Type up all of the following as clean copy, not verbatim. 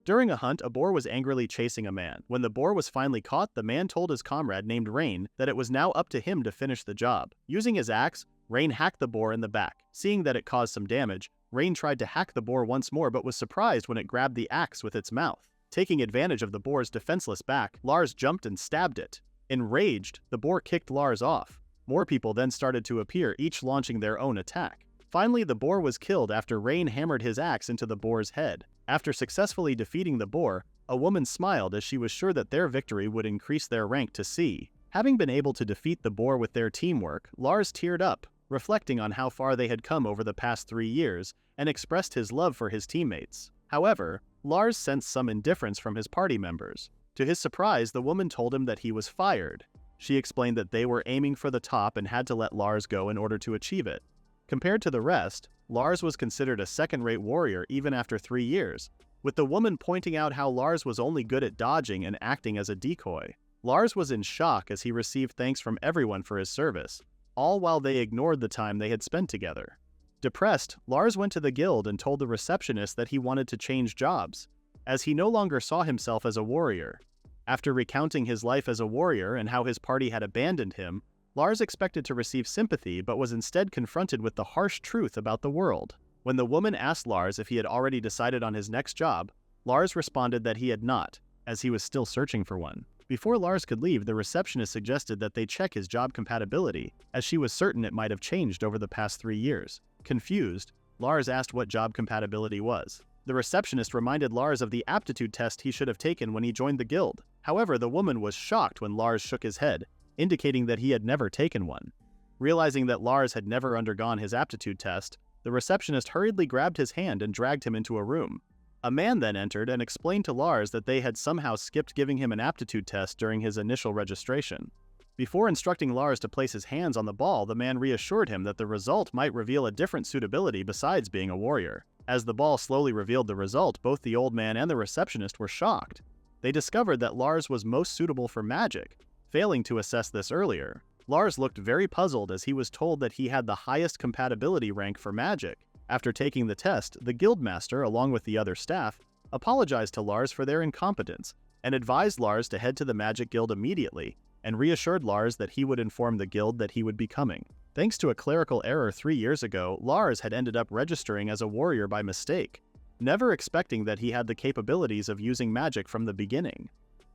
During a hunt, a boar was angrily chasing a man. When the boar was finally caught, the man told his comrade named Rain that it was now up to him to finish the job. Using his axe, Rain hacked the boar in the back. Seeing that it caused some damage, Rain tried to hack the boar once more but was surprised when it grabbed the axe with its mouth. Taking advantage of the boar's defenseless back, Lars jumped and stabbed it. Enraged, the boar kicked Lars off. More people then started to appear, each launching their own attack. Finally, the boar was killed after Rain hammered his axe into the boar's head. After successfully defeating the boar, a woman smiled as she was sure that their victory would increase their rank to C. Having been able to defeat the boar with their teamwork, Lars teared up, reflecting on how far they had come over the past 3 years, and expressed his love for his teammates. However, Lars sensed some indifference from his party members. To his surprise, the woman told him that he was fired. She explained that they were aiming for the top and had to let Lars go in order to achieve it. Compared to the rest, Lars was considered a second-rate warrior even after 3 years, with the woman pointing out how Lars was only good at dodging and acting as a decoy. Lars was in shock as he received thanks from everyone for his service, all while they ignored the time they had spent together. Depressed, Lars went to the guild and told the receptionist that he wanted to change jobs, as he no longer saw himself as a warrior. After recounting his life as a warrior and how his party had abandoned him, Lars expected to receive sympathy but was instead confronted with the harsh truth about the world. When the woman asked Lars if he had already decided on his next job, Lars responded that he had not, as he was still searching for one. Before Lars could leave, the receptionist suggested that they check his job compatibility, as she was certain it might have changed over the past 3 years. Confused, Lars asked what job compatibility was. The receptionist reminded Lars of the aptitude test he should have taken when he joined the guild. However, the woman was shocked when Lars shook his head, indicating that he had never taken one. Realizing that Lars had never undergone his aptitude test, the receptionist hurriedly grabbed his hand and dragged him into a room. A man then entered and explained to Lars that they had somehow skipped giving him an aptitude test during his initial registration. Before instructing Lars to place his hands on the ball, the man reassured him that the result might reveal a different suitability besides being a warrior. As the ball slowly revealed the result, both the old man and the receptionist were shocked. They discovered that Lars was most suitable for magic, failing to assess this earlier. Lars looked very puzzled as he was told that he had the highest compatibility rank for magic. After taking the test, the guildmaster, along with the other staff, apologized to Lars for their incompetence and advised Lars to head to the Magic Guild immediately, and reassured Lars that he would inform the guild that he would be coming. Thanks to a clerical error 3 years ago, Lars had ended up registering as a warrior by mistake, never expecting that he had the capabilities of using magic from the beginning.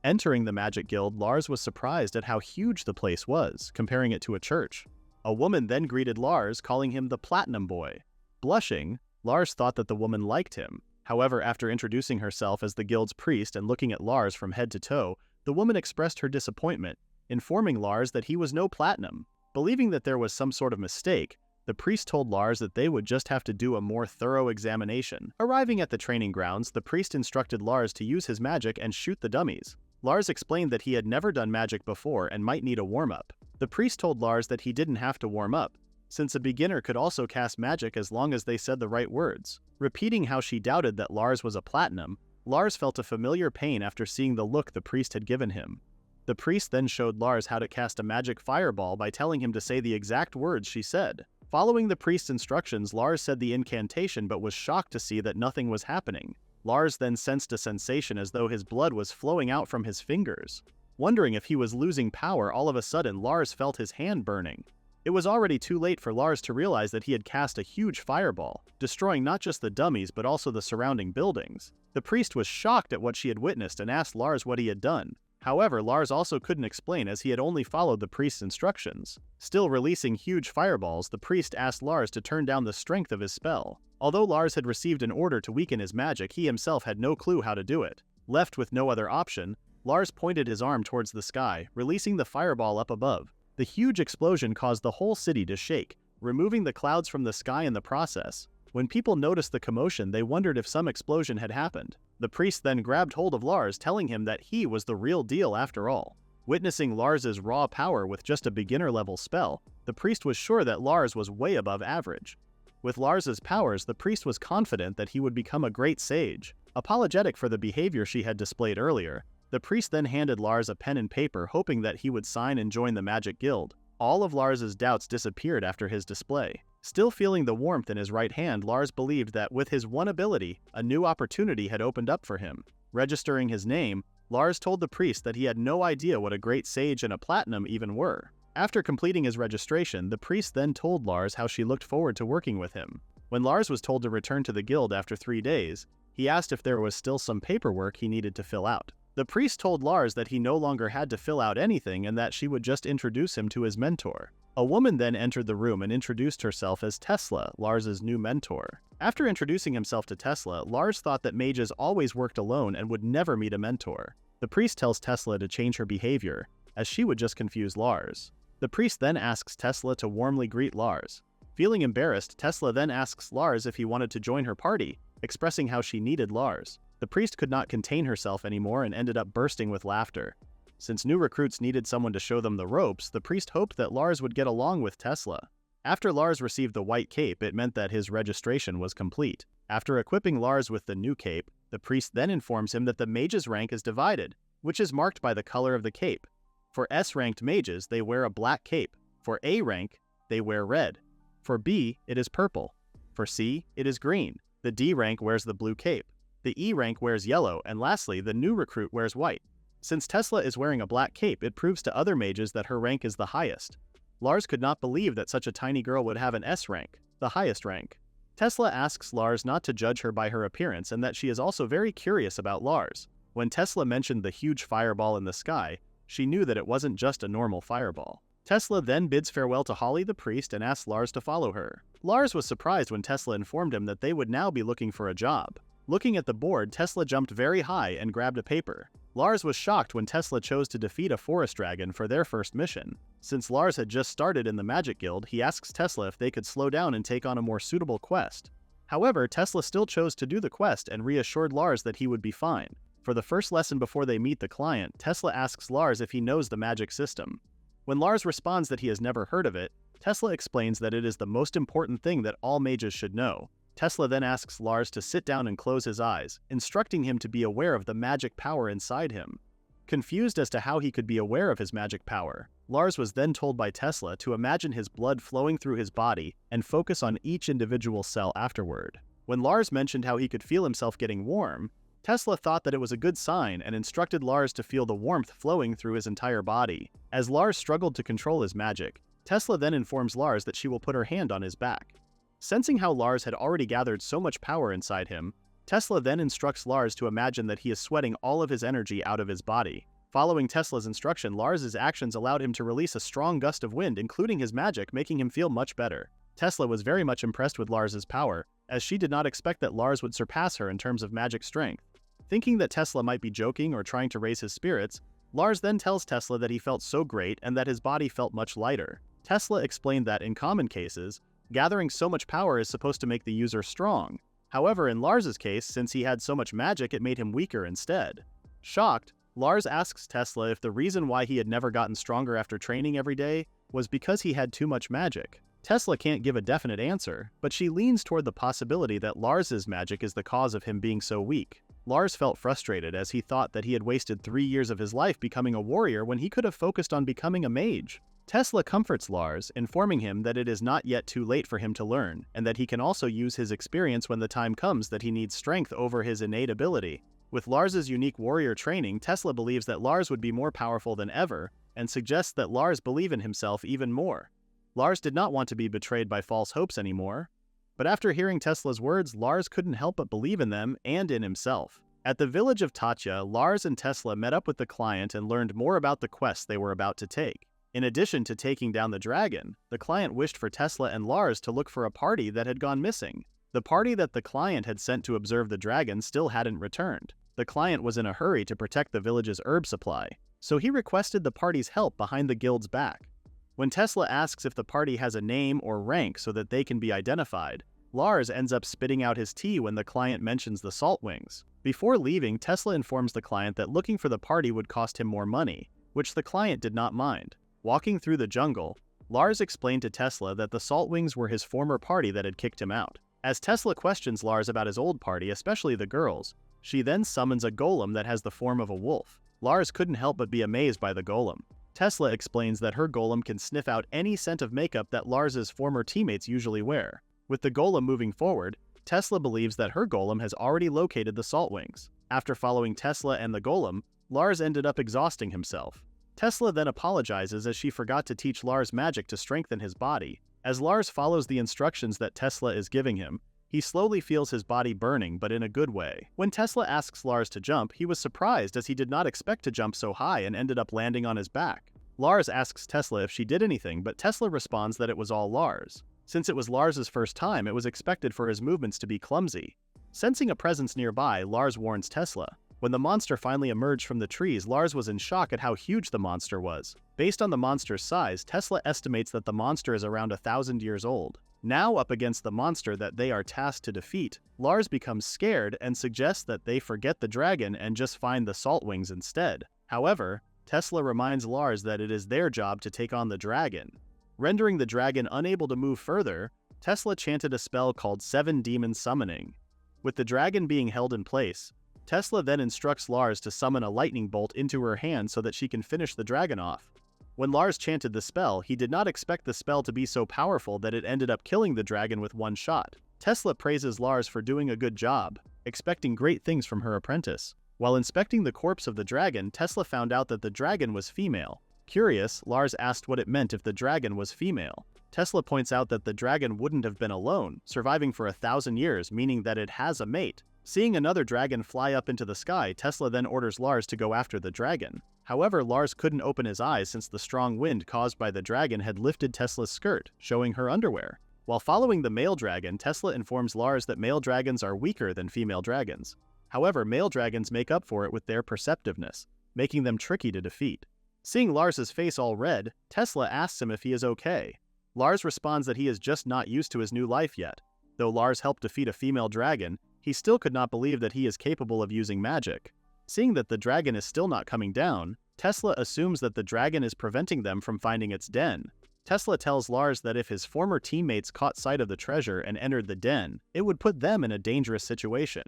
Entering the Magic Guild, Lars was surprised at how huge the place was, comparing it to a church. A woman then greeted Lars, calling him the Platinum Boy. Blushing, Lars thought that the woman liked him. However, after introducing herself as the guild's priest and looking at Lars from head to toe, the woman expressed her disappointment, informing Lars that he was no platinum. Believing that there was some sort of mistake, the priest told Lars that they would just have to do a more thorough examination. Arriving at the training grounds, the priest instructed Lars to use his magic and shoot the dummies. Lars explained that he had never done magic before and might need a warm-up. The priest told Lars that he didn't have to warm up, since a beginner could also cast magic as long as they said the right words. Repeating how she doubted that Lars was a platinum, Lars felt a familiar pain after seeing the look the priest had given him. The priest then showed Lars how to cast a magic fireball by telling him to say the exact words she said. Following the priest's instructions, Lars said the incantation but was shocked to see that nothing was happening. Lars then sensed a sensation as though his blood was flowing out from his fingers. Wondering if he was losing power, all of a sudden Lars felt his hand burning. It was already too late for Lars to realize that he had cast a huge fireball, destroying not just the dummies but also the surrounding buildings. The priest was shocked at what she had witnessed and asked Lars what he had done. However, Lars also couldn't explain as he had only followed the priest's instructions. Still releasing huge fireballs, the priest asked Lars to turn down the strength of his spell. Although Lars had received an order to weaken his magic, he himself had no clue how to do it. Left with no other option, Lars pointed his arm towards the sky, releasing the fireball up above. The huge explosion caused the whole city to shake, removing the clouds from the sky in the process. When people noticed the commotion, they wondered if some explosion had happened. The priest then grabbed hold of Lars, telling him that he was the real deal after all. Witnessing Lars's raw power with just a beginner-level spell, the priest was sure that Lars was way above average. With Lars's powers, the priest was confident that he would become a great sage. Apologetic for the behavior she had displayed earlier, the priest then handed Lars a pen and paper, hoping that he would sign and join the Magic Guild. All of Lars's doubts disappeared after his display. Still feeling the warmth in his right hand, Lars believed that with his one ability, a new opportunity had opened up for him. Registering his name, Lars told the priest that he had no idea what a great sage and a platinum even were. After completing his registration, the priest then told Lars how she looked forward to working with him. When Lars was told to return to the guild after 3 days, he asked if there was still some paperwork he needed to fill out. The priest told Lars that he no longer had to fill out anything and that she would just introduce him to his mentor. A woman then entered the room and introduced herself as Tesla, Lars's new mentor. After introducing himself to Tesla, Lars thought that mages always worked alone and would never meet a mentor. The priest tells Tesla to change her behavior, as she would just confuse Lars. The priest then asks Tesla to warmly greet Lars. Feeling embarrassed, Tesla then asks Lars if he wanted to join her party, expressing how she needed Lars. The priest could not contain herself anymore and ended up bursting with laughter. Since new recruits needed someone to show them the ropes, the priest hoped that Lars would get along with Tesla. After Lars received the white cape, it meant that his registration was complete. After equipping Lars with the new cape, the priest then informs him that the mage's rank is divided, which is marked by the color of the cape. For S-ranked mages, they wear a black cape. For A rank, they wear red. For B, it is purple. For C, it is green. The D rank wears the blue cape. The E rank wears yellow, and lastly, the new recruit wears white. Since Tesla is wearing a black cape, it proves to other mages that her rank is the highest. Lars could not believe that such a tiny girl would have an S rank, the highest rank. Tesla asks Lars not to judge her by her appearance and that she is also very curious about Lars. When Tesla mentioned the huge fireball in the sky, she knew that it wasn't just a normal fireball. Tesla then bids farewell to Holly the priest and asks Lars to follow her. Lars was surprised when Tesla informed him that they would now be looking for a job. Looking at the board, Tesla jumped very high and grabbed a paper. Lars was shocked when Tesla chose to defeat a forest dragon for their first mission. Since Lars had just started in the Magic Guild, he asks Tesla if they could slow down and take on a more suitable quest. However, Tesla still chose to do the quest and reassured Lars that he would be fine. For the first lesson before they meet the client, Tesla asks Lars if he knows the magic system. When Lars responds that he has never heard of it, Tesla explains that it is the most important thing that all mages should know. Tesla then asks Lars to sit down and close his eyes, instructing him to be aware of the magic power inside him. Confused as to how he could be aware of his magic power, Lars was then told by Tesla to imagine his blood flowing through his body and focus on each individual cell afterward. When Lars mentioned how he could feel himself getting warm, Tesla thought that it was a good sign and instructed Lars to feel the warmth flowing through his entire body. As Lars struggled to control his magic, Tesla then informs Lars that she will put her hand on his back. Sensing how Lars had already gathered so much power inside him, Tesla then instructs Lars to imagine that he is sweating all of his energy out of his body. Following Tesla's instruction, Lars's actions allowed him to release a strong gust of wind, including his magic, making him feel much better. Tesla was very much impressed with Lars's power, as she did not expect that Lars would surpass her in terms of magic strength. Thinking that Tesla might be joking or trying to raise his spirits, Lars then tells Tesla that he felt so great and that his body felt much lighter. Tesla explained that in common cases, gathering so much power is supposed to make the user strong. However, in Lars's case, since he had so much magic, it made him weaker instead. Shocked, Lars asks Tesla if the reason why he had never gotten stronger after training every day was because he had too much magic. Tesla can't give a definite answer, but she leans toward the possibility that Lars's magic is the cause of him being so weak. Lars felt frustrated as he thought that he had wasted 3 years of his life becoming a warrior when he could have focused on becoming a mage. Tesla comforts Lars, informing him that it is not yet too late for him to learn, and that he can also use his experience when the time comes that he needs strength over his innate ability. With Lars's unique warrior training, Tesla believes that Lars would be more powerful than ever, and suggests that Lars believe in himself even more. Lars did not want to be betrayed by false hopes anymore, but after hearing Tesla's words, Lars couldn't help but believe in them and in himself. At the village of Tatya, Lars and Tesla met up with the client and learned more about the quest they were about to take. In addition to taking down the dragon, the client wished for Tesla and Lars to look for a party that had gone missing. The party that the client had sent to observe the dragon still hadn't returned. The client was in a hurry to protect the village's herb supply, so he requested the party's help behind the guild's back. When Tesla asks if the party has a name or rank so that they can be identified, Lars ends up spitting out his tea when the client mentions the salt wings. Before leaving, Tesla informs the client that looking for the party would cost him more money, which the client did not mind. Walking through the jungle, Lars explained to Tesla that the salt wings were his former party that had kicked him out. As Tesla questions Lars about his old party, especially the girls, she then summons a golem that has the form of a wolf. Lars couldn't help but be amazed by the golem. Tesla explains that her golem can sniff out any scent of makeup that Lars's former teammates usually wear. With the golem moving forward, Tesla believes that her golem has already located the salt wings. After following Tesla and the golem, Lars ended up exhausting himself. Tesla then apologizes as she forgot to teach Lars magic to strengthen his body. As Lars follows the instructions that Tesla is giving him, he slowly feels his body burning, but in a good way. When Tesla asks Lars to jump, he was surprised as he did not expect to jump so high and ended up landing on his back. Lars asks Tesla if she did anything, but Tesla responds that it was all Lars. Since it was Lars's first time, it was expected for his movements to be clumsy. Sensing a presence nearby, Lars warns Tesla. When the monster finally emerged from the trees, Lars was in shock at how huge the monster was. Based on the monster's size, Tesla estimates that the monster is around 1,000 years old. Now up against the monster that they are tasked to defeat, Lars becomes scared and suggests that they forget the dragon and just find the Saltwings instead. However, Tesla reminds Lars that it is their job to take on the dragon. Rendering the dragon unable to move further, Tesla chanted a spell called 7 Demon Summoning. With the dragon being held in place, Tesla then instructs Lars to summon a lightning bolt into her hand so that she can finish the dragon off. When Lars chanted the spell, he did not expect the spell to be so powerful that it ended up killing the dragon with one shot. Tesla praises Lars for doing a good job, expecting great things from her apprentice. While inspecting the corpse of the dragon, Tesla found out that the dragon was female. Curious, Lars asked what it meant if the dragon was female. Tesla points out that the dragon wouldn't have been alone, surviving for 1,000 years, meaning that it has a mate. Seeing another dragon fly up into the sky, Tesla then orders Lars to go after the dragon. However, Lars couldn't open his eyes since the strong wind caused by the dragon had lifted Tesla's skirt, showing her underwear. While following the male dragon, Tesla informs Lars that male dragons are weaker than female dragons. However, male dragons make up for it with their perceptiveness, making them tricky to defeat. Seeing Lars's face all red, Tesla asks him if he is okay. Lars responds that he is just not used to his new life yet. Though Lars helped defeat a female dragon, he still could not believe that he is capable of using magic. Seeing that the dragon is still not coming down, Tesla assumes that the dragon is preventing them from finding its den. Tesla tells Lars that if his former teammates caught sight of the treasure and entered the den, it would put them in a dangerous situation.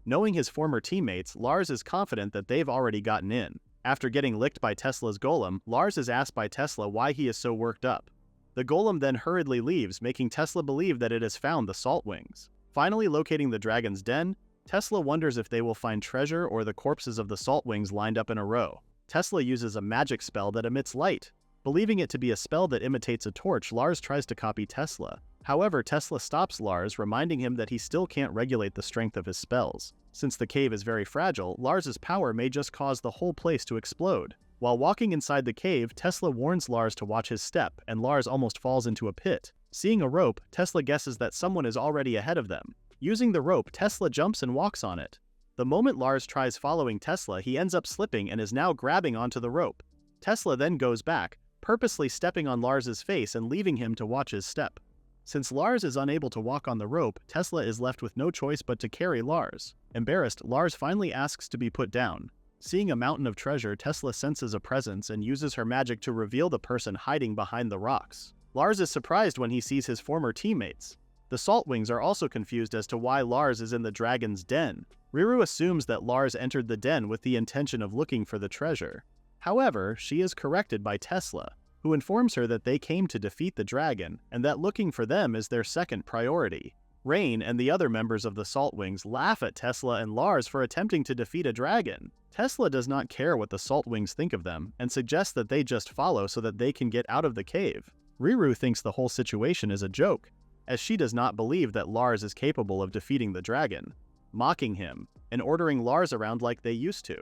Knowing his former teammates, Lars is confident that they've already gotten in. After getting licked by Tesla's golem, Lars is asked by Tesla why he is so worked up. The golem then hurriedly leaves, making Tesla believe that it has found the Saltwings. Finally locating the dragon's den, Tesla wonders if they will find treasure or the corpses of the Saltwings lined up in a row. Tesla uses a magic spell that emits light. Believing it to be a spell that imitates a torch, Lars tries to copy Tesla. However, Tesla stops Lars, reminding him that he still can't regulate the strength of his spells. Since the cave is very fragile, Lars's power may just cause the whole place to explode. While walking inside the cave, Tesla warns Lars to watch his step, and Lars almost falls into a pit. Seeing a rope, Tesla guesses that someone is already ahead of them. Using the rope, Tesla jumps and walks on it. The moment Lars tries following Tesla, he ends up slipping and is now grabbing onto the rope. Tesla then goes back, purposely stepping on Lars's face and leaving him to watch his step. Since Lars is unable to walk on the rope, Tesla is left with no choice but to carry Lars. Embarrassed, Lars finally asks to be put down. Seeing a mountain of treasure, Tesla senses a presence and uses her magic to reveal the person hiding behind the rocks. Lars is surprised when he sees his former teammates. The Saltwings are also confused as to why Lars is in the dragon's den. Riru assumes that Lars entered the den with the intention of looking for the treasure. However, she is corrected by Tesla, who informs her that they came to defeat the dragon and that looking for them is their second priority. Rain and the other members of the Saltwings laugh at Tesla and Lars for attempting to defeat a dragon. Tesla does not care what the Saltwings think of them and suggests that they just follow so that they can get out of the cave. Riru thinks the whole situation is a joke, as she does not believe that Lars is capable of defeating the dragon, mocking him and ordering Lars around like they used to.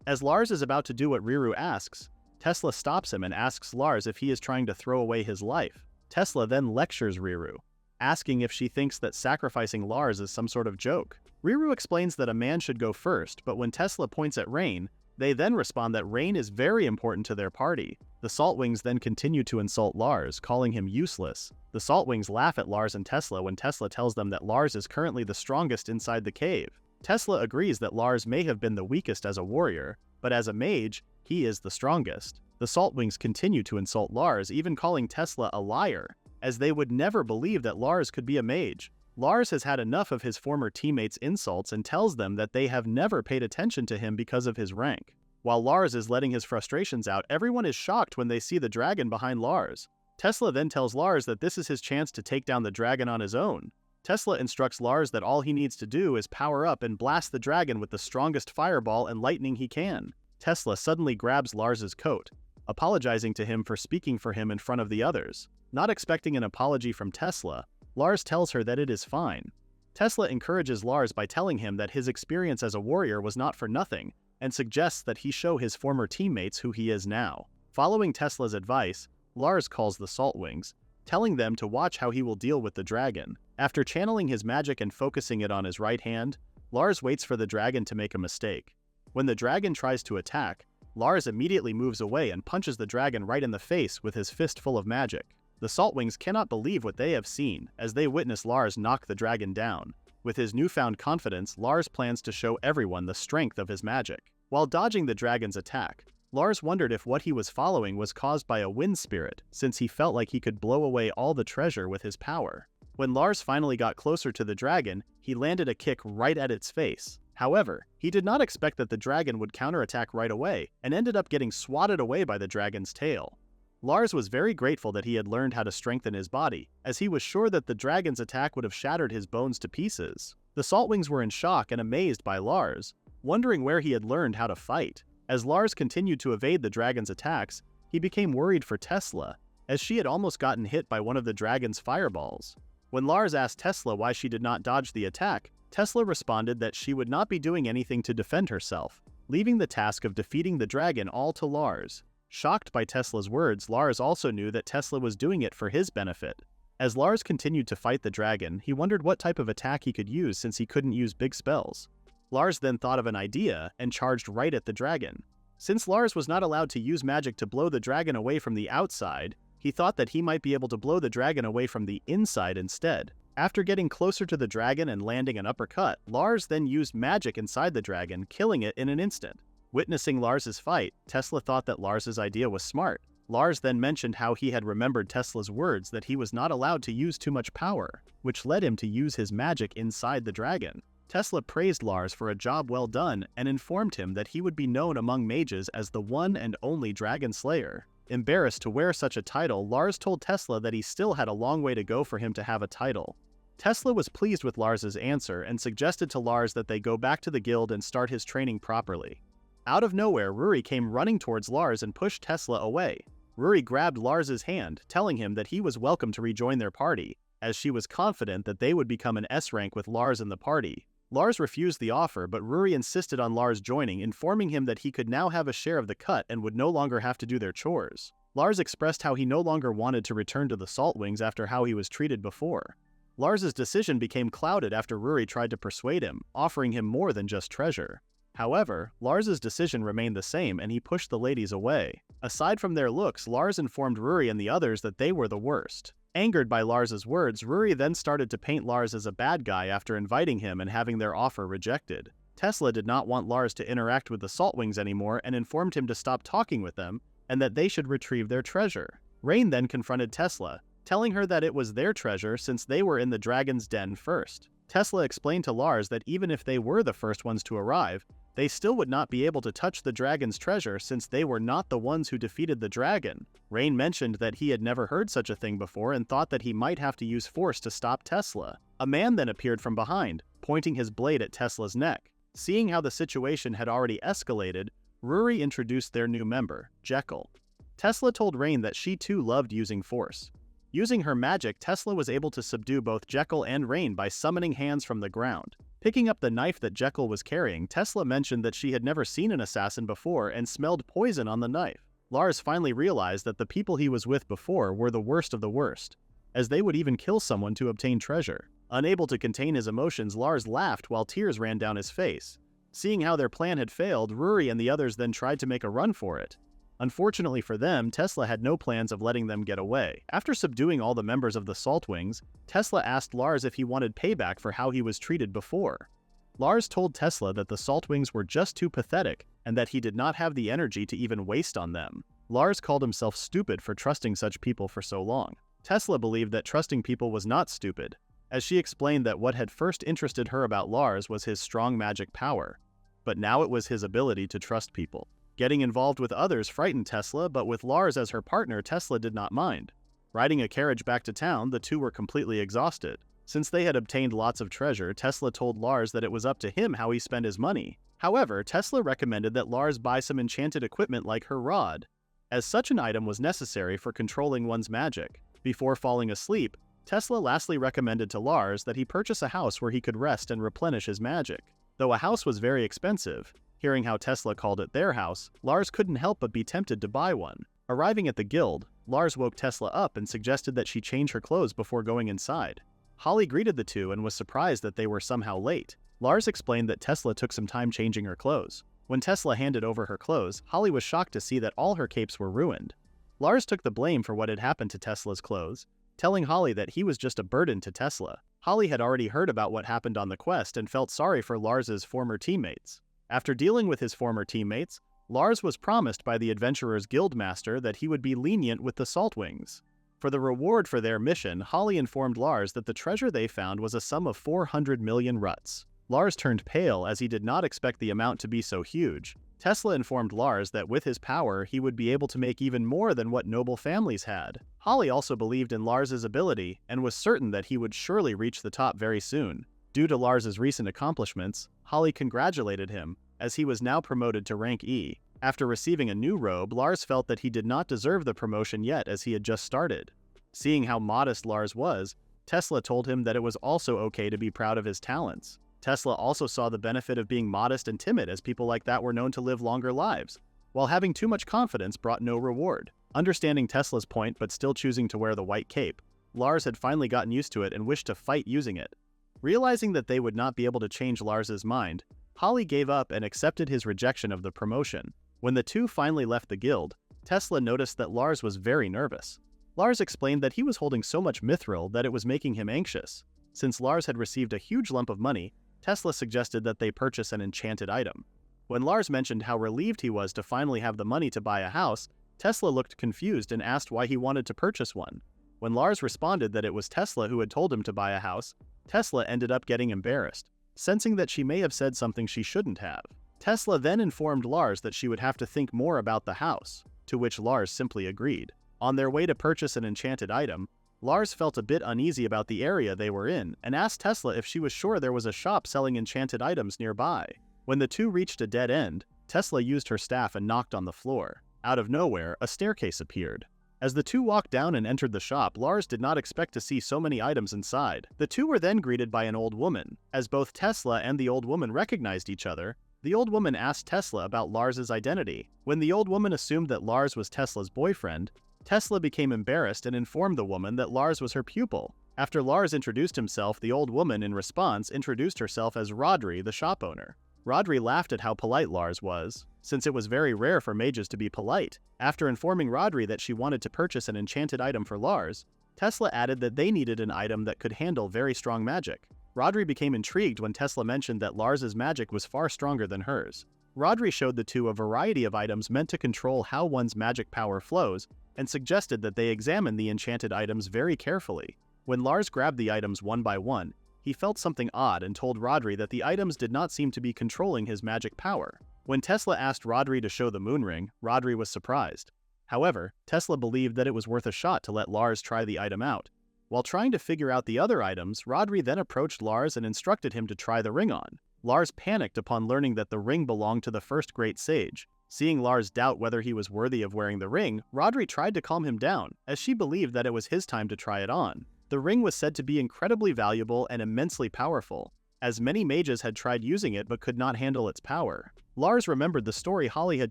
As Lars is about to do what Riru asks, Tesla stops him and asks Lars if he is trying to throw away his life. Tesla then lectures Riru, asking if she thinks that sacrificing Lars is some sort of joke. Riru explains that a man should go first, but when Tesla points at Rain, they then respond that Rain is very important to their party. The Saltwings then continue to insult Lars, calling him useless. The Saltwings laugh at Lars and Tesla when Tesla tells them that Lars is currently the strongest inside the cave. Tesla agrees that Lars may have been the weakest as a warrior, but as a mage, he is the strongest. The Saltwings continue to insult Lars, even calling Tesla a liar, as they would never believe that Lars could be a mage. Lars has had enough of his former teammates' insults and tells them that they have never paid attention to him because of his rank. While Lars is letting his frustrations out, everyone is shocked when they see the dragon behind Lars. Tesla then tells Lars that this is his chance to take down the dragon on his own. Tesla instructs Lars that all he needs to do is power up and blast the dragon with the strongest fireball and lightning he can. Tesla suddenly grabs Lars's coat, apologizing to him for speaking for him in front of the others. Not expecting an apology from Tesla, Lars tells her that it is fine. Tesla encourages Lars by telling him that his experience as a warrior was not for nothing, and suggests that he show his former teammates who he is now. Following Tesla's advice, Lars calls the Saltwings, telling them to watch how he will deal with the dragon. After channeling his magic and focusing it on his right hand, Lars waits for the dragon to make a mistake. When the dragon tries to attack, Lars immediately moves away and punches the dragon right in the face with his fist full of magic. The Saltwings cannot believe what they have seen as they witness Lars knock the dragon down. With his newfound confidence, Lars plans to show everyone the strength of his magic. While dodging the dragon's attack, Lars wondered if what he was following was caused by a wind spirit, since he felt like he could blow away all the treasure with his power. When Lars finally got closer to the dragon, he landed a kick right at its face. However, he did not expect that the dragon would counterattack right away, and ended up getting swatted away by the dragon's tail. Lars was very grateful that he had learned how to strengthen his body, as he was sure that the dragon's attack would have shattered his bones to pieces. The Saltwings were in shock and amazed by Lars, wondering where he had learned how to fight. As Lars continued to evade the dragon's attacks, he became worried for Tesla, as she had almost gotten hit by one of the dragon's fireballs. When Lars asked Tesla why she did not dodge the attack, Tesla responded that she would not be doing anything to defend herself, leaving the task of defeating the dragon all to Lars. Shocked by Tesla's words, Lars also knew that Tesla was doing it for his benefit. As Lars continued to fight the dragon, he wondered what type of attack he could use since he couldn't use big spells. Lars then thought of an idea and charged right at the dragon. Since Lars was not allowed to use magic to blow the dragon away from the outside, he thought that he might be able to blow the dragon away from the inside instead. After getting closer to the dragon and landing an uppercut, Lars then used magic inside the dragon, killing it in an instant. Witnessing Lars's fight, Tesla thought that Lars's idea was smart. Lars then mentioned how he had remembered Tesla's words that he was not allowed to use too much power, which led him to use his magic inside the dragon. Tesla praised Lars for a job well done and informed him that he would be known among mages as the one and only Dragon Slayer. Embarrassed to wear such a title, Lars told Tesla that he still had a long way to go for him to have a title. Tesla was pleased with Lars's answer and suggested to Lars that they go back to the guild and start his training properly. Out of nowhere, Ruri came running towards Lars and pushed Tesla away. Ruri grabbed Lars's hand, telling him that he was welcome to rejoin their party, as she was confident that they would become an S rank with Lars in the party. Lars refused the offer, but Ruri insisted on Lars joining, informing him that he could now have a share of the cut and would no longer have to do their chores. Lars expressed how he no longer wanted to return to the Saltwings after how he was treated before. Lars's decision became clouded after Ruri tried to persuade him, offering him more than just treasure. However, Lars's decision remained the same and he pushed the ladies away. Aside from their looks, Lars informed Ruri and the others that they were the worst. Angered by Lars's words, Ruri then started to paint Lars as a bad guy after inviting him and having their offer rejected. Tesla did not want Lars to interact with the Saltwings anymore and informed him to stop talking with them and that they should retrieve their treasure. Rain then confronted Tesla, telling her that it was their treasure since they were in the dragon's den first. Tesla explained to Lars that even if they were the first ones to arrive, they still would not be able to touch the dragon's treasure since they were not the ones who defeated the dragon. Rain mentioned that he had never heard such a thing before and thought that he might have to use force to stop Tesla. A man then appeared from behind, pointing his blade at Tesla's neck. Seeing how the situation had already escalated, Ruri introduced their new member, Jekyll. Tesla told Rain that she too loved using force. Using her magic, Tesla was able to subdue both Jekyll and Rain by summoning hands from the ground. Picking up the knife that Jekyll was carrying, Tesla mentioned that she had never seen an assassin before and smelled poison on the knife. Lars finally realized that the people he was with before were the worst of the worst, as they would even kill someone to obtain treasure. Unable to contain his emotions, Lars laughed while tears ran down his face. Seeing how their plan had failed, Ruri and the others then tried to make a run for it. Unfortunately for them, Tesla had no plans of letting them get away. After subduing all the members of the Saltwings, Tesla asked Lars if he wanted payback for how he was treated before. Lars told Tesla that the Saltwings were just too pathetic and that he did not have the energy to even waste on them. Lars called himself stupid for trusting such people for so long. Tesla believed that trusting people was not stupid, as she explained that what had first interested her about Lars was his strong magic power, but now it was his ability to trust people. Getting involved with others frightened Tesla, but with Lars as her partner, Tesla did not mind. Riding a carriage back to town, the two were completely exhausted. Since they had obtained lots of treasure, Tesla told Lars that it was up to him how he spent his money. However, Tesla recommended that Lars buy some enchanted equipment like her rod, as such an item was necessary for controlling one's magic. Before falling asleep, Tesla lastly recommended to Lars that he purchase a house where he could rest and replenish his magic. Though a house was very expensive, hearing how Tesla called it their house, Lars couldn't help but be tempted to buy one. Arriving at the guild, Lars woke Tesla up and suggested that she change her clothes before going inside. Holly greeted the two and was surprised that they were somehow late. Lars explained that Tesla took some time changing her clothes. When Tesla handed over her clothes, Holly was shocked to see that all her capes were ruined. Lars took the blame for what had happened to Tesla's clothes, telling Holly that he was just a burden to Tesla. Holly had already heard about what happened on the quest and felt sorry for Lars's former teammates. After dealing with his former teammates, Lars was promised by the Adventurer's Guildmaster that he would be lenient with the Saltwings. For the reward for their mission, Holly informed Lars that the treasure they found was a sum of 400 million ruts. Lars turned pale as he did not expect the amount to be so huge. Tesla informed Lars that with his power, he would be able to make even more than what noble families had. Holly also believed in Lars's ability and was certain that he would surely reach the top very soon. Due to Lars's recent accomplishments, Holly congratulated him, as he was now promoted to rank E. After receiving a new robe, Lars felt that he did not deserve the promotion yet as he had just started. Seeing how modest Lars was, Tesla told him that it was also okay to be proud of his talents. Tesla also saw the benefit of being modest and timid, as people like that were known to live longer lives, while having too much confidence brought no reward. Understanding Tesla's point but still choosing to wear the white cape, Lars had finally gotten used to it and wished to fight using it. Realizing that they would not be able to change Lars's mind, Holly gave up and accepted his rejection of the promotion. When the two finally left the guild, Tesla noticed that Lars was very nervous. Lars explained that he was holding so much mithril that it was making him anxious. Since Lars had received a huge lump of money, Tesla suggested that they purchase an enchanted item. When Lars mentioned how relieved he was to finally have the money to buy a house, Tesla looked confused and asked why he wanted to purchase one. When Lars responded that it was Tesla who had told him to buy a house, Tesla ended up getting embarrassed, sensing that she may have said something she shouldn't have. Tesla then informed Lars that she would have to think more about the house, to which Lars simply agreed. On their way to purchase an enchanted item, Lars felt a bit uneasy about the area they were in and asked Tesla if she was sure there was a shop selling enchanted items nearby. When the two reached a dead end, Tesla used her staff and knocked on the floor. Out of nowhere, a staircase appeared. As the two walked down and entered the shop, Lars did not expect to see so many items inside. The two were then greeted by an old woman. As both Tesla and the old woman recognized each other, the old woman asked Tesla about Lars's identity. When the old woman assumed that Lars was Tesla's boyfriend, Tesla became embarrassed and informed the woman that Lars was her pupil. After Lars introduced himself, the old woman, in response, introduced herself as Rodri, the shop owner. Rodri laughed at how polite Lars was, since it was very rare for mages to be polite. After informing Rodri that she wanted to purchase an enchanted item for Lars, Tesla added that they needed an item that could handle very strong magic. Rodri became intrigued when Tesla mentioned that Lars's magic was far stronger than hers. Rodri showed the two a variety of items meant to control how one's magic power flows, and suggested that they examine the enchanted items very carefully. When Lars grabbed the items one by one, he felt something odd and told Rodri that the items did not seem to be controlling his magic power. When Tesla asked Rodri to show the moon ring, Rodri was surprised. However, Tesla believed that it was worth a shot to let Lars try the item out. While trying to figure out the other items, Rodri then approached Lars and instructed him to try the ring on. Lars panicked upon learning that the ring belonged to the first great sage. Seeing Lars doubt whether he was worthy of wearing the ring, Rodri tried to calm him down, as she believed that it was his time to try it on. The ring was said to be incredibly valuable and immensely powerful, as many mages had tried using it but could not handle its power. Lars remembered the story Holly had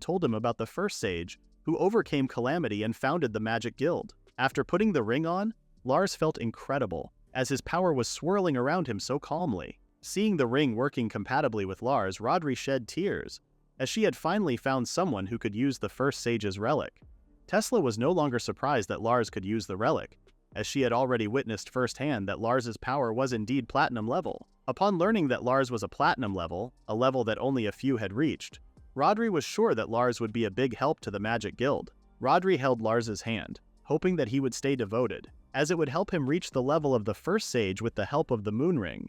told him about the first sage, who overcame calamity and founded the Magic Guild. After putting the ring on, Lars felt incredible, as his power was swirling around him so calmly. Seeing the ring working compatibly with Lars, Rodri shed tears, as she had finally found someone who could use the first sage's relic. Tesla was no longer surprised that Lars could use the relic, as she had already witnessed firsthand that Lars's power was indeed platinum level. Upon learning that Lars was a platinum level, a level that only a few had reached, Rodri was sure that Lars would be a big help to the Magic Guild. Rodri held Lars's hand, hoping that he would stay devoted, as it would help him reach the level of the first sage with the help of the moon ring.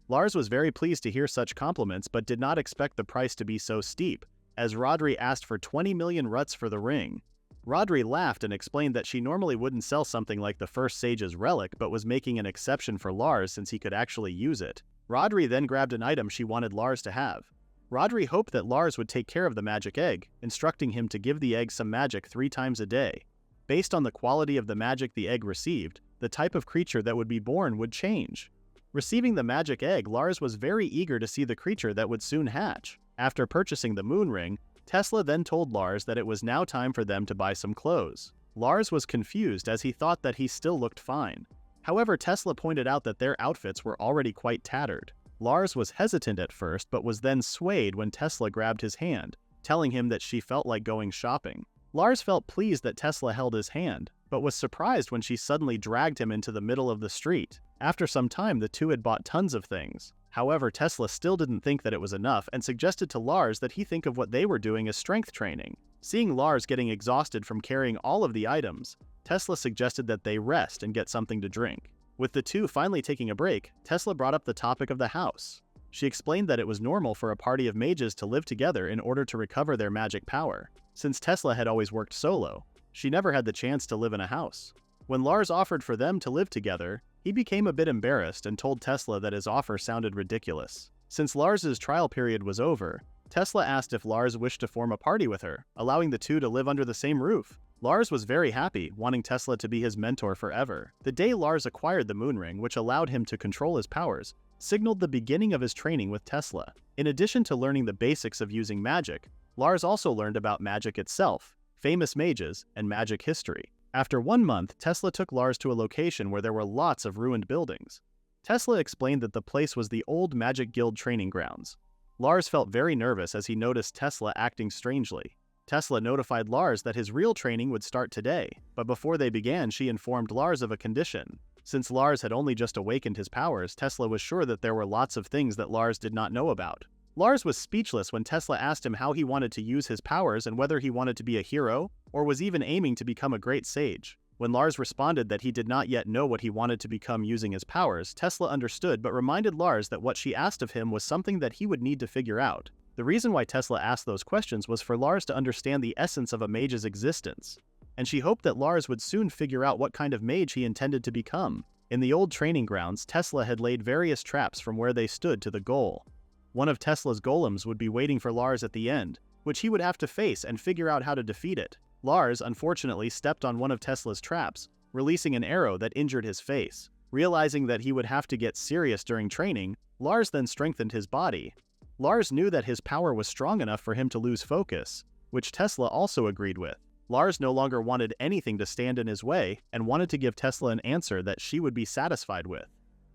Lars was very pleased to hear such compliments but did not expect the price to be so steep, as Rodri asked for 20 million ruts for the ring. Rodri laughed and explained that she normally wouldn't sell something like the First Sage's relic but was making an exception for Lars since he could actually use it. Rodri then grabbed an item she wanted Lars to have. Rodri hoped that Lars would take care of the magic egg, instructing him to give the egg some magic 3 times a day. Based on the quality of the magic the egg received, the type of creature that would be born would change. Receiving the magic egg, Lars was very eager to see the creature that would soon hatch. After purchasing the moon ring, Tesla then told Lars that it was now time for them to buy some clothes. Lars was confused as he thought that he still looked fine. However, Tesla pointed out that their outfits were already quite tattered. Lars was hesitant at first but was then swayed when Tesla grabbed his hand, telling him that she felt like going shopping. Lars felt pleased that Tesla held his hand, but was surprised when she suddenly dragged him into the middle of the street. After some time, the two had bought tons of things. However, Tesla still didn't think that it was enough and suggested to Lars that he think of what they were doing as strength training. Seeing Lars getting exhausted from carrying all of the items, Tesla suggested that they rest and get something to drink. With the two finally taking a break, Tesla brought up the topic of the house. She explained that it was normal for a party of mages to live together in order to recover their magic power. Since Tesla had always worked solo, she never had the chance to live in a house. When Lars offered for them to live together, he became a bit embarrassed and told Tesla that his offer sounded ridiculous. Since Lars's trial period was over, Tesla asked if Lars wished to form a party with her, allowing the two to live under the same roof. Lars was very happy, wanting Tesla to be his mentor forever. The day Lars acquired the moon ring, which allowed him to control his powers, signaled the beginning of his training with Tesla. In addition to learning the basics of using magic, Lars also learned about magic itself, famous mages, and magic history. After 1 month, Tesla took Lars to a location where there were lots of ruined buildings. Tesla explained that the place was the old Magic Guild training grounds. Lars felt very nervous as he noticed Tesla acting strangely. Tesla notified Lars that his real training would start today, but before they began, she informed Lars of a condition. Since Lars had only just awakened his powers, Tesla was sure that there were lots of things that Lars did not know about. Lars was speechless when Tesla asked him how he wanted to use his powers and whether he wanted to be a hero, or was even aiming to become a great sage. When Lars responded that he did not yet know what he wanted to become using his powers, Tesla understood but reminded Lars that what she asked of him was something that he would need to figure out. The reason why Tesla asked those questions was for Lars to understand the essence of a mage's existence, and she hoped that Lars would soon figure out what kind of mage he intended to become. In the old training grounds, Tesla had laid various traps from where they stood to the goal. One of Tesla's golems would be waiting for Lars at the end, which he would have to face and figure out how to defeat it. Lars, unfortunately, stepped on one of Tesla's traps, releasing an arrow that injured his face. Realizing that he would have to get serious during training, Lars then strengthened his body. Lars knew that his power was strong enough for him to lose focus, which Tesla also agreed with. Lars no longer wanted anything to stand in his way and wanted to give Tesla an answer that she would be satisfied with.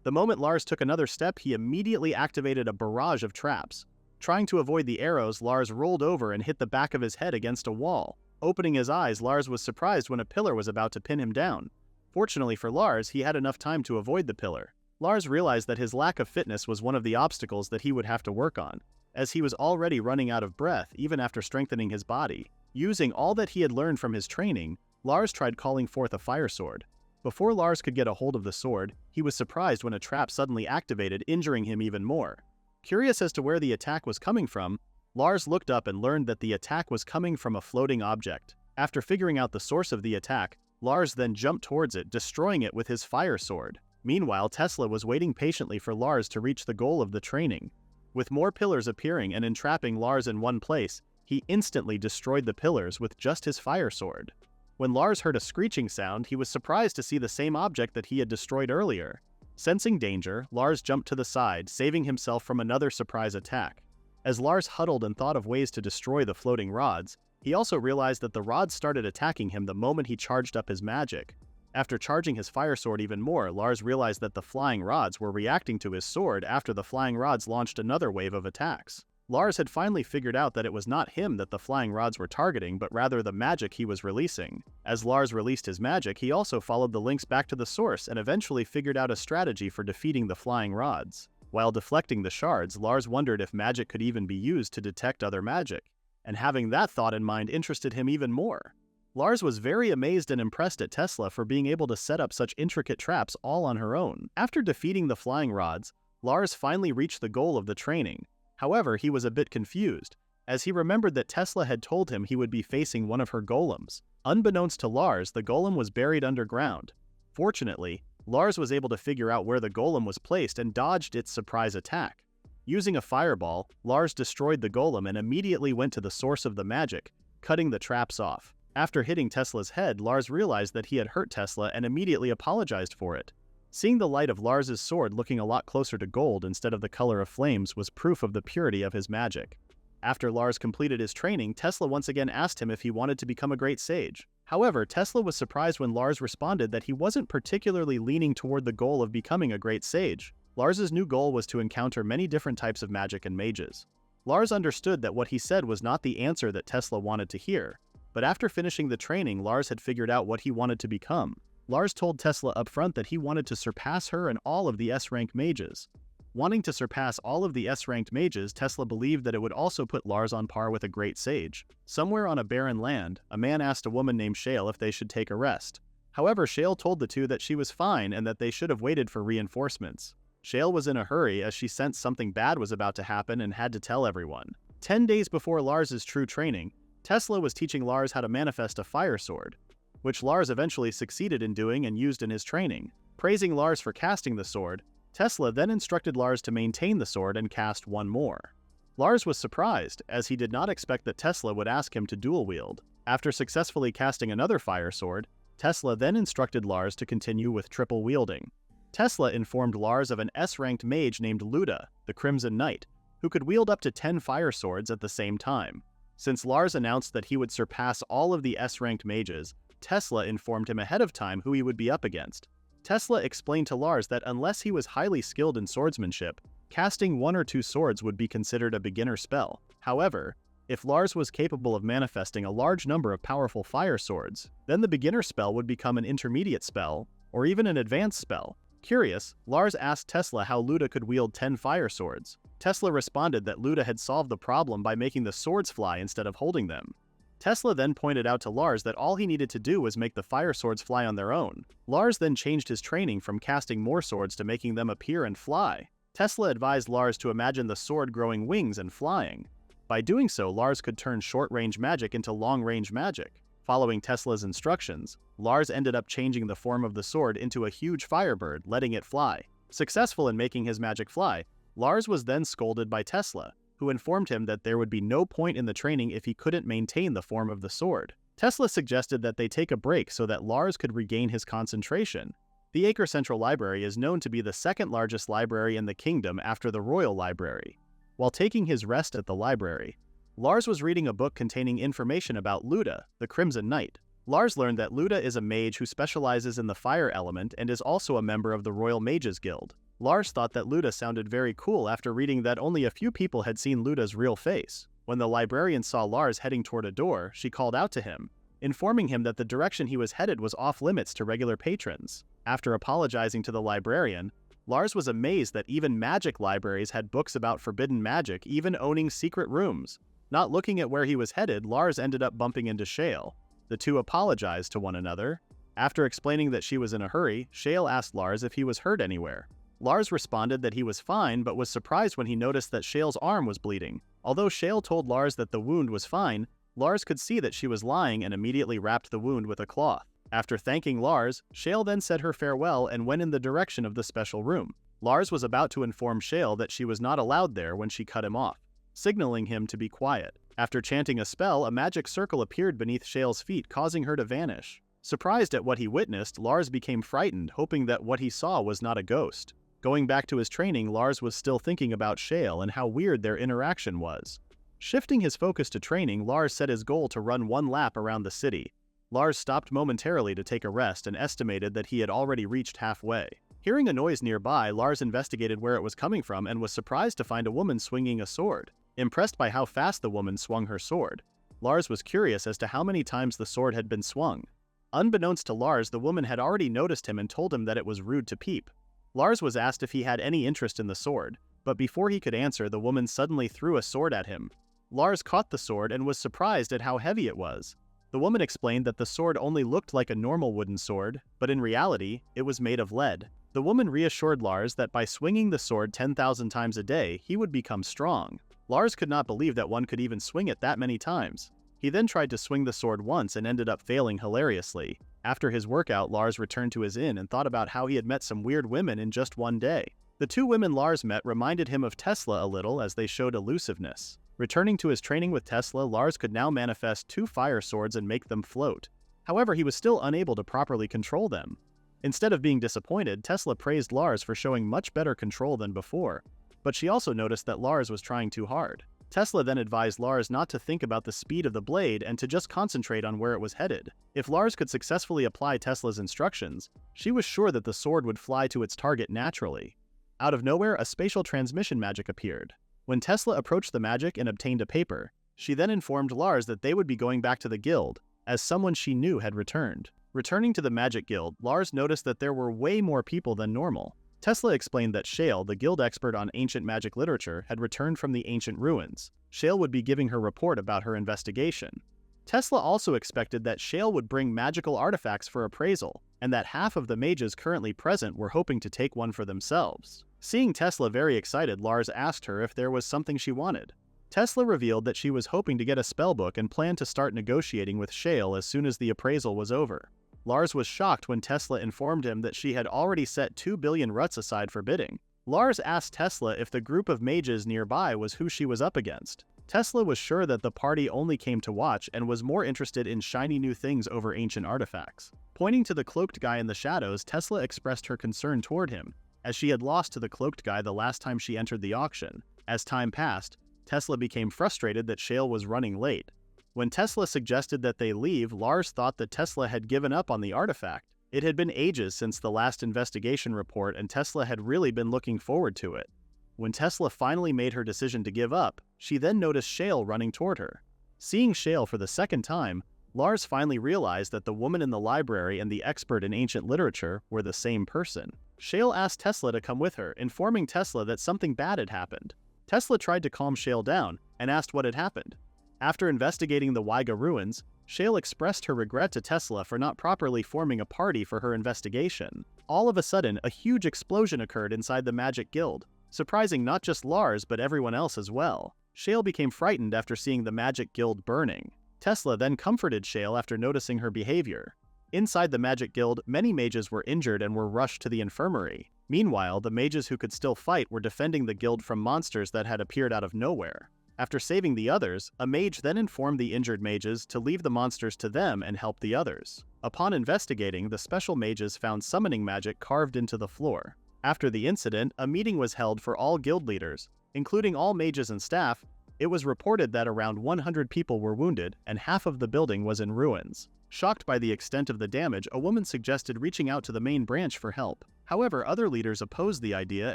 The moment Lars took another step, he immediately activated a barrage of traps. Trying to avoid the arrows, Lars rolled over and hit the back of his head against a wall. Opening his eyes, Lars was surprised when a pillar was about to pin him down. Fortunately for Lars, he had enough time to avoid the pillar. Lars realized that his lack of fitness was one of the obstacles that he would have to work on, as he was already running out of breath even after strengthening his body. Using all that he had learned from his training, Lars tried calling forth a fire sword. Before Lars could get a hold of the sword, he was surprised when a trap suddenly activated, injuring him even more. Curious as to where the attack was coming from, Lars looked up and learned that the attack was coming from a floating object. After figuring out the source of the attack, Lars then jumped towards it, destroying it with his fire sword. Meanwhile, Tesla was waiting patiently for Lars to reach the goal of the training. With more pillars appearing and entrapping Lars in one place, he instantly destroyed the pillars with just his fire sword. When Lars heard a screeching sound, he was surprised to see the same object that he had destroyed earlier. Sensing danger, Lars jumped to the side, saving himself from another surprise attack. As Lars huddled and thought of ways to destroy the floating rods, he also realized that the rods started attacking him the moment he charged up his magic. After charging his fire sword even more, Lars realized that the flying rods were reacting to his sword after the flying rods launched another wave of attacks. Lars had finally figured out that it was not him that the flying rods were targeting, but rather the magic he was releasing. As Lars released his magic, he also followed the links back to the source and eventually figured out a strategy for defeating the flying rods. While deflecting the shards, Lars wondered if magic could even be used to detect other magic, and having that thought in mind interested him even more. Lars was very amazed and impressed at Tesla for being able to set up such intricate traps all on her own. After defeating the flying rods, Lars finally reached the goal of the training. However, he was a bit confused, as he remembered that Tesla had told him he would be facing one of her golems. Unbeknownst to Lars, the golem was buried underground. Fortunately, Lars was able to figure out where the golem was placed and dodged its surprise attack. Using a fireball, Lars destroyed the golem and immediately went to the source of the magic, cutting the traps off. After hitting Tesla's head, Lars realized that he had hurt Tesla and immediately apologized for it. Seeing the light of Lars's sword looking a lot closer to gold instead of the color of flames was proof of the purity of his magic. After Lars completed his training, Tesla once again asked him if he wanted to become a great sage. However, Tesla was surprised when Lars responded that he wasn't particularly leaning toward the goal of becoming a great sage. Lars's new goal was to encounter many different types of magic and mages. Lars understood that what he said was not the answer that Tesla wanted to hear, but after finishing the training, Lars had figured out what he wanted to become. Lars told Tesla upfront that he wanted to surpass her and all of the S-rank mages. Wanting to surpass all of the S-ranked mages, Tesla believed that it would also put Lars on par with a great sage. Somewhere on a barren land, a man asked a woman named Shale if they should take a rest. However, Shale told the two that she was fine and that they should have waited for reinforcements. Shale was in a hurry as she sensed something bad was about to happen and had to tell everyone. 10 days before Lars's true training, Tesla was teaching Lars how to manifest a fire sword, which Lars eventually succeeded in doing and used in his training. Praising Lars for casting the sword, Tesla then instructed Lars to maintain the sword and cast one more. Lars was surprised, as he did not expect that Tesla would ask him to dual wield. After successfully casting another fire sword, Tesla then instructed Lars to continue with triple wielding. Tesla informed Lars of an S-ranked mage named Luda, the Crimson Knight, who could wield up to 10 fire swords at the same time. Since Lars announced that he would surpass all of the S-ranked mages, Tesla informed him ahead of time who he would be up against. Tesla explained to Lars that unless he was highly skilled in swordsmanship, casting 1 or 2 swords would be considered a beginner spell. However, if Lars was capable of manifesting a large number of powerful fire swords, then the beginner spell would become an intermediate spell, or even an advanced spell. Curious, Lars asked Tesla how Luda could wield 10 fire swords. Tesla responded that Luda had solved the problem by making the swords fly instead of holding them. Tesla then pointed out to Lars that all he needed to do was make the fire swords fly on their own. Lars then changed his training from casting more swords to making them appear and fly. Tesla advised Lars to imagine the sword growing wings and flying. By doing so, Lars could turn short-range magic into long-range magic. Following Tesla's instructions, Lars ended up changing the form of the sword into a huge firebird, letting it fly. Successful in making his magic fly, Lars was then scolded by Tesla, who informed him that there would be no point in the training if he couldn't maintain the form of the sword. Tesla suggested that they take a break so that Lars could regain his concentration. The Acre Central Library is known to be the second largest library in the kingdom after the Royal Library. While taking his rest at the library, Lars was reading a book containing information about Luda, the Crimson Knight. Lars learned that Luda is a mage who specializes in the fire element and is also a member of the Royal Mages Guild. Lars thought that Luda sounded very cool after reading that only a few people had seen Luda's real face. When the librarian saw Lars heading toward a door, she called out to him, informing him that the direction he was headed was off-limits to regular patrons. After apologizing to the librarian, Lars was amazed that even magic libraries had books about forbidden magic, even owning secret rooms. Not looking at where he was headed, Lars ended up bumping into Shale. The two apologized to one another. After explaining that she was in a hurry, Shale asked Lars if he was hurt anywhere. Lars responded that he was fine, but was surprised when he noticed that Shale's arm was bleeding. Although Shale told Lars that the wound was fine, Lars could see that she was lying and immediately wrapped the wound with a cloth. After thanking Lars, Shale then said her farewell and went in the direction of the special room. Lars was about to inform Shale that she was not allowed there when she cut him off, signaling him to be quiet. After chanting a spell, a magic circle appeared beneath Shale's feet, causing her to vanish. Surprised at what he witnessed, Lars became frightened, hoping that what he saw was not a ghost. Going back to his training, Lars was still thinking about Shale and how weird their interaction was. Shifting his focus to training, Lars set his goal to run 1 lap around the city. Lars stopped momentarily to take a rest and estimated that he had already reached halfway. Hearing a noise nearby, Lars investigated where it was coming from and was surprised to find a woman swinging a sword. Impressed by how fast the woman swung her sword, Lars was curious as to how many times the sword had been swung. Unbeknownst to Lars, the woman had already noticed him and told him that it was rude to peep. Lars was asked if he had any interest in the sword, but before he could answer, the woman suddenly threw a sword at him. Lars caught the sword and was surprised at how heavy it was. The woman explained that the sword only looked like a normal wooden sword, but in reality, it was made of lead. The woman reassured Lars that by swinging the sword 10,000 times a day, he would become strong. Lars could not believe that one could even swing it that many times. He then tried to swing the sword once and ended up failing hilariously. After his workout, Lars returned to his inn and thought about how he had met some weird women in just one day. The two women Lars met reminded him of Tesla a little as they showed elusiveness. Returning to his training with Tesla, Lars could now manifest 2 fire swords and make them float. However, he was still unable to properly control them. Instead of being disappointed, Tesla praised Lars for showing much better control than before, but she also noticed that Lars was trying too hard. Tesla then advised Lars not to think about the speed of the blade and to just concentrate on where it was headed. If Lars could successfully apply Tesla's instructions, she was sure that the sword would fly to its target naturally. Out of nowhere, a spatial transmission magic appeared. When Tesla approached the magic and obtained a paper, she then informed Lars that they would be going back to the guild, as someone she knew had returned. Returning to the magic guild, Lars noticed that there were way more people than normal. Tesla explained that Shale, the guild expert on ancient magic literature, had returned from the ancient ruins. Shale would be giving her report about her investigation. Tesla also expected that Shale would bring magical artifacts for appraisal, and that half of the mages currently present were hoping to take one for themselves. Seeing Tesla very excited, Lars asked her if there was something she wanted. Tesla revealed that she was hoping to get a spellbook and planned to start negotiating with Shale as soon as the appraisal was over. Lars was shocked when Tesla informed him that she had already set 2 billion ruts aside for bidding. Lars asked Tesla if the group of mages nearby was who she was up against. Tesla was sure that the party only came to watch and was more interested in shiny new things over ancient artifacts. Pointing to the cloaked guy in the shadows, Tesla expressed her concern toward him, as she had lost to the cloaked guy the last time she entered the auction. As time passed, Tesla became frustrated that Shale was running late. When Tesla suggested that they leave, Lars thought that Tesla had given up on the artifact. It had been ages since the last investigation report and Tesla had really been looking forward to it. When Tesla finally made her decision to give up, she then noticed Shale running toward her. Seeing Shale for the second time, Lars finally realized that the woman in the library and the expert in ancient literature were the same person. Shale asked Tesla to come with her, informing Tesla that something bad had happened. Tesla tried to calm Shale down and asked what had happened. After investigating the Waiga ruins, Shale expressed her regret to Tesla for not properly forming a party for her investigation. All of a sudden, a huge explosion occurred inside the Magic Guild, surprising not just Lars but everyone else as well. Shale became frightened after seeing the Magic Guild burning. Tesla then comforted Shale after noticing her behavior. Inside the Magic Guild, many mages were injured and were rushed to the infirmary. Meanwhile, the mages who could still fight were defending the guild from monsters that had appeared out of nowhere. After saving the others, a mage then informed the injured mages to leave the monsters to them and help the others. Upon investigating, the special mages found summoning magic carved into the floor. After the incident, a meeting was held for all guild leaders, including all mages and staff. It was reported that around 100 people were wounded and half of the building was in ruins. Shocked by the extent of the damage, a woman suggested reaching out to the main branch for help. However, other leaders opposed the idea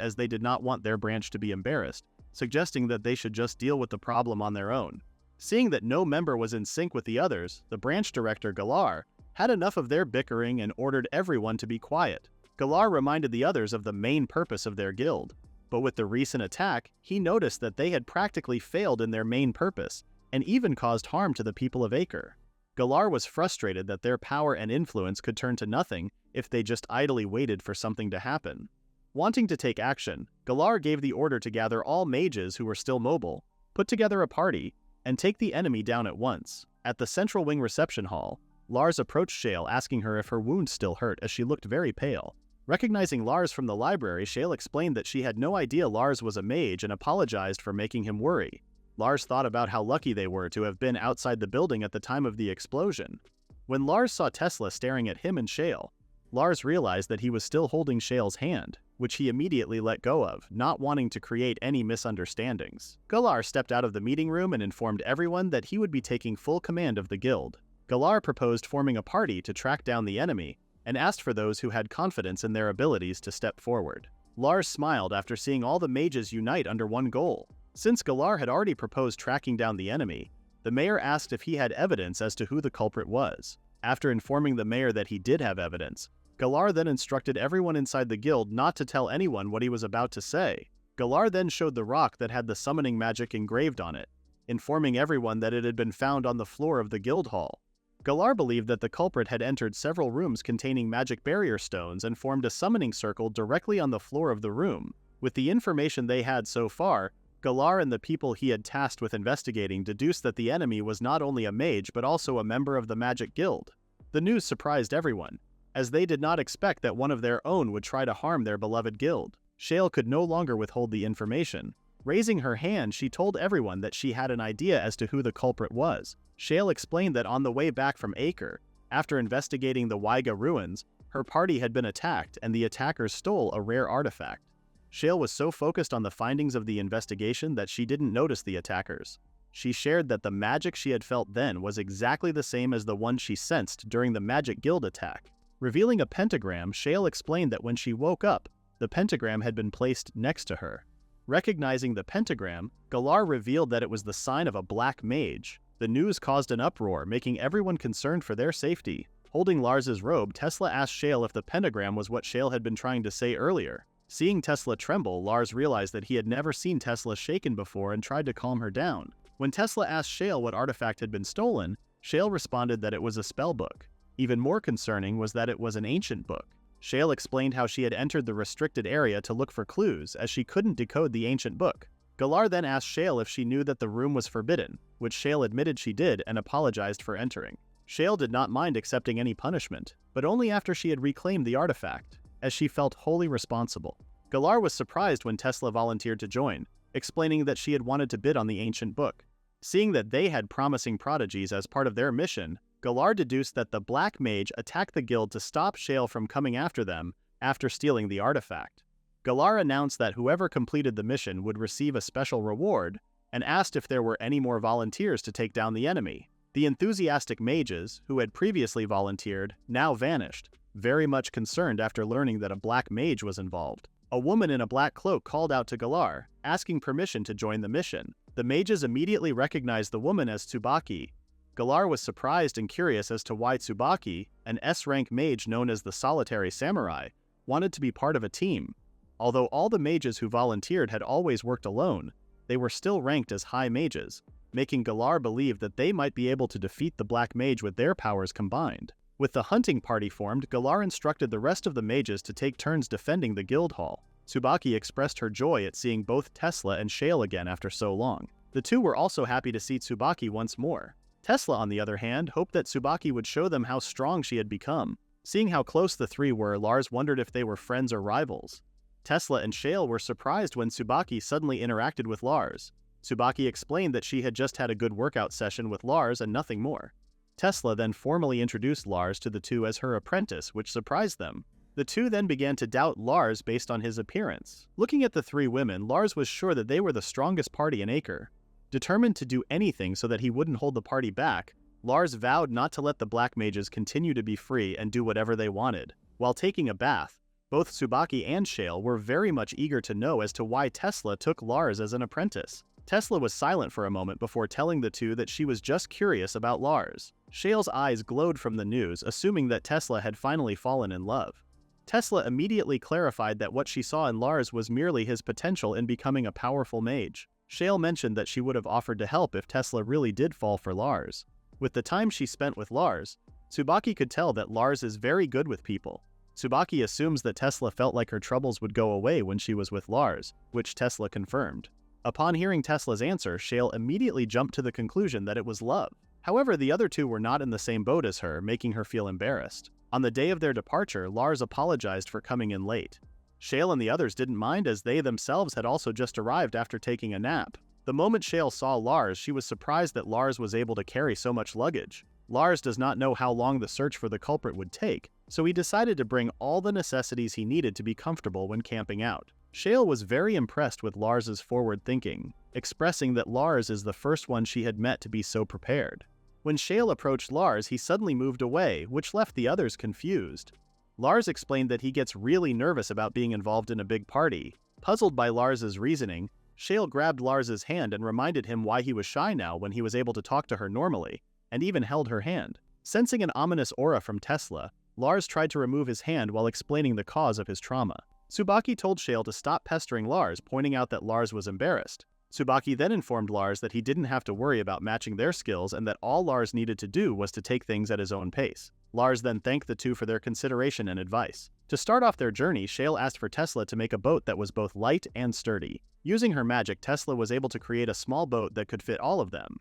as they did not want their branch to be embarrassed, suggesting that they should just deal with the problem on their own. Seeing that no member was in sync with the others, the branch director, Galar, had enough of their bickering and ordered everyone to be quiet. Galar reminded the others of the main purpose of their guild, but with the recent attack, he noticed that they had practically failed in their main purpose, and even caused harm to the people of Acre. Galar was frustrated that their power and influence could turn to nothing if they just idly waited for something to happen. Wanting to take action, Galar gave the order to gather all mages who were still mobile, put together a party, and take the enemy down at once. At the Central Wing reception hall, Lars approached Shale asking her if her wound still hurt as she looked very pale. Recognizing Lars from the library, Shale explained that she had no idea Lars was a mage and apologized for making him worry. Lars thought about how lucky they were to have been outside the building at the time of the explosion. When Lars saw Tesla staring at him and Shale, Lars realized that he was still holding Shale's hand, which he immediately let go of, not wanting to create any misunderstandings. Galar stepped out of the meeting room and informed everyone that he would be taking full command of the guild. Galar proposed forming a party to track down the enemy, and asked for those who had confidence in their abilities to step forward. Lars smiled after seeing all the mages unite under one goal. Since Galar had already proposed tracking down the enemy, the mayor asked if he had evidence as to who the culprit was. After informing the mayor that he did have evidence, Galar then instructed everyone inside the guild not to tell anyone what he was about to say. Galar then showed the rock that had the summoning magic engraved on it, informing everyone that it had been found on the floor of the guild hall. Galar believed that the culprit had entered several rooms containing magic barrier stones and formed a summoning circle directly on the floor of the room. With the information they had so far, Galar and the people he had tasked with investigating deduced that the enemy was not only a mage but also a member of the Magic Guild. The news surprised everyone, as they did not expect that one of their own would try to harm their beloved guild. Shale could no longer withhold the information. Raising her hand, she told everyone that she had an idea as to who the culprit was. Shale explained that on the way back from Acre, after investigating the Waiga ruins, her party had been attacked and the attackers stole a rare artifact. Shale was so focused on the findings of the investigation that she didn't notice the attackers. She shared that the magic she had felt then was exactly the same as the one she sensed during the Magic Guild attack. Revealing a pentagram, Shale explained that when she woke up, the pentagram had been placed next to her. Recognizing the pentagram, Galar revealed that it was the sign of a black mage. The news caused an uproar, making everyone concerned for their safety. Holding Lars's robe, Tesla asked Shale if the pentagram was what Shale had been trying to say earlier. Seeing Tesla tremble, Lars realized that he had never seen Tesla shaken before and tried to calm her down. When Tesla asked Shale what artifact had been stolen, Shale responded that it was a spell book. Even more concerning was that it was an ancient book. Shale explained how she had entered the restricted area to look for clues, as she couldn't decode the ancient book. Galar then asked Shale if she knew that the room was forbidden, which Shale admitted she did and apologized for entering. Shale did not mind accepting any punishment, but only after she had reclaimed the artifact, as she felt wholly responsible. Galar was surprised when Tesla volunteered to join, explaining that she had wanted to bid on the ancient book. Seeing that they had promising prodigies as part of their mission, Galar deduced that the Black Mage attacked the guild to stop Shale from coming after them after stealing the artifact. Galar announced that whoever completed the mission would receive a special reward, and asked if there were any more volunteers to take down the enemy. The enthusiastic mages, who had previously volunteered, now vanished, very much concerned after learning that a black mage was involved. A woman in a black cloak called out to Galar, asking permission to join the mission. The mages immediately recognized the woman as Tsubaki. Galar was surprised and curious as to why Tsubaki, an S-rank mage known as the Solitary Samurai, wanted to be part of a team. Although all the mages who volunteered had always worked alone, they were still ranked as high mages, making Galar believe that they might be able to defeat the black mage with their powers combined. With the hunting party formed, Galar instructed the rest of the mages to take turns defending the guild hall. Tsubaki expressed her joy at seeing both Tesla and Shale again after so long. The two were also happy to see Tsubaki once more. Tesla, on the other hand, hoped that Tsubaki would show them how strong she had become. Seeing how close the three were, Lars wondered if they were friends or rivals. Tesla and Shale were surprised when Tsubaki suddenly interacted with Lars. Tsubaki explained that she had just had a good workout session with Lars and nothing more. Tesla then formally introduced Lars to the two as her apprentice, which surprised them. The two then began to doubt Lars based on his appearance. Looking at the three women, Lars was sure that they were the strongest party in Acre. Determined to do anything so that he wouldn't hold the party back, Lars vowed not to let the black mages continue to be free and do whatever they wanted. While taking a bath, both Tsubaki and Shale were very much eager to know as to why Tesla took Lars as an apprentice. Tesla was silent for a moment before telling the two that she was just curious about Lars. Shale's eyes glowed from the news, assuming that Tesla had finally fallen in love. Tesla immediately clarified that what she saw in Lars was merely his potential in becoming a powerful mage. Shale mentioned that she would have offered to help if Tesla really did fall for Lars. With the time she spent with Lars, Tsubaki could tell that Lars is very good with people. Tsubaki assumes that Tesla felt like her troubles would go away when she was with Lars, which Tesla confirmed. Upon hearing Tesla's answer, Shale immediately jumped to the conclusion that it was love. However, the other two were not in the same boat as her, making her feel embarrassed. On the day of their departure, Lars apologized for coming in late. Shale and the others didn't mind as they themselves had also just arrived after taking a nap. The moment Shale saw Lars, she was surprised that Lars was able to carry so much luggage. Lars does not know how long the search for the culprit would take, so he decided to bring all the necessities he needed to be comfortable when camping out. Shale was very impressed with Lars's forward thinking, expressing that Lars is the first one she had met to be so prepared. When Shale approached Lars, he suddenly moved away, which left the others confused. Lars explained that he gets really nervous about being involved in a big party. Puzzled by Lars's reasoning, Shale grabbed Lars's hand and reminded him why he was shy now when he was able to talk to her normally, and even held her hand. Sensing an ominous aura from Tesla, Lars tried to remove his hand while explaining the cause of his trauma. Tsubaki told Shale to stop pestering Lars, pointing out that Lars was embarrassed. Tsubaki then informed Lars that he didn't have to worry about matching their skills and that all Lars needed to do was to take things at his own pace. Lars then thanked the two for their consideration and advice. To start off their journey, Shale asked for Tesla to make a boat that was both light and sturdy. Using her magic, Tesla was able to create a small boat that could fit all of them.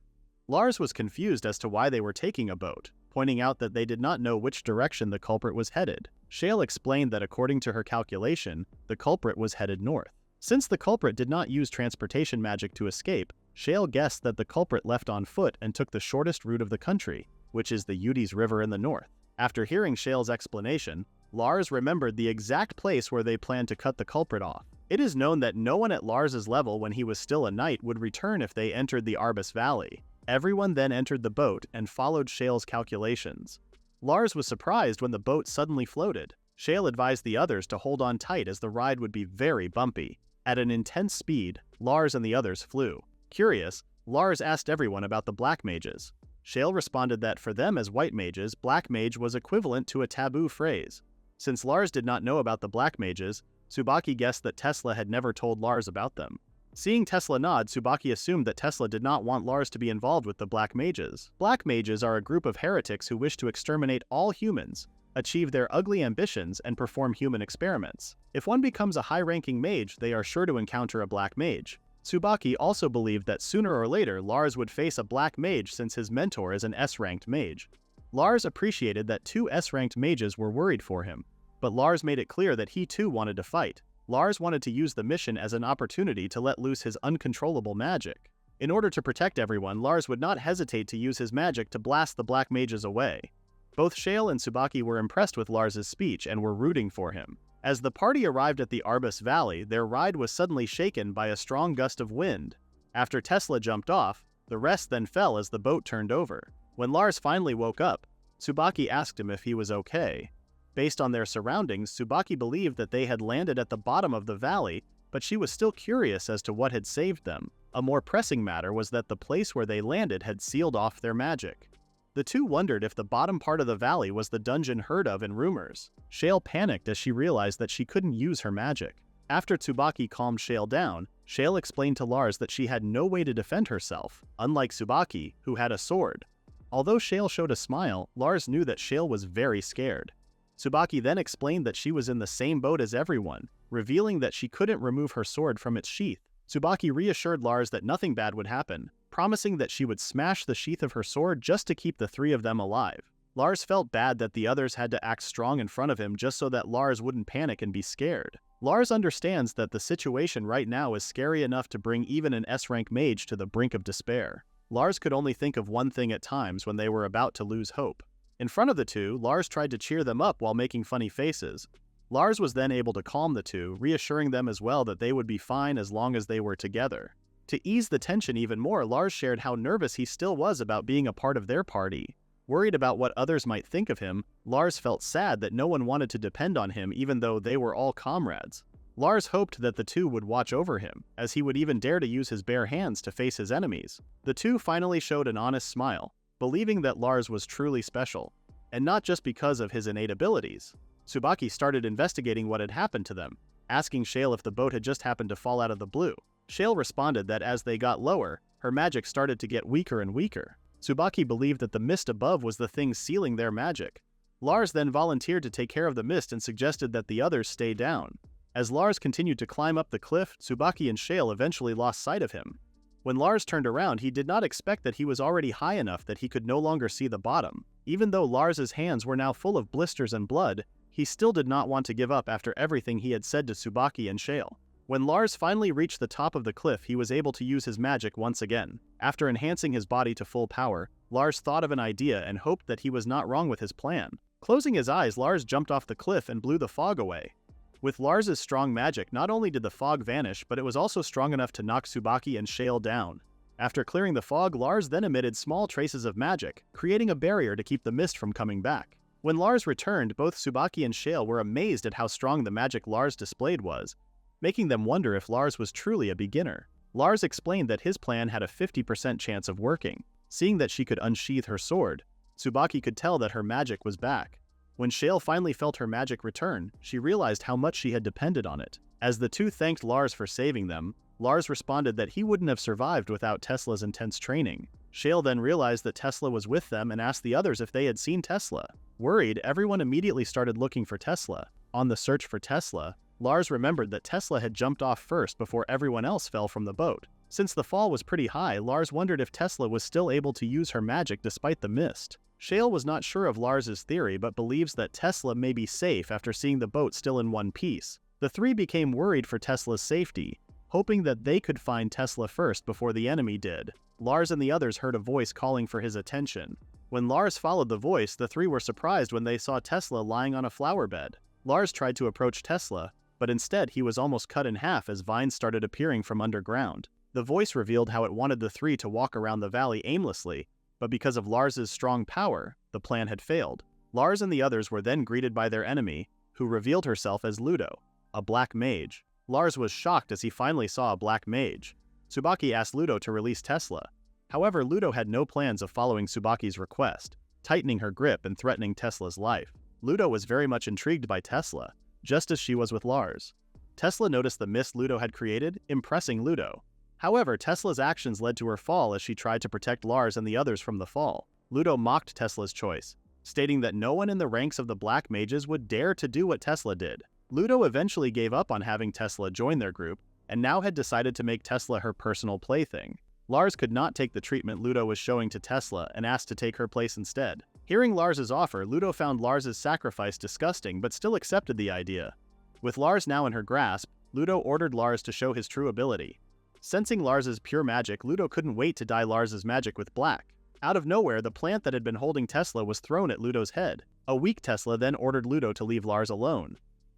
Lars was confused as to why they were taking a boat, pointing out that they did not know which direction the culprit was headed. Shale explained that according to her calculation, the culprit was headed north. Since the culprit did not use transportation magic to escape, Shale guessed that the culprit left on foot and took the shortest route of the country, which is the Udes River in the north. After hearing Shale's explanation, Lars remembered the exact place where they planned to cut the culprit off. It is known that no one at Lars's level when he was still a knight would return if they entered the Arbus Valley. Everyone then entered the boat and followed Shale's calculations. Lars was surprised when the boat suddenly floated. Shale advised the others to hold on tight as the ride would be very bumpy. At an intense speed, Lars and the others flew. Curious, Lars asked everyone about the black mages. Shale responded that for them as white mages, black mage was equivalent to a taboo phrase. Since Lars did not know about the black mages, Tsubaki guessed that Tesla had never told Lars about them. Seeing Tesla nod, Tsubaki assumed that Tesla did not want Lars to be involved with the black mages. Black mages are a group of heretics who wish to exterminate all humans, achieve their ugly ambitions, and perform human experiments. If one becomes a high-ranking mage, they are sure to encounter a black mage. Tsubaki also believed that sooner or later Lars would face a black mage since his mentor is an S-ranked mage. Lars appreciated that two S-ranked mages were worried for him, but Lars made it clear that he too wanted to fight. Lars wanted to use the mission as an opportunity to let loose his uncontrollable magic. In order to protect everyone, Lars would not hesitate to use his magic to blast the black mages away. Both Shale and Tsubaki were impressed with Lars's speech and were rooting for him. As the party arrived at the Arbus Valley, their ride was suddenly shaken by a strong gust of wind. After Tesla jumped off, the rest then fell as the boat turned over. When Lars finally woke up, Tsubaki asked him if he was okay. Based on their surroundings, Tsubaki believed that they had landed at the bottom of the valley, but she was still curious as to what had saved them. A more pressing matter was that the place where they landed had sealed off their magic. The two wondered if the bottom part of the valley was the dungeon heard of in rumors. Shale panicked as she realized that she couldn't use her magic. After Tsubaki calmed Shale down, Shale explained to Lars that she had no way to defend herself, unlike Tsubaki, who had a sword. Although Shale showed a smile, Lars knew that Shale was very scared. Tsubaki then explained that she was in the same boat as everyone, revealing that she couldn't remove her sword from its sheath. Tsubaki reassured Lars that nothing bad would happen, promising that she would smash the sheath of her sword just to keep the three of them alive. Lars felt bad that the others had to act strong in front of him just so that Lars wouldn't panic and be scared. Lars understands that the situation right now is scary enough to bring even an S-rank mage to the brink of despair. Lars could only think of one thing at times when they were about to lose hope. In front of the two, Lars tried to cheer them up while making funny faces. Lars was then able to calm the two, reassuring them as well that they would be fine as long as they were together. To ease the tension even more, Lars shared how nervous he still was about being a part of their party. Worried about what others might think of him, Lars felt sad that no one wanted to depend on him even though they were all comrades. Lars hoped that the two would watch over him, as he would even dare to use his bare hands to face his enemies. The two finally showed an honest smile, believing that Lars was truly special, and not just because of his innate abilities. Tsubaki started investigating what had happened to them, asking Shale if the boat had just happened to fall out of the blue. Shale responded that as they got lower, her magic started to get weaker and weaker. Tsubaki believed that the mist above was the thing sealing their magic. Lars then volunteered to take care of the mist and suggested that the others stay down. As Lars continued to climb up the cliff, Tsubaki and Shale eventually lost sight of him. When Lars turned around, he did not expect that he was already high enough that he could no longer see the bottom. Even though Lars's hands were now full of blisters and blood, he still did not want to give up after everything he had said to Tsubaki and Shale. When Lars finally reached the top of the cliff, he was able to use his magic once again. After enhancing his body to full power, Lars thought of an idea and hoped that he was not wrong with his plan. Closing his eyes, Lars jumped off the cliff and blew the fog away. With Lars's strong magic, not only did the fog vanish, but it was also strong enough to knock Tsubaki and Shale down. After clearing the fog, Lars then emitted small traces of magic, creating a barrier to keep the mist from coming back. When Lars returned, both Tsubaki and Shale were amazed at how strong the magic Lars displayed was, making them wonder if Lars was truly a beginner. Lars explained that his plan had a 50% chance of working. Seeing that she could unsheath her sword, Tsubaki could tell that her magic was back. When Shale finally felt her magic return, she realized how much she had depended on it. As the two thanked Lars for saving them, Lars responded that he wouldn't have survived without Tesla's intense training. Shale then realized that Tesla was with them and asked the others if they had seen Tesla. Worried, everyone immediately started looking for Tesla. On the search for Tesla, Lars remembered that Tesla had jumped off first before everyone else fell from the boat. Since the fall was pretty high, Lars wondered if Tesla was still able to use her magic despite the mist. Shale was not sure of Lars's theory but believes that Tesla may be safe after seeing the boat still in one piece. The three became worried for Tesla's safety, hoping that they could find Tesla first before the enemy did. Lars and the others heard a voice calling for his attention. When Lars followed the voice, the three were surprised when they saw Tesla lying on a flower bed. Lars tried to approach Tesla, but instead he was almost cut in half as vines started appearing from underground. The voice revealed how it wanted the three to walk around the valley aimlessly, but because of Lars's strong power, the plan had failed. Lars and the others were then greeted by their enemy, who revealed herself as Ludo, a black mage. Lars was shocked as he finally saw a black mage. Tsubaki asked Ludo to release Tesla. However, Ludo had no plans of following Tsubaki's request, tightening her grip and threatening Tesla's life. Ludo was very much intrigued by Tesla, just as she was with Lars. Tesla noticed the mist Ludo had created, impressing Ludo. However, Tesla's actions led to her fall as she tried to protect Lars and the others from the fall. Ludo mocked Tesla's choice, stating that no one in the ranks of the black mages would dare to do what Tesla did. Ludo eventually gave up on having Tesla join their group, and now had decided to make Tesla her personal plaything. Lars could not take the treatment Ludo was showing to Tesla and asked to take her place instead. Hearing Lars's offer, Ludo found Lars's sacrifice disgusting but still accepted the idea. With Lars now in her grasp, Ludo ordered Lars to show his true ability. Sensing Lars's pure magic, Ludo couldn't wait to dye Lars's magic with black. Out of nowhere, the plant that had been holding Tesla was thrown at Ludo's head. A weak Tesla then ordered Ludo to leave Lars alone.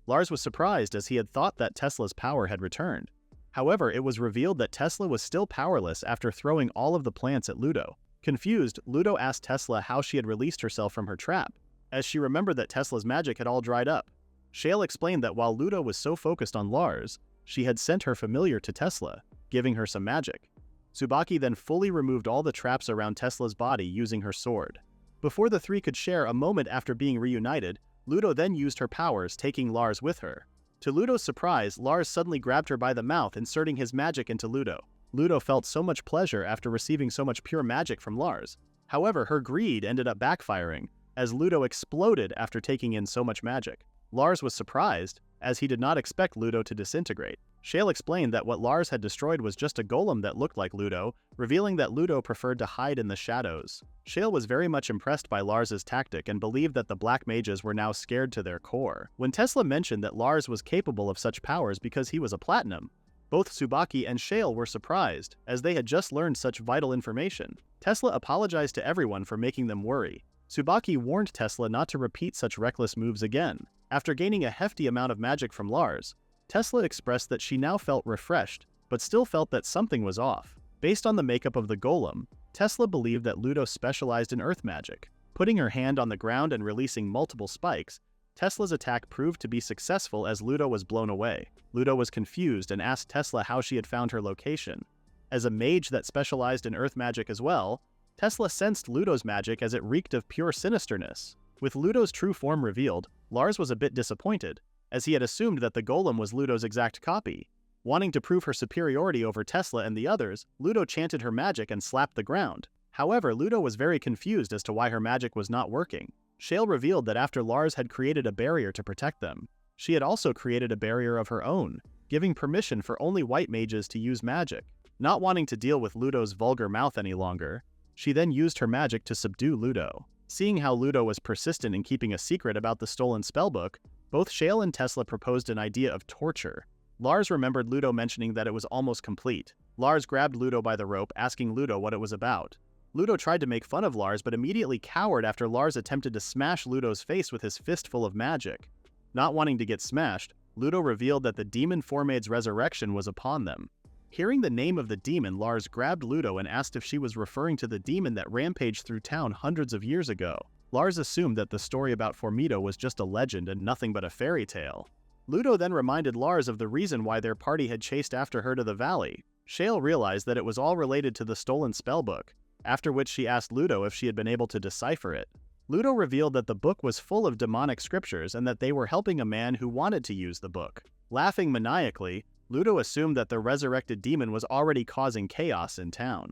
Lars was surprised as he had thought that Tesla's power had returned. However, it was revealed that Tesla was still powerless after throwing all of the plants at Ludo. Confused, Ludo asked Tesla how she had released herself from her trap, as she remembered that Tesla's magic had all dried up. Shale explained that while Ludo was so focused on Lars, she had sent her familiar to Tesla, giving her some magic. Tsubaki then fully removed all the traps around Tesla's body using her sword. Before the three could share a moment after being reunited, Ludo then used her powers, taking Lars with her. To Ludo's surprise, Lars suddenly grabbed her by the mouth, inserting his magic into Ludo. Ludo felt so much pleasure after receiving so much pure magic from Lars. However, her greed ended up backfiring, as Ludo exploded after taking in so much magic. Lars was surprised, as he did not expect Ludo to disintegrate. Shale explained that what Lars had destroyed was just a golem that looked like Ludo, revealing that Ludo preferred to hide in the shadows. Shale was very much impressed by Lars's tactic and believed that the black mages were now scared to their core. When Tesla mentioned that Lars was capable of such powers because he was a platinum, both Tsubaki and Shale were surprised, as they had just learned such vital information. Tesla apologized to everyone for making them worry. Tsubaki warned Tesla not to repeat such reckless moves again. After gaining a hefty amount of magic from Lars, Tesla expressed that she now felt refreshed, but still felt that something was off. Based on the makeup of the golem, Tesla believed that Ludo specialized in earth magic. Putting her hand on the ground and releasing multiple spikes, Tesla's attack proved to be successful as Ludo was blown away. Ludo was confused and asked Tesla how she had found her location. As a mage that specialized in earth magic as well, Tesla sensed Ludo's magic as it reeked of pure sinisterness. With Ludo's true form revealed, Lars was a bit disappointed, as he had assumed that the golem was Ludo's exact copy. Wanting to prove her superiority over Tesla and the others, Ludo chanted her magic and slapped the ground. However, Ludo was very confused as to why her magic was not working. Shale revealed that after Lars had created a barrier to protect them, she had also created a barrier of her own, giving permission for only white mages to use magic. Not wanting to deal with Ludo's vulgar mouth any longer, she then used her magic to subdue Ludo. Seeing how Ludo was persistent in keeping a secret about the stolen spellbook, both Shale and Tesla proposed an idea of torture. Lars remembered Ludo mentioning that it was almost complete. Lars grabbed Ludo by the rope, asking Ludo what it was about. Ludo tried to make fun of Lars but immediately cowered after Lars attempted to smash Ludo's face with his fist full of magic. Not wanting to get smashed, Ludo revealed that the demon Formaid's resurrection was upon them. Hearing the name of the demon, Lars grabbed Ludo and asked if she was referring to the demon that rampaged through town hundreds of years ago. Lars assumed that the story about Formido was just a legend and nothing but a fairy tale. Ludo then reminded Lars of the reason why their party had chased after her to the valley. Shale realized that it was all related to the stolen spellbook, after which she asked Ludo if she had been able to decipher it. Ludo revealed that the book was full of demonic scriptures and that they were helping a man who wanted to use the book. Laughing maniacally, Ludo assumed that the resurrected demon was already causing chaos in town.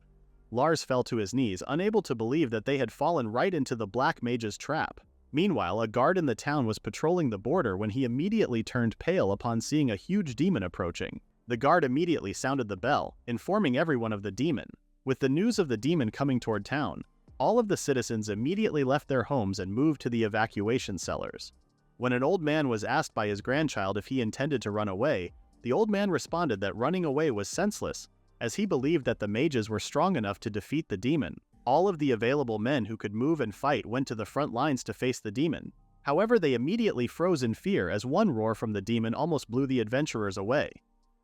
Lars fell to his knees, unable to believe that they had fallen right into the Black Mage's trap. Meanwhile, a guard in the town was patrolling the border when he immediately turned pale upon seeing a huge demon approaching. The guard immediately sounded the bell, informing everyone of the demon. With the news of the demon coming toward town, all of the citizens immediately left their homes and moved to the evacuation cellars. When an old man was asked by his grandchild if he intended to run away, the old man responded that running away was senseless, as he believed that the mages were strong enough to defeat the demon. All of the available men who could move and fight went to the front lines to face the demon. However, they immediately froze in fear as one roar from the demon almost blew the adventurers away.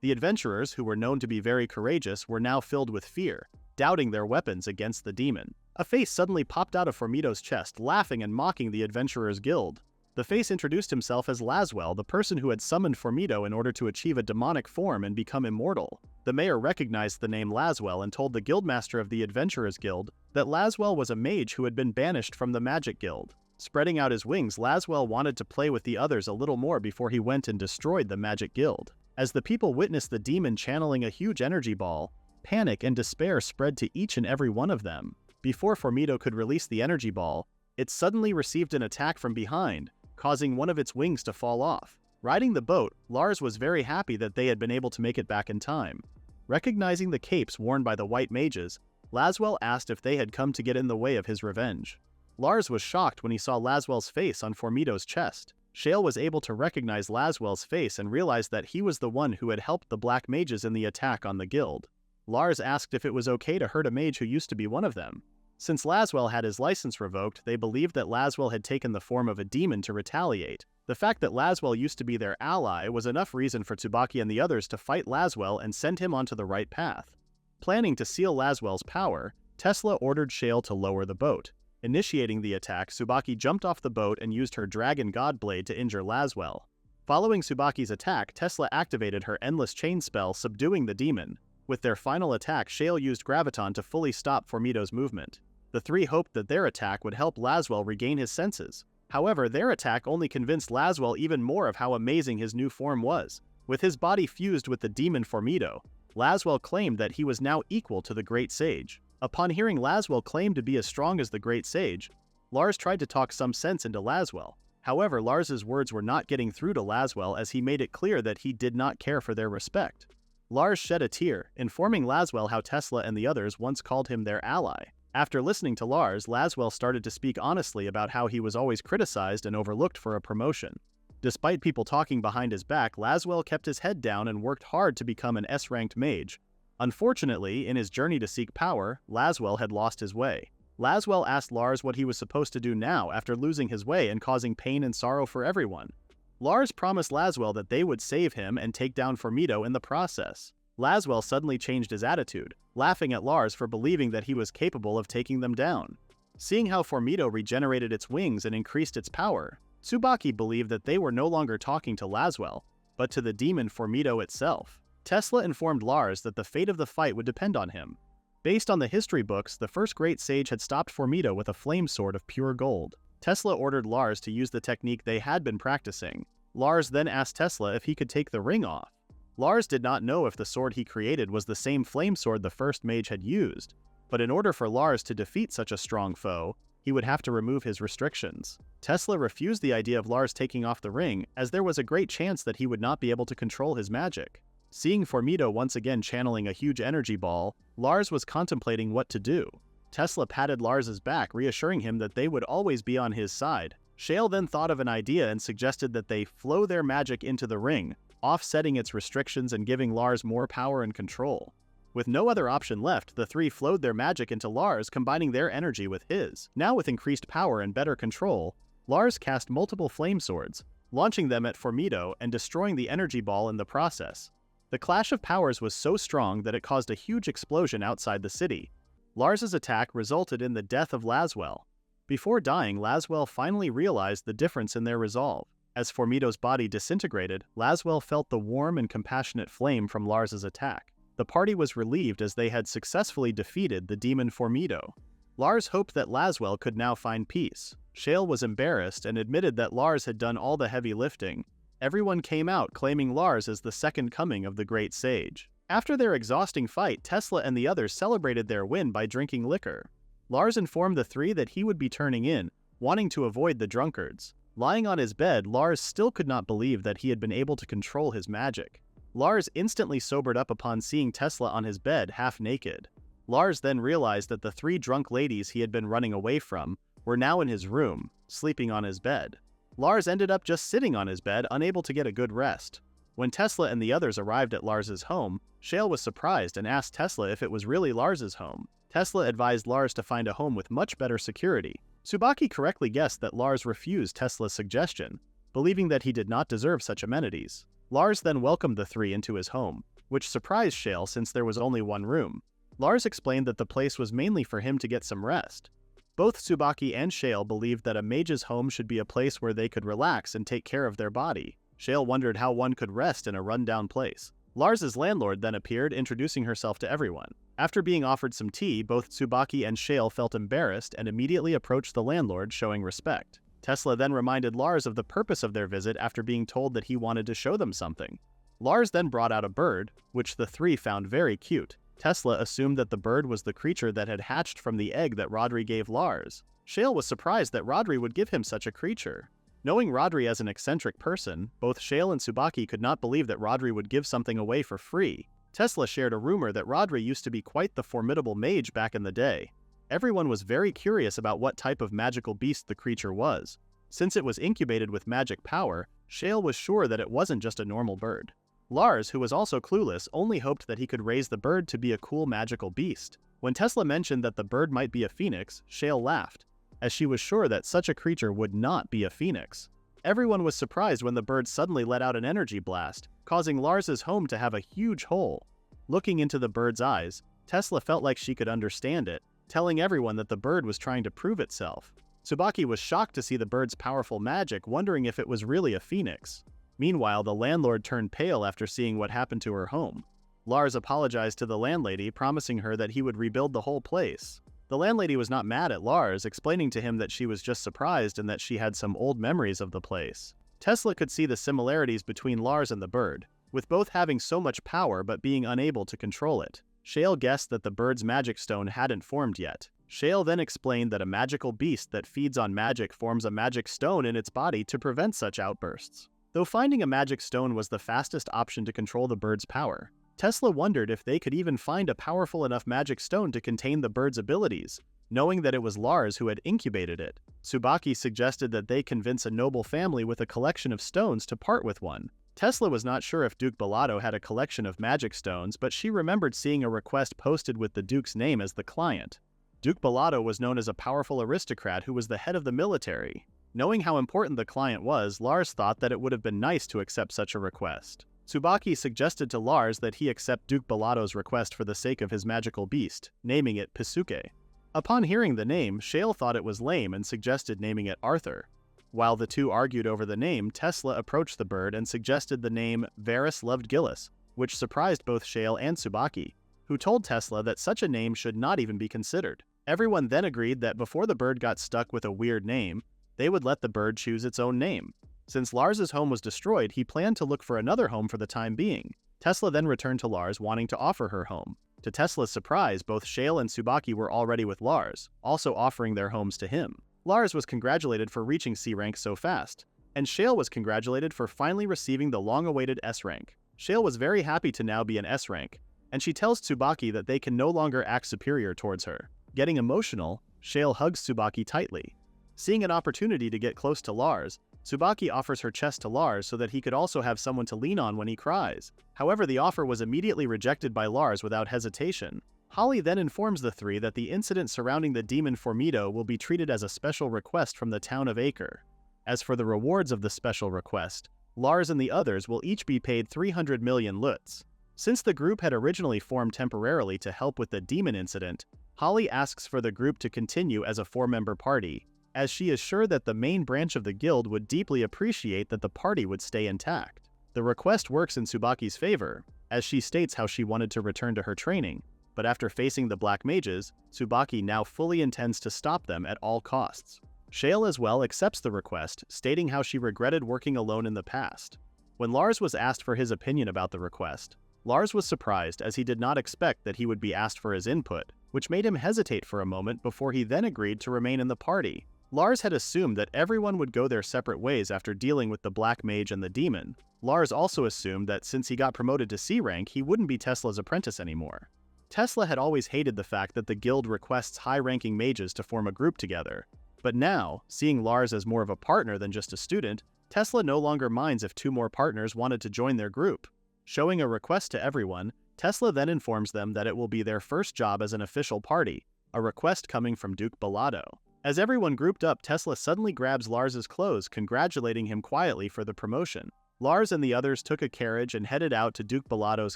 The adventurers, who were known to be very courageous, were now filled with fear, doubting their weapons against the demon. A face suddenly popped out of Formido's chest, laughing and mocking the adventurers' guild. The face introduced himself as Laswell, the person who had summoned Formido in order to achieve a demonic form and become immortal. The mayor recognized the name Laswell and told the guildmaster of the Adventurers Guild that Laswell was a mage who had been banished from the Magic Guild. Spreading out his wings, Laswell wanted to play with the others a little more before he went and destroyed the Magic Guild. As the people witnessed the demon channeling a huge energy ball, panic and despair spread to each and every one of them. Before Formido could release the energy ball, it suddenly received an attack from behind, causing one of its wings to fall off. Riding the boat, Lars was very happy that they had been able to make it back in time. Recognizing the capes worn by the white mages, Laswell asked if they had come to get in the way of his revenge. Lars was shocked when he saw Laswell's face on Formido's chest. Shale was able to recognize Laswell's face and realized that he was the one who had helped the black mages in the attack on the guild. Lars asked if it was okay to hurt a mage who used to be one of them. Since Laswell had his license revoked, they believed that Laswell had taken the form of a demon to retaliate. The fact that Laswell used to be their ally was enough reason for Tsubaki and the others to fight Laswell and send him onto the right path. Planning to seal Laswell's power, Tesla ordered Shale to lower the boat. Initiating the attack, Tsubaki jumped off the boat and used her Dragon God Blade to injure Laswell. Following Tsubaki's attack, Tesla activated her Endless Chain spell, subduing the demon. With their final attack, Shale used Graviton to fully stop Formido's movement. The three hoped that their attack would help Laswell regain his senses. However, their attack only convinced Laswell even more of how amazing his new form was. With his body fused with the demon Formido, Laswell claimed that he was now equal to the Great Sage. Upon hearing Laswell claim to be as strong as the Great Sage, Lars tried to talk some sense into Laswell. However, Lars's words were not getting through to Laswell as he made it clear that he did not care for their respect. Lars shed a tear, informing Laswell how Tesla and the others once called him their ally. After listening to Lars, Laswell started to speak honestly about how he was always criticized and overlooked for a promotion. Despite people talking behind his back, Laswell kept his head down and worked hard to become an S-ranked mage. Unfortunately, in his journey to seek power, Laswell had lost his way. Laswell asked Lars what he was supposed to do now after losing his way and causing pain and sorrow for everyone. Lars promised Laswell that they would save him and take down Formido in the process. Laswell suddenly changed his attitude, laughing at Lars for believing that he was capable of taking them down. Seeing how Formido regenerated its wings and increased its power, Tsubaki believed that they were no longer talking to Laswell, but to the demon Formido itself. Tesla informed Lars that the fate of the fight would depend on him. Based on the history books, the first Great Sage had stopped Formido with a flame sword of pure gold. Tesla ordered Lars to use the technique they had been practicing. Lars then asked Tesla if he could take the ring off. Lars did not know if the sword he created was the same flame sword the first mage had used, but in order for Lars to defeat such a strong foe, he would have to remove his restrictions. Tesla refused the idea of Lars taking off the ring, as there was a great chance that he would not be able to control his magic. Seeing Formido once again channeling a huge energy ball, Lars was contemplating what to do. Tesla patted Lars's back, reassuring him that they would always be on his side. Shale then thought of an idea and suggested that they flow their magic into the ring, offsetting its restrictions and giving Lars more power and control. With no other option left, the three flowed their magic into Lars, combining their energy with his. Now with increased power and better control, Lars cast multiple flame swords, launching them at Formido and destroying the energy ball in the process. The clash of powers was so strong that it caused a huge explosion outside the city. Lars's attack resulted in the death of Laswell. Before dying, Laswell finally realized the difference in their resolve. As Formido's body disintegrated, Laswell felt the warm and compassionate flame from Lars's attack. The party was relieved as they had successfully defeated the demon Formido. Lars hoped that Laswell could now find peace. Shale was embarrassed and admitted that Lars had done all the heavy lifting, Everyone came out claiming Lars as the second coming of the great sage. After their exhausting fight, Tesla and the others celebrated their win by drinking liquor. Lars informed the three that he would be turning in, wanting to avoid the drunkards. Lying on his bed, Lars still could not believe that he had been able to control his magic. Lars instantly sobered up upon seeing Tesla on his bed, half naked. Lars then realized that the three drunk ladies he had been running away from were now in his room, sleeping on his bed. Lars ended up just sitting on his bed, unable to get a good rest. When Tesla and the others arrived at Lars's home, Shale was surprised and asked Tesla if it was really Lars's home. Tesla advised Lars to find a home with much better security. Tsubaki correctly guessed that Lars refused Tesla's suggestion, believing that he did not deserve such amenities. Lars then welcomed the three into his home, which surprised Shale since there was only one room. Lars explained that the place was mainly for him to get some rest. Both Tsubaki and Shale believed that a mage's home should be a place where they could relax and take care of their body. Shale wondered how one could rest in a run-down place. Lars's landlord then appeared, introducing herself to everyone. After being offered some tea, both Tsubaki and Shale felt embarrassed and immediately approached the landlord, showing respect. Tesla then reminded Lars of the purpose of their visit after being told that he wanted to show them something. Lars then brought out a bird, which the three found very cute. Tesla assumed that the bird was the creature that had hatched from the egg that Rodri gave Lars. Shale was surprised that Rodri would give him such a creature. Knowing Rodri as an eccentric person, both Shale and Tsubaki could not believe that Rodri would give something away for free. Tesla shared a rumor that Rodri used to be quite the formidable mage back in the day. Everyone was very curious about what type of magical beast the creature was. Since it was incubated with magic power, Shale was sure that it wasn't just a normal bird. Lars, who was also clueless, only hoped that he could raise the bird to be a cool magical beast. When Tesla mentioned that the bird might be a phoenix, Shale laughed, as she was sure that such a creature would not be a phoenix. Everyone was surprised when the bird suddenly let out an energy blast, causing Lars's home to have a huge hole. Looking into the bird's eyes, Tesla felt like she could understand it, telling everyone that the bird was trying to prove itself. Tsubaki was shocked to see the bird's powerful magic, wondering if it was really a phoenix. Meanwhile, the landlord turned pale after seeing what happened to her home. Lars apologized to the landlady, promising her that he would rebuild the whole place. The landlady was not mad at Lars, explaining to him that she was just surprised and that she had some old memories of the place. Tesla could see the similarities between Lars and the bird, with both having so much power but being unable to control it. Shale guessed that the bird's magic stone hadn't formed yet. Shale then explained that a magical beast that feeds on magic forms a magic stone in its body to prevent such outbursts. Though finding a magic stone was the fastest option to control the bird's power, Tesla wondered if they could even find a powerful enough magic stone to contain the bird's abilities, knowing that it was Lars who had incubated it. Tsubaki suggested that they convince a noble family with a collection of stones to part with one. Tesla was not sure if Duke Bellotto had a collection of magic stones, but she remembered seeing a request posted with the Duke's name as the client. Duke Bellotto was known as a powerful aristocrat who was the head of the military. Knowing how important the client was, Lars thought that it would have been nice to accept such a request. Tsubaki suggested to Lars that he accept Duke Bellotto's request for the sake of his magical beast, naming it Pisuke. Upon hearing the name, Shale thought it was lame and suggested naming it Arthur. While the two argued over the name, Tesla approached the bird and suggested the name Varus Loved Gillis, which surprised both Shale and Tsubaki, who told Tesla that such a name should not even be considered. Everyone then agreed that before the bird got stuck with a weird name, they would let the bird choose its own name. Since Lars's home was destroyed, he planned to look for another home for the time being. Tesla then returned to Lars, wanting to offer her home. To Tesla's surprise, both Shale and Tsubaki were already with Lars, also offering their homes to him. Lars was congratulated for reaching C rank so fast, and Shale was congratulated for finally receiving the long-awaited S rank. Shale was very happy to now be an S rank, and she tells Tsubaki that they can no longer act superior towards her. Getting emotional, Shale hugs Tsubaki tightly. Seeing an opportunity to get close to Lars, Tsubaki offers her chest to Lars so that he could also have someone to lean on when he cries. However, the offer was immediately rejected by Lars without hesitation. Holly then informs the three that the incident surrounding the demon Formido will be treated as a special request from the town of Acre. As for the rewards of the special request, Lars and the others will each be paid 300 million luts. Since the group had originally formed temporarily to help with the demon incident, Holly asks for the group to continue as a 4-member party, as she is sure that the main branch of the guild would deeply appreciate that the party would stay intact. The request works in Tsubaki's favor, as she states how she wanted to return to her training, but after facing the Black Mages, Tsubaki now fully intends to stop them at all costs. Shale as well accepts the request, stating how she regretted working alone in the past. When Lars was asked for his opinion about the request, Lars was surprised as he did not expect that he would be asked for his input, which made him hesitate for a moment before he then agreed to remain in the party. Lars had assumed that everyone would go their separate ways after dealing with the Black Mage and the Demon. Lars also assumed that since he got promoted to C rank, he wouldn't be Tesla's apprentice anymore. Tesla had always hated the fact that the guild requests high-ranking mages to form a group together. But now, seeing Lars as more of a partner than just a student, Tesla no longer minds if 2 more partners wanted to join their group. Showing a request to everyone, Tesla then informs them that it will be their first job as an official party, a request coming from Duke Balado. As everyone grouped up, Tesla suddenly grabs Lars's clothes, congratulating him quietly for the promotion. Lars and the others took a carriage and headed out to Duke Balado's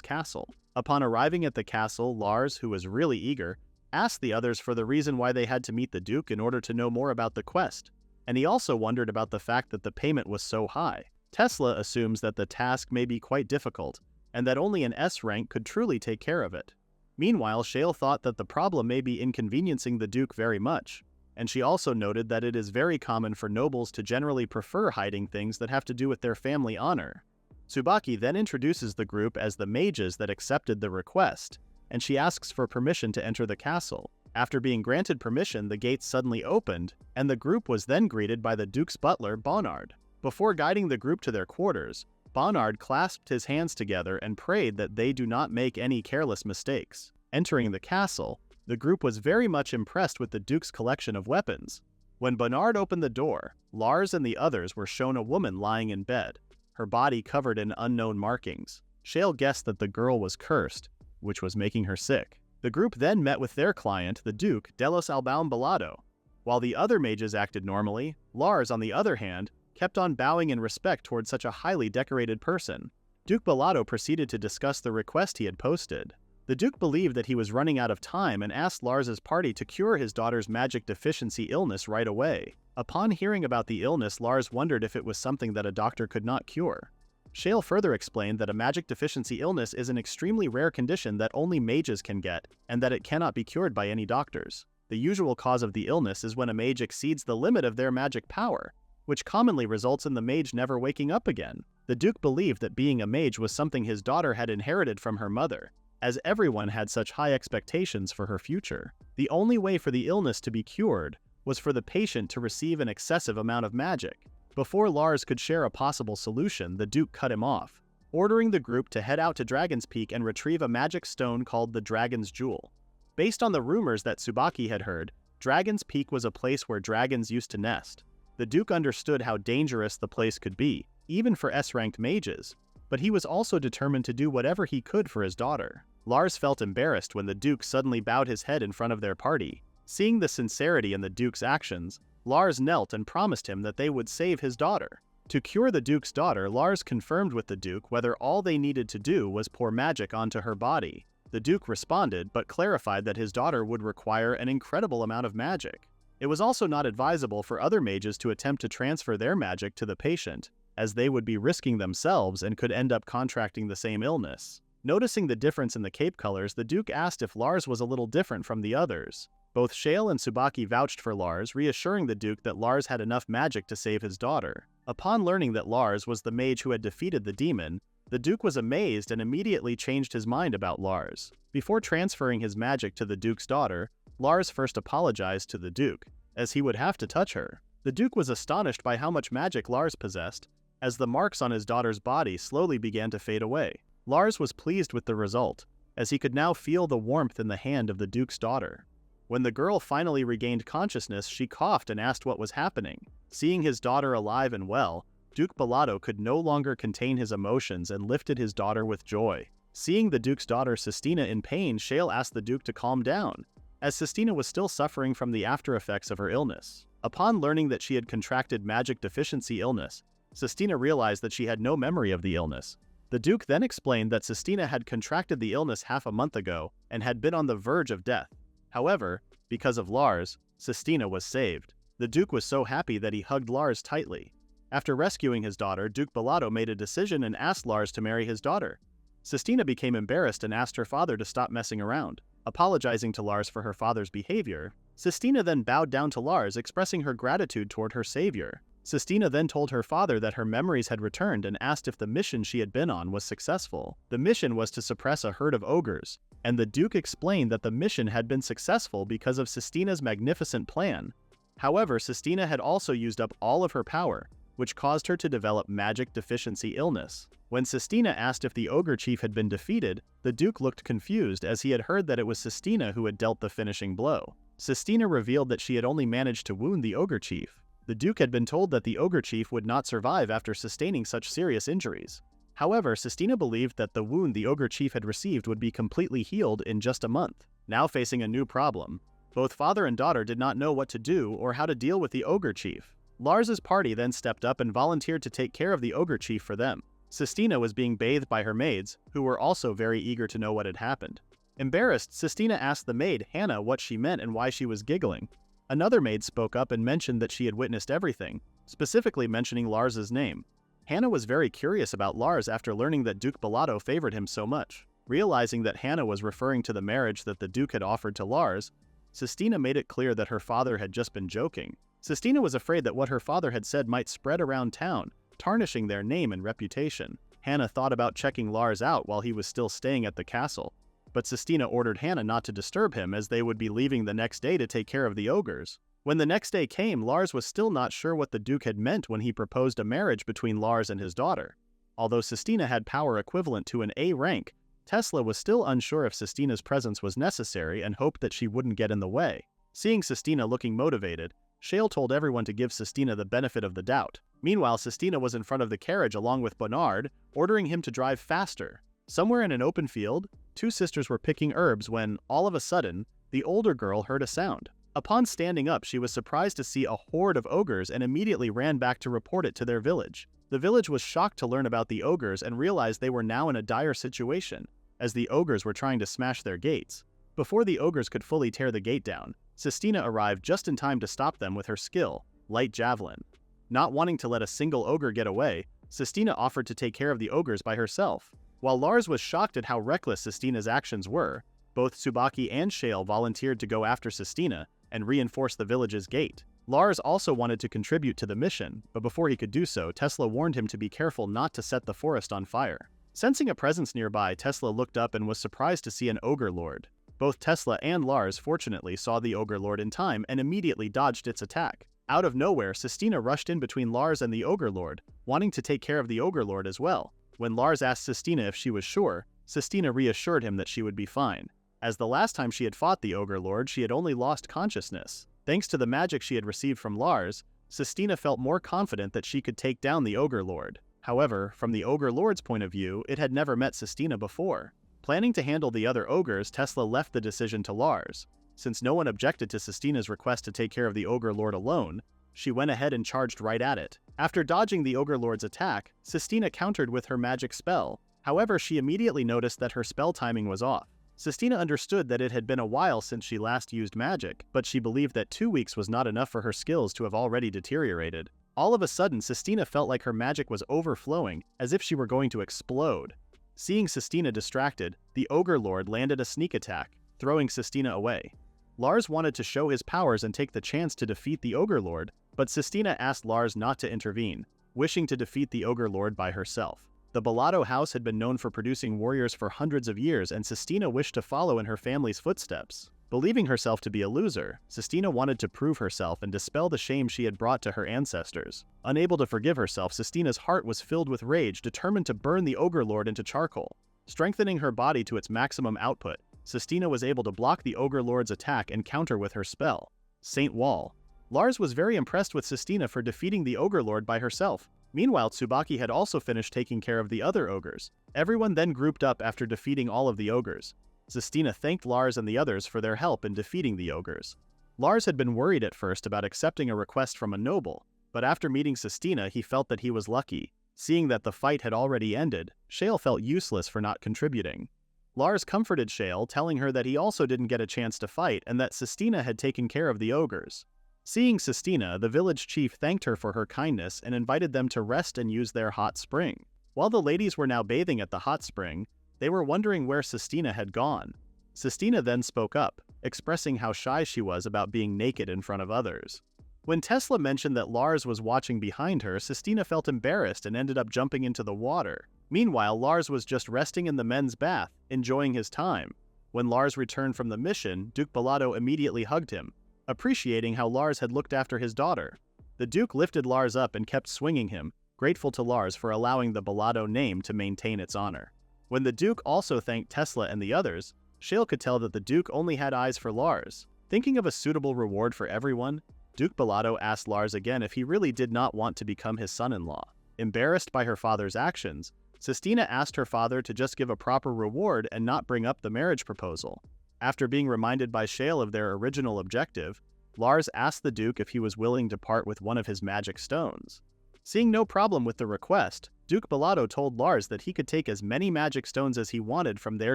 castle. Upon arriving at the castle, Lars, who was really eager, asked the others for the reason why they had to meet the Duke in order to know more about the quest, and he also wondered about the fact that the payment was so high. Tesla assumes that the task may be quite difficult, and that only an S rank could truly take care of it. Meanwhile, Shale thought that the problem may be inconveniencing the Duke very much, and she also noted that it is very common for nobles to generally prefer hiding things that have to do with their family honor. Tsubaki then introduces the group as the mages that accepted the request, and she asks for permission to enter the castle. After being granted permission, the gates suddenly opened, and the group was then greeted by the Duke's butler, Bonnard. Before guiding the group to their quarters, Bonnard clasped his hands together and prayed that they do not make any careless mistakes. Entering the castle, the group was very much impressed with the Duke's collection of weapons. When Bonnard opened the door, Lars and the others were shown a woman lying in bed, her body covered in unknown markings. Shale guessed that the girl was cursed, which was making her sick. The group then met with their client, the Duke Delos Albaum Balado. While the other mages acted normally, Lars, on the other hand, kept on bowing in respect towards such a highly decorated person. Duke Balado proceeded to discuss the request he had posted. The Duke believed that he was running out of time and asked Lars's party to cure his daughter's magic deficiency illness right away. Upon hearing about the illness, Lars wondered if it was something that a doctor could not cure. Shale further explained that a magic deficiency illness is an extremely rare condition that only mages can get, and that it cannot be cured by any doctors. The usual cause of the illness is when a mage exceeds the limit of their magic power, which commonly results in the mage never waking up again. The Duke believed that being a mage was something his daughter had inherited from her mother, as everyone had such high expectations for her future. The only way for the illness to be cured was for the patient to receive an excessive amount of magic. Before Lars could share a possible solution, the Duke cut him off, ordering the group to head out to Dragon's Peak and retrieve a magic stone called the Dragon's Jewel. Based on the rumors that Tsubaki had heard, Dragon's Peak was a place where dragons used to nest. The Duke understood how dangerous the place could be, even for S-ranked mages, but he was also determined to do whatever he could for his daughter. Lars felt embarrassed when the Duke suddenly bowed his head in front of their party. Seeing the sincerity in the Duke's actions, Lars knelt and promised him that they would save his daughter. To cure the Duke's daughter, Lars confirmed with the Duke whether all they needed to do was pour magic onto her body. The Duke responded, but clarified that his daughter would require an incredible amount of magic. It was also not advisable for other mages to attempt to transfer their magic to the patient, as they would be risking themselves and could end up contracting the same illness. Noticing the difference in the cape colors, the Duke asked if Lars was a little different from the others. Both Shale and Tsubaki vouched for Lars, reassuring the Duke that Lars had enough magic to save his daughter. Upon learning that Lars was the mage who had defeated the demon, the Duke was amazed and immediately changed his mind about Lars. Before transferring his magic to the Duke's daughter, Lars first apologized to the Duke, as he would have to touch her. The Duke was astonished by how much magic Lars possessed, as the marks on his daughter's body slowly began to fade away. Lars was pleased with the result, as he could now feel the warmth in the hand of the Duke's daughter. When the girl finally regained consciousness, she coughed and asked what was happening. Seeing his daughter alive and well, Duke Balado could no longer contain his emotions and lifted his daughter with joy. Seeing the Duke's daughter Sistina in pain, Shale asked the Duke to calm down, as Sistina was still suffering from the after effects of her illness. Upon learning that she had contracted magic deficiency illness, Sistina realized that she had no memory of the illness. The Duke then explained that Sistina had contracted the illness half a month ago and had been on the verge of death. However, because of Lars, Sistina was saved. The Duke was so happy that he hugged Lars tightly. After rescuing his daughter, Duke Balado made a decision and asked Lars to marry his daughter. Sistina became embarrassed and asked her father to stop messing around. Apologizing to Lars for her father's behavior, Sistina then bowed down to Lars, expressing her gratitude toward her savior. Sistina then told her father that her memories had returned and asked if the mission she had been on was successful. The mission was to suppress a herd of ogres, and the Duke explained that the mission had been successful because of Sistina's magnificent plan. However, Sistina had also used up all of her power, which caused her to develop magic deficiency illness. When Sistina asked if the ogre chief had been defeated, the Duke looked confused as he had heard that it was Sistina who had dealt the finishing blow. Sistina revealed that she had only managed to wound the ogre chief. The Duke had been told that the ogre chief would not survive after sustaining such serious injuries. However, Sistina believed that the wound the ogre chief had received would be completely healed in just a month. Now facing a new problem, both father and daughter did not know what to do or how to deal with the ogre chief. Lars's party then stepped up and volunteered to take care of the ogre chief for them. Sistina was being bathed by her maids, who were also very eager to know what had happened. Embarrassed, Sistina asked the maid, Hannah, what she meant and why she was giggling. Another maid spoke up and mentioned that she had witnessed everything, specifically mentioning Lars's name. Hannah was very curious about Lars after learning that Duke Bellotto favored him so much. Realizing that Hannah was referring to the marriage that the Duke had offered to Lars, Sistina made it clear that her father had just been joking. Sistina was afraid that what her father had said might spread around town, tarnishing their name and reputation. Hannah thought about checking Lars out while he was still staying at the castle, but Sistina ordered Hannah not to disturb him as they would be leaving the next day to take care of the ogres. When the next day came, Lars was still not sure what the Duke had meant when he proposed a marriage between Lars and his daughter. Although Sistina had power equivalent to an A rank, Tesla was still unsure if Sistina's presence was necessary and hoped that she wouldn't get in the way. Seeing Sistina looking motivated, Shale told everyone to give Sistina the benefit of the doubt. Meanwhile, Sistina was in front of the carriage along with Bernard, ordering him to drive faster. Somewhere in an open field, two sisters were picking herbs when, all of a sudden, the older girl heard a sound. Upon standing up, she was surprised to see a horde of ogres and immediately ran back to report it to their village. The village was shocked to learn about the ogres and realized they were now in a dire situation, as the ogres were trying to smash their gates. Before the ogres could fully tear the gate down, Sistina arrived just in time to stop them with her skill, Light Javelin. Not wanting to let a single ogre get away, Sistina offered to take care of the ogres by herself. While Lars was shocked at how reckless Sistina's actions were, both Tsubaki and Shale volunteered to go after Sistina and reinforce the village's gate. Lars also wanted to contribute to the mission, but before he could do so, Tesla warned him to be careful not to set the forest on fire. Sensing a presence nearby, Tesla looked up and was surprised to see an ogre lord. Both Tesla and Lars fortunately saw the ogre lord in time and immediately dodged its attack. Out of nowhere, Sistina rushed in between Lars and the ogre lord, wanting to take care of the ogre lord as well. When Lars asked Sistina if she was sure, Sistina reassured him that she would be fine. As the last time she had fought the ogre lord, she had only lost consciousness. Thanks to the magic she had received from Lars, Sistina felt more confident that she could take down the ogre lord. However, from the ogre lord's point of view, it had never met Sistina before. Planning to handle the other ogres, Tesla left the decision to Lars. Since no one objected to Sistina's request to take care of the ogre lord alone, she went ahead and charged right at it. After dodging the ogre lord's attack, Sistina countered with her magic spell. However, she immediately noticed that her spell timing was off. Sistina understood that it had been a while since she last used magic, but she believed that 2 weeks was not enough for her skills to have already deteriorated. All of a sudden, Sistina felt like her magic was overflowing, as if she were going to explode. Seeing Sistina distracted, the ogre lord landed a sneak attack, throwing Sistina away. Lars wanted to show his powers and take the chance to defeat the ogre lord, but Sistina asked Lars not to intervene, wishing to defeat the ogre lord by herself. The Bellotto house had been known for producing warriors for hundreds of years, and Sistina wished to follow in her family's footsteps. Believing herself to be a loser, Sistina wanted to prove herself and dispel the shame she had brought to her ancestors. Unable to forgive herself, Sistina's heart was filled with rage, determined to burn the ogre lord into charcoal. Strengthening her body to its maximum output, Sistina was able to block the ogre lord's attack and counter with her spell, Saint Wall. Lars was very impressed with Sistina for defeating the ogre lord by herself. Meanwhile, Tsubaki had also finished taking care of the other ogres. Everyone then grouped up after defeating all of the ogres. Sistina thanked Lars and the others for their help in defeating the ogres. Lars had been worried at first about accepting a request from a noble, but after meeting Sistina, he felt that he was lucky. Seeing that the fight had already ended, Shale felt useless for not contributing. Lars comforted Shale, telling her that he also didn't get a chance to fight and that Sistina had taken care of the ogres. Seeing Sistina, the village chief thanked her for her kindness and invited them to rest and use their hot spring. While the ladies were now bathing at the hot spring, they were wondering where Sistina had gone. Sistina then spoke up, expressing how shy she was about being naked in front of others. When Tesla mentioned that Lars was watching behind her, Sistina felt embarrassed and ended up jumping into the water. Meanwhile, Lars was just resting in the men's bath, enjoying his time. When Lars returned from the mission, Duke Balado immediately hugged him, appreciating how Lars had looked after his daughter. The Duke lifted Lars up and kept swinging him, grateful to Lars for allowing the Balado name to maintain its honor. When the Duke also thanked Tesla and the others, Shale could tell that the Duke only had eyes for Lars. Thinking of a suitable reward for everyone, Duke Balado asked Lars again if he really did not want to become his son-in-law. Embarrassed by her father's actions, Sistina asked her father to just give a proper reward and not bring up the marriage proposal. After being reminded by Shale of their original objective, Lars asked the Duke if he was willing to part with one of his magic stones. Seeing no problem with the request, Duke Balado told Lars that he could take as many magic stones as he wanted from their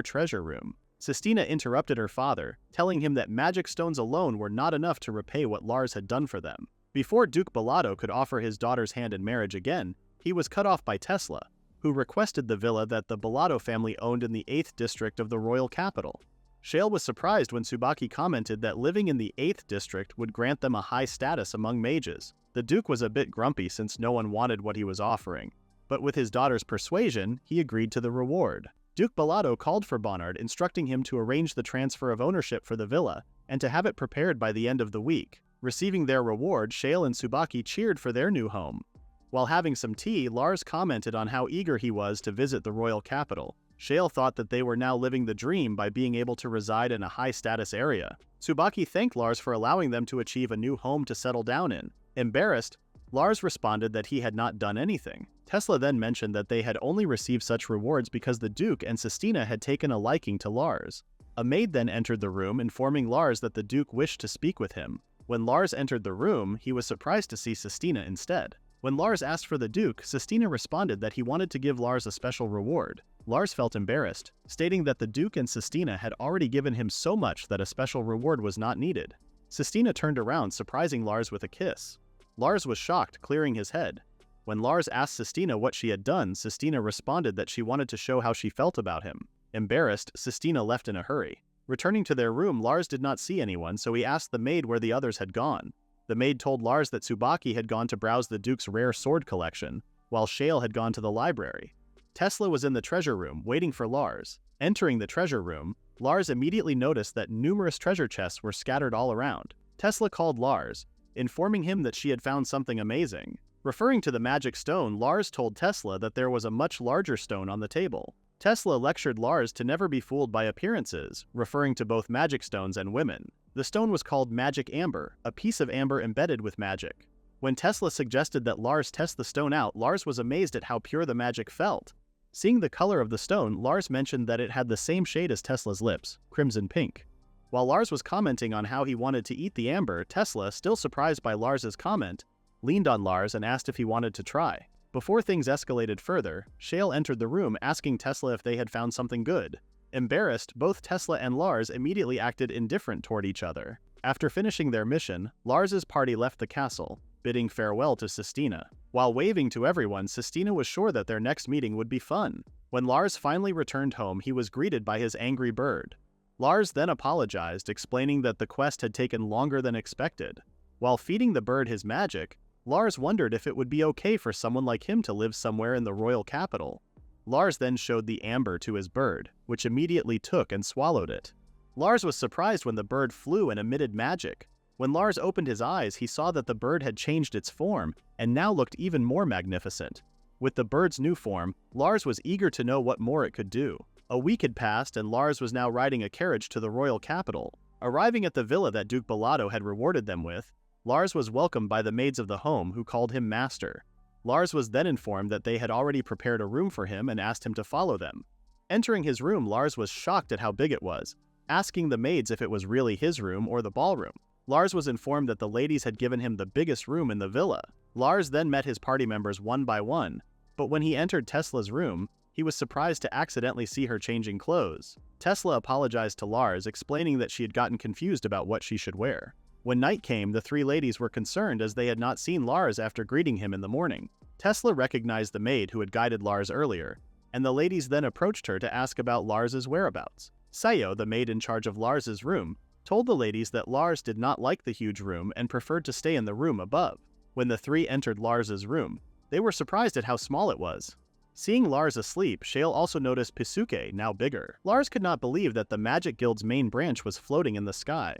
treasure room. Sistina interrupted her father, telling him that magic stones alone were not enough to repay what Lars had done for them. Before Duke Balado could offer his daughter's hand in marriage again, he was cut off by Tesla, who requested the villa that the Balado family owned in the 8th district of the royal capital. Shale was surprised when Tsubaki commented that living in the 8th district would grant them a high status among mages. The Duke was a bit grumpy since no one wanted what he was offering, but with his daughter's persuasion, he agreed to the reward. Duke Balado called for Bonnard, instructing him to arrange the transfer of ownership for the villa and to have it prepared by the end of the week. Receiving their reward, Shale and Tsubaki cheered for their new home. While having some tea, Lars commented on how eager he was to visit the royal capital. Shale thought that they were now living the dream by being able to reside in a high-status area. Tsubaki thanked Lars for allowing them to achieve a new home to settle down in. Embarrassed, Lars responded that he had not done anything. Tesla then mentioned that they had only received such rewards because the Duke and Sistina had taken a liking to Lars. A maid then entered the room, informing Lars that the Duke wished to speak with him. When Lars entered the room, he was surprised to see Sistina instead. When Lars asked for the Duke, Sistina responded that he wanted to give Lars a special reward. Lars felt embarrassed, stating that the Duke and Sistina had already given him so much that a special reward was not needed. Sistina turned around, surprising Lars with a kiss. Lars was shocked, clearing his head. When Lars asked Sistina what she had done, Sistina responded that she wanted to show how she felt about him. Embarrassed, Sistina left in a hurry. Returning to their room, Lars did not see anyone, so he asked the maid where the others had gone. The maid told Lars that Tsubaki had gone to browse the Duke's rare sword collection, while Shale had gone to the library. Tesla was in the treasure room, waiting for Lars. Entering the treasure room, Lars immediately noticed that numerous treasure chests were scattered all around. Tesla called Lars, informing him that she had found something amazing. Referring to the magic stone, Lars told Tesla that there was a much larger stone on the table. Tesla lectured Lars to never be fooled by appearances, referring to both magic stones and women. The stone was called Magic Amber, a piece of amber embedded with magic. When Tesla suggested that Lars test the stone out, Lars was amazed at how pure the magic felt. Seeing the color of the stone, Lars mentioned that it had the same shade as Tesla's lips, crimson pink. While Lars was commenting on how he wanted to eat the amber, Tesla, still surprised by Lars's comment, leaned on Lars and asked if he wanted to try. Before things escalated further, Shale entered the room asking Tesla if they had found something good. Embarrassed, both Tesla and Lars immediately acted indifferent toward each other. After finishing their mission, Lars's party left the castle, bidding farewell to Sistina. While waving to everyone, Sistina was sure that their next meeting would be fun. When Lars finally returned home, he was greeted by his angry bird. Lars then apologized, explaining that the quest had taken longer than expected. While feeding the bird his magic, Lars wondered if it would be okay for someone like him to live somewhere in the royal capital. Lars then showed the amber to his bird, which immediately took and swallowed it. Lars was surprised when the bird flew and emitted magic. When Lars opened his eyes, he saw that the bird had changed its form and now looked even more magnificent. With the bird's new form, Lars was eager to know what more it could do. A week had passed and Lars was now riding a carriage to the royal capital. Arriving at the villa that Duke Balado had rewarded them with, Lars was welcomed by the maids of the home who called him master. Lars was then informed that they had already prepared a room for him and asked him to follow them. Entering his room, Lars was shocked at how big it was, asking the maids if it was really his room or the ballroom. Lars was informed that the ladies had given him the biggest room in the villa. Lars then met his party members one by one, but when he entered Tesla's room, he was surprised to accidentally see her changing clothes. Tesla apologized to Lars, explaining that she had gotten confused about what she should wear. When night came, the three ladies were concerned as they had not seen Lars after greeting him in the morning. Tesla recognized the maid who had guided Lars earlier, and the ladies then approached her to ask about Lars's whereabouts. Sayo, the maid in charge of Lars's room, told the ladies that Lars did not like the huge room and preferred to stay in the room above. When the three entered Lars's room, they were surprised at how small it was. Seeing Lars asleep, Shale also noticed Pisuke, now bigger. Lars could not believe that the Magic Guild's main branch was floating in the sky.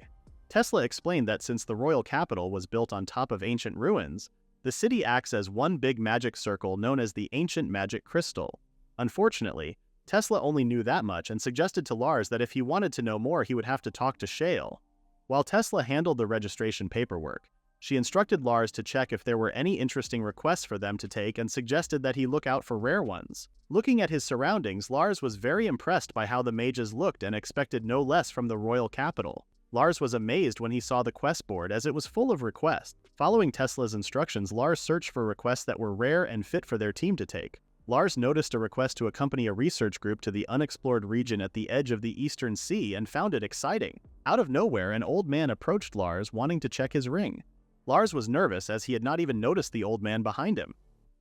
Tesla explained that since the royal capital was built on top of ancient ruins, the city acts as one big magic circle known as the Ancient Magic Crystal. Unfortunately, Tesla only knew that much and suggested to Lars that if he wanted to know more he would have to talk to Shale. While Tesla handled the registration paperwork, she instructed Lars to check if there were any interesting requests for them to take and suggested that he look out for rare ones. Looking at his surroundings, Lars was very impressed by how the mages looked and expected no less from the royal capital. Lars was amazed when he saw the quest board as it was full of requests. Following Tesla's instructions, Lars searched for requests that were rare and fit for their team to take. Lars noticed a request to accompany a research group to the unexplored region at the edge of the Eastern Sea and found it exciting. Out of nowhere, an old man approached Lars wanting to check his ring. Lars was nervous as he had not even noticed the old man behind him.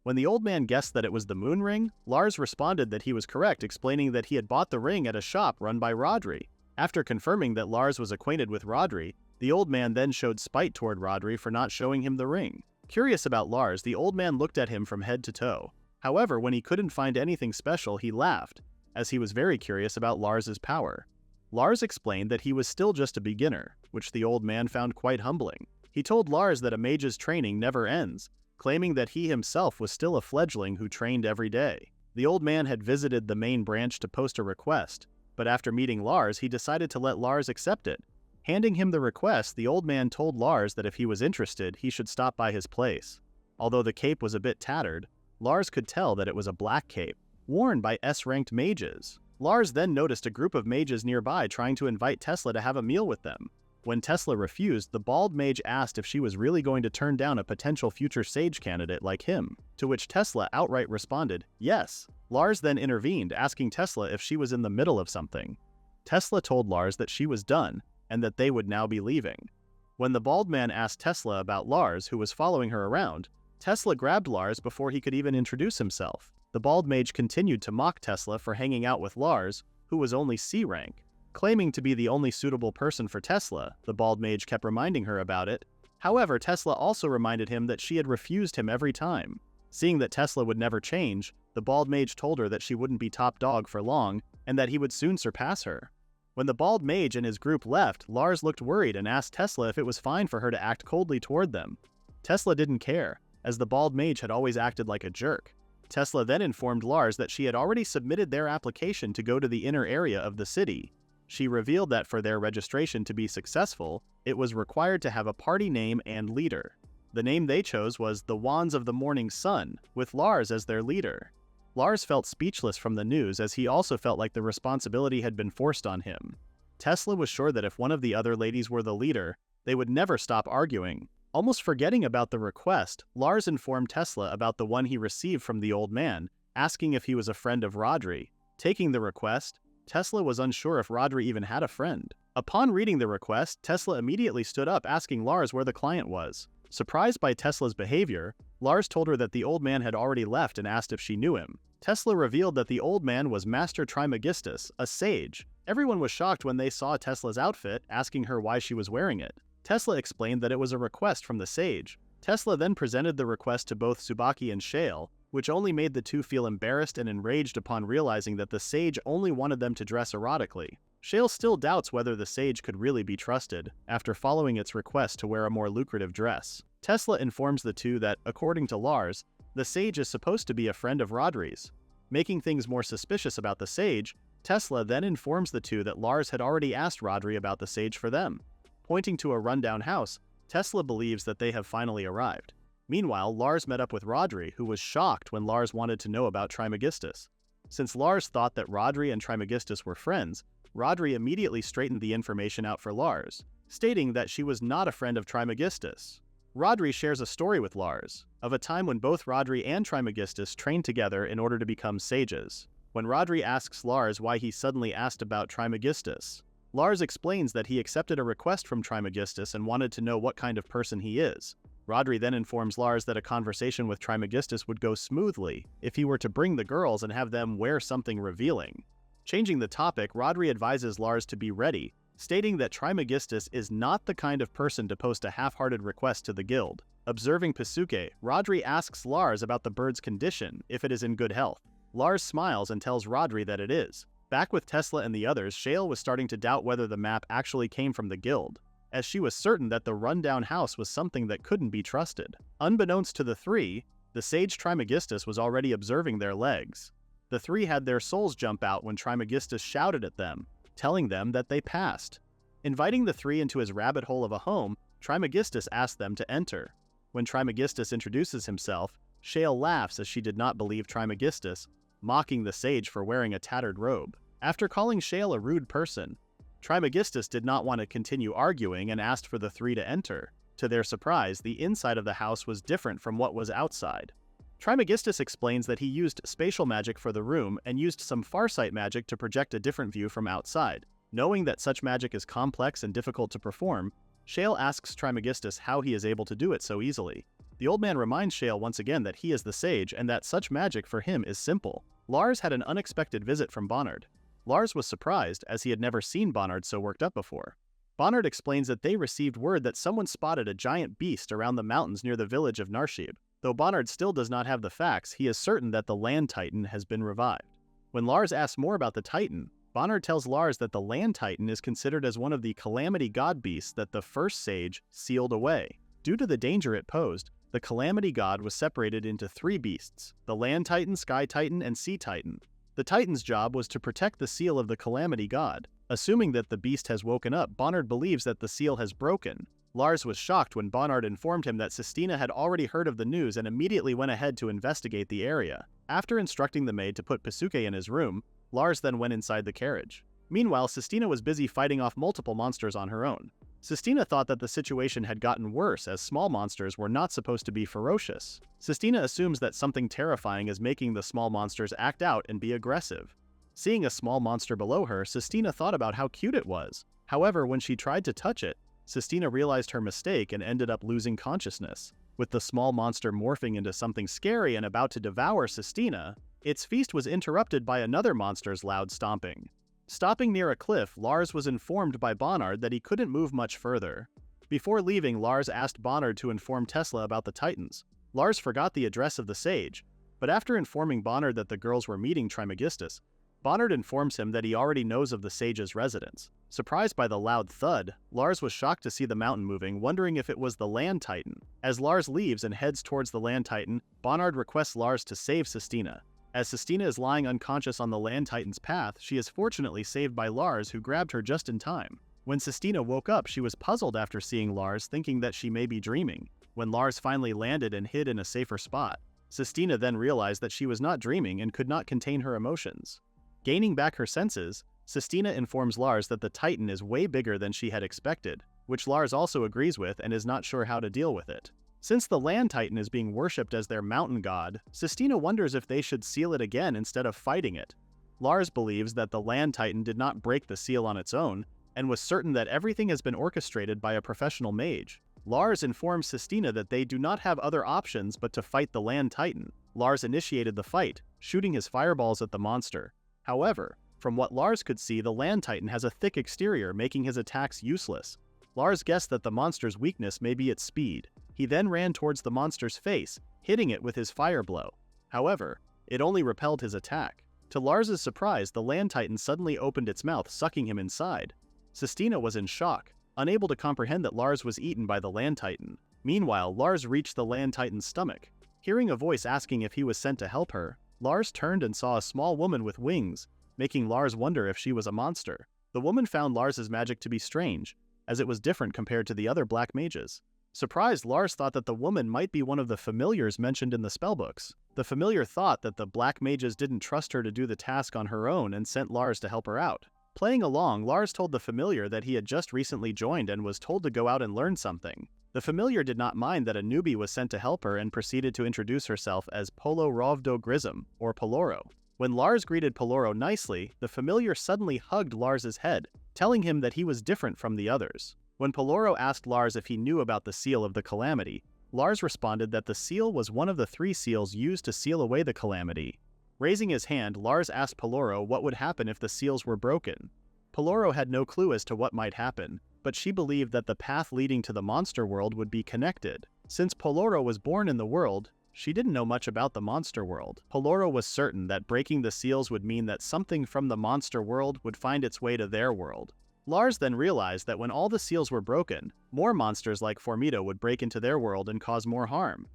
When the old man guessed that it was the moon ring, Lars responded that he was correct, explaining that he had bought the ring at a shop run by Rodri. After confirming that Lars was acquainted with Rodri, the old man then showed spite toward Rodri for not showing him the ring. Curious about Lars, the old man looked at him from head to toe. However, when he couldn't find anything special, he laughed, as he was very curious about Lars's power. Lars explained that he was still just a beginner, which the old man found quite humbling. He told Lars that a mage's training never ends, claiming that he himself was still a fledgling who trained every day. The old man had visited the main branch to post a request, but after meeting Lars, he decided to let Lars accept it. Handing him the request, the old man told Lars that if he was interested, he should stop by his place. Although the cape was a bit tattered, Lars could tell that it was a black cape, worn by S-ranked mages. Lars then noticed a group of mages nearby trying to invite Tesla to have a meal with them. When Tesla refused, the bald mage asked if she was really going to turn down a potential future sage candidate like him, to which Tesla outright responded, yes. Lars then intervened, asking Tesla if she was in the middle of something. Tesla told Lars that she was done, and that they would now be leaving. When the bald man asked Tesla about Lars, who was following her around, Tesla grabbed Lars before he could even introduce himself. The bald mage continued to mock Tesla for hanging out with Lars, who was only C rank. Claiming to be the only suitable person for Tesla, the bald mage kept reminding her about it. However, Tesla also reminded him that she had refused him every time. Seeing that Tesla would never change, the bald mage told her that she wouldn't be top dog for long, and that he would soon surpass her. When the bald mage and his group left, Lars looked worried and asked Tesla if it was fine for her to act coldly toward them. Tesla didn't care, as the bald mage had always acted like a jerk. Tesla then informed Lars that she had already submitted their application to go to the inner area of the city. She revealed that for their registration to be successful, it was required to have a party name and leader. The name they chose was the Wands of the Morning Sun, with Lars as their leader. Lars felt speechless from the news as he also felt like the responsibility had been forced on him. Tesla was sure that if one of the other ladies were the leader, they would never stop arguing. Almost forgetting about the request, Lars informed Tesla about the one he received from the old man, asking if he was a friend of Rodri. Taking the request, Tesla was unsure if Rodri even had a friend. Upon reading the request, Tesla immediately stood up asking Lars where the client was. Surprised by Tesla's behavior, Lars told her that the old man had already left and asked if she knew him. Tesla revealed that the old man was Master Trismegistus, a sage. Everyone was shocked when they saw Tesla's outfit, asking her why she was wearing it. Tesla explained that it was a request from the sage. Tesla then presented the request to both Tsubaki and Shale, which only made the two feel embarrassed and enraged upon realizing that the sage only wanted them to dress erotically. Shale still doubts whether the sage could really be trusted, after following its request to wear a more lucrative dress. Tesla informs the two that, according to Lars, the sage is supposed to be a friend of Rodri's. Making things more suspicious about the sage, Tesla then informs the two that Lars had already asked Rodri about the sage for them. Pointing to a rundown house, Tesla believes that they have finally arrived. Meanwhile, Lars met up with Rodri, who was shocked when Lars wanted to know about Trismegistus. Since Lars thought that Rodri and Trismegistus were friends, Rodri immediately straightened the information out for Lars, stating that she was not a friend of Trismegistus. Rodri shares a story with Lars, of a time when both Rodri and Trismegistus trained together in order to become sages. When Rodri asks Lars why he suddenly asked about Trismegistus, Lars explains that he accepted a request from Trismegistus and wanted to know what kind of person he is. Rodri then informs Lars that a conversation with Trismegistus would go smoothly if he were to bring the girls and have them wear something revealing. Changing the topic, Rodri advises Lars to be ready, stating that Trismegistus is not the kind of person to post a half-hearted request to the guild. Observing Pasuke, Rodri asks Lars about the bird's condition, if it is in good health. Lars smiles and tells Rodri that it is. Back with Tesla and the others, Shale was starting to doubt whether the map actually came from the guild, as she was certain that the rundown house was something that couldn't be trusted. Unbeknownst to the three, the sage Trismegistus was already observing their legs. The three had their souls jump out when Trismegistus shouted at them, telling them that they passed. Inviting the three into his rabbit hole of a home, Trismegistus asked them to enter. When Trismegistus introduces himself, Shale laughs as she did not believe Trismegistus, mocking the sage for wearing a tattered robe. After calling Shale a rude person, Trismegistus did not want to continue arguing and asked for the three to enter. To their surprise, the inside of the house was different from what was outside. Trismegistus explains that he used spatial magic for the room and used some farsight magic to project a different view from outside. Knowing that such magic is complex and difficult to perform, Shale asks Trismegistus how he is able to do it so easily. The old man reminds Shale once again that he is the sage and that such magic for him is simple. Lars had an unexpected visit from Bonnard. Lars was surprised, as he had never seen Bonnard so worked up before. Bonnard explains that they received word that someone spotted a giant beast around the mountains near the village of Narshib. Though Bonnard still does not have the facts, he is certain that the Land Titan has been revived. When Lars asks more about the Titan, Bonnard tells Lars that the Land Titan is considered as one of the Calamity God beasts that the first sage sealed away. Due to the danger it posed, the Calamity God was separated into three beasts: the Land Titan, Sky Titan, and Sea Titan. The Titan's job was to protect the seal of the Calamity God. Assuming that the beast has woken up, Bonnard believes that the seal has broken. Lars was shocked when Bonnard informed him that Sistina had already heard of the news and immediately went ahead to investigate the area. After instructing the maid to put Pasuke in his room, Lars then went inside the carriage. Meanwhile, Sistina was busy fighting off multiple monsters on her own. Sistina thought that the situation had gotten worse, as small monsters were not supposed to be ferocious. Sistina assumes that something terrifying is making the small monsters act out and be aggressive. Seeing a small monster below her, Sistina thought about how cute it was. However, when she tried to touch it, Sistina realized her mistake and ended up losing consciousness. With the small monster morphing into something scary and about to devour Sistina, its feast was interrupted by another monster's loud stomping. Stopping near a cliff, Lars was informed by Bonnard that he couldn't move much further. Before leaving, Lars asked Bonnard to inform Tesla about the Titans. Lars forgot the address of the sage, but after informing Bonnard that the girls were meeting Trismegistus, Bonnard informs him that he already knows of the sage's residence. Surprised by the loud thud, Lars was shocked to see the mountain moving, wondering if it was the Land Titan. As Lars leaves and heads towards the Land Titan, Bonnard requests Lars to save Sistina. As Sistina is lying unconscious on the Land Titan's path, she is fortunately saved by Lars, who grabbed her just in time. When Sistina woke up, she was puzzled after seeing Lars, thinking that she may be dreaming. When Lars finally landed and hid in a safer spot, Sistina then realized that she was not dreaming and could not contain her emotions. Gaining back her senses, Sistina informs Lars that the Titan is way bigger than she had expected, which Lars also agrees with and is not sure how to deal with it. Since the Land Titan is being worshipped as their mountain god, Sistina wonders if they should seal it again instead of fighting it. Lars believes that the Land Titan did not break the seal on its own, and was certain that everything has been orchestrated by a professional mage. Lars informs Sistina that they do not have other options but to fight the Land Titan. Lars initiated the fight, shooting his fireballs at the monster. However, from what Lars could see, the Land Titan has a thick exterior, making his attacks useless. Lars guessed that the monster's weakness may be its speed. He then ran towards the monster's face, hitting it with his fire blow. However, it only repelled his attack. To Lars's surprise, the Land Titan suddenly opened its mouth, sucking him inside. Sistina was in shock, unable to comprehend that Lars was eaten by the Land Titan. Meanwhile, Lars reached the Land Titan's stomach. Hearing a voice asking if he was sent to help her, Lars turned and saw a small woman with wings, making Lars wonder if she was a monster. The woman found Lars's magic to be strange, as it was different compared to the other black mages. Surprised, Lars thought that the woman might be one of the familiars mentioned in the spellbooks. The familiar thought that the black mages didn't trust her to do the task on her own and sent Lars to help her out. Playing along, Lars told the familiar that he had just recently joined and was told to go out and learn something. The familiar did not mind that a newbie was sent to help her and proceeded to introduce herself as Polo Rovdo Grism, or Poloro. When Lars greeted Poloro nicely, the familiar suddenly hugged Lars's head, telling him that he was different from the others. When Poloro asked Lars if he knew about the seal of the Calamity, Lars responded that the seal was one of the 3 seals used to seal away the Calamity. Raising his hand, Lars asked Poloro what would happen if the seals were broken. Peloro had no clue as to what might happen, but she believed that the path leading to the monster world would be connected. Since Peloro was born in the world, she didn't know much about the monster world. Peloro was certain that breaking the seals would mean that something from the monster world would find its way to their world. Lars then realized that when all the seals were broken, more monsters like Formito would break into their world and cause more harm.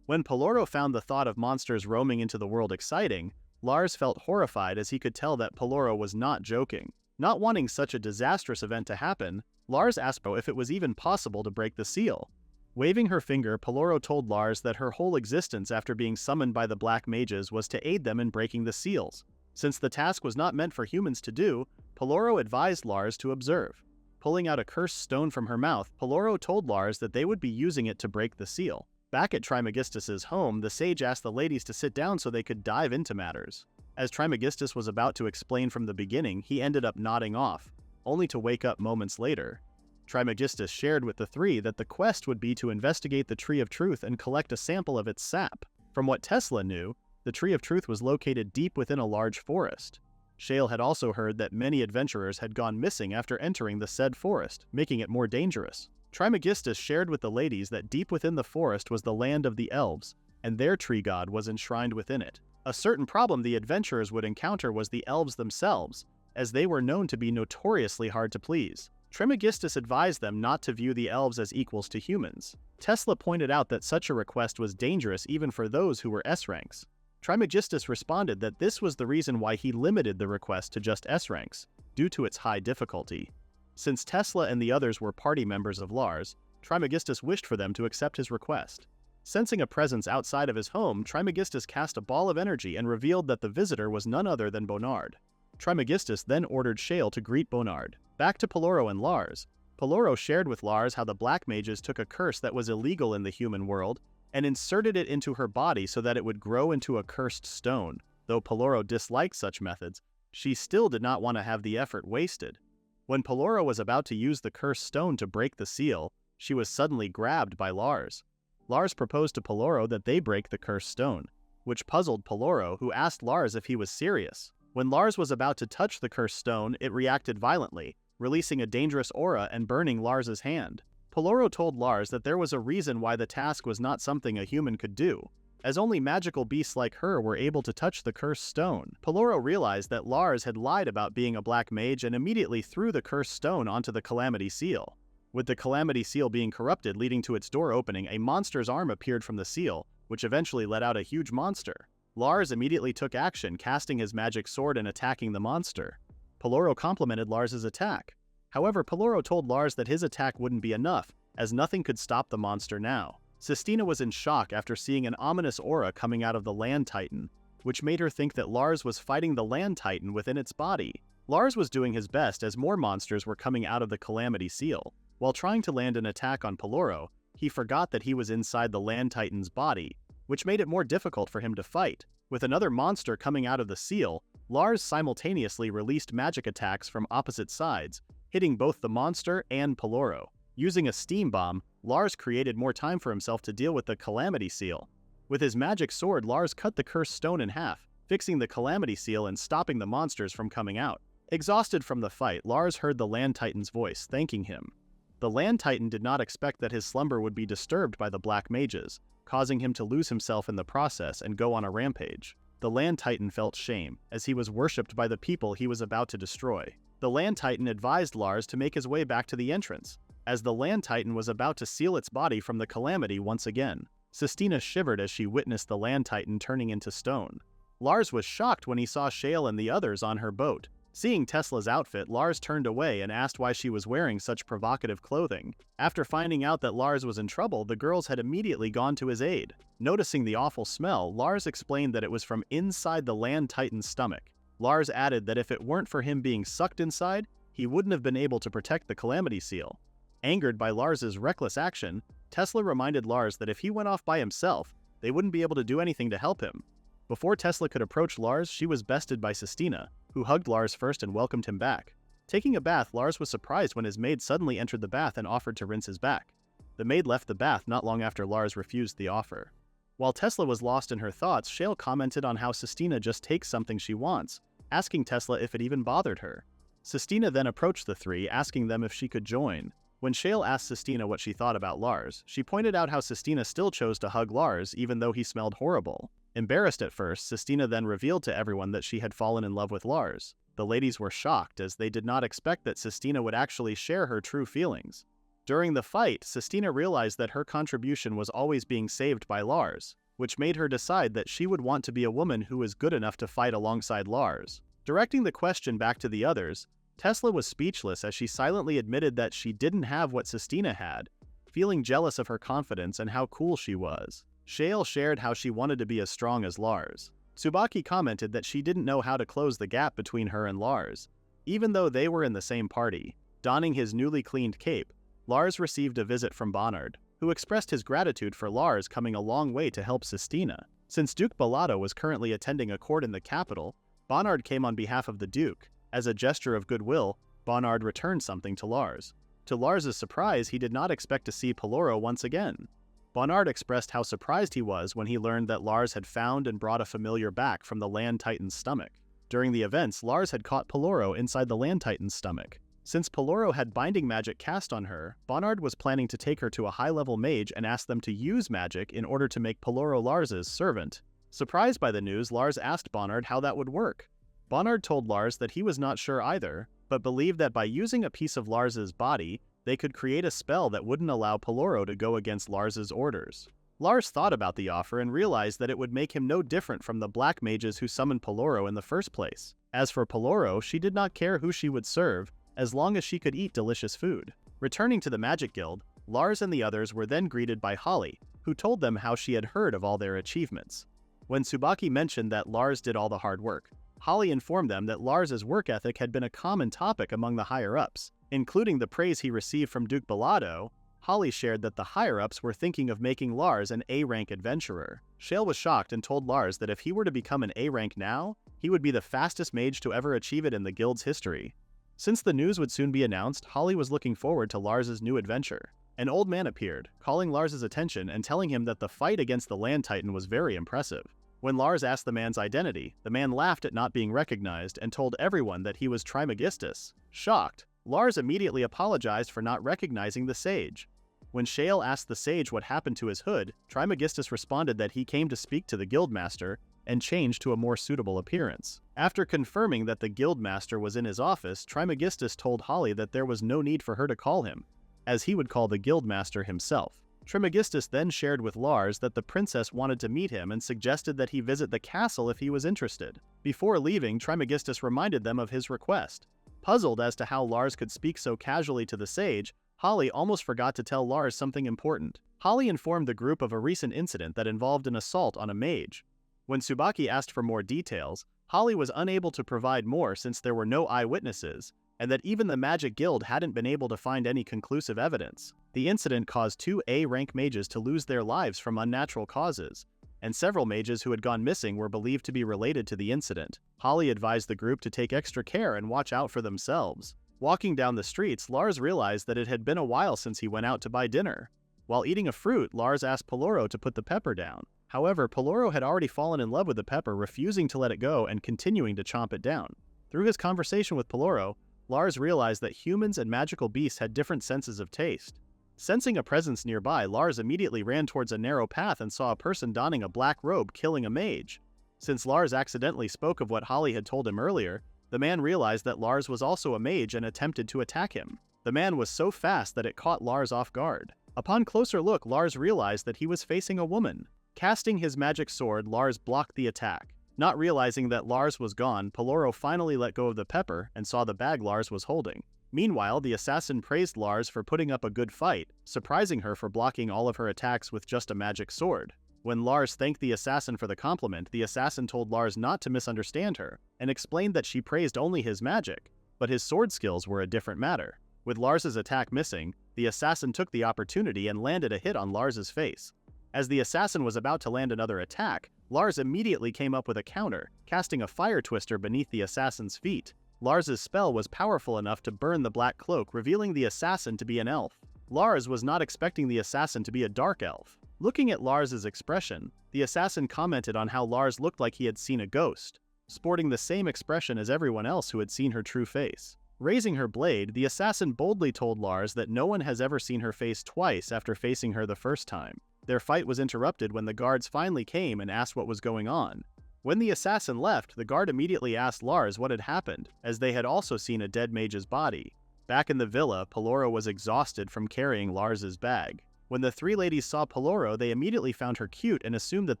When Peloro found the thought of monsters roaming into the world exciting, Lars felt horrified as he could tell that Peloro was not joking. Not wanting such a disastrous event to happen, Lars asked Peloro if it was even possible to break the seal. Waving her finger, Peloro told Lars that her whole existence after being summoned by the Black Mages was to aid them in breaking the seals. Since the task was not meant for humans to do, Peloro advised Lars to observe. Pulling out a cursed stone from her mouth, Peloro told Lars that they would be using it to break the seal. Back at Trismegistus's home, the sage asked the ladies to sit down so they could dive into matters. As Trismegistus was about to explain from the beginning, he ended up nodding off, only to wake up moments later. Trismegistus shared with the three that the quest would be to investigate the Tree of Truth and collect a sample of its sap. From what Tesla knew, the Tree of Truth was located deep within a large forest. Shale had also heard that many adventurers had gone missing after entering the said forest, making it more dangerous. Trismegistus shared with the ladies that deep within the forest was the land of the elves, and their tree god was enshrined within it. A certain problem the adventurers would encounter was the elves themselves, as they were known to be notoriously hard to please. Trismegistus advised them not to view the elves as equals to humans. Tesla pointed out that such a request was dangerous even for those who were S ranks. Trismegistus responded that this was the reason why he limited the request to just S ranks, due to its high difficulty. Since Tesla and the others were party members of Lars, Trismegistus wished for them to accept his request. Sensing a presence outside of his home, Trismegistus cast a ball of energy and revealed that the visitor was none other than Bonnard. Trismegistus then ordered Shale to greet Bonnard. Back to Peloro and Lars. Peloro shared with Lars how the Black Mages took a curse that was illegal in the human world and inserted it into her body so that it would grow into a cursed stone. Though Peloro disliked such methods, she still did not want to have the effort wasted. When Peloro was about to use the cursed stone to break the seal, she was suddenly grabbed by Lars. Lars proposed to Peloro that they break the cursed stone, which puzzled Peloro, who asked Lars if he was serious. When Lars was about to touch the cursed stone, it reacted violently, releasing a dangerous aura and burning Lars's hand. Peloro told Lars that there was a reason why the task was not something a human could do, as only magical beasts like her were able to touch the cursed stone. Peloro realized that Lars had lied about being a black mage and immediately threw the cursed stone onto the Calamity Seal. With the Calamity Seal being corrupted leading to its door opening, a monster's arm appeared from the seal, which eventually let out a huge monster. Lars immediately took action, casting his magic sword and attacking the monster. Peloro complimented Lars's attack. However, Peloro told Lars that his attack wouldn't be enough, as nothing could stop the monster now. Sistina was in shock after seeing an ominous aura coming out of the Land Titan, which made her think that Lars was fighting the Land Titan within its body. Lars was doing his best as more monsters were coming out of the Calamity Seal. While trying to land an attack on Peloro, he forgot that he was inside the Land Titan's body, which made it more difficult for him to fight. With another monster coming out of the seal, Lars simultaneously released magic attacks from opposite sides, hitting both the monster and Peloro. Using a steam bomb, Lars created more time for himself to deal with the Calamity Seal. With his magic sword, Lars cut the cursed stone in half, fixing the Calamity Seal and stopping the monsters from coming out. Exhausted from the fight, Lars heard the Land Titan's voice, thanking him. The Land Titan did not expect that his slumber would be disturbed by the Black Mages, causing him to lose himself in the process and go on a rampage. The Land Titan felt shame, as he was worshipped by the people he was about to destroy. The Land Titan advised Lars to make his way back to the entrance, as the Land Titan was about to seal its body from the Calamity once again. Sistina shivered as she witnessed the Land Titan turning into stone. Lars was shocked when he saw Shale and the others on her boat. Seeing Tesla's outfit, Lars turned away and asked why she was wearing such provocative clothing. After finding out that Lars was in trouble, the girls had immediately gone to his aid. Noticing the awful smell, Lars explained that it was from inside the Land Titan's stomach. Lars added that if it weren't for him being sucked inside, he wouldn't have been able to protect the Calamity Seal. Angered by Lars's reckless action, Tesla reminded Lars that if he went off by himself, they wouldn't be able to do anything to help him. Before Tesla could approach Lars, she was bested by Sistina, who hugged Lars first and welcomed him back. Taking a bath, Lars was surprised when his maid suddenly entered the bath and offered to rinse his back. The maid left the bath not long after Lars refused the offer. While Tesla was lost in her thoughts, Shale commented on how Sistina just takes something she wants, asking Tesla if it even bothered her. Sistina then approached the three, asking them if she could join. When Shale asked Sistina what she thought about Lars, she pointed out how Sistina still chose to hug Lars even though he smelled horrible. Embarrassed at first, Sistina then revealed to everyone that she had fallen in love with Lars. The ladies were shocked as they did not expect that Sistina would actually share her true feelings. During the fight, Sistina realized that her contribution was always being saved by Lars, which made her decide that she would want to be a woman who was good enough to fight alongside Lars. Directing the question back to the others, Tesla was speechless as she silently admitted that she didn't have what Sistina had, feeling jealous of her confidence and how cool she was. Shale shared how she wanted to be as strong as Lars. Tsubaki commented that she didn't know how to close the gap between her and Lars, even though they were in the same party. Donning his newly cleaned cape, Lars received a visit from Bonnard, who expressed his gratitude for Lars coming a long way to help Sistina. Since Duke Bellotto was currently attending a court in the capital, Bonnard came on behalf of the Duke. As a gesture of goodwill, Bonnard returned something to Lars. To Lars's surprise, he did not expect to see Peloro once again. Bonnard expressed how surprised he was when he learned that Lars had found and brought a familiar back from the Land Titan's stomach. During the events, Lars had caught Peloro inside the Land Titan's stomach. Since Peloro had binding magic cast on her, Bonnard was planning to take her to a high-level mage and ask them to use magic in order to make Peloro Lars's servant. Surprised by the news, Lars asked Bonnard how that would work. Bonnard told Lars that he was not sure either, but believed that by using a piece of Lars's body, they could create a spell that wouldn't allow Peloro to go against Lars's orders. Lars thought about the offer and realized that it would make him no different from the black mages who summoned Peloro in the first place. As for Peloro, she did not care who she would serve, as long as she could eat delicious food. Returning to the Magic Guild, Lars and the others were then greeted by Holly, who told them how she had heard of all their achievements. When Tsubaki mentioned that Lars did all the hard work, Holly informed them that Lars's work ethic had been a common topic among the higher-ups. Including the praise he received from Duke Bellotto, Holly shared that the higher-ups were thinking of making Lars an A-rank adventurer. Shale was shocked and told Lars that if he were to become an A-rank now, he would be the fastest mage to ever achieve it in the guild's history. Since the news would soon be announced, Holly was looking forward to Lars's new adventure. An old man appeared, calling Lars's attention and telling him that the fight against the Land Titan was very impressive. When Lars asked the man's identity, the man laughed at not being recognized and told everyone that he was Trismegistus. Shocked, Lars immediately apologized for not recognizing the sage. When Shale asked the sage what happened to his hood, Trismegistus responded that he came to speak to the guildmaster and changed to a more suitable appearance. After confirming that the guildmaster was in his office, Trismegistus told Holly that there was no need for her to call him, as he would call the guildmaster himself. Trismegistus then shared with Lars that the princess wanted to meet him and suggested that he visit the castle if he was interested. Before leaving, Trismegistus reminded them of his request. Puzzled as to how Lars could speak so casually to the sage, Holly almost forgot to tell Lars something important. Holly informed the group of a recent incident that involved an assault on a mage. When Tsubaki asked for more details, Holly was unable to provide more since there were no eyewitnesses, and that even the Magic Guild hadn't been able to find any conclusive evidence. The incident caused 2 A-rank mages to lose their lives from unnatural causes, and several mages who had gone missing were believed to be related to the incident. Holly advised the group to take extra care and watch out for themselves. Walking down the streets, Lars realized that it had been a while since he went out to buy dinner. While eating a fruit, Lars asked Peloro to put the pepper down. However, Peloro had already fallen in love with the pepper, refusing to let it go and continuing to chomp it down. Through his conversation with Peloro, Lars realized that humans and magical beasts had different senses of taste. Sensing a presence nearby, Lars immediately ran towards a narrow path and saw a person donning a black robe killing a mage. Since Lars accidentally spoke of what Holly had told him earlier, the man realized that Lars was also a mage and attempted to attack him. The man was so fast that it caught Lars off guard. Upon closer look, Lars realized that he was facing a woman. Casting his magic sword, Lars blocked the attack. Not realizing that Lars was gone, Peloro finally let go of the pepper and saw the bag Lars was holding. Meanwhile, the assassin praised Lars for putting up a good fight, surprising her for blocking all of her attacks with just a magic sword. When Lars thanked the assassin for the compliment, the assassin told Lars not to misunderstand her, and explained that she praised only his magic, but his sword skills were a different matter. With Lars's attack missing, the assassin took the opportunity and landed a hit on Lars's face. As the assassin was about to land another attack, Lars immediately came up with a counter, casting a fire twister beneath the assassin's feet. Lars's spell was powerful enough to burn the black cloak, revealing the assassin to be an elf. Lars was not expecting the assassin to be a dark elf. Looking at Lars's expression, the assassin commented on how Lars looked like he had seen a ghost, sporting the same expression as everyone else who had seen her true face. Raising her blade, the assassin boldly told Lars that no one has ever seen her face twice after facing her the first time. Their fight was interrupted when the guards finally came and asked what was going on. When the assassin left, the guard immediately asked Lars what had happened, as they had also seen a dead mage's body. Back in the villa, Peloro was exhausted from carrying Lars's bag. When the three ladies saw Peloro, they immediately found her cute and assumed that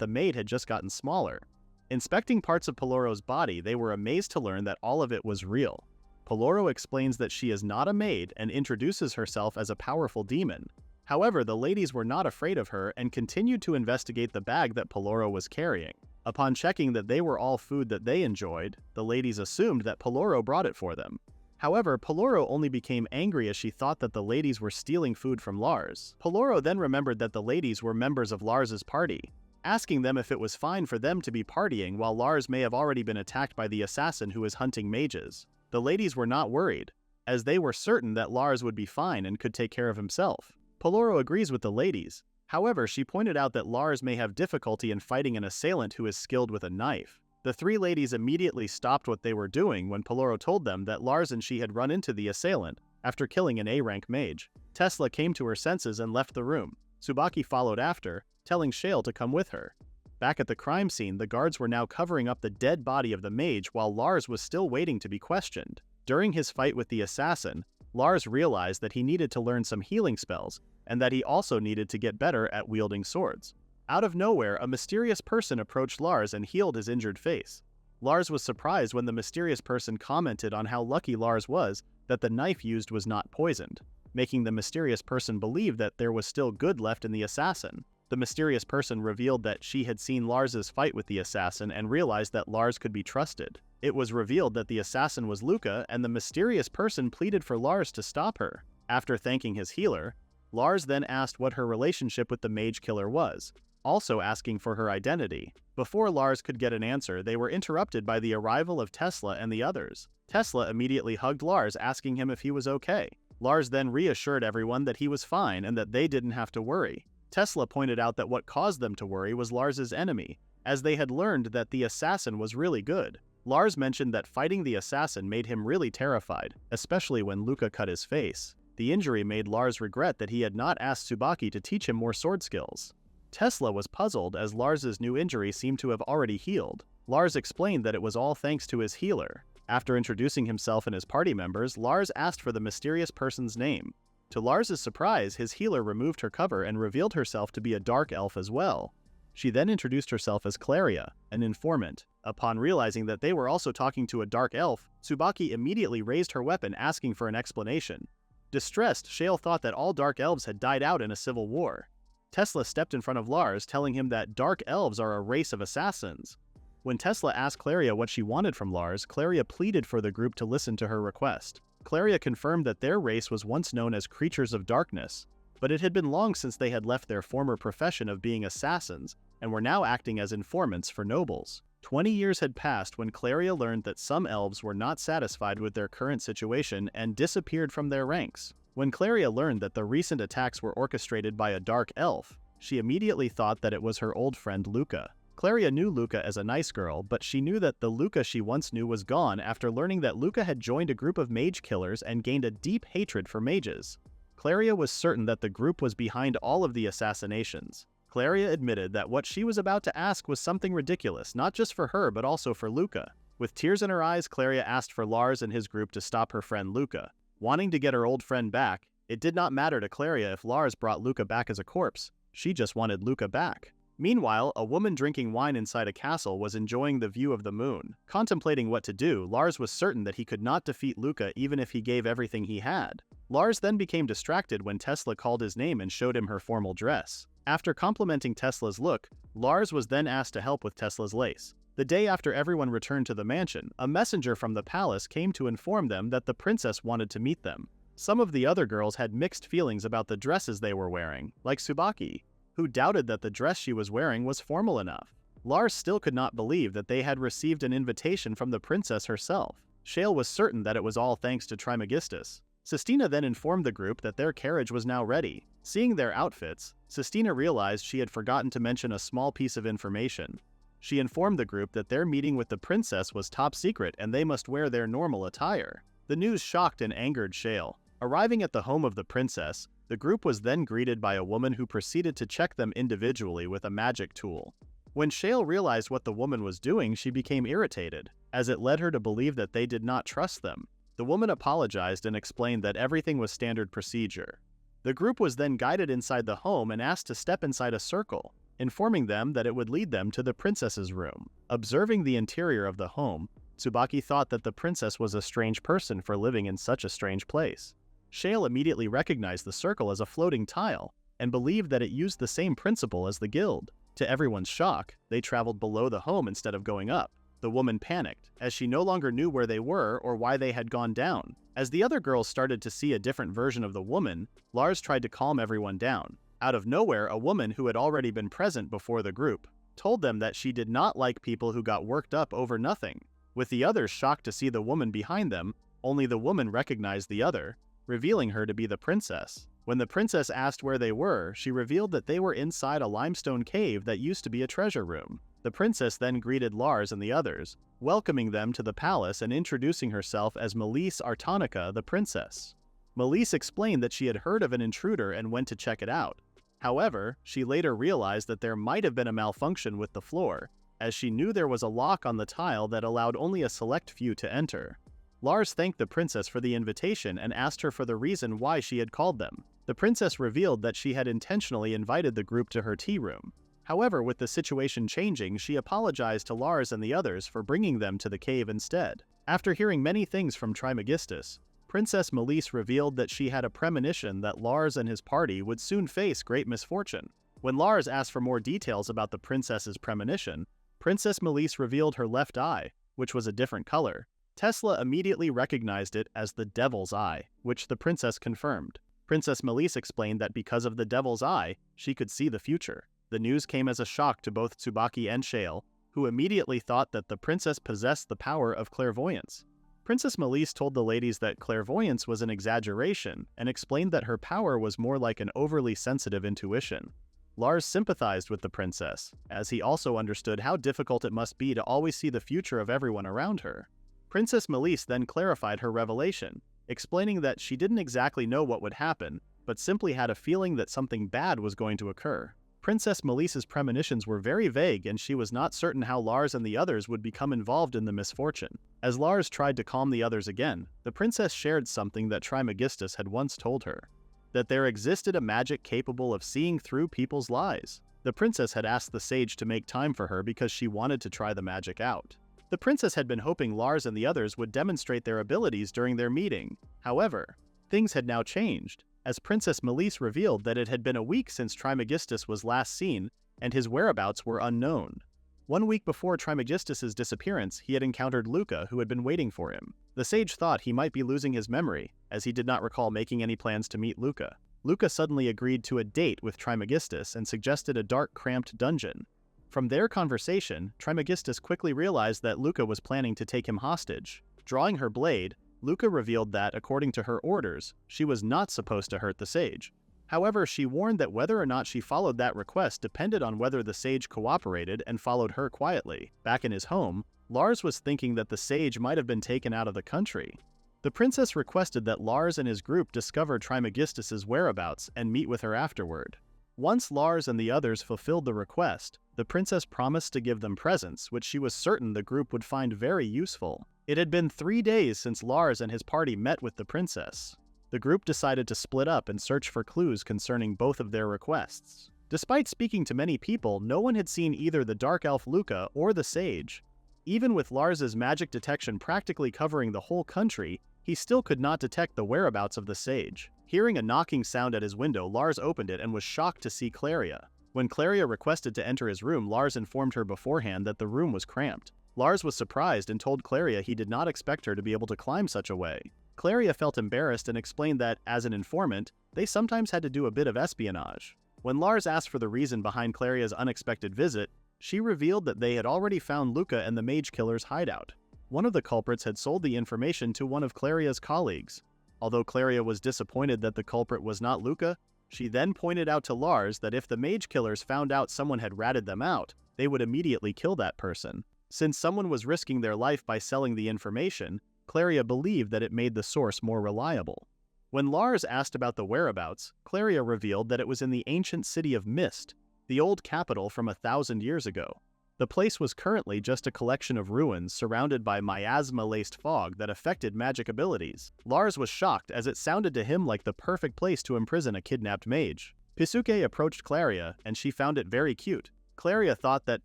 the maid had just gotten smaller. Inspecting parts of Peloro's body, they were amazed to learn that all of it was real. Peloro explains that she is not a maid and introduces herself as a powerful demon. However, the ladies were not afraid of her and continued to investigate the bag that Peloro was carrying. Upon checking that they were all food that they enjoyed, the ladies assumed that Peloro brought it for them. However, Peloro only became angry as she thought that the ladies were stealing food from Lars. Peloro then remembered that the ladies were members of Lars's party, asking them if it was fine for them to be partying while Lars may have already been attacked by the assassin who is hunting mages. The ladies were not worried, as they were certain that Lars would be fine and could take care of himself. Peloro agrees with the ladies. However, she pointed out that Lars may have difficulty in fighting an assailant who is skilled with a knife. The three ladies immediately stopped what they were doing when Peloro told them that Lars and she had run into the assailant after killing an A-rank mage. Tesla came to her senses and left the room. Tsubaki followed after, telling Shale to come with her. Back at the crime scene, the guards were now covering up the dead body of the mage while Lars was still waiting to be questioned. During his fight with the assassin, Lars realized that he needed to learn some healing spells, and that he also needed to get better at wielding swords. Out of nowhere, a mysterious person approached Lars and healed his injured face. Lars was surprised when the mysterious person commented on how lucky Lars was that the knife used was not poisoned, making the mysterious person believe that there was still good left in the assassin. The mysterious person revealed that she had seen Lars's fight with the assassin and realized that Lars could be trusted. It was revealed that the assassin was Luca, and the mysterious person pleaded for Lars to stop her. After thanking his healer, Lars then asked what her relationship with the mage killer was, also asking for her identity. Before Lars could get an answer, they were interrupted by the arrival of Tesla and the others. Tesla immediately hugged Lars, asking him if he was okay. Lars then reassured everyone that he was fine and that they didn't have to worry. Tesla pointed out that what caused them to worry was Lars's enemy, as they had learned that the assassin was really good. Lars mentioned that fighting the assassin made him really terrified, especially when Luca cut his face. The injury made Lars regret that he had not asked Tsubaki to teach him more sword skills. Tesla was puzzled as Lars's new injury seemed to have already healed. Lars explained that it was all thanks to his healer. After introducing himself and his party members, Lars asked for the mysterious person's name. To Lars's surprise, his healer removed her cover and revealed herself to be a dark elf as well. She then introduced herself as Claria, an informant. Upon realizing that they were also talking to a dark elf, Tsubaki immediately raised her weapon, asking for an explanation. Distressed, Shale thought that all dark elves had died out in a civil war. Tesla stepped in front of Lars, telling him that dark elves are a race of assassins. When Tesla asked Claria what she wanted from Lars, Claria pleaded for the group to listen to her request. Claria confirmed that their race was once known as creatures of darkness, but it had been long since they had left their former profession of being assassins and were now acting as informants for nobles. 20 years had passed when Claria learned that some elves were not satisfied with their current situation and disappeared from their ranks. When Claria learned that the recent attacks were orchestrated by a dark elf, she immediately thought that it was her old friend Luca. Claria knew Luca as a nice girl, but she knew that the Luca she once knew was gone after learning that Luca had joined a group of mage killers and gained a deep hatred for mages. Claria was certain that the group was behind all of the assassinations. Claria admitted that what she was about to ask was something ridiculous, not just for her but also for Luca. With tears in her eyes, Claria asked for Lars and his group to stop her friend Luca. Wanting to get her old friend back, it did not matter to Claria if Lars brought Luca back as a corpse. She just wanted Luca back. Meanwhile, a woman drinking wine inside a castle was enjoying the view of the moon. Contemplating what to do, Lars was certain that he could not defeat Luca even if he gave everything he had. Lars then became distracted when Tesla called his name and showed him her formal dress. After complimenting Tesla's look, Lars was then asked to help with Tesla's lace. The day after everyone returned to the mansion, a messenger from the palace came to inform them that the princess wanted to meet them. Some of the other girls had mixed feelings about the dresses they were wearing, like Tsubaki, who doubted that the dress she was wearing was formal enough. Lars still could not believe that they had received an invitation from the princess herself. Shale was certain that it was all thanks to Trismegistus. Sistina then informed the group that their carriage was now ready. Seeing their outfits, Sistina realized she had forgotten to mention a small piece of information. She informed the group that their meeting with the princess was top secret and they must wear their normal attire. The The news shocked and angered Shale. Arriving at the home of the princess, the group was then greeted by a woman who proceeded to check them individually with a magic tool. When Shale realized what the woman was doing, she became irritated, as it led her to believe that they did not trust them. The woman apologized and explained that everything was standard procedure. The group was then guided inside the home and asked to step inside a circle, informing them that it would lead them to the princess's room. Observing the interior of the home, Tsubaki thought that the princess was a strange person for living in such a strange place. Shale immediately recognized the circle as a floating tile, and believed that it used the same principle as the guild. To everyone's shock, they traveled below the home instead of going up. The woman panicked, as she no longer knew where they were or why they had gone down. As the other girls started to see a different version of the woman, Lars tried to calm everyone down. Out of nowhere, a woman who had already been present before the group told them that she did not like people who got worked up over nothing. With the others shocked to see the woman behind them, only the woman recognized the other, revealing her to be the princess. When the princess asked where they were, she revealed that they were inside a limestone cave that used to be a treasure room. The princess then greeted Lars and the others, welcoming them to the palace and introducing herself as Melise Artonica, the princess. Melise explained that she had heard of an intruder and went to check it out. However, she later realized that there might have been a malfunction with the floor, as she knew there was a lock on the tile that allowed only a select few to enter. Lars thanked the princess for the invitation and asked her for the reason why she had called them. The princess revealed that she had intentionally invited the group to her tea room. However, with the situation changing, she apologized to Lars and the others for bringing them to the cave instead. After hearing many things from Trismegistus, Princess Melise revealed that she had a premonition that Lars and his party would soon face great misfortune. When Lars asked for more details about the princess's premonition, Princess Melise revealed her left eye, which was a different color. Tesla immediately recognized it as the Devil's Eye, which the princess confirmed. Princess Melise explained that because of the Devil's Eye, she could see the future. The news came as a shock to both Tsubaki and Shale, who immediately thought that the princess possessed the power of clairvoyance. Princess Melise told the ladies that clairvoyance was an exaggeration and explained that her power was more like an overly sensitive intuition. Lars sympathized with the princess, as he also understood how difficult it must be to always see the future of everyone around her. Princess Melise then clarified her revelation, explaining that she didn't exactly know what would happen, but simply had a feeling that something bad was going to occur. Princess Melise's premonitions were very vague, and she was not certain how Lars and the others would become involved in the misfortune. As Lars tried to calm the others again, the princess shared something that Trismegistus had once told her, that there existed a magic capable of seeing through people's lies. The princess had asked the sage to make time for her because she wanted to try the magic out. The princess had been hoping Lars and the others would demonstrate their abilities during their meeting. However, things had now changed, as Princess Melise revealed that it had been a week since Trismegistus was last seen, and his whereabouts were unknown. 1 week before Trismegistus's disappearance, he had encountered Luca, who had been waiting for him. The sage thought he might be losing his memory, as he did not recall making any plans to meet Luca. Luca suddenly agreed to a date with Trismegistus and suggested a dark, cramped dungeon. From their conversation, Trismegistus quickly realized that Luca was planning to take him hostage. Drawing her blade, Luca revealed that, according to her orders, she was not supposed to hurt the sage. However, she warned that whether or not she followed that request depended on whether the sage cooperated and followed her quietly. Back in his home, Lars was thinking that the sage might have been taken out of the country. The princess requested that Lars and his group discover Trismegistus's whereabouts and meet with her afterward. Once Lars and the others fulfilled the request, the princess promised to give them presents, which she was certain the group would find very useful. It had been 3 days since Lars and his party met with the princess. The group decided to split up and search for clues concerning both of their requests. Despite speaking to many people, no one had seen either the dark elf Luca or the sage. Even with Lars's magic detection practically covering the whole country, he still could not detect the whereabouts of the sage. Hearing a knocking sound at his window, Lars opened it and was shocked to see Claria. When Claria requested to enter his room, Lars informed her beforehand that the room was cramped. Lars was surprised and told Claria he did not expect her to be able to climb such a way. Claria felt embarrassed and explained that, as an informant, they sometimes had to do a bit of espionage. When Lars asked for the reason behind Claria's unexpected visit, she revealed that they had already found Luca and the mage killer's hideout. One of the culprits had sold the information to one of Claria's colleagues. Although Claria was disappointed that the culprit was not Luca, she then pointed out to Lars that if the mage killers found out someone had ratted them out, they would immediately kill that person. Since someone was risking their life by selling the information, Claria believed that it made the source more reliable. When Lars asked about the whereabouts, Claria revealed that it was in the ancient city of Mist, the old capital from 1,000 years ago. The place was currently just a collection of ruins surrounded by miasma-laced fog that affected magic abilities. Lars was shocked as it sounded to him like the perfect place to imprison a kidnapped mage. Pisuke approached Claria, and she found it very cute. Claria thought that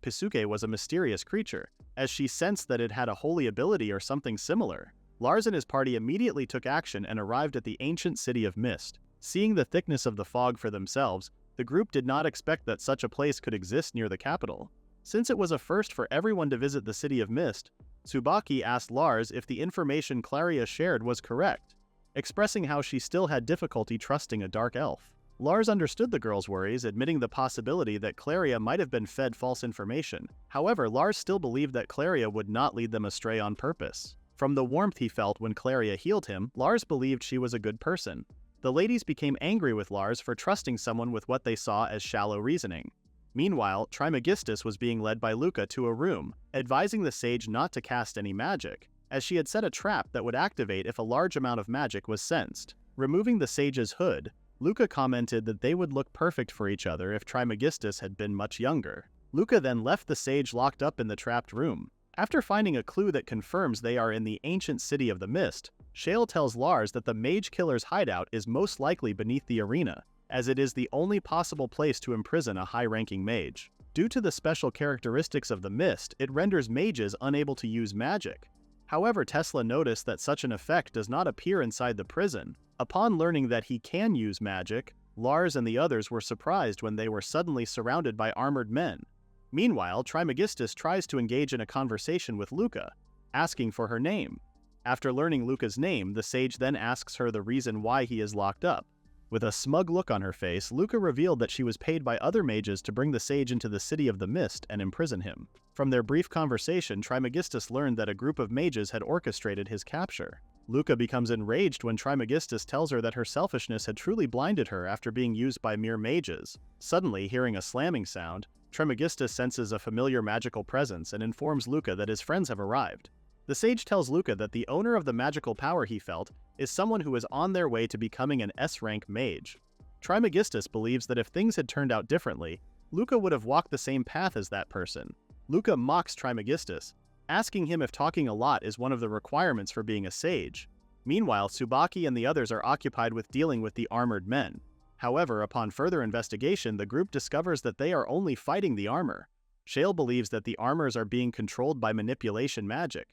Pisuke was a mysterious creature, as she sensed that it had a holy ability or something similar. Lars and his party immediately took action and arrived at the ancient city of Mist. Seeing the thickness of the fog for themselves, the group did not expect that such a place could exist near the capital. Since it was a first for everyone to visit the city of Mist, Tsubaki asked Lars if the information Claria shared was correct, expressing how she still had difficulty trusting a dark elf. Lars understood the girl's worries, admitting the possibility that Claria might have been fed false information. However, Lars still believed that Claria would not lead them astray on purpose. From the warmth he felt when Claria healed him, Lars believed she was a good person. The ladies became angry with Lars for trusting someone with what they saw as shallow reasoning. Meanwhile, Trismegistus was being led by Luca to a room, advising the sage not to cast any magic, as she had set a trap that would activate if a large amount of magic was sensed. Removing the sage's hood, Luca commented that they would look perfect for each other if Trismegistus had been much younger. Luca then left the sage locked up in the trapped room. After finding a clue that confirms they are in the ancient city of the Mist, Shale tells Lars that the mage killer's hideout is most likely beneath the arena, as it is the only possible place to imprison a high-ranking mage. Due to the special characteristics of the Mist, it renders mages unable to use magic. However, Tesla noticed that such an effect does not appear inside the prison. Upon learning that he can use magic, Lars and the others were surprised when they were suddenly surrounded by armored men. Meanwhile, Trismegistus tries to engage in a conversation with Luca, asking for her name. After learning Luca's name, the sage then asks her the reason why he is locked up. With a smug look on her face, Luca revealed that she was paid by other mages to bring the sage into the city of the Mist and imprison him. From their brief conversation, Trismegistus learned that a group of mages had orchestrated his capture. Luca becomes enraged when Trismegistus tells her that her selfishness had truly blinded her after being used by mere mages. Suddenly, hearing a slamming sound, Trismegistus senses a familiar magical presence and informs Luca that his friends have arrived. The sage tells Luca that the owner of the magical power he felt is someone who is on their way to becoming an S-rank mage. Trismegistus believes that if things had turned out differently, Luca would have walked the same path as that person. Luca mocks Trismegistus, asking him if talking a lot is one of the requirements for being a sage. Meanwhile, Tsubaki and the others are occupied with dealing with the armored men. However, upon further investigation, the group discovers that they are only fighting the armor. Shale believes that the armors are being controlled by manipulation magic.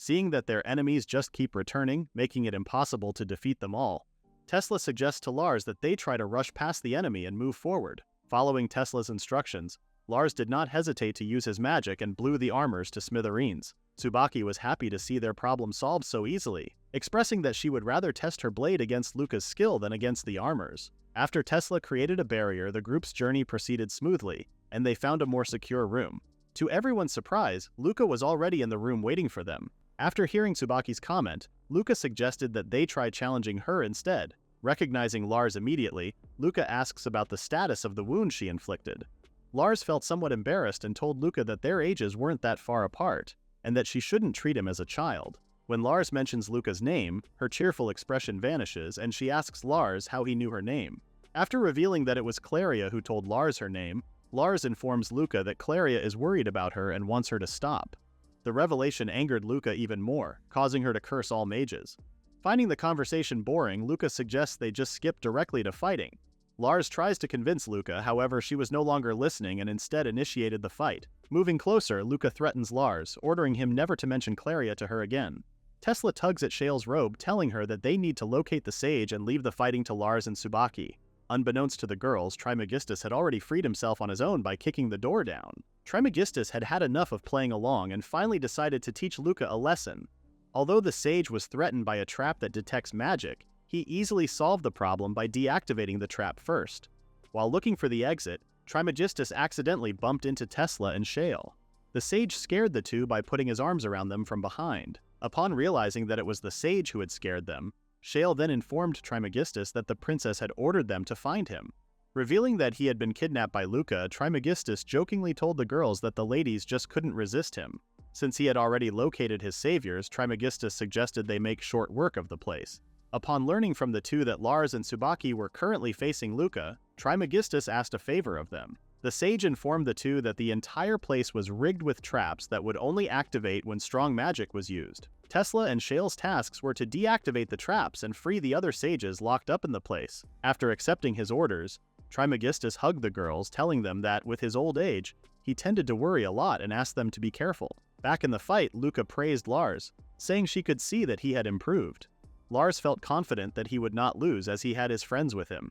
Seeing that their enemies just keep returning, making it impossible to defeat them all, Tesla suggests to Lars that they try to rush past the enemy and move forward. Following Tesla's instructions, Lars did not hesitate to use his magic and blew the armors to smithereens. Tsubaki was happy to see their problem solved so easily, expressing that she would rather test her blade against Luca's skill than against the armors. After Tesla created a barrier, the group's journey proceeded smoothly, and they found a more secure room. To everyone's surprise, Luca was already in the room waiting for them. After hearing Tsubaki's comment, Luca suggested that they try challenging her instead. Recognizing Lars immediately, Luca asks about the status of the wound she inflicted. Lars felt somewhat embarrassed and told Luca that their ages weren't that far apart, and that she shouldn't treat him as a child. When Lars mentions Luca's name, her cheerful expression vanishes and she asks Lars how he knew her name. After revealing that it was Claria who told Lars her name, Lars informs Luca that Claria is worried about her and wants her to stop. The revelation angered Luca even more, causing her to curse all mages. Finding the conversation boring, Luca suggests they just skip directly to fighting. Lars tries to convince Luca, however she was no longer listening and instead initiated the fight. Moving closer, Luca threatens Lars, ordering him never to mention Claria to her again. Tesla tugs at Shale's robe, telling her that they need to locate the sage and leave the fighting to Lars and Tsubaki. Unbeknownst to the girls, Trismegistus had already freed himself on his own by kicking the door down. Trismegistus had had enough of playing along and finally decided to teach Luca a lesson. Although the sage was threatened by a trap that detects magic, he easily solved the problem by deactivating the trap first. While looking for the exit, Trismegistus accidentally bumped into Tesla and Shale. The sage scared the two by putting his arms around them from behind. Upon realizing that it was the sage who had scared them, Shale then informed Trismegistus that the princess had ordered them to find him. Revealing that he had been kidnapped by Luca, Trismegistus jokingly told the girls that the ladies just couldn't resist him. Since he had already located his saviors, Trismegistus suggested they make short work of the place. Upon learning from the two that Lars and Tsubaki were currently facing Luca, Trismegistus asked a favor of them. The sage informed the two that the entire place was rigged with traps that would only activate when strong magic was used. Tesla and Shale's tasks were to deactivate the traps and free the other sages locked up in the place. After accepting his orders, Trismegistus hugged the girls, telling them that, with his old age, he tended to worry a lot and asked them to be careful. Back in the fight, Luca praised Lars, saying she could see that he had improved. Lars felt confident that he would not lose as he had his friends with him.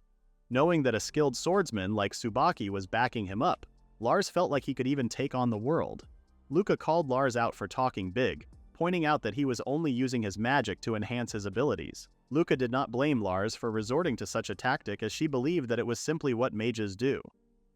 Knowing that a skilled swordsman like Tsubaki was backing him up, Lars felt like he could even take on the world. Luca called Lars out for talking big, pointing out that he was only using his magic to enhance his abilities. Luca did not blame Lars for resorting to such a tactic, as she believed that it was simply what mages do.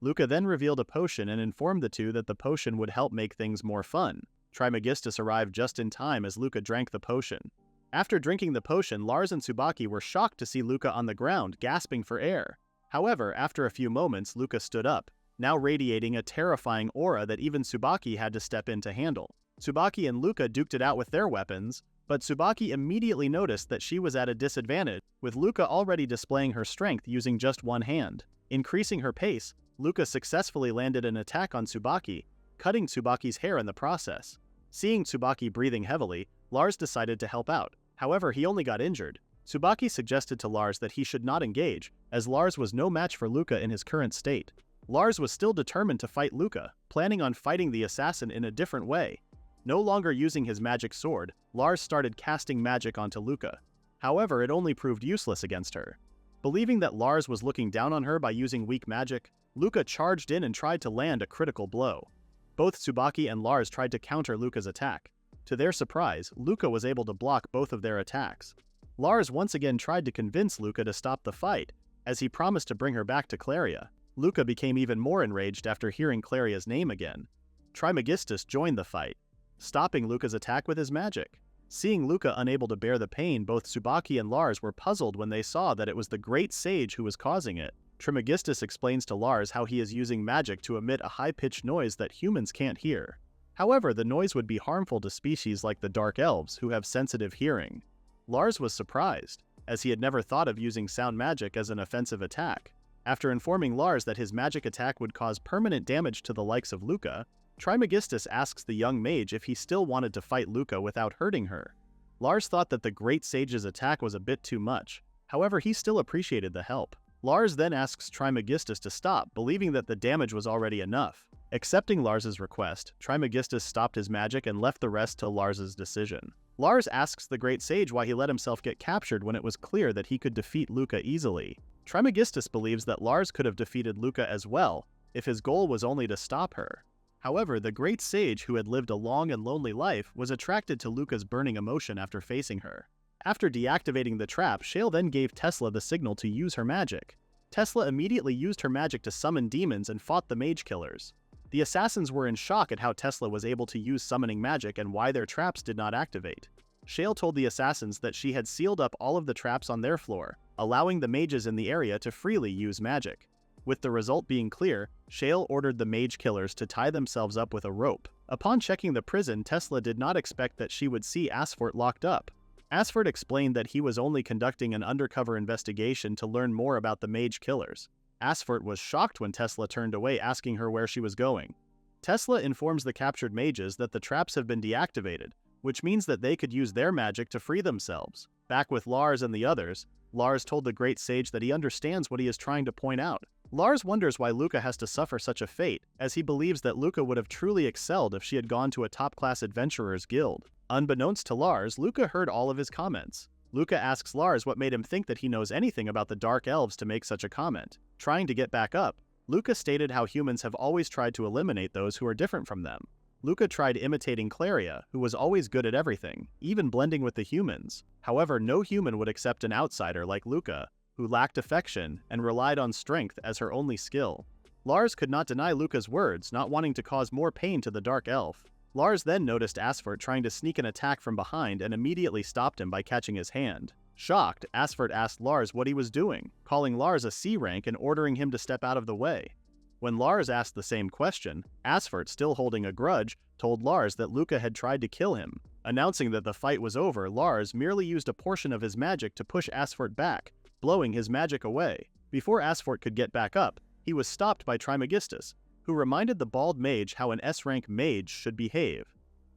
Luca then revealed a potion and informed the two that the potion would help make things more fun. Trismegistus arrived just in time as Luca drank the potion. After drinking the potion, Lars and Tsubaki were shocked to see Luca on the ground, gasping for air. However, after a few moments, Luca stood up, now radiating a terrifying aura that even Tsubaki had to step in to handle. Tsubaki and Luca duked it out with their weapons, but Tsubaki immediately noticed that she was at a disadvantage, with Luca already displaying her strength using just one hand. Increasing her pace, Luca successfully landed an attack on Tsubaki, cutting Tsubaki's hair in the process. Seeing Tsubaki breathing heavily, Lars decided to help out. However, he only got injured. Tsubaki suggested to Lars that he should not engage, as Lars was no match for Luca in his current state. Lars was still determined to fight Luca, planning on fighting the assassin in a different way. No longer using his magic sword, Lars started casting magic onto Luca. However, it only proved useless against her. Believing that Lars was looking down on her by using weak magic, Luca charged in and tried to land a critical blow. Both Tsubaki and Lars tried to counter Luca's attack. To their surprise, Luca was able to block both of their attacks. Lars once again tried to convince Luca to stop the fight, as he promised to bring her back to Claria. Luca became even more enraged after hearing Claria's name again. Trismegistus joined the fight, stopping Luca's attack with his magic. Seeing Luca unable to bear the pain, both Tsubaki and Lars were puzzled when they saw that it was the great sage who was causing it. Trismegistus explains to Lars how he is using magic to emit a high-pitched noise that humans can't hear. However, the noise would be harmful to species like the Dark Elves, who have sensitive hearing. Lars was surprised, as he had never thought of using sound magic as an offensive attack. After informing Lars that his magic attack would cause permanent damage to the likes of Luca, Trismegistus asks the young mage if he still wanted to fight Luca without hurting her. Lars thought that the great sage's attack was a bit too much. However, he still appreciated the help. Lars then asks Trismegistus to stop, believing that the damage was already enough. Accepting Lars's request, Trismegistus stopped his magic and left the rest to Lars's decision. Lars asks the great sage why he let himself get captured when it was clear that he could defeat Luca easily. Trismegistus believes that Lars could have defeated Luca as well, if his goal was only to stop her. However, the great sage, who had lived a long and lonely life, was attracted to Luca's burning emotion after facing her. After deactivating the trap, Shale then gave Tesla the signal to use her magic. Tesla immediately used her magic to summon demons and fought the mage killers. The assassins were in shock at how Tesla was able to use summoning magic and why their traps did not activate. Shale told the assassins that she had sealed up all of the traps on their floor, allowing the mages in the area to freely use magic. With the result being clear, Shale ordered the mage killers to tie themselves up with a rope. Upon checking the prison, Tesla did not expect that she would see Asfort locked up. Asfort explained that he was only conducting an undercover investigation to learn more about the mage killers. Asfort was shocked when Tesla turned away, asking her where she was going. Tesla informs the captured mages that the traps have been deactivated, which means that they could use their magic to free themselves. Back with Lars and the others, Lars told the great sage that he understands what he is trying to point out. Lars wonders why Luca has to suffer such a fate, as he believes that Luca would have truly excelled if she had gone to a top-class adventurer's guild. Unbeknownst to Lars, Luca heard all of his comments. Luca asks Lars what made him think that he knows anything about the Dark Elves to make such a comment. Trying to get back up, Luca stated how humans have always tried to eliminate those who are different from them. Luca tried imitating Claria, who was always good at everything, even blending with the humans. However, no human would accept an outsider like Luca, who lacked affection and relied on strength as her only skill. Lars could not deny Luca's words, not wanting to cause more pain to the Dark Elf. Lars then noticed Asfort trying to sneak an attack from behind and immediately stopped him by catching his hand. Shocked, Asfort asked Lars what he was doing, calling Lars a C rank and ordering him to step out of the way. When Lars asked the same question, Asphalt, still holding a grudge, told Lars that Luca had tried to kill him. Announcing that the fight was over, Lars merely used a portion of his magic to push Asphalt back, blowing his magic away. Before Asphalt could get back up, he was stopped by Trismegistus, who reminded the bald mage how an S-rank mage should behave.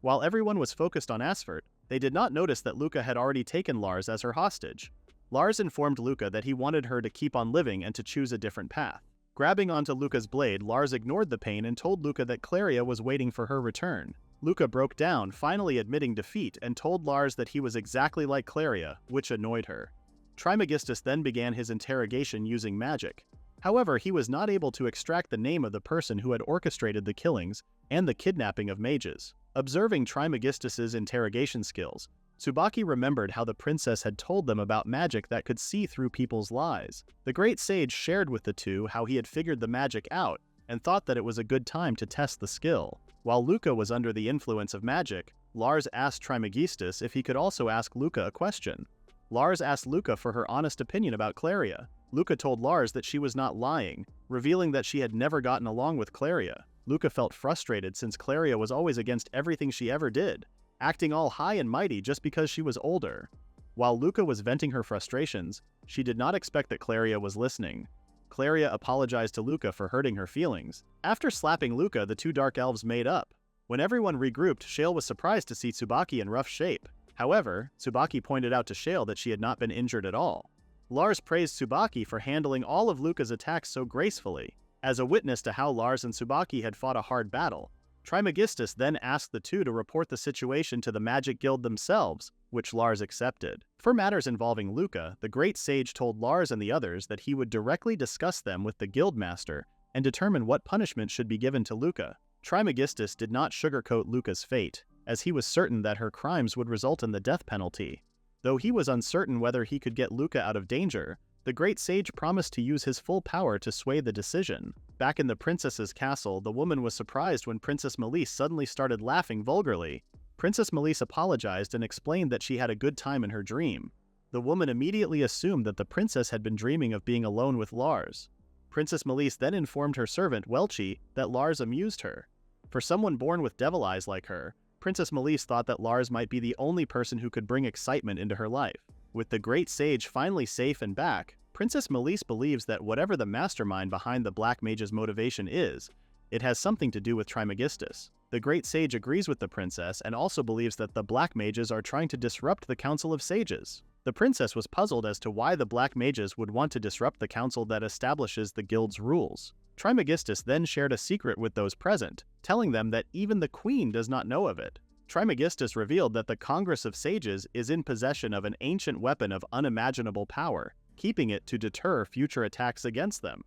While everyone was focused on Asphalt, they did not notice that Luca had already taken Lars as her hostage. Lars informed Luca that he wanted her to keep on living and to choose a different path. Grabbing onto Luca's blade, Lars ignored the pain and told Luca that Claria was waiting for her return. Luca broke down, finally admitting defeat, and told Lars that he was exactly like Claria, which annoyed her. Trismegistus then began his interrogation using magic. However, he was not able to extract the name of the person who had orchestrated the killings and the kidnapping of mages. Observing Trismegistus's interrogation skills, Tsubaki remembered how the princess had told them about magic that could see through people's lies. The great sage shared with the two how he had figured the magic out and thought that it was a good time to test the skill. While Luca was under the influence of magic, Lars asked Trismegistus if he could also ask Luca a question. Lars asked Luca for her honest opinion about Claria. Luca told Lars that she was not lying, revealing that she had never gotten along with Claria. Luca felt frustrated since Claria was always against everything she ever did, acting all high and mighty just because she was older. While Luca was venting her frustrations, she did not expect that Claria was listening. Claria apologized to Luca for hurting her feelings. After slapping Luca, the two dark elves made up. When everyone regrouped, Shale was surprised to see Tsubaki in rough shape. However, Tsubaki pointed out to Shale that she had not been injured at all. Lars praised Tsubaki for handling all of Luca's attacks so gracefully. As a witness to how Lars and Tsubaki had fought a hard battle, Trismegistus then asked the two to report the situation to the Magic Guild themselves, which Lars accepted. For matters involving Luca, the great sage told Lars and the others that he would directly discuss them with the guildmaster and determine what punishment should be given to Luca. Trismegistus did not sugarcoat Luca's fate, as he was certain that her crimes would result in the death penalty. Though he was uncertain whether he could get Luca out of danger, the great sage promised to use his full power to sway the decision. Back in the princess's castle, the woman was surprised when Princess Melise suddenly started laughing vulgarly. Princess Melise apologized and explained that she had a good time in her dream. The woman immediately assumed that the princess had been dreaming of being alone with Lars. Princess Melise then informed her servant, Welchi, that Lars amused her. For someone born with devil eyes like her, Princess Melise thought that Lars might be the only person who could bring excitement into her life. With the great sage finally safe and back, Princess Melise believes that whatever the mastermind behind the Black Mage's motivation is, it has something to do with Trismegistus. The great sage agrees with the princess and also believes that the Black Mages are trying to disrupt the Council of Sages. The princess was puzzled as to why the Black Mages would want to disrupt the council that establishes the guild's rules. Trismegistus then shared a secret with those present, telling them that even the queen does not know of it. Trismegistus revealed that the Congress of Sages is in possession of an ancient weapon of unimaginable power, keeping it to deter future attacks against them.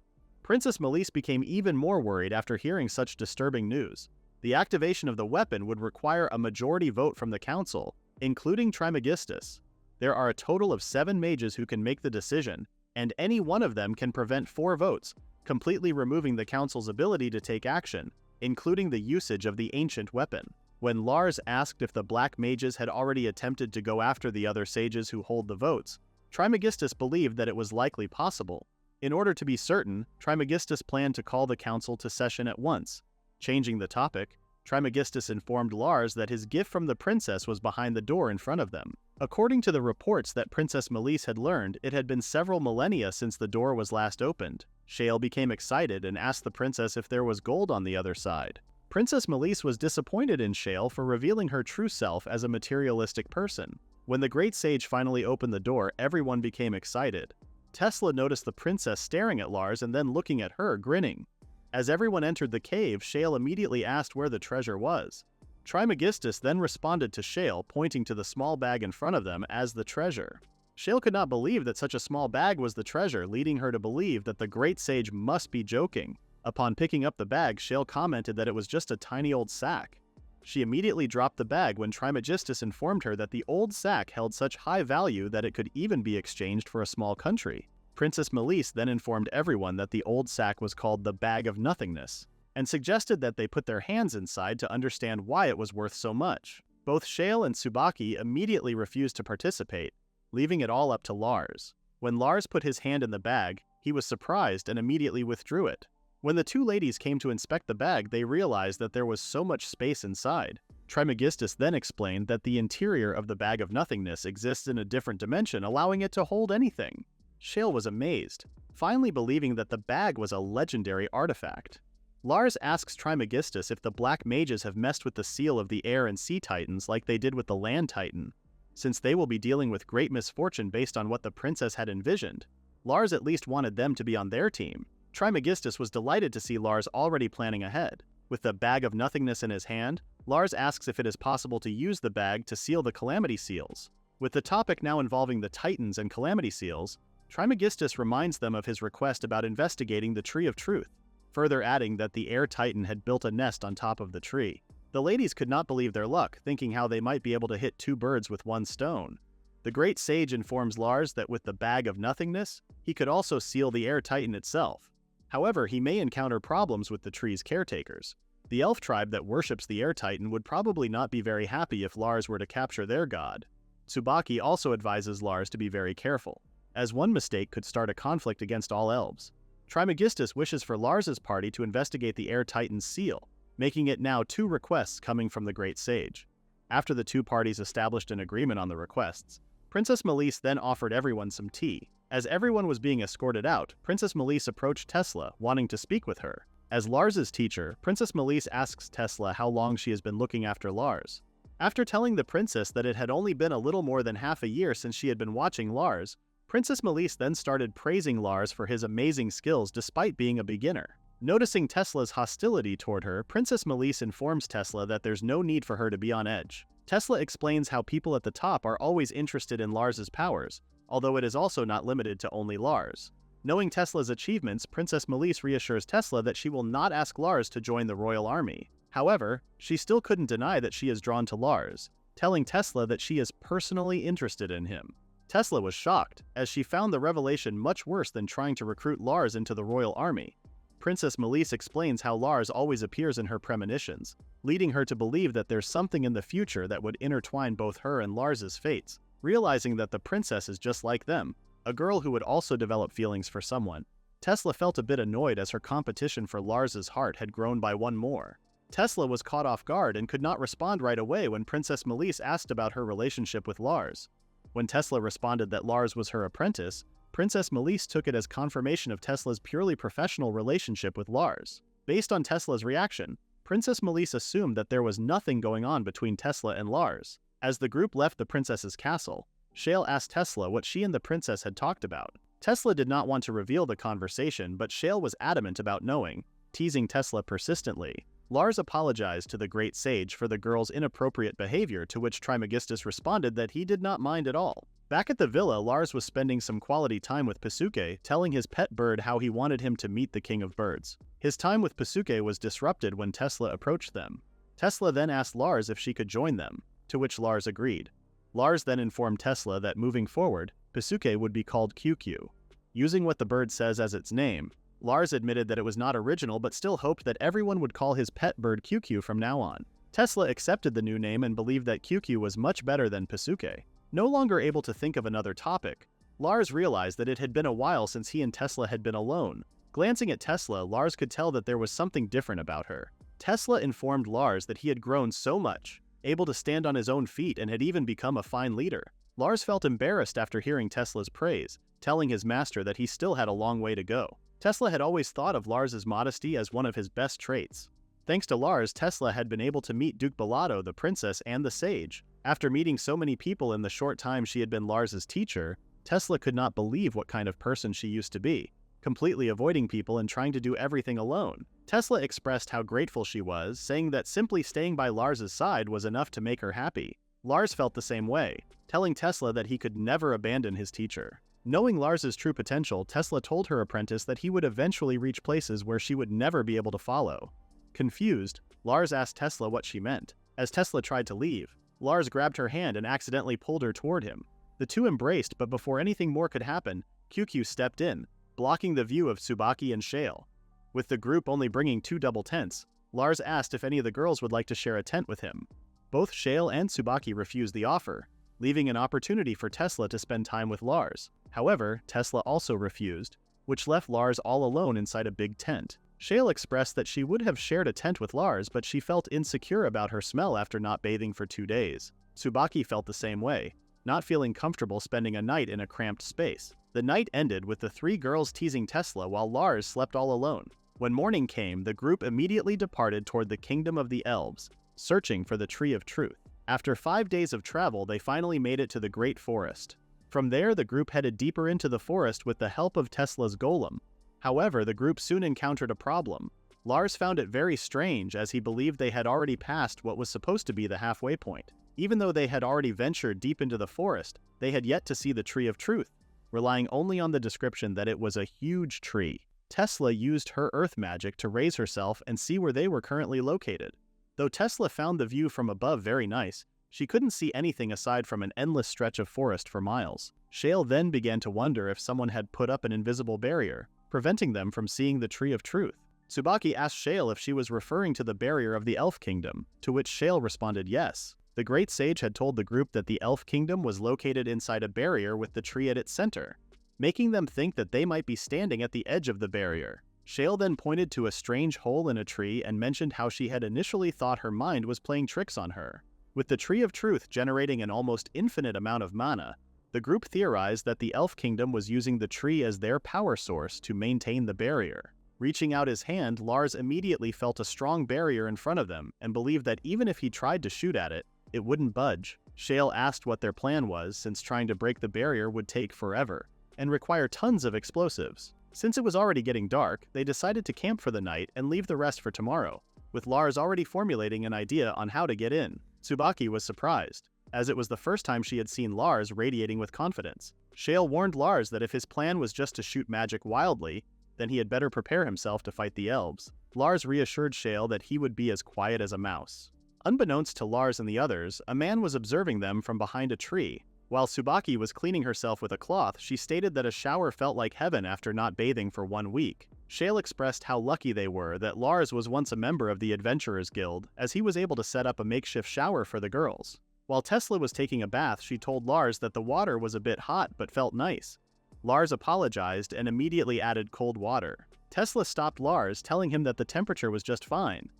Princess Melise became even more worried after hearing such disturbing news. The activation of the weapon would require a majority vote from the council, including Trismegistus. There are a total of 7 mages who can make the decision, and any one of them can prevent 4 votes, completely removing the council's ability to take action, including the usage of the ancient weapon. When Lars asked if the Black Mages had already attempted to go after the other sages who hold the votes, Trismegistus believed that it was likely possible. In order to be certain, Trismegistus planned to call the council to session at once. Changing the topic, Trismegistus informed Lars that his gift from the princess was behind the door in front of them. According to the reports that Princess Melise had learned, it had been several millennia since the door was last opened. Shale became excited and asked the princess if there was gold on the other side. Princess Melise was disappointed in Shale for revealing her true self as a materialistic person. When the great sage finally opened the door, everyone became excited. Tesla noticed the princess staring at Lars and then looking at her, grinning. As everyone entered the cave, Shale immediately asked where the treasure was. Trismegistus then responded to Shale, pointing to the small bag in front of them as the treasure. Shale could not believe that such a small bag was the treasure, leading her to believe that the great sage must be joking. Upon picking up the bag, Shale commented that it was just a tiny old sack. She immediately dropped the bag when Trismegistus informed her that the old sack held such high value that it could even be exchanged for a small country. Princess Melise then informed everyone that the old sack was called the Bag of Nothingness, and suggested that they put their hands inside to understand why it was worth so much. Both Shale and Tsubaki immediately refused to participate, leaving it all up to Lars. When Lars put his hand in the bag, he was surprised and immediately withdrew it. When the two ladies came to inspect the bag, they realized that there was so much space inside. Trismegistus then explained that the interior of the bag of nothingness exists in a different dimension, allowing it to hold anything. Shale was amazed, finally believing that the bag was a legendary artifact. Lars asks Trismegistus if the Black Mages have messed with the seal of the air and sea titans like they did with the land titan, since they will be dealing with great misfortune based on what the princess had envisioned. Lars at least wanted them to be on their team. Trismegistus was delighted to see Lars already planning ahead. With the bag of nothingness in his hand, Lars asks if it is possible to use the bag to seal the calamity seals. With the topic now involving the titans and calamity seals, Trismegistus reminds them of his request about investigating the Tree of Truth, further adding that the air titan had built a nest on top of the tree. The ladies could not believe their luck, thinking how they might be able to hit two birds with one stone. The great sage informs Lars that with the bag of nothingness, he could also seal the air titan itself. However, he may encounter problems with the tree's caretakers. The elf tribe that worships the air titan would probably not be very happy if Lars were to capture their god. Tsubaki also advises Lars to be very careful, as one mistake could start a conflict against all elves. Trismegistus wishes for Lars's party to investigate the air titan's seal, making it now 2 requests coming from the great sage. After the two parties established an agreement on the requests, Princess Melise then offered everyone some tea. As everyone was being escorted out, Princess Melise approached Tesla, wanting to speak with her. As Lars's teacher, Princess Melise asks Tesla how long she has been looking after Lars. After telling the princess that it had only been a little more than half a year since she had been watching Lars, Princess Melise then started praising Lars for his amazing skills despite being a beginner. Noticing Tesla's hostility toward her, Princess Melise informs Tesla that there's no need for her to be on edge. Tesla explains how people at the top are always interested in Lars's powers, although it is also not limited to only Lars. Knowing Tesla's achievements, Princess Melise reassures Tesla that she will not ask Lars to join the royal army. However, she still couldn't deny that she is drawn to Lars, telling Tesla that she is personally interested in him. Tesla was shocked, as she found the revelation much worse than trying to recruit Lars into the royal army. Princess Melise explains how Lars always appears in her premonitions, leading her to believe that there's something in the future that would intertwine both her and Lars's fates. Realizing that the princess is just like them, a girl who would also develop feelings for someone, Tesla felt a bit annoyed as her competition for Lars's heart had grown by one more. Tesla was caught off guard and could not respond right away when Princess Melise asked about her relationship with Lars. When Tesla responded that Lars was her apprentice, Princess Melise took it as confirmation of Tesla's purely professional relationship with Lars. Based on Tesla's reaction, Princess Melise assumed that there was nothing going on between Tesla and Lars. As the group left the princess's castle, Shale asked Tesla what she and the princess had talked about. Tesla did not want to reveal the conversation, but Shale was adamant about knowing, teasing Tesla persistently. Lars apologized to the great sage for the girl's inappropriate behavior, to which Trismegistus responded that he did not mind at all. Back at the villa, Lars was spending some quality time with Pasuke, telling his pet bird how he wanted him to meet the king of birds. His time with Pasuke was disrupted when Tesla approached them. Tesla then asked Lars if she could join them, to which Lars agreed. Lars then informed Tesla that moving forward, Pasuke would be called QQ. Using what the bird says as its name, Lars admitted that it was not original but still hoped that everyone would call his pet bird QQ from now on. Tesla accepted the new name and believed that QQ was much better than Pasuke. No longer able to think of another topic, Lars realized that it had been a while since he and Tesla had been alone. Glancing at Tesla, Lars could tell that there was something different about her. Tesla informed Lars that he had grown so much, able to stand on his own feet, and had even become a fine leader. Lars felt embarrassed after hearing Tesla's praise, telling his master that he still had a long way to go. Tesla had always thought of Lars's modesty as one of his best traits. Thanks to Lars, Tesla had been able to meet Duke Bellado, the princess, and the sage. After meeting so many people in the short time she had been Lars's teacher, Tesla could not believe what kind of person she used to be, completely avoiding people and trying to do everything alone. Tesla expressed how grateful she was, saying that simply staying by Lars's side was enough to make her happy. Lars felt the same way, telling Tesla that he could never abandon his teacher. Knowing Lars's true potential, Tesla told her apprentice that he would eventually reach places where she would never be able to follow. Confused, Lars asked Tesla what she meant. As Tesla tried to leave, Lars grabbed her hand and accidentally pulled her toward him. The two embraced, but before anything more could happen, QQ stepped in, blocking the view of Tsubaki and Shale. With the group only bringing 2 double tents, Lars asked if any of the girls would like to share a tent with him. Both Shale and Tsubaki refused the offer, leaving an opportunity for Tesla to spend time with Lars. However, Tesla also refused, which left Lars all alone inside a big tent. Shale expressed that she would have shared a tent with Lars, but she felt insecure about her smell after not bathing for 2 days. Tsubaki felt the same way, not feeling comfortable spending a night in a cramped space. The night ended with the 3 girls teasing Tesla while Lars slept all alone. When morning came, the group immediately departed toward the kingdom of the elves, searching for the Tree of Truth. After 5 days of travel, they finally made it to the Great Forest. From there, the group headed deeper into the forest with the help of Tesla's golem. However, the group soon encountered a problem. Lars found it very strange as he believed they had already passed what was supposed to be the halfway point. Even though they had already ventured deep into the forest, they had yet to see the Tree of Truth, relying only on the description that it was a huge tree. Tesla used her earth magic to raise herself and see where they were currently located. Though Tesla found the view from above very nice, she couldn't see anything aside from an endless stretch of forest for miles. Shale then began to wonder if someone had put up an invisible barrier, preventing them from seeing the Tree of Truth. Tsubaki asked Shale if she was referring to the barrier of the Elf Kingdom, to which Shale responded yes. The Great Sage had told the group that the Elf Kingdom was located inside a barrier with the tree at its center, making them think that they might be standing at the edge of the barrier. Shale then pointed to a strange hole in a tree and mentioned how she had initially thought her mind was playing tricks on her. With the Tree of Truth generating an almost infinite amount of mana, the group theorized that the Elf Kingdom was using the tree as their power source to maintain the barrier. Reaching out his hand, Lars immediately felt a strong barrier in front of them and believed that even if he tried to shoot at it, it wouldn't budge. Shale asked what their plan was, since trying to break the barrier would take forever and require tons of explosives. Since it was already getting dark, they decided to camp for the night and leave the rest for tomorrow, with Lars already formulating an idea on how to get in. Tsubaki was surprised, as it was the first time she had seen Lars radiating with confidence. Shale warned Lars that if his plan was just to shoot magic wildly, then he had better prepare himself to fight the elves. Lars reassured Shale that he would be as quiet as a mouse. Unbeknownst to Lars and the others, a man was observing them from behind a tree. While Tsubaki was cleaning herself with a cloth, she stated that a shower felt like heaven after not bathing for 1 week. Shale expressed how lucky they were that Lars was once a member of the Adventurers Guild, as he was able to set up a makeshift shower for the girls. While Tesla was taking a bath, she told Lars that the water was a bit hot but felt nice. Lars apologized and immediately added cold water. Tesla stopped Lars, telling him that the temperature was just fine.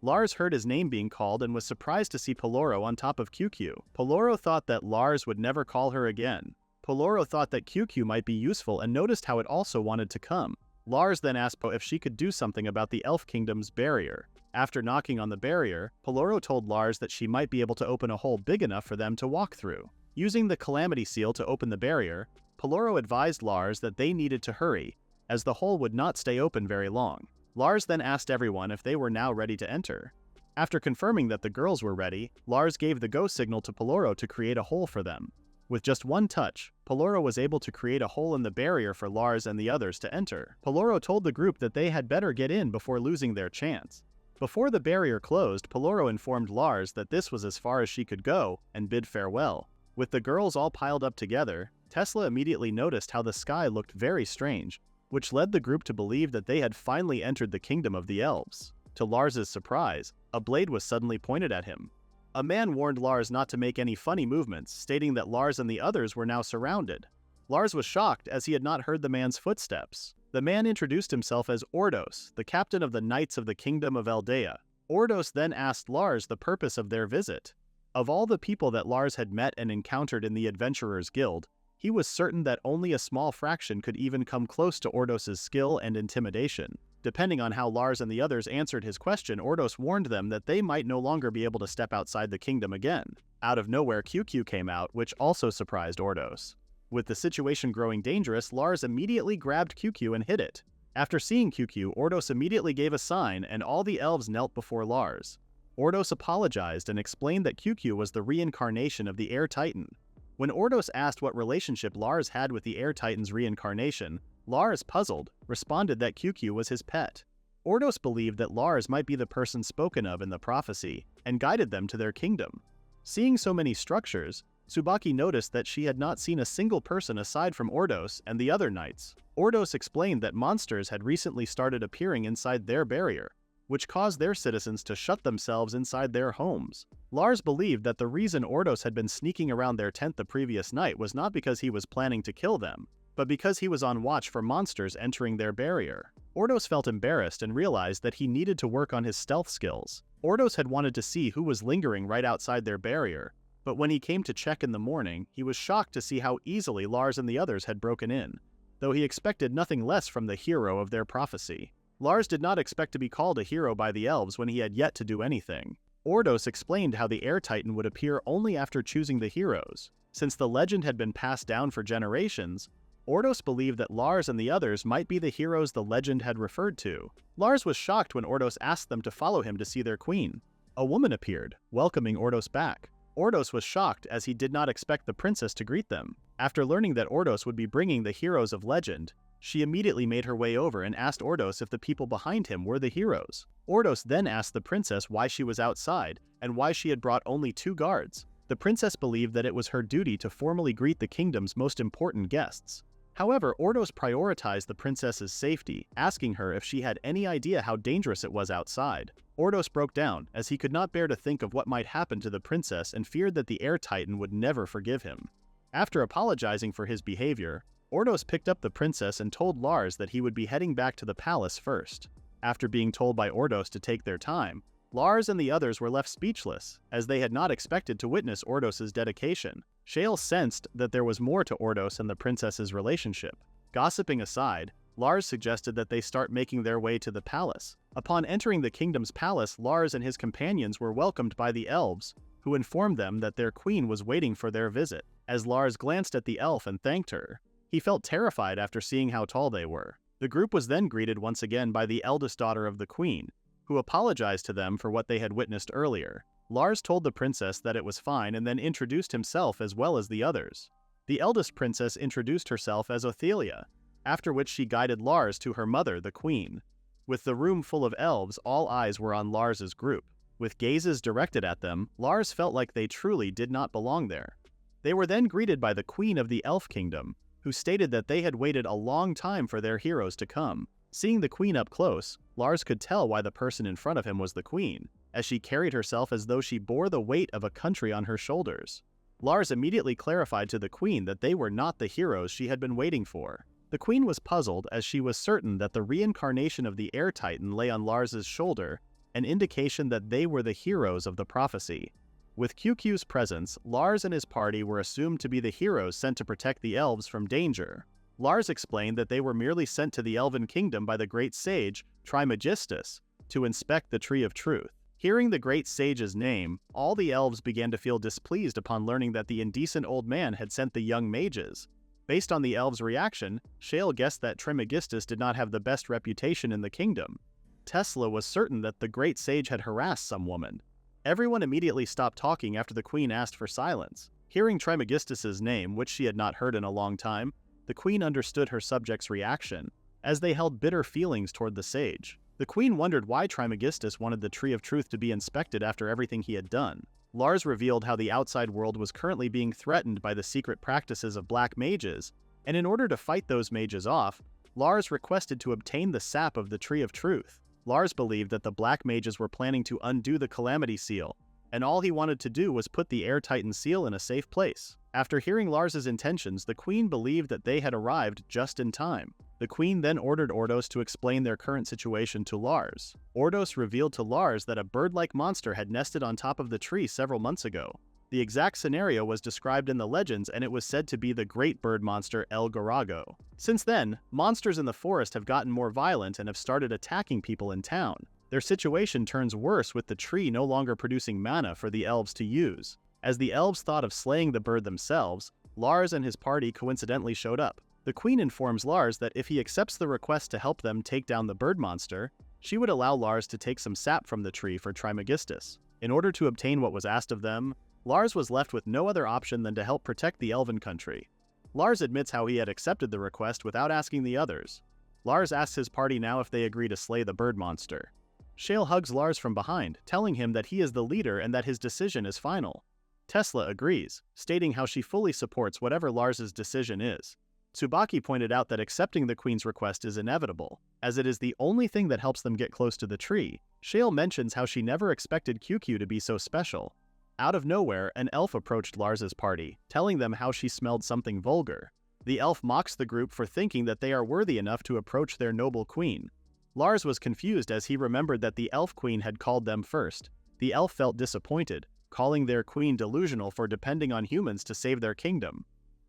Lars heard his name being called and was surprised to see Poloro on top of QQ. Poloro thought that Lars would never call her again. Poloro thought that QQ might be useful and noticed how it also wanted to come. Lars then asked Po if she could do something about the Elf Kingdom's barrier. After knocking on the barrier, Poloro told Lars that she might be able to open a hole big enough for them to walk through. Using the Calamity Seal to open the barrier, Poloro advised Lars that they needed to hurry, as the hole would not stay open very long. Lars then asked everyone if they were now ready to enter. After confirming that the girls were ready, Lars gave the go signal to Poloro to create a hole for them. With just one touch, Poloro was able to create a hole in the barrier for Lars and the others to enter. Poloro told the group that they had better get in before losing their chance. Before the barrier closed, Poloro informed Lars that this was as far as she could go and bid farewell. With the girls all piled up together, Tesla immediately noticed how the sky looked very strange, which led the group to believe that they had finally entered the kingdom of the elves. To Lars's surprise, a blade was suddenly pointed at him. A man warned Lars not to make any funny movements, stating that Lars and the others were now surrounded. Lars was shocked as he had not heard the man's footsteps. The man introduced himself as Ordos, the captain of the Knights of the Kingdom of Eldea. Ordos then asked Lars the purpose of their visit. Of all the people that Lars had met and encountered in the Adventurers Guild, he was certain that only a small fraction could even come close to Ordos's skill and intimidation. Depending on how Lars and the others answered his question, Ordos warned them that they might no longer be able to step outside the kingdom again. Out of nowhere, QQ came out, which also surprised Ordos. With the situation growing dangerous, Lars immediately grabbed QQ and hit it. After seeing QQ, Ordos immediately gave a sign and all the elves knelt before Lars. Ordos apologized and explained that QQ was the reincarnation of the Air Titan. When Ordos asked what relationship Lars had with the Air Titan's reincarnation, Lars, puzzled, responded that QQ was his pet. Ordos believed that Lars might be the person spoken of in the prophecy, and guided them to their kingdom. Seeing so many structures, Tsubaki noticed that she had not seen a single person aside from Ordos and the other knights. Ordos explained that monsters had recently started appearing inside their barrier, which caused their citizens to shut themselves inside their homes. Lars believed that the reason Ordos had been sneaking around their tent the previous night was not because he was planning to kill them, but because he was on watch for monsters entering their barrier. Ordos felt embarrassed and realized that he needed to work on his stealth skills. Ordos had wanted to see who was lingering right outside their barrier, but when he came to check in the morning, he was shocked to see how easily Lars and the others had broken in, though he expected nothing less from the hero of their prophecy. Lars did not expect to be called a hero by the elves when he had yet to do anything. Ordos explained how the Air Titan would appear only after choosing the heroes. Since the legend had been passed down for generations, Ordos believed that Lars and the others might be the heroes the legend had referred to. Lars was shocked when Ordos asked them to follow him to see their queen. A woman appeared, welcoming Ordos back. Ordos was shocked as he did not expect the princess to greet them. After learning that Ordos would be bringing the heroes of legend, she immediately made her way over and asked Ordos if the people behind him were the heroes. Ordos then asked the princess why she was outside and why she had brought only 2 guards. The princess believed that it was her duty to formally greet the kingdom's most important guests. However, Ordos prioritized the princess's safety, asking her if she had any idea how dangerous it was outside. Ordos broke down, as he could not bear to think of what might happen to the princess and feared that the Air Titan would never forgive him. After apologizing for his behavior, Ordos picked up the princess and told Lars that he would be heading back to the palace first. After being told by Ordos to take their time, Lars and the others were left speechless, as they had not expected to witness Ordos's dedication. Shale sensed that there was more to Ordos and the princess's relationship. Gossiping aside, Lars suggested that they start making their way to the palace. Upon entering the kingdom's palace, Lars and his companions were welcomed by the elves, who informed them that their queen was waiting for their visit. As Lars glanced at the elf and thanked her, he felt terrified after seeing how tall they were. The group was then greeted once again by the eldest daughter of the queen, who apologized to them for what they had witnessed earlier. Lars told the princess that it was fine and then introduced himself as well as the others. The eldest princess introduced herself as Othelia, after which she guided Lars to her mother, the queen. With the room full of elves, all eyes were on Lars's group. With gazes directed at them, Lars felt like they truly did not belong there. They were then greeted by the queen of the elf kingdom, who stated that they had waited a long time for their heroes to come. Seeing the queen up close, Lars could tell why the person in front of him was the queen, as she carried herself as though she bore the weight of a country on her shoulders. Lars immediately clarified to the queen that they were not the heroes she had been waiting for. The queen was puzzled, as she was certain that the reincarnation of the Air Titan lay on Lars's shoulder, an indication that they were the heroes of the prophecy. With QQ's presence, Lars and his party were assumed to be the heroes sent to protect the elves from danger. Lars explained that they were merely sent to the elven kingdom by the great sage, Trismegistus, to inspect the Tree of Truth. Hearing the great sage's name, all the elves began to feel displeased upon learning that the indecent old man had sent the young mages. Based on the elves' reaction, Shale guessed that Trismegistus did not have the best reputation in the kingdom. Tesla was certain that the great sage had harassed some woman. Everyone immediately stopped talking after the queen asked for silence. Hearing Trismegistus's name, which she had not heard in a long time, the queen understood her subjects' reaction, as they held bitter feelings toward the sage. The queen wondered why Trismegistus wanted the Tree of Truth to be inspected after everything he had done. Lars revealed how the outside world was currently being threatened by the secret practices of black mages, and in order to fight those mages off, Lars requested to obtain the sap of the Tree of Truth. Lars believed that the black mages were planning to undo the Calamity Seal, and all he wanted to do was put the Air Titan seal in a safe place. After hearing Lars's intentions, the queen believed that they had arrived just in time. The queen then ordered Ordos to explain their current situation to Lars. Ordos revealed to Lars that a bird-like monster had nested on top of the tree several months ago. The exact scenario was described in the legends, and it was said to be the great bird monster El Garago. Since then, monsters in the forest have gotten more violent and have started attacking people in town. Their situation turns worse with the tree no longer producing mana for the elves to use. As the elves thought of slaying the bird themselves, Lars and his party coincidentally showed up. The queen informs Lars that if he accepts the request to help them take down the bird monster, she would allow Lars to take some sap from the tree for Trismegistus. In order to obtain what was asked of them, Lars was left with no other option than to help protect the elven country. Lars admits how he had accepted the request without asking the others. Lars asks his party now if they agree to slay the bird monster. Shale hugs Lars from behind, telling him that he is the leader and that his decision is final. Tesla agrees, stating how she fully supports whatever Lars's decision is. Tsubaki pointed out that accepting the queen's request is inevitable, as it is the only thing that helps them get close to the tree. Shale mentions how she never expected QQ to be so special. Out of nowhere, an elf approached Lars's party, telling them how she smelled something vulgar. The elf mocks the group for thinking that they are worthy enough to approach their noble queen. Lars was confused as he remembered that the elf queen had called them first. The elf felt disappointed, calling their queen delusional for depending on humans to save their kingdom.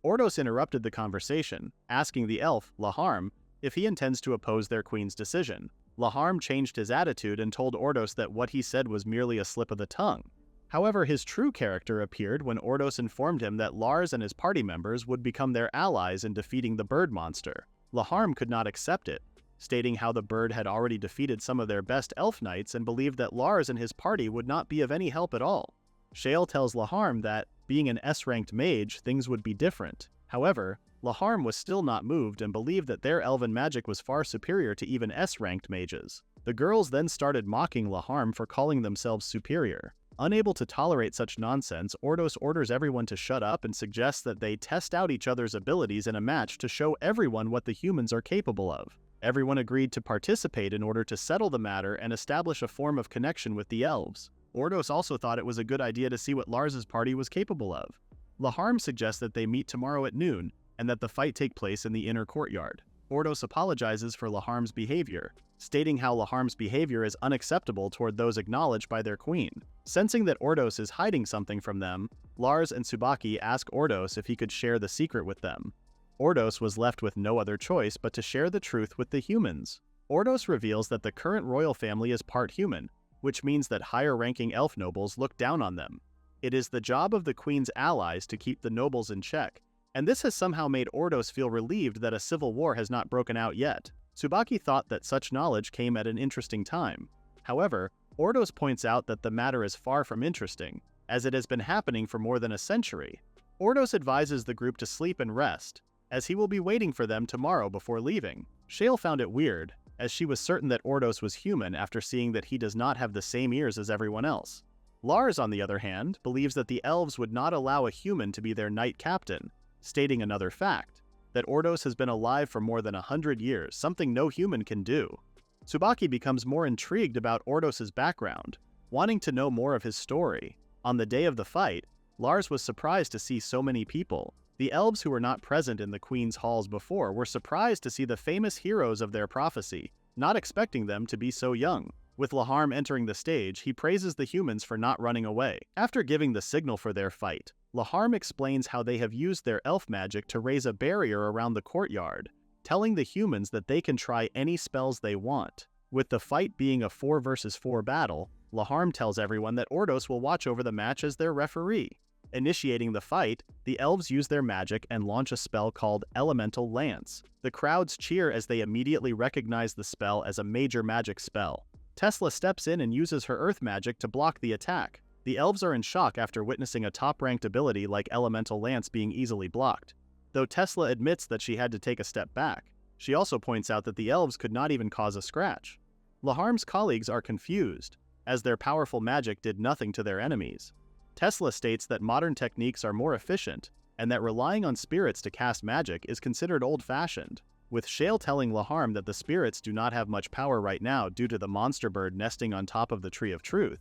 Ordos interrupted the conversation, asking the elf, Laharm, if he intends to oppose their queen's decision. Laharm changed his attitude and told Ordos that what he said was merely a slip of the tongue. However, his true character appeared when Ordos informed him that Lars and his party members would become their allies in defeating the bird monster. Laharm could not accept it, stating how the bird had already defeated some of their best elf knights and believed that Lars and his party would not be of any help at all. Shale tells Laharm that, being an S-ranked mage, things would be different. However, Laharm was still not moved and believed that their elven magic was far superior to even S-ranked mages. The girls then started mocking Laharm for calling themselves superior. Unable to tolerate such nonsense, Ordos orders everyone to shut up and suggests that they test out each other's abilities in a match to show everyone what the humans are capable of. Everyone agreed to participate in order to settle the matter and establish a form of connection with the elves. Ordos also thought it was a good idea to see what Lars's party was capable of. Laharm suggests that they meet tomorrow at noon, and that the fight take place in the inner courtyard. Ordos apologizes for Laharm's behavior, stating how Laharm's behavior is unacceptable toward those acknowledged by their queen. Sensing that Ordos is hiding something from them, Lars and Tsubaki ask Ordos if he could share the secret with them. Ordos was left with no other choice but to share the truth with the humans. Ordos reveals that the current royal family is part human, which means that higher-ranking elf nobles look down on them. It is the job of the queen's allies to keep the nobles in check, and this has somehow made Ordos feel relieved that a civil war has not broken out yet. Tsubaki thought that such knowledge came at an interesting time. However, Ordos points out that the matter is far from interesting, as it has been happening for more than a century. Ordos advises the group to sleep and rest, as he will be waiting for them tomorrow before leaving. Shale found it weird, as she was certain that Ordos was human after seeing that he does not have the same ears as everyone else. Lars, on the other hand, believes that the elves would not allow a human to be their knight captain, stating another fact, that Ordos has been alive for more than 100 years, something no human can do. Tsubaki becomes more intrigued about Ordos' background, wanting to know more of his story. On the day of the fight, Lars was surprised to see so many people. The elves who were not present in the Queen's halls before were surprised to see the famous heroes of their prophecy, not expecting them to be so young. With Laharm entering the stage, he praises the humans for not running away. After giving the signal for their fight, Laharm explains how they have used their elf magic to raise a barrier around the courtyard, telling the humans that they can try any spells they want. With the fight being a 4 versus 4 battle, Laharm tells everyone that Ordos will watch over the match as their referee. Initiating the fight, the elves use their magic and launch a spell called Elemental Lance. The crowds cheer as they immediately recognize the spell as a major magic spell. Tesla steps in and uses her earth magic to block the attack. The elves are in shock after witnessing a top-ranked ability like Elemental Lance being easily blocked. Though Tesla admits that she had to take a step back, she also points out that the elves could not even cause a scratch. Laharm's colleagues are confused, as their powerful magic did nothing to their enemies. Tesla states that modern techniques are more efficient, and that relying on spirits to cast magic is considered old-fashioned, with Shale telling Laharm that the spirits do not have much power right now due to the monster bird nesting on top of the Tree of Truth.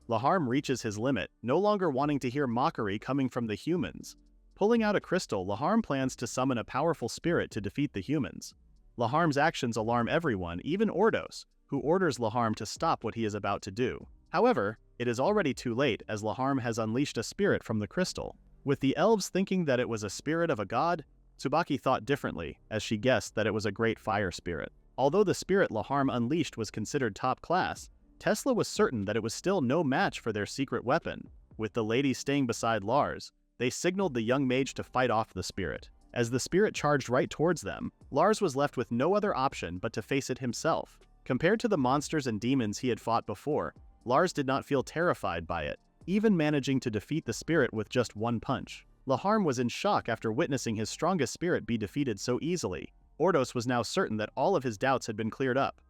Laharm reaches his limit, no longer wanting to hear mockery coming from the humans. Pulling out a crystal, Laharm plans to summon a powerful spirit to defeat the humans. Laharm's actions alarm everyone, even Ordos, who orders Laharm to stop what he is about to do. However, it is already too late as Laharm has unleashed a spirit from the crystal. With the elves thinking that it was a spirit of a god, Tsubaki thought differently, as she guessed that it was a great fire spirit. Although the spirit Laharm unleashed was considered top class, Tesla was certain that it was still no match for their secret weapon. With the ladies staying beside Lars, they signaled the young mage to fight off the spirit. As the spirit charged right towards them, Lars was left with no other option but to face it himself. Compared to the monsters and demons he had fought before, Lars did not feel terrified by it, even managing to defeat the spirit with just one punch. Laharm was in shock after witnessing his strongest spirit be defeated so easily. Ordos was now certain that all of his doubts had been cleared up.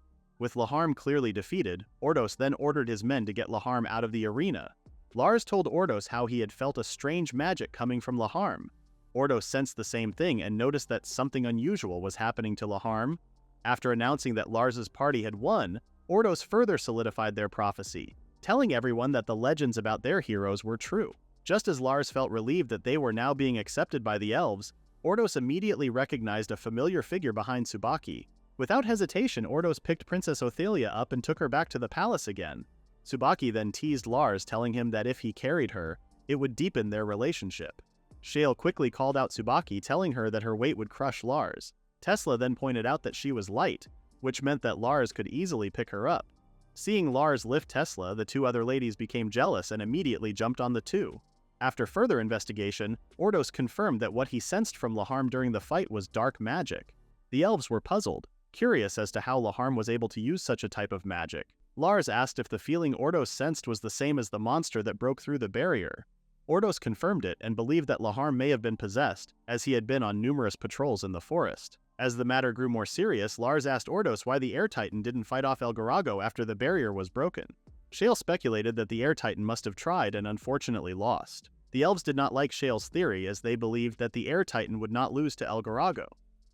With Laharm clearly defeated, Ordos then ordered his men to get Laharm out of the arena. Lars told Ordos how he had felt a strange magic coming from Laharm. Ordos sensed the same thing and noticed that something unusual was happening to Laharm. After announcing that Lars's party had won, Ordos further solidified their prophecy, telling everyone that the legends about their heroes were true. Just as Lars felt relieved that they were now being accepted by the elves, Ordos immediately recognized a familiar figure behind Tsubaki. Without hesitation, Ordos picked Princess Othelia up and took her back to the palace again. Tsubaki then teased Lars, telling him that if he carried her, it would deepen their relationship. Shale quickly called out Tsubaki, telling her that her weight would crush Lars. Tesla then pointed out that she was light, which meant that Lars could easily pick her up. Seeing Lars lift Tesla, the two other ladies became jealous and immediately jumped on the two. After further investigation, Ordos confirmed that what he sensed from Laharm during the fight was dark magic. The elves were puzzled, curious as to how Laharm was able to use such a type of magic. Lars asked if the feeling Ordos sensed was the same as the monster that broke through the barrier. Ordos confirmed it and believed that Laharm may have been possessed, as he had been on numerous patrols in the forest. As the matter grew more serious, Lars asked Ordos why the Air Titan didn't fight off El Garago after the barrier was broken. Shale speculated that the Air Titan must have tried and unfortunately lost. The elves did not like Shale's theory, as they believed that the Air Titan would not lose to El Garago.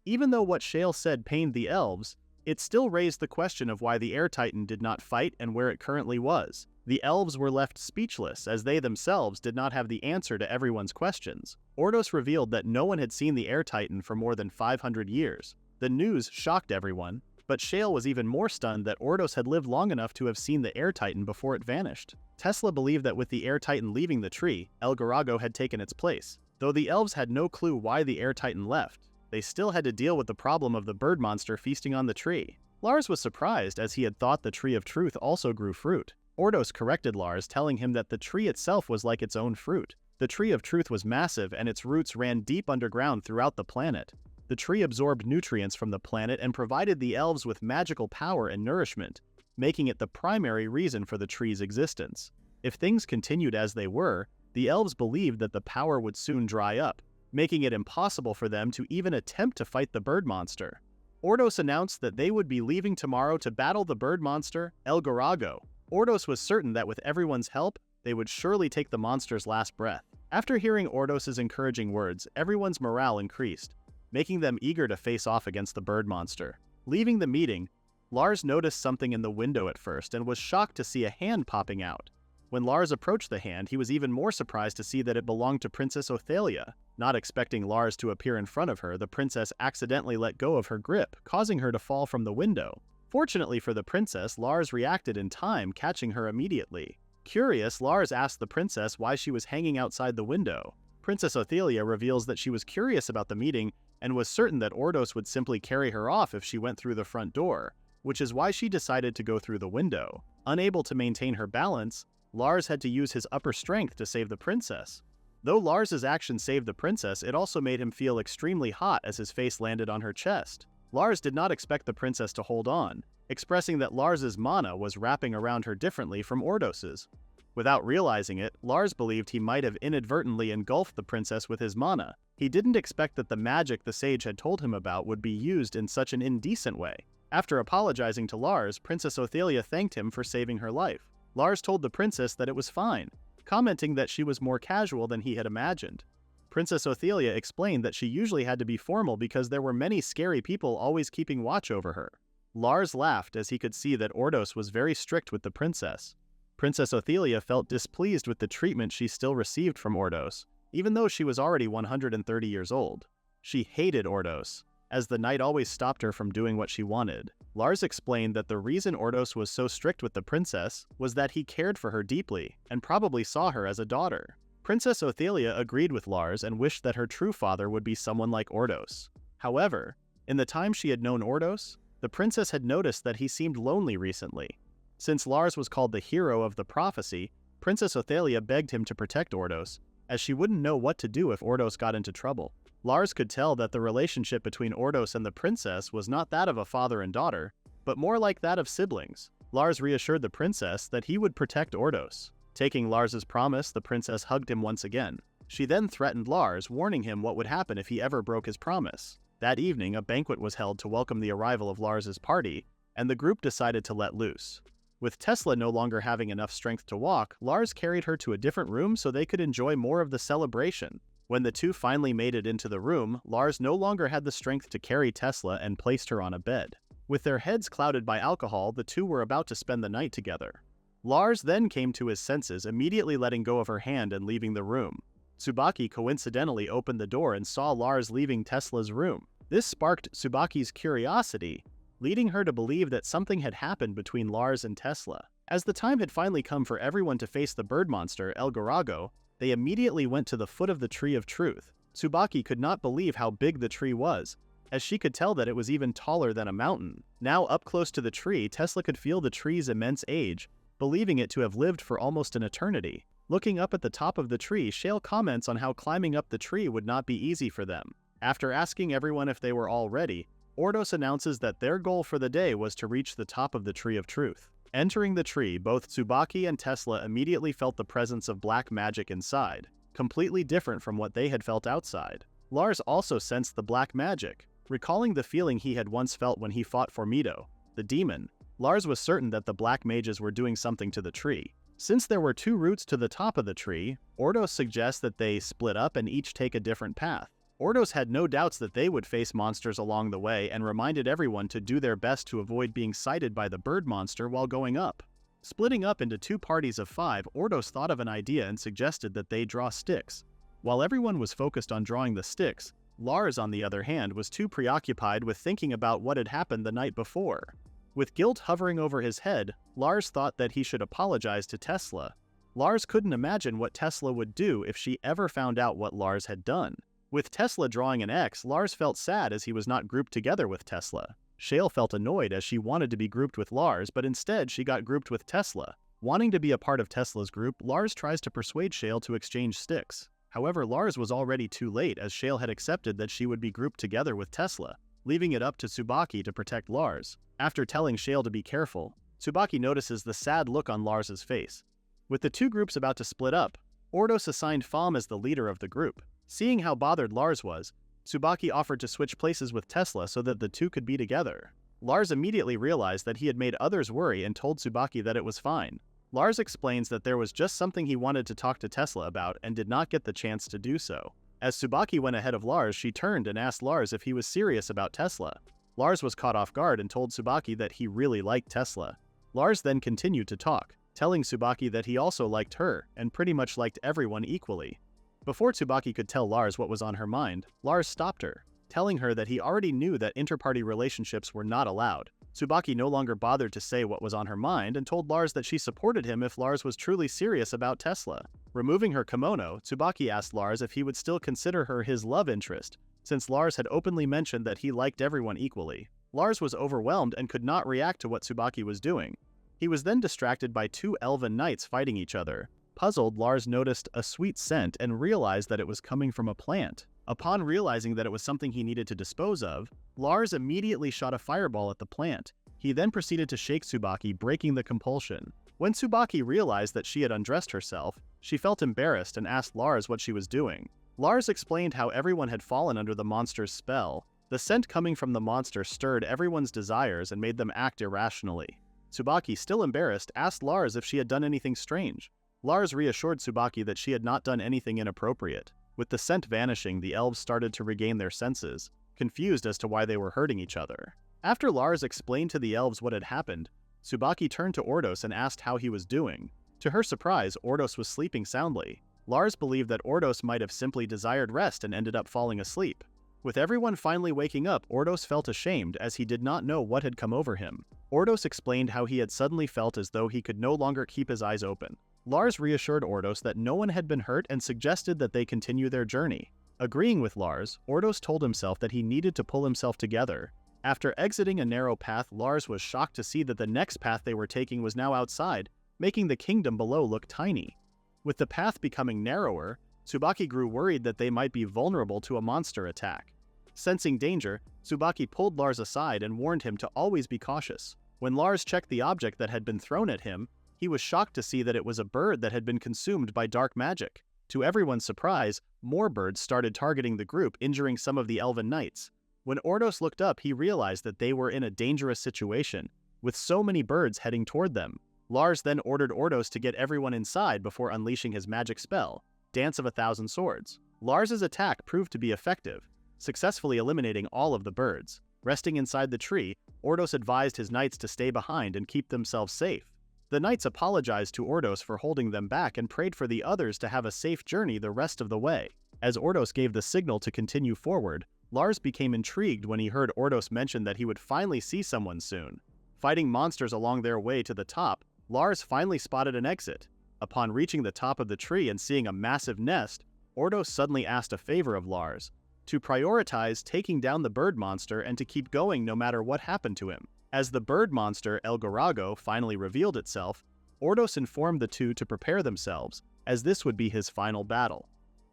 Even though what Shale said pained the elves, it still raised the question of why the Air Titan did not fight and where it currently was. The elves were left speechless, as they themselves did not have the answer to everyone's questions. Ordos revealed that no one had seen the Air Titan for more than 500 years. The news shocked everyone, but Shale was even more stunned that Ordos had lived long enough to have seen the Air Titan before it vanished. Tesla believed that with the Air Titan leaving the tree, El Garago had taken its place. Though the elves had no clue why the Air Titan left, they still had to deal with the problem of the bird monster feasting on the tree. Lars was surprised, as he had thought the Tree of Truth also grew fruit. Ordos corrected Lars, telling him that the tree itself was like its own fruit. The Tree of Truth was massive, and its roots ran deep underground throughout the planet. The tree absorbed nutrients from the planet and provided the elves with magical power and nourishment, making it the primary reason for the tree's existence. If things continued as they were, the elves believed that the power would soon dry up, making it impossible for them to even attempt to fight the bird monster. Ordos announced that they would be leaving tomorrow to battle the bird monster, El Garago. Ordos was certain that with everyone's help, they would surely take the monster's last breath. After hearing Ordos's encouraging words, everyone's morale increased, making them eager to face off against the bird monster. Leaving the meeting, Lars noticed something in the window at first and was shocked to see a hand popping out. When Lars approached the hand, he was even more surprised to see that it belonged to Princess Othelia. Not expecting Lars to appear in front of her, the princess accidentally let go of her grip, causing her to fall from the window. Fortunately for the princess, Lars reacted in time, catching her immediately. Curious, Lars asked the princess why she was hanging outside the window. Princess Othelia reveals that she was curious about the meeting and was certain that Ordos would simply carry her off if she went through the front door, which is why she decided to go through the window. Unable to maintain her balance, Lars had to use his upper strength to save the princess. Though Lars's action saved the princess, it also made him feel extremely hot as his face landed on her chest. Lars did not expect the princess to hold on, expressing that Lars's mana was wrapping around her differently from Ordos's. Without realizing it, Lars believed he might have inadvertently engulfed the princess with his mana. He didn't expect that the magic the sage had told him about would be used in such an indecent way. After apologizing to Lars, Princess Othelia thanked him for saving her life. Lars told the princess that it was fine, commenting that she was more casual than he had imagined. Princess Othelia explained that she usually had to be formal because there were many scary people always keeping watch over her. Lars laughed as he could see that Ordos was very strict with the princess. Princess Othelia felt displeased with the treatment she still received from Ordos, even though she was already 130 years old. She hated Ordos, as the knight always stopped her from doing what she wanted. Lars explained that the reason Ordos was so strict with the princess was that he cared for her deeply and probably saw her as a daughter. Princess Othelia agreed with Lars and wished that her true father would be someone like Ordos. However, in the time she had known Ordos, the princess had noticed that he seemed lonely recently. Since Lars was called the hero of the prophecy, Princess Othelia begged him to protect Ordos, as she wouldn't know what to do if Ordos got into trouble. Lars could tell that the relationship between Ordos and the princess was not that of a father and daughter, but more like that of siblings. Lars reassured the princess that he would protect Ordos. Taking Lars's promise, the princess hugged him once again. She then threatened Lars, warning him what would happen if he ever broke his promise. That evening, a banquet was held to welcome the arrival of Lars's party, and the group decided to let loose. With Tesla no longer having enough strength to walk, Lars carried her to a different room so they could enjoy more of the celebration. When the two finally made it into the room, Lars no longer had the strength to carry Tesla and placed her on a bed. With their heads clouded by alcohol, the two were about to spend the night together. Lars then came to his senses, immediately letting go of her hand and leaving the room. Tsubaki coincidentally opened the door and saw Lars leaving Tesla's room. This sparked Tsubaki's curiosity, leading her to believe that something had happened between Lars and Tesla. As the time had finally come for everyone to face the bird monster, El Garago, they immediately went to the foot of the Tree of Truth. Tsubaki could not believe how big the tree was, as she could tell that it was even taller than a mountain. Now up close to the tree, Tesla could feel the tree's immense age, believing it to have lived for almost an eternity. Looking up at the top of the tree, Shale comments on how climbing up the tree would not be easy for them. After asking everyone if they were all ready, Ordos announces that their goal for the day was to reach the top of the Tree of Truth. Entering the tree, both Tsubaki and Tesla immediately felt the presence of black magic inside, completely different from what they had felt outside. Lars also sensed the black magic. Recalling the feeling he had once felt when he fought Formido, the demon, Lars was certain that the black mages were doing something to the tree. Since there were 2 routes to the top of the tree, Ordos suggests that they split up and each take a different path. Ordos had no doubts that they would face monsters along the way and reminded everyone to do their best to avoid being sighted by the bird monster while going up. Splitting up into 2 parties of 5, Ordos thought of an idea and suggested that they draw sticks. While everyone was focused on drawing the sticks, Lars, on the other hand, was too preoccupied with thinking about what had happened the night before. With guilt hovering over his head, Lars thought that he should apologize to Tesla. Lars couldn't imagine what Tesla would do if she ever found out what Lars had done. With Tesla drawing an X, Lars felt sad as he was not grouped together with Tesla. Shale felt annoyed as she wanted to be grouped with Lars, but instead she got grouped with Tesla. Wanting to be a part of Tesla's group, Lars tries to persuade Shale to exchange sticks. However, Lars was already too late as Shale had accepted that she would be grouped together with Tesla, leaving it up to Tsubaki to protect Lars. After telling Shale to be careful, Tsubaki notices the sad look on Lars's face. With the 2 groups about to split up, Ordos assigned Fam as the leader of the group. Seeing how bothered Lars was, Tsubaki offered to switch places with Tesla so that the 2 could be together. Lars immediately realized that he had made others worry and told Tsubaki that it was fine. Lars explains that there was just something he wanted to talk to Tesla about and did not get the chance to do so. As Tsubaki went ahead of Lars, she turned and asked Lars if he was serious about Tesla. Lars was caught off guard and told Tsubaki that he really liked Tesla. Lars then continued to talk, telling Tsubaki that he also liked her and pretty much liked everyone equally. Before Tsubaki could tell Lars what was on her mind, Lars stopped her, telling her that he already knew that interparty relationships were not allowed. Tsubaki no longer bothered to say what was on her mind and told Lars that she supported him if Lars was truly serious about Tesla. Removing her kimono, Tsubaki asked Lars if he would still consider her his love interest, since Lars had openly mentioned that he liked everyone equally. Lars was overwhelmed and could not react to what Tsubaki was doing. He was then distracted by 2 elven knights fighting each other. Puzzled, Lars noticed a sweet scent and realized that it was coming from a plant. Upon realizing that it was something he needed to dispose of, Lars immediately shot a fireball at the plant. He then proceeded to shake Tsubaki, breaking the compulsion. When Tsubaki realized that she had undressed herself, she felt embarrassed and asked Lars what she was doing. Lars explained how everyone had fallen under the monster's spell. The scent coming from the monster stirred everyone's desires and made them act irrationally. Tsubaki, still embarrassed, asked Lars if she had done anything strange. Lars reassured Tsubaki that she had not done anything inappropriate. With the scent vanishing, the elves started to regain their senses, confused as to why they were hurting each other. After Lars explained to the elves what had happened, Tsubaki turned to Ordos and asked how he was doing. To her surprise, Ordos was sleeping soundly. Lars believed that Ordos might have simply desired rest and ended up falling asleep. With everyone finally waking up, Ordos felt ashamed as he did not know what had come over him. Ordos explained how he had suddenly felt as though he could no longer keep his eyes open. Lars reassured Ordos that no one had been hurt and suggested that they continue their journey. Agreeing with Lars, Ordos told himself that he needed to pull himself together. After exiting a narrow path, Lars was shocked to see that the next path they were taking was now outside, making the kingdom below look tiny. With the path becoming narrower, Tsubaki grew worried that they might be vulnerable to a monster attack. Sensing danger, Tsubaki pulled Lars aside and warned him to always be cautious. When Lars checked the object that had been thrown at him, he was shocked to see that it was a bird that had been consumed by dark magic. To everyone's surprise, more birds started targeting the group, injuring some of the elven knights. When Ordos looked up, he realized that they were in a dangerous situation, with so many birds heading toward them. Lars then ordered Ordos to get everyone inside before unleashing his magic spell, Dance of a Thousand Swords. Lars's attack proved to be effective, successfully eliminating all of the birds. Resting inside the tree, Ordos advised his knights to stay behind and keep themselves safe. The knights apologized to Ordos for holding them back and prayed for the others to have a safe journey the rest of the way. As Ordos gave the signal to continue forward, Lars became intrigued when he heard Ordos mention that he would finally see someone soon. Fighting monsters along their way to the top, Lars finally spotted an exit. Upon reaching the top of the tree and seeing a massive nest, Ordos suddenly asked a favor of Lars: to prioritize taking down the bird monster and to keep going no matter what happened to him. As the bird monster El Gorago finally revealed itself, Ordos informed the two to prepare themselves, as this would be his final battle.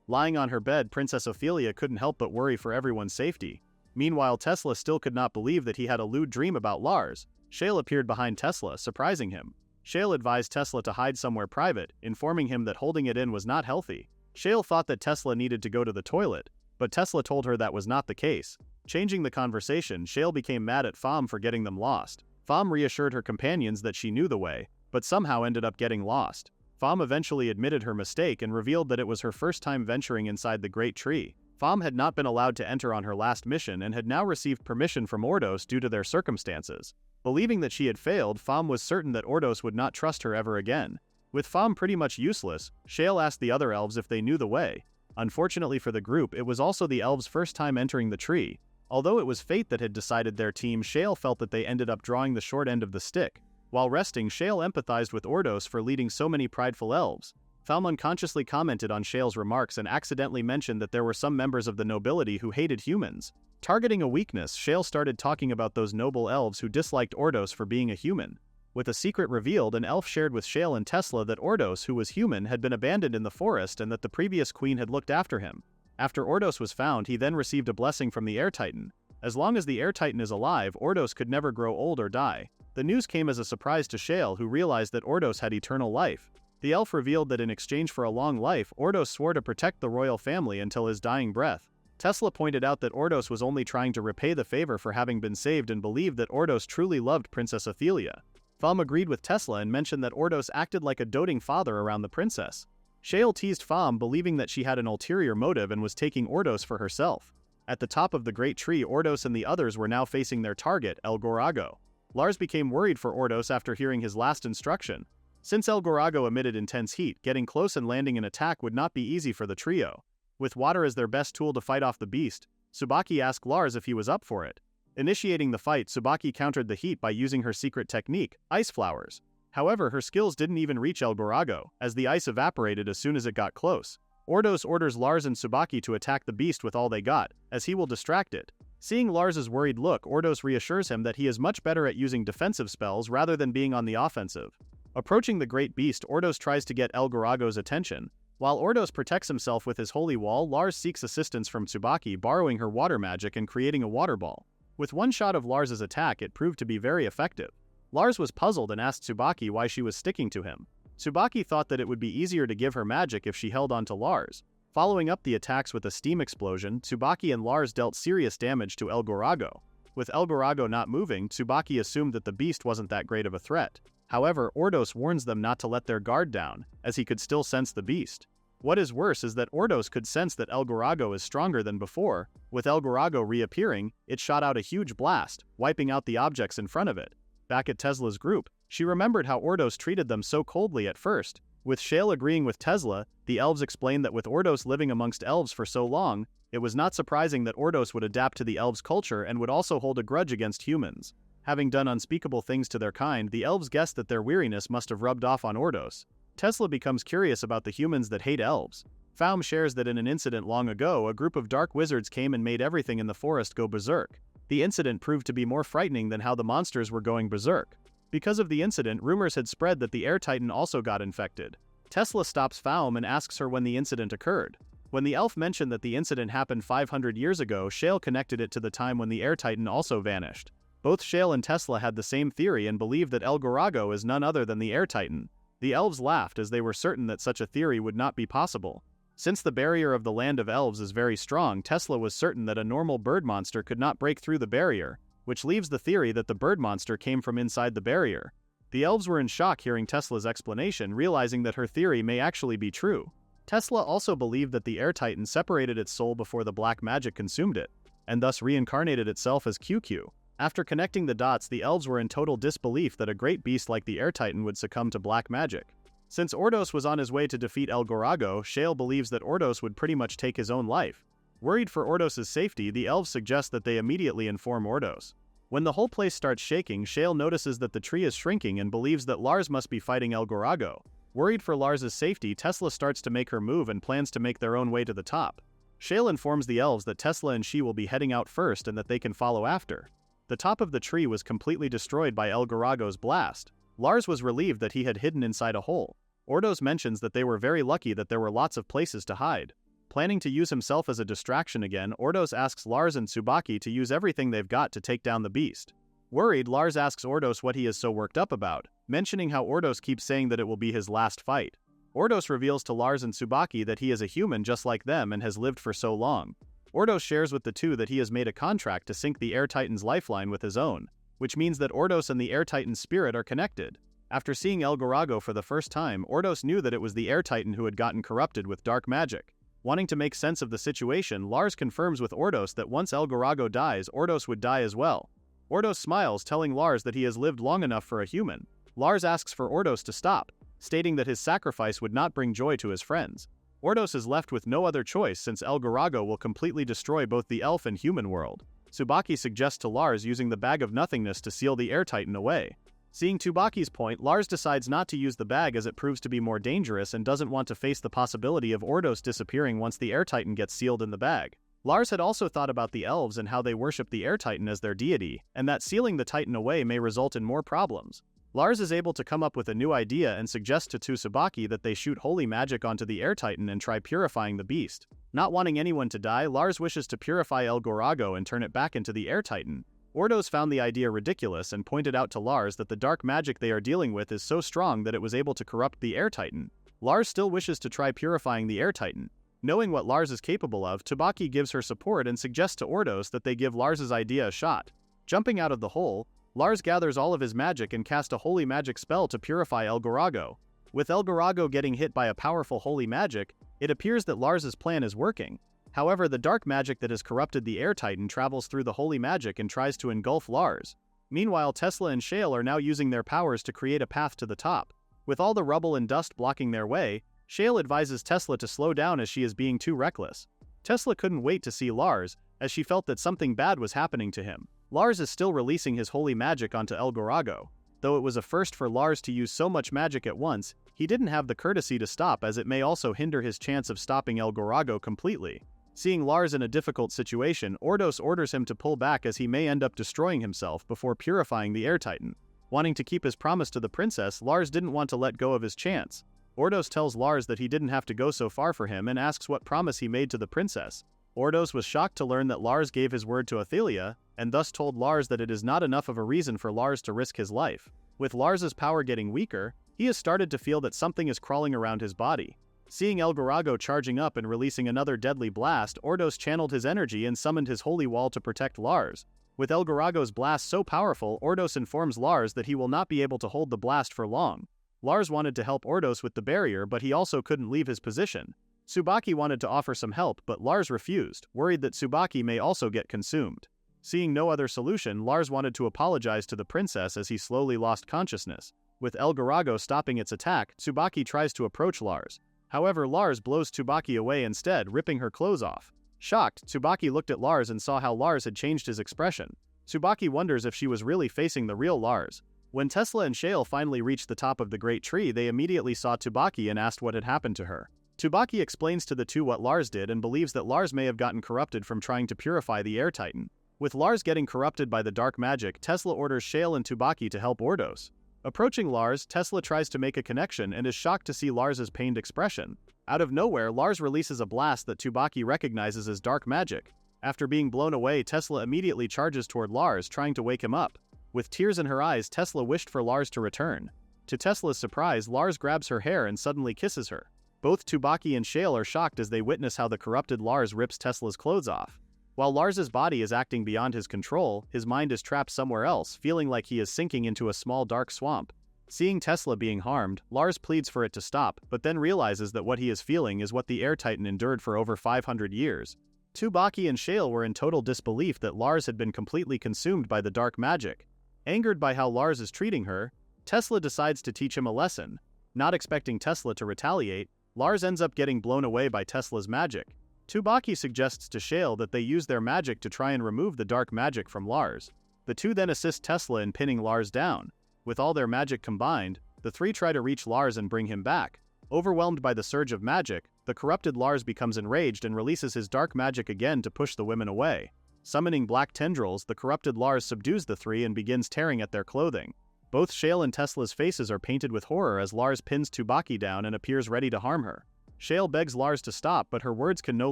Lying on her bed, Princess Ophelia couldn't help but worry for everyone's safety. Meanwhile, Tesla still could not believe that he had a lewd dream about Lars. Shale appeared behind Tesla, surprising him. Shale advised Tesla to hide somewhere private, informing him that holding it in was not healthy. Shale thought that Tesla needed to go to the toilet, but Tesla told her that was not the case. Changing the conversation, Shale became mad at Fam for getting them lost. Fam reassured her companions that she knew the way, but somehow ended up getting lost. Fam eventually admitted her mistake and revealed that it was her first time venturing inside the Great Tree. Fam had not been allowed to enter on her last mission and had now received permission from Ordos due to their circumstances. Believing that she had failed, Fam was certain that Ordos would not trust her ever again. With Fam pretty much useless, Shale asked the other elves if they knew the way. Unfortunately for the group, it was also the elves' first time entering the tree. Although it was fate that had decided their team, Shale felt that they ended up drawing the short end of the stick. While resting, Shale empathized with Ordos for leading so many prideful elves. Falm unconsciously commented on Shale's remarks and accidentally mentioned that there were some members of the nobility who hated humans. Targeting a weakness, Shale started talking about those noble elves who disliked Ordos for being a human. With a secret revealed, an elf shared with Shale and Tesla that Ordos, who was human, had been abandoned in the forest and that the previous queen had looked after him. After Ordos was found, he then received a blessing from the Air Titan. As long as the Air Titan is alive, Ordos could never grow old or die. The news came as a surprise to Shale, who realized that Ordos had eternal life. The elf revealed that in exchange for a long life, Ordos swore to protect the royal family until his dying breath. Tesla pointed out that Ordos was only trying to repay the favor for having been saved and believed that Ordos truly loved Princess Ophelia. Falm agreed with Tesla and mentioned that Ordos acted like a doting father around the princess. Shale teased Falm, believing that she had an ulterior motive and was taking Ordos for herself. At the top of the great tree, Ordos and the others were now facing their target, El Gorago. Lars became worried for Ordos after hearing his last instruction. Since El Gorago emitted intense heat, getting close and landing an attack would not be easy for the trio. With water as their best tool to fight off the beast, Tsubaki asked Lars if he was up for it. Initiating the fight, Tsubaki countered the heat by using her secret technique, ice flowers. However, her skills didn't even reach El Gorago, as the ice evaporated as soon as it got close. Ordos orders Lars and Tsubaki to attack the beast with all they got, as he will distract it. Seeing Lars's worried look, Ordos reassures him that he is much better at using defensive spells rather than being on the offensive. Approaching the great beast, Ordos tries to get El Gorago's attention. While Ordos protects himself with his holy wall, Lars seeks assistance from Tsubaki, borrowing her water magic and creating a water ball. With one shot of Lars's attack, it proved to be very effective. Lars was puzzled and asked Tsubaki why she was sticking to him. Tsubaki thought that it would be easier to give her magic if she held on to Lars. Following up the attacks with a steam explosion, Tsubaki and Lars dealt serious damage to El Gorago. With El Gorago not moving, Tsubaki assumed that the beast wasn't that great of a threat. However, Ordos warns them not to let their guard down, as he could still sense the beast. What is worse is that Ordos could sense that El Gorago is stronger than before. With El Gorago reappearing, it shot out a huge blast, wiping out the objects in front of it. Back at Tesla's group, she remembered how Ordos treated them so coldly at first. With Shale agreeing with Tesla, the elves explained that with Ordos living amongst elves for so long, it was not surprising that Ordos would adapt to the elves' culture and would also hold a grudge against humans. Having done unspeakable things to their kind, the elves guessed that their weariness must have rubbed off on Ordos. Tesla becomes curious about the humans that hate elves. Faum shares that in an incident long ago, a group of dark wizards came and made everything in the forest go berserk. The incident proved to be more frightening than how the monsters were going berserk. Because of the incident, rumors had spread that the Air Titan also got infected. Tesla stops Faum and asks her when the incident occurred. When the elf mentioned that the incident happened 500 years ago, Shale connected it to the time when the Air Titan also vanished. Both Shale and Tesla had the same theory and believed that El Gorago is none other than the Air Titan. The elves laughed as they were certain that such a theory would not be possible. Since the barrier of the land of elves is very strong, Tesla was certain that a normal bird monster could not break through the barrier, which leaves the theory that the bird monster came from inside the barrier. The elves were in shock hearing Tesla's explanation, realizing that her theory may actually be true. Tesla also believed that the Air Titan separated its soul before the black magic consumed it, and thus reincarnated itself as QQ. After connecting the dots, the elves were in total disbelief that a great beast like the Air Titan would succumb to black magic. Since Ordos was on his way to defeat El Gorago, Shale believes that Ordos would pretty much take his own life. Worried for Ordos's safety, the elves suggest that they immediately inform Ordos. When the whole place starts shaking, Shale notices that the tree is shrinking and believes that Lars must be fighting El Gorago. Worried for Lars's safety, Tesla starts to make her move and plans to make their own way to the top. Shale informs the elves that Tesla and she will be heading out first and that they can follow after. The top of the tree was completely destroyed by El Gorago's blast. Lars was relieved that he had hidden inside a hole. Ordos mentions that they were very lucky that there were lots of places to hide. Planning to use himself as a distraction again, Ordos asks Lars and Tsubaki to use everything they've got to take down the beast. Worried, Lars asks Ordos what he is so worked up about, mentioning how Ordos keeps saying that it will be his last fight. Ordos reveals to Lars and Tsubaki that he is a human just like them and has lived for so long. Ordos shares with the two that he has made a contract to sync the Air Titan's lifeline with his own, which means that Ordos and the Air Titan's spirit are connected. After seeing El Gorago for the first time, Ordos knew that it was the Air Titan who had gotten corrupted with dark magic. Wanting to make sense of the situation, Lars confirms with Ordos that once El Gorago dies, Ordos would die as well. Ordos smiles, telling Lars that he has lived long enough for a human. Lars asks for Ordos to stop, stating that his sacrifice would not bring joy to his friends. Ordos is left with no other choice since El Gorago will completely destroy both the elf and human world. Tsubaki suggests to Lars using the Bag of Nothingness to seal the Air Titan away. Seeing Tsubaki's point, Lars decides not to use the bag as it proves to be more dangerous and doesn't want to face the possibility of Ordos disappearing once the Air Titan gets sealed in the bag. Lars had also thought about the elves and how they worship the Air Titan as their deity, and that sealing the Titan away may result in more problems. Lars is able to come up with a new idea and suggests to Tsubaki that they shoot holy magic onto the Air Titan and try purifying the beast. Not wanting anyone to die, Lars wishes to purify El Gorago and turn it back into the Air Titan. Ordos found the idea ridiculous and pointed out to Lars that the dark magic they are dealing with is so strong that it was able to corrupt the Air Titan. Lars still wishes to try purifying the Air Titan. Knowing what Lars is capable of, Tsubaki gives her support and suggests to Ordos that they give Lars's idea a shot. Jumping out of the hole, Lars gathers all of his magic and casts a holy magic spell to purify El Gorago. With El Gorago getting hit by a powerful holy magic, it appears that Lars's plan is working. However, the dark magic that has corrupted the Air Titan travels through the holy magic and tries to engulf Lars. Meanwhile, Tesla and Shale are now using their powers to create a path to the top. With all the rubble and dust blocking their way, Shale advises Tesla to slow down as she is being too reckless. Tesla couldn't wait to see Lars, as she felt that something bad was happening to him. Lars is still releasing his holy magic onto El Gorago. Though it was a first for Lars to use so much magic at once, he didn't have the courtesy to stop as it may also hinder his chance of stopping El Gorago completely. Seeing Lars in a difficult situation, Ordos orders him to pull back as he may end up destroying himself before purifying the Air Titan. Wanting to keep his promise to the princess, Lars didn't want to let go of his chance. Ordos tells Lars that he didn't have to go so far for him and asks what promise he made to the princess. Ordos was shocked to learn that Lars gave his word to Athelia, and thus told Lars that it is not enough of a reason for Lars to risk his life. With Lars's power getting weaker, he has started to feel that something is crawling around his body. Seeing El Gorago charging up and releasing another deadly blast, Ordos channeled his energy and summoned his holy wall to protect Lars. With El Gorago's blast so powerful, Ordos informs Lars that he will not be able to hold the blast for long. Lars wanted to help Ordos with the barrier, but he also couldn't leave his position. Tsubaki wanted to offer some help, but Lars refused, worried that Tsubaki may also get consumed. Seeing no other solution, Lars wanted to apologize to the princess as he slowly lost consciousness. With El Gorago stopping its attack, Tsubaki tries to approach Lars. However, Lars blows Tsubaki away instead, ripping her clothes off. Shocked, Tsubaki looked at Lars and saw how Lars had changed his expression. Tsubaki wonders if she was really facing the real Lars. When Tesla and Shale finally reached the top of the great tree, they immediately saw Tsubaki and asked what had happened to her. Tsubaki explains to the two what Lars did and believes that Lars may have gotten corrupted from trying to purify the Air Titan. With Lars getting corrupted by the dark magic, Tesla orders Shale and Tsubaki to help Ordos. Approaching Lars, Tesla tries to make a connection and is shocked to see Lars's pained expression. Out of nowhere, Lars releases a blast that Tsubaki recognizes as dark magic. After being blown away, Tesla immediately charges toward Lars, trying to wake him up. With tears in her eyes, Tesla wished for Lars to return. To Tesla's surprise, Lars grabs her hair and suddenly kisses her. Both Tsubaki and Shale are shocked as they witness how the corrupted Lars rips Tesla's clothes off. While Lars's body is acting beyond his control, his mind is trapped somewhere else, feeling like he is sinking into a small dark swamp. Seeing Tesla being harmed, Lars pleads for it to stop, but then realizes that what he is feeling is what the Air Titan endured for over 500 years. Tsubaki and Shale were in total disbelief that Lars had been completely consumed by the dark magic. Angered by how Lars is treating her, Tesla decides to teach him a lesson. Not expecting Tesla to retaliate, Lars ends up getting blown away by Tesla's magic. Tsubaki suggests to Shale that they use their magic to try and remove the dark magic from Lars. The two then assist Tesla in pinning Lars down. With all their magic combined, the three try to reach Lars and bring him back. Overwhelmed by the surge of magic, the corrupted Lars becomes enraged and releases his dark magic again to push the women away. Summoning black tendrils, the corrupted Lars subdues the three and begins tearing at their clothing. Both Shale and Tesla's faces are painted with horror as Lars pins Tsubaki down and appears ready to harm her. Shale begs Lars to stop, but her words can no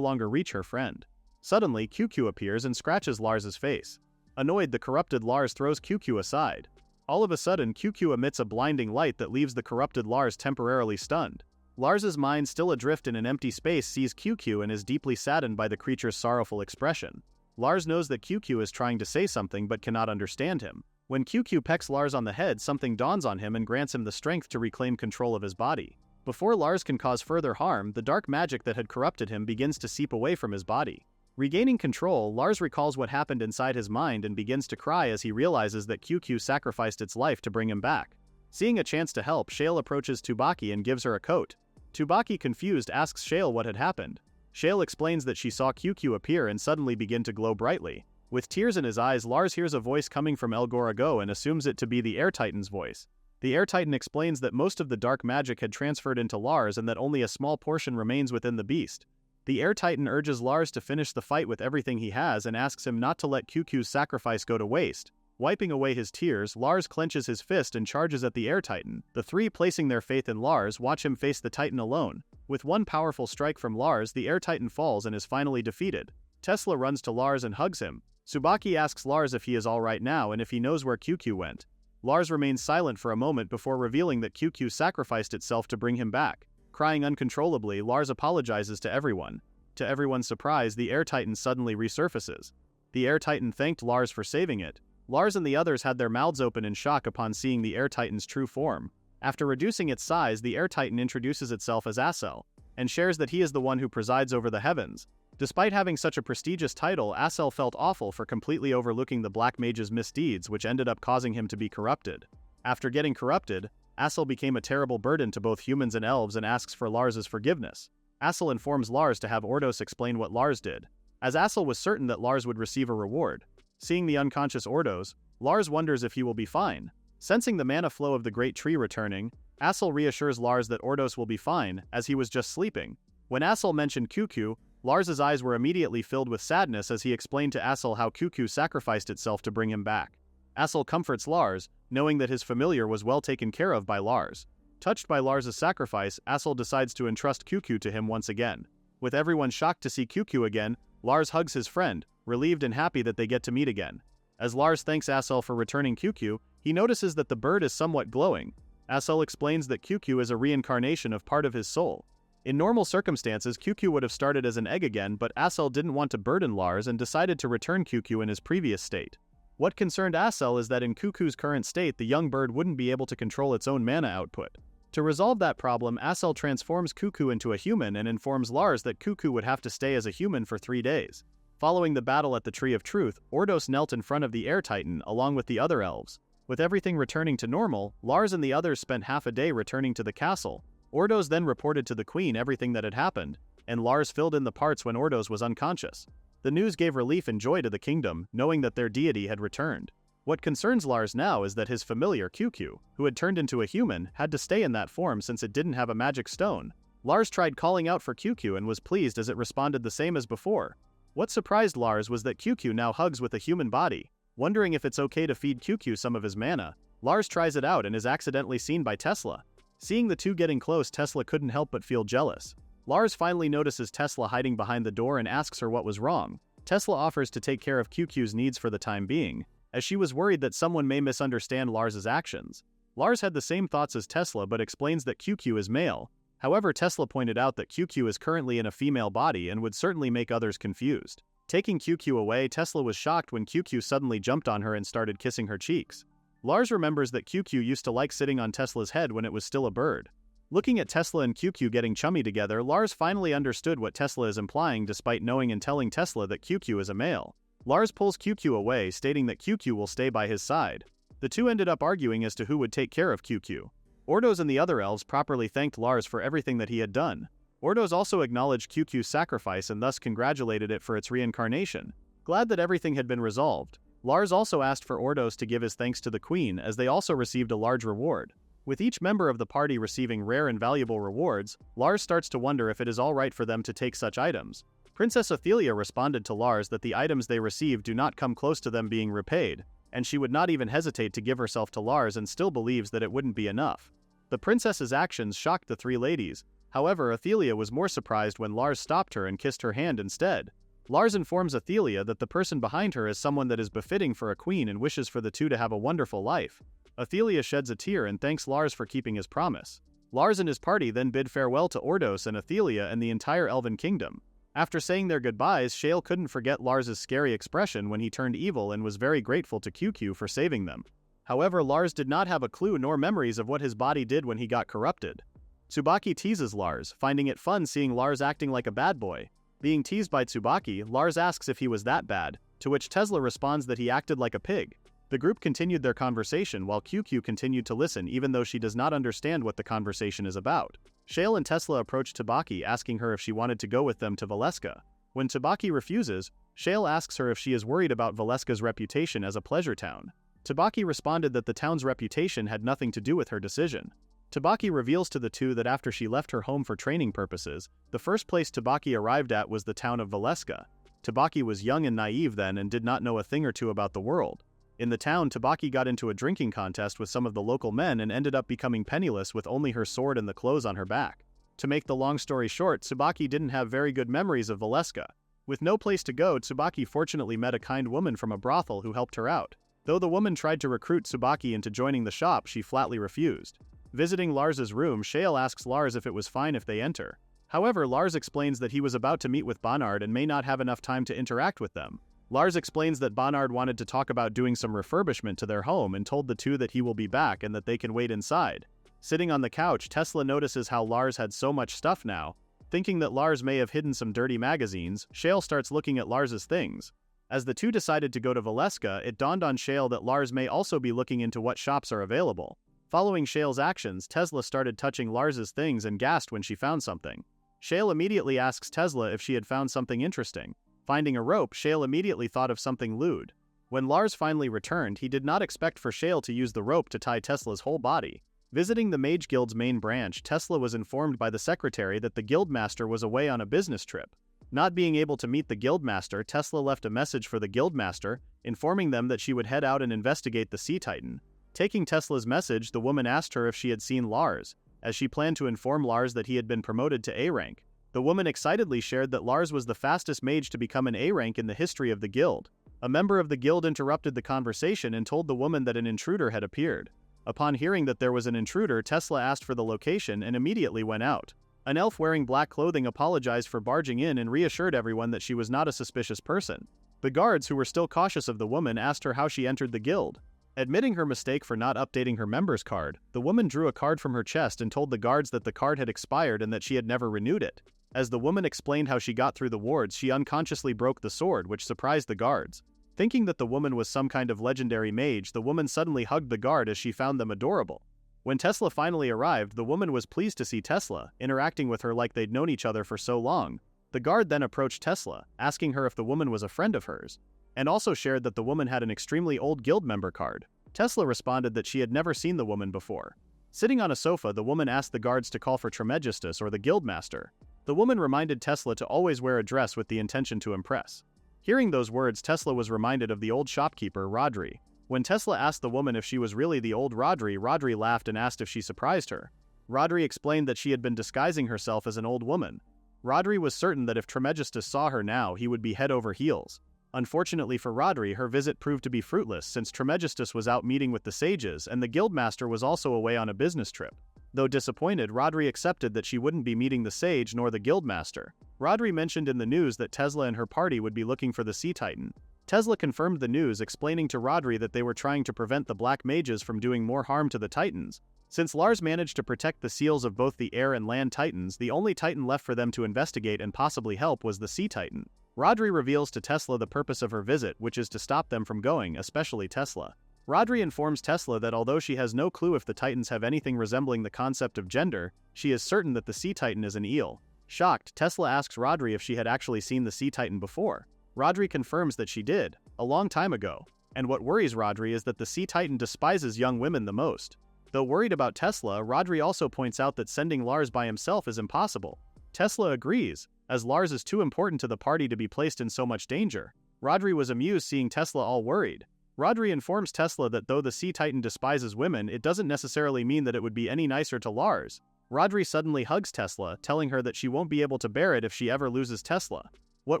longer reach her friend. Suddenly, QQ appears and scratches Lars's face. Annoyed, the corrupted Lars throws QQ aside. All of a sudden, QQ emits a blinding light that leaves the corrupted Lars temporarily stunned. Lars's mind, still adrift in an empty space, sees QQ and is deeply saddened by the creature's sorrowful expression. Lars knows that QQ is trying to say something but cannot understand him. When QQ pecks Lars on the head, something dawns on him and grants him the strength to reclaim control of his body. Before Lars can cause further harm, the dark magic that had corrupted him begins to seep away from his body. Regaining control, Lars recalls what happened inside his mind and begins to cry as he realizes that QQ sacrificed its life to bring him back. Seeing a chance to help, Shale approaches Tsubaki and gives her a coat. Tsubaki, confused, asks Shale what had happened. Shale explains that she saw QQ appear and suddenly begin to glow brightly. With tears in his eyes, Lars hears a voice coming from El Gorago and assumes it to be the Air Titan's voice. The Air Titan explains that most of the dark magic had transferred into Lars and that only a small portion remains within the beast. The Air Titan urges Lars to finish the fight with everything he has and asks him not to let QQ's sacrifice go to waste. Wiping away his tears, Lars clenches his fist and charges at the Air Titan. The three, placing their faith in Lars, watch him face the Titan alone. With one powerful strike from Lars, the Air Titan falls and is finally defeated. Tesla runs to Lars and hugs him. Tsubaki asks Lars if he is alright now and if he knows where QQ went. Lars remains silent for a moment before revealing that QQ sacrificed itself to bring him back. Crying uncontrollably, Lars apologizes to everyone. To everyone's surprise, the Air Titan suddenly resurfaces. The Air Titan thanked Lars for saving it. Lars and the others had their mouths open in shock upon seeing the Air Titan's true form. After reducing its size, the Air Titan introduces itself as Asel, and shares that he is the one who presides over the heavens. Despite having such a prestigious title, Asel felt awful for completely overlooking the Black Mage's misdeeds, which ended up causing him to be corrupted. After getting corrupted, Asel became a terrible burden to both humans and elves and asks for Lars's forgiveness. Asel informs Lars to have Ordos explain what Lars did, as Asel was certain that Lars would receive a reward. Seeing the unconscious Ordos, Lars wonders if he will be fine. Sensing the mana flow of the Great Tree returning, Asel reassures Lars that Ordos will be fine, as he was just sleeping. When Asel mentioned QQ, Lars's eyes were immediately filled with sadness as he explained to Asel how QQ sacrificed itself to bring him back. Asel comforts Lars, knowing that his familiar was well taken care of by Lars. Touched by Lars's sacrifice, Asel decides to entrust QQ to him once again. With everyone shocked to see QQ again, Lars hugs his friend, relieved and happy that they get to meet again. As Lars thanks Asel for returning QQ, he notices that the bird is somewhat glowing. Asel explains that QQ is a reincarnation of part of his soul. In normal circumstances, QQ would have started as an egg again, but Asel didn't want to burden Lars and decided to return QQ in his previous state. What concerned Asel is that in QQ's current state, the young bird wouldn't be able to control its own mana output. To resolve that problem, Asel transforms QQ into a human and informs Lars that QQ would have to stay as a human for 3 days. Following the battle at the Tree of Truth, Ordos knelt in front of the Air Titan along with the other elves. With everything returning to normal, Lars and the others spent half a day returning to the castle. Ordos then reported to the Queen everything that had happened, and Lars filled in the parts when Ordos was unconscious. The news gave relief and joy to the kingdom, knowing that their deity had returned. What concerns Lars now is that his familiar QQ, who had turned into a human, had to stay in that form since it didn't have a magic stone. Lars tried calling out for QQ and was pleased as it responded the same as before. What surprised Lars was that QQ now hugs with a human body. Wondering if it's okay to feed QQ some of his mana, Lars tries it out and is accidentally seen by Tesla. Seeing the two getting close, Tesla couldn't help but feel jealous. Lars finally notices Tesla hiding behind the door and asks her what was wrong. Tesla offers to take care of QQ's needs for the time being, as she was worried that someone may misunderstand Lars's actions. Lars had the same thoughts as Tesla but explains that QQ is male. However, Tesla pointed out that QQ is currently in a female body and would certainly make others confused. Taking QQ away, Tesla was shocked when QQ suddenly jumped on her and started kissing her cheeks. Lars remembers that QQ used to like sitting on Tesla's head when it was still a bird. Looking at Tesla and QQ getting chummy together, Lars finally understood what Tesla is implying despite knowing and telling Tesla that QQ is a male. Lars pulls QQ away, stating that QQ will stay by his side. The two ended up arguing as to who would take care of QQ. Ordos and the other elves properly thanked Lars for everything that he had done. Ordos also acknowledged QQ's sacrifice and thus congratulated it for its reincarnation. Glad that everything had been resolved, Lars also asked for Ordos to give his thanks to the Queen, as they also received a large reward. With each member of the party receiving rare and valuable rewards, Lars starts to wonder if it is alright for them to take such items. Princess Ophelia responded to Lars that the items they received do not come close to them being repaid, and she would not even hesitate to give herself to Lars and still believes that it wouldn't be enough. The princess's actions shocked the three ladies. However, Ophelia was more surprised when Lars stopped her and kissed her hand instead. Lars informs Ophelia that the person behind her is someone that is befitting for a queen and wishes for the two to have a wonderful life. Ophelia sheds a tear and thanks Lars for keeping his promise. Lars and his party then bid farewell to Ordos and Ophelia and the entire Elven Kingdom. After saying their goodbyes, Shale couldn't forget Lars's scary expression when he turned evil and was very grateful to QQ for saving them. However, Lars did not have a clue nor memories of what his body did when he got corrupted. Tsubaki teases Lars, finding it fun seeing Lars acting like a bad boy. Being teased by Tsubaki, Lars asks if he was that bad, to which Tesla responds that he acted like a pig. The group continued their conversation while QQ continued to listen even though she does not understand what the conversation is about. Shale and Tesla approach Tsubaki asking her if she wanted to go with them to Valeska. When Tsubaki refuses, Shale asks her if she is worried about Valeska's reputation as a pleasure town. Tsubaki responded that the town's reputation had nothing to do with her decision. Tsubaki reveals to the two that after she left her home for training purposes, the first place Tsubaki arrived at was the town of Valeska. Tsubaki was young and naive then and did not know a thing or two about the world. In the town, Tsubaki got into a drinking contest with some of the local men and ended up becoming penniless with only her sword and the clothes on her back. To make the long story short, Tsubaki didn't have very good memories of Valeska. With no place to go, Tsubaki fortunately met a kind woman from a brothel who helped her out. Though the woman tried to recruit Tsubaki into joining the shop, she flatly refused. Visiting Lars's room, Shale asks Lars if it was fine if they enter. However, Lars explains that he was about to meet with Bonnard and may not have enough time to interact with them. Lars explains that Bonnard wanted to talk about doing some refurbishment to their home and told the two that he will be back and that they can wait inside. Sitting on the couch, Tesla notices how Lars had so much stuff now. Thinking that Lars may have hidden some dirty magazines, Shale starts looking at Lars's things. As the two decided to go to Valeska, it dawned on Shale that Lars may also be looking into what shops are available. Following Shale's actions, Tesla started touching Lars's things and gasped when she found something. Shale immediately asks Tesla if she had found something interesting. Finding a rope, Shale immediately thought of something lewd. When Lars finally returned, he did not expect for Shale to use the rope to tie Tesla's whole body. Visiting the Mage Guild's main branch, Tesla was informed by the secretary that the guildmaster was away on a business trip. Not being able to meet the guildmaster, Tesla left a message for the guildmaster, informing them that she would head out and investigate the Sea Titan. Taking Tesla's message, the woman asked her if she had seen Lars, as she planned to inform Lars that he had been promoted to A rank. The woman excitedly shared that Lars was the fastest mage to become an A rank in the history of the guild. A member of the guild interrupted the conversation and told the woman that an intruder had appeared. Upon hearing that there was an intruder, Tesla asked for the location and immediately went out. An elf wearing black clothing apologized for barging in and reassured everyone that she was not a suspicious person. The guards, who were still cautious of the woman, asked her how she entered the guild. Admitting her mistake for not updating her member's card, the woman drew a card from her chest and told the guards that the card had expired and that she had never renewed it. As the woman explained how she got through the wards, she unconsciously broke the sword, which surprised the guards. Thinking that the woman was some kind of legendary mage, the woman suddenly hugged the guard as she found them adorable. When Tesla finally arrived, the woman was pleased to see Tesla, interacting with her like they'd known each other for so long. The guard then approached Tesla, asking her if the woman was a friend of hers, and also shared that the woman had an extremely old guild member card. Tesla responded that she had never seen the woman before. Sitting on a sofa, the woman asked the guards to call for Trismegistus or the guildmaster. The woman reminded Tesla to always wear a dress with the intention to impress. Hearing those words, Tesla was reminded of the old shopkeeper, Rodri. When Tesla asked the woman if she was really the old Rodri, Rodri laughed and asked if she surprised her. Rodri explained that she had been disguising herself as an old woman. Rodri was certain that if Trismegistus saw her now, he would be head over heels. Unfortunately for Rodri, her visit proved to be fruitless since Trismegistus was out meeting with the sages and the guildmaster was also away on a business trip. Though disappointed, Rodri accepted that she wouldn't be meeting the sage nor the guildmaster. Rodri mentioned in the news that Tesla and her party would be looking for the Sea Titan. Tesla confirmed the news, explaining to Rodri that they were trying to prevent the Black Mages from doing more harm to the Titans. Since Lars managed to protect the seals of both the air and land Titans, the only Titan left for them to investigate and possibly help was the Sea Titan. Rodri reveals to Tesla the purpose of her visit, which is to stop them from going, especially Tesla. Rodri informs Tesla that although she has no clue if the Titans have anything resembling the concept of gender, she is certain that the Sea Titan is an eel. Shocked, Tesla asks Rodri if she had actually seen the Sea Titan before. Rodri confirms that she did, a long time ago. And what worries Rodri is that the Sea Titan despises young women the most. Though worried about Tesla, Rodri also points out that sending Lars by himself is impossible. Tesla agrees, as Lars is too important to the party to be placed in so much danger. Rodri was amused seeing Tesla all worried. Rodri informs Tesla that though the Sea Titan despises women, it doesn't necessarily mean that it would be any nicer to Lars. Rodri suddenly hugs Tesla, telling her that she won't be able to bear it if she ever loses Tesla. What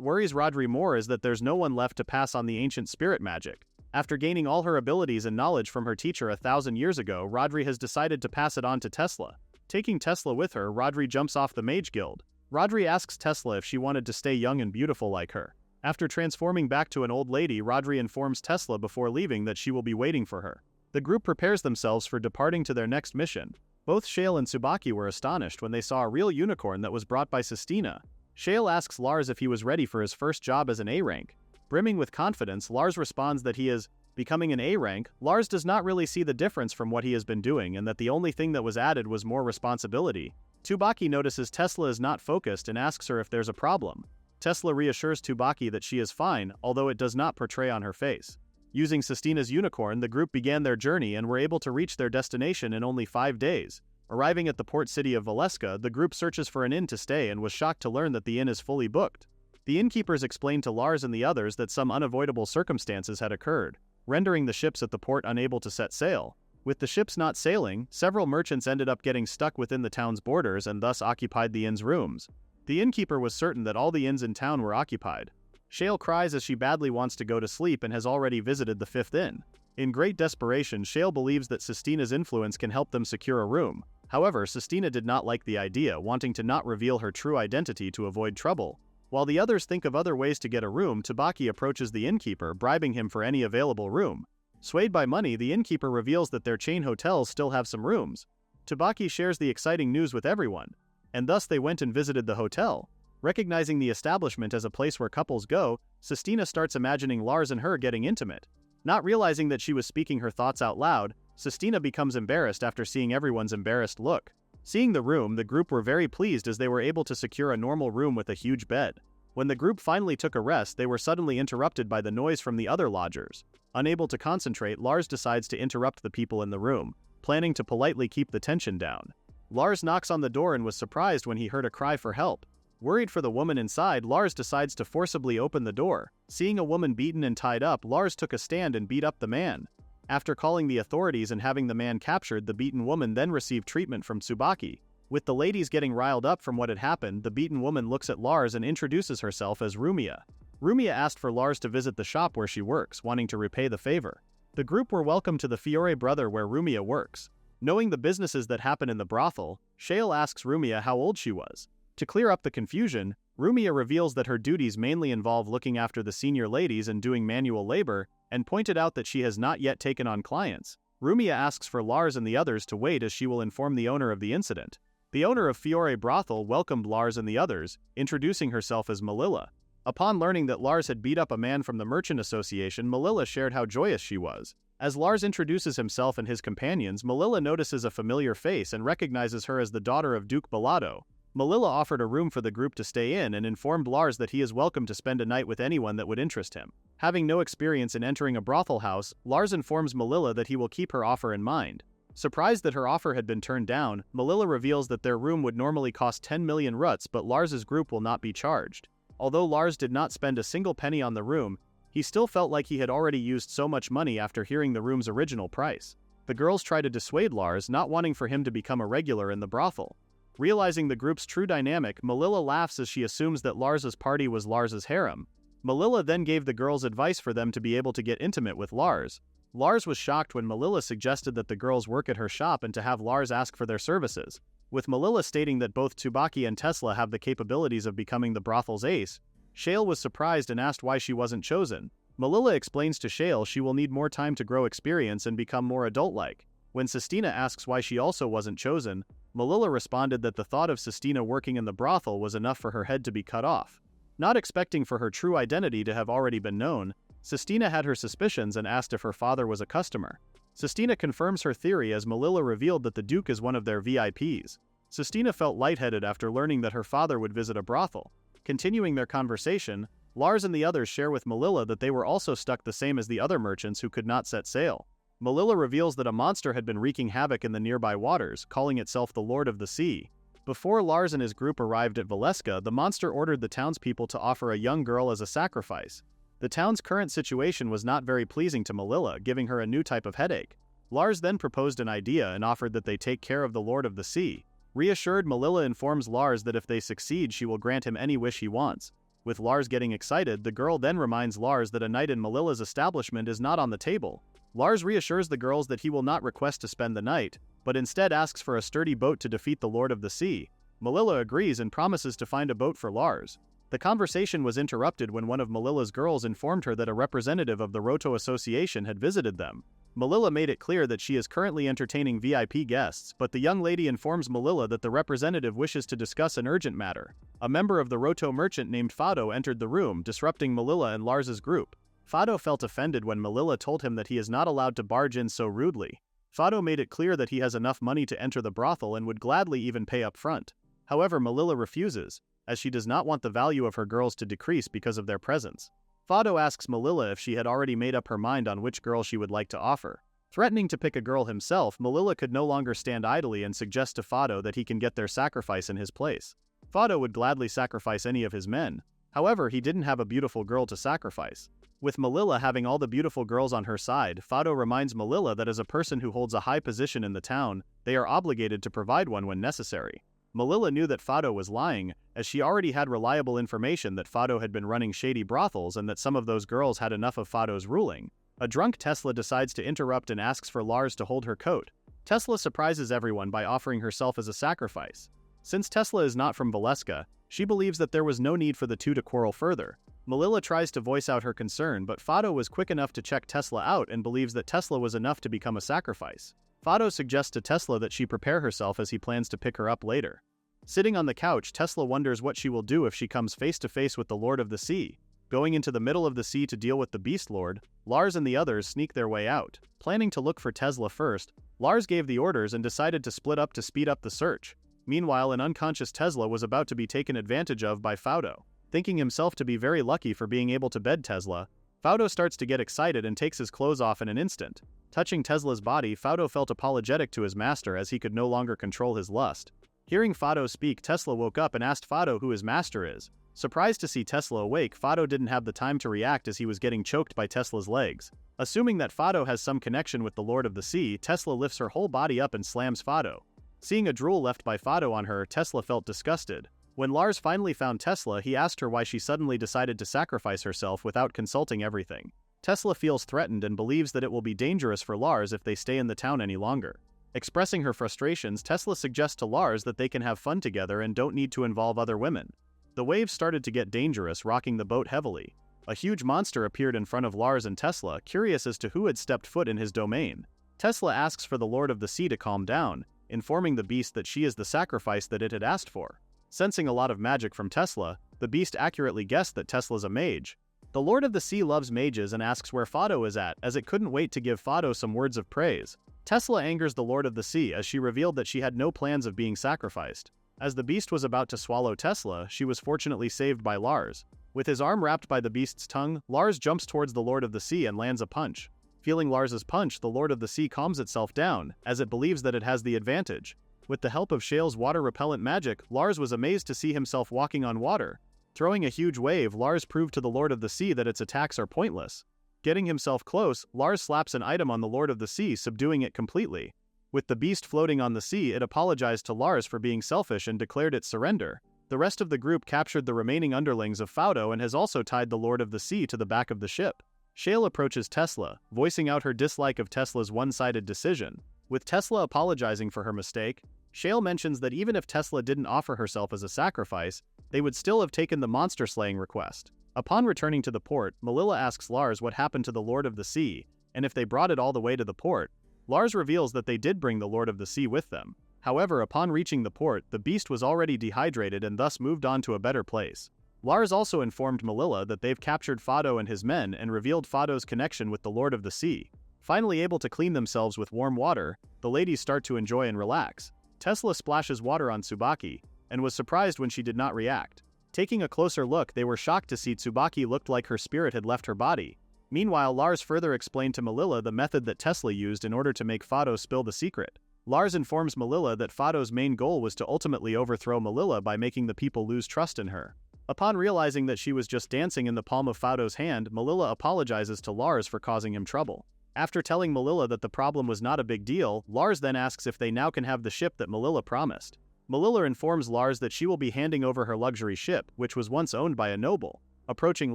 worries Rodri more is that there's no one left to pass on the ancient spirit magic. After gaining all her abilities and knowledge from her teacher 1,000 years ago, Rodri has decided to pass it on to Tesla. Taking Tesla with her, Rodri jumps off the Mage Guild. Rodri asks Tesla if she wanted to stay young and beautiful like her. After transforming back to an old lady, Rodri informs Tesla before leaving that she will be waiting for her. The group prepares themselves for departing to their next mission. Both Shale and Tsubaki were astonished when they saw a real unicorn that was brought by Sistina. Shale asks Lars if he was ready for his first job as an A rank. Brimming with confidence, Lars responds that he is becoming an A rank. Lars does not really see the difference from what he has been doing and that the only thing that was added was more responsibility. Tsubaki notices Tesla is not focused and asks her if there's a problem. Tesla reassures Tsubaki that she is fine, although it does not portray on her face. Using Sistina's unicorn, the group began their journey and were able to reach their destination in only 5 days. Arriving at the port city of Valeska, the group searches for an inn to stay and was shocked to learn that the inn is fully booked. The innkeepers explained to Lars and the others that some unavoidable circumstances had occurred, rendering the ships at the port unable to set sail. With the ships not sailing, several merchants ended up getting stuck within the town's borders and thus occupied the inn's rooms. The innkeeper was certain that all the inns in town were occupied. Shale cries as she badly wants to go to sleep and has already visited the 5th inn. In great desperation, Shale believes that Sistina's influence can help them secure a room. However, Sistina did not like the idea, wanting to not reveal her true identity to avoid trouble. While the others think of other ways to get a room, Tsubaki approaches the innkeeper, bribing him for any available room. Swayed by money, the innkeeper reveals that their chain hotels still have some rooms. Tsubaki shares the exciting news with everyone, and thus they went and visited the hotel. Recognizing the establishment as a place where couples go, Sistina starts imagining Lars and her getting intimate. Not realizing that she was speaking her thoughts out loud, Sistina becomes embarrassed after seeing everyone's embarrassed look. Seeing the room, the group were very pleased as they were able to secure a normal room with a huge bed. When the group finally took a rest, they were suddenly interrupted by the noise from the other lodgers. Unable to concentrate, Lars decides to interrupt the people in the room, planning to politely keep the tension down. Lars knocks on the door and was surprised when he heard a cry for help. Worried for the woman inside, Lars decides to forcibly open the door. Seeing a woman beaten and tied up, Lars took a stand and beat up the man. After calling the authorities and having the man captured, the beaten woman then received treatment from Tsubaki. With the ladies getting riled up from what had happened, the beaten woman looks at Lars and introduces herself as Rumia. Rumia asked for Lars to visit the shop where she works, wanting to repay the favor. The group were welcomed to the Fiore brother where Rumia works. Knowing the businesses that happen in the brothel, Shale asks Rumia how old she was. To clear up the confusion, Rumia reveals that her duties mainly involve looking after the senior ladies and doing manual labor, and pointed out that she has not yet taken on clients. Rumia asks for Lars and the others to wait as she will inform the owner of the incident. The owner of Fiore Brothel welcomed Lars and the others, introducing herself as Melilla. Upon learning that Lars had beat up a man from the Merchant Association, Melilla shared how joyous she was. As Lars introduces himself and his companions, Melilla notices a familiar face and recognizes her as the daughter of Duke Balado. Melilla offered a room for the group to stay in and informed Lars that he is welcome to spend a night with anyone that would interest him. Having no experience in entering a brothel house, Lars informs Melilla that he will keep her offer in mind. Surprised that her offer had been turned down, Melilla reveals that their room would normally cost 10 million ruts, but Lars's group will not be charged. Although Lars did not spend a single penny on the room, he still felt like he had already used so much money after hearing the room's original price. The girls try to dissuade Lars, not wanting for him to become a regular in the brothel. Realizing the group's true dynamic, Melilla laughs as she assumes that Lars's party was Lars's harem. Melilla then gave the girls advice for them to be able to get intimate with Lars. Lars was shocked when Melilla suggested that the girls work at her shop and to have Lars ask for their services. With Melilla stating that both Tsubaki and Tesla have the capabilities of becoming the brothel's ace, Shale was surprised and asked why she wasn't chosen. Melilla explains to Shale she will need more time to grow experience and become more adult-like. When Sistina asks why she also wasn't chosen, Melilla responded that the thought of Sistina working in the brothel was enough for her head to be cut off. Not expecting for her true identity to have already been known, Sistina had her suspicions and asked if her father was a customer. Sistina confirms her theory as Melilla revealed that the Duke is one of their VIPs. Sestina felt lightheaded after learning that her father would visit a brothel. Continuing their conversation, Lars and the others share with Melilla that they were also stuck the same as the other merchants who could not set sail. Melilla reveals that a monster had been wreaking havoc in the nearby waters, calling itself the Lord of the Sea. Before Lars and his group arrived at Valeska, the monster ordered the townspeople to offer a young girl as a sacrifice. The town's current situation was not very pleasing to Melilla, giving her a new type of headache. Lars then proposed an idea and offered that they take care of the Lord of the Sea. Reassured, Melilla informs Lars that if they succeed, she will grant him any wish he wants. With Lars getting excited, the girl then reminds Lars that a night in Melilla's establishment is not on the table. Lars reassures the girls that he will not request to spend the night, but instead asks for a sturdy boat to defeat the Lord of the Sea. Melilla agrees and promises to find a boat for Lars. The conversation was interrupted when one of Melilla's girls informed her that a representative of the Roto Association had visited them. Melilla made it clear that she is currently entertaining VIP guests, but the young lady informs Melilla that the representative wishes to discuss an urgent matter. A member of the Roto merchant named Fado entered the room, disrupting Melilla and Lars's group. Fado felt offended when Melilla told him that he is not allowed to barge in so rudely. Fado made it clear that he has enough money to enter the brothel and would gladly even pay up front. However, Melilla refuses, as she does not want the value of her girls to decrease because of their presence. Fado asks Melilla if she had already made up her mind on which girl she would like to offer. Threatening to pick a girl himself, Melilla could no longer stand idly and suggests to Fado that he can get their sacrifice in his place. Fado would gladly sacrifice any of his men. However, he didn't have a beautiful girl to sacrifice. With Melilla having all the beautiful girls on her side, Fado reminds Melilla that as a person who holds a high position in the town, they are obligated to provide one when necessary. Melilla knew that Fado was lying, as she already had reliable information that Fado had been running shady brothels and that some of those girls had enough of Fado's ruling. A drunk Tesla decides to interrupt and asks for Lars to hold her coat. Tesla surprises everyone by offering herself as a sacrifice. Since Tesla is not from Valeska, she believes that there was no need for the two to quarrel further. Melilla tries to voice out her concern, but Fado was quick enough to check Tesla out and believes that Tesla was enough to become a sacrifice. Fado suggests to Tesla that she prepare herself as he plans to pick her up later. Sitting on the couch, Tesla wonders what she will do if she comes face to face with the Lord of the Sea. Going into the middle of the sea to deal with the Beast Lord, Lars and the others sneak their way out. Planning to look for Tesla first, Lars gave the orders and decided to split up to speed up the search. Meanwhile, an unconscious Tesla was about to be taken advantage of by Fado. Thinking himself to be very lucky for being able to bed Tesla, Fado starts to get excited and takes his clothes off in an instant. Touching Tesla's body, Fado felt apologetic to his master as he could no longer control his lust. Hearing Fado speak, Tesla woke up and asked Fado who his master is. Surprised to see Tesla awake, Fado didn't have the time to react as he was getting choked by Tesla's legs. Assuming that Fado has some connection with the Lord of the Sea, Tesla lifts her whole body up and slams Fado. Seeing a drool left by Fado on her, Tesla felt disgusted. When Lars finally found Tesla, he asked her why she suddenly decided to sacrifice herself without consulting everything. Tesla feels threatened and believes that it will be dangerous for Lars if they stay in the town any longer. Expressing her frustrations, Tesla suggests to Lars that they can have fun together and don't need to involve other women. The waves started to get dangerous, rocking the boat heavily. A huge monster appeared in front of Lars and Tesla, curious as to who had stepped foot in his domain. Tesla asks for the Lord of the Sea to calm down, informing the beast that she is the sacrifice that it had asked for. Sensing a lot of magic from Tesla, the beast accurately guessed that Tesla's a mage. The Lord of the Sea loves mages and asks where Fado is at, as it couldn't wait to give Fado some words of praise. Tesla angers the Lord of the Sea as she revealed that she had no plans of being sacrificed. As the beast was about to swallow Tesla, she was fortunately saved by Lars. With his arm wrapped by the beast's tongue, Lars jumps towards the Lord of the Sea and lands a punch. Feeling Lars's punch, the Lord of the Sea calms itself down, as it believes that it has the advantage. With the help of Shale's water-repellent magic, Lars was amazed to see himself walking on water. Throwing a huge wave, Lars proved to the Lord of the Sea that its attacks are pointless. Getting himself close, Lars slaps an item on the Lord of the Sea, subduing it completely. With the beast floating on the sea, it apologized to Lars for being selfish and declared its surrender. The rest of the group captured the remaining underlings of Fado and has also tied the Lord of the Sea to the back of the ship. Shale approaches Tesla, voicing out her dislike of Tesla's one-sided decision. With Tesla apologizing for her mistake, Shale mentions that even if Tesla didn't offer herself as a sacrifice, they would still have taken the monster-slaying request. Upon returning to the port, Melilla asks Lars what happened to the Lord of the Sea, and if they brought it all the way to the port. Lars reveals that they did bring the Lord of the Sea with them. However, upon reaching the port, the beast was already dehydrated and thus moved on to a better place. Lars also informed Melilla that they've captured Fado and his men and revealed Fado's connection with the Lord of the Sea. Finally able to clean themselves with warm water, the ladies start to enjoy and relax. Tesla splashes water on Tsubaki, and was surprised when she did not react. Taking a closer look, they were shocked to see Tsubaki looked like her spirit had left her body. Meanwhile, Lars further explained to Melilla the method that Tesla used in order to make Fado spill the secret. Lars informs Melilla that Fado's main goal was to ultimately overthrow Melilla by making the people lose trust in her. Upon realizing that she was just dancing in the palm of Fado's hand, Melilla apologizes to Lars for causing him trouble. After telling Melilla that the problem was not a big deal, Lars then asks if they now can have the ship that Melilla promised. Melilla informs Lars that she will be handing over her luxury ship, which was once owned by a noble. Approaching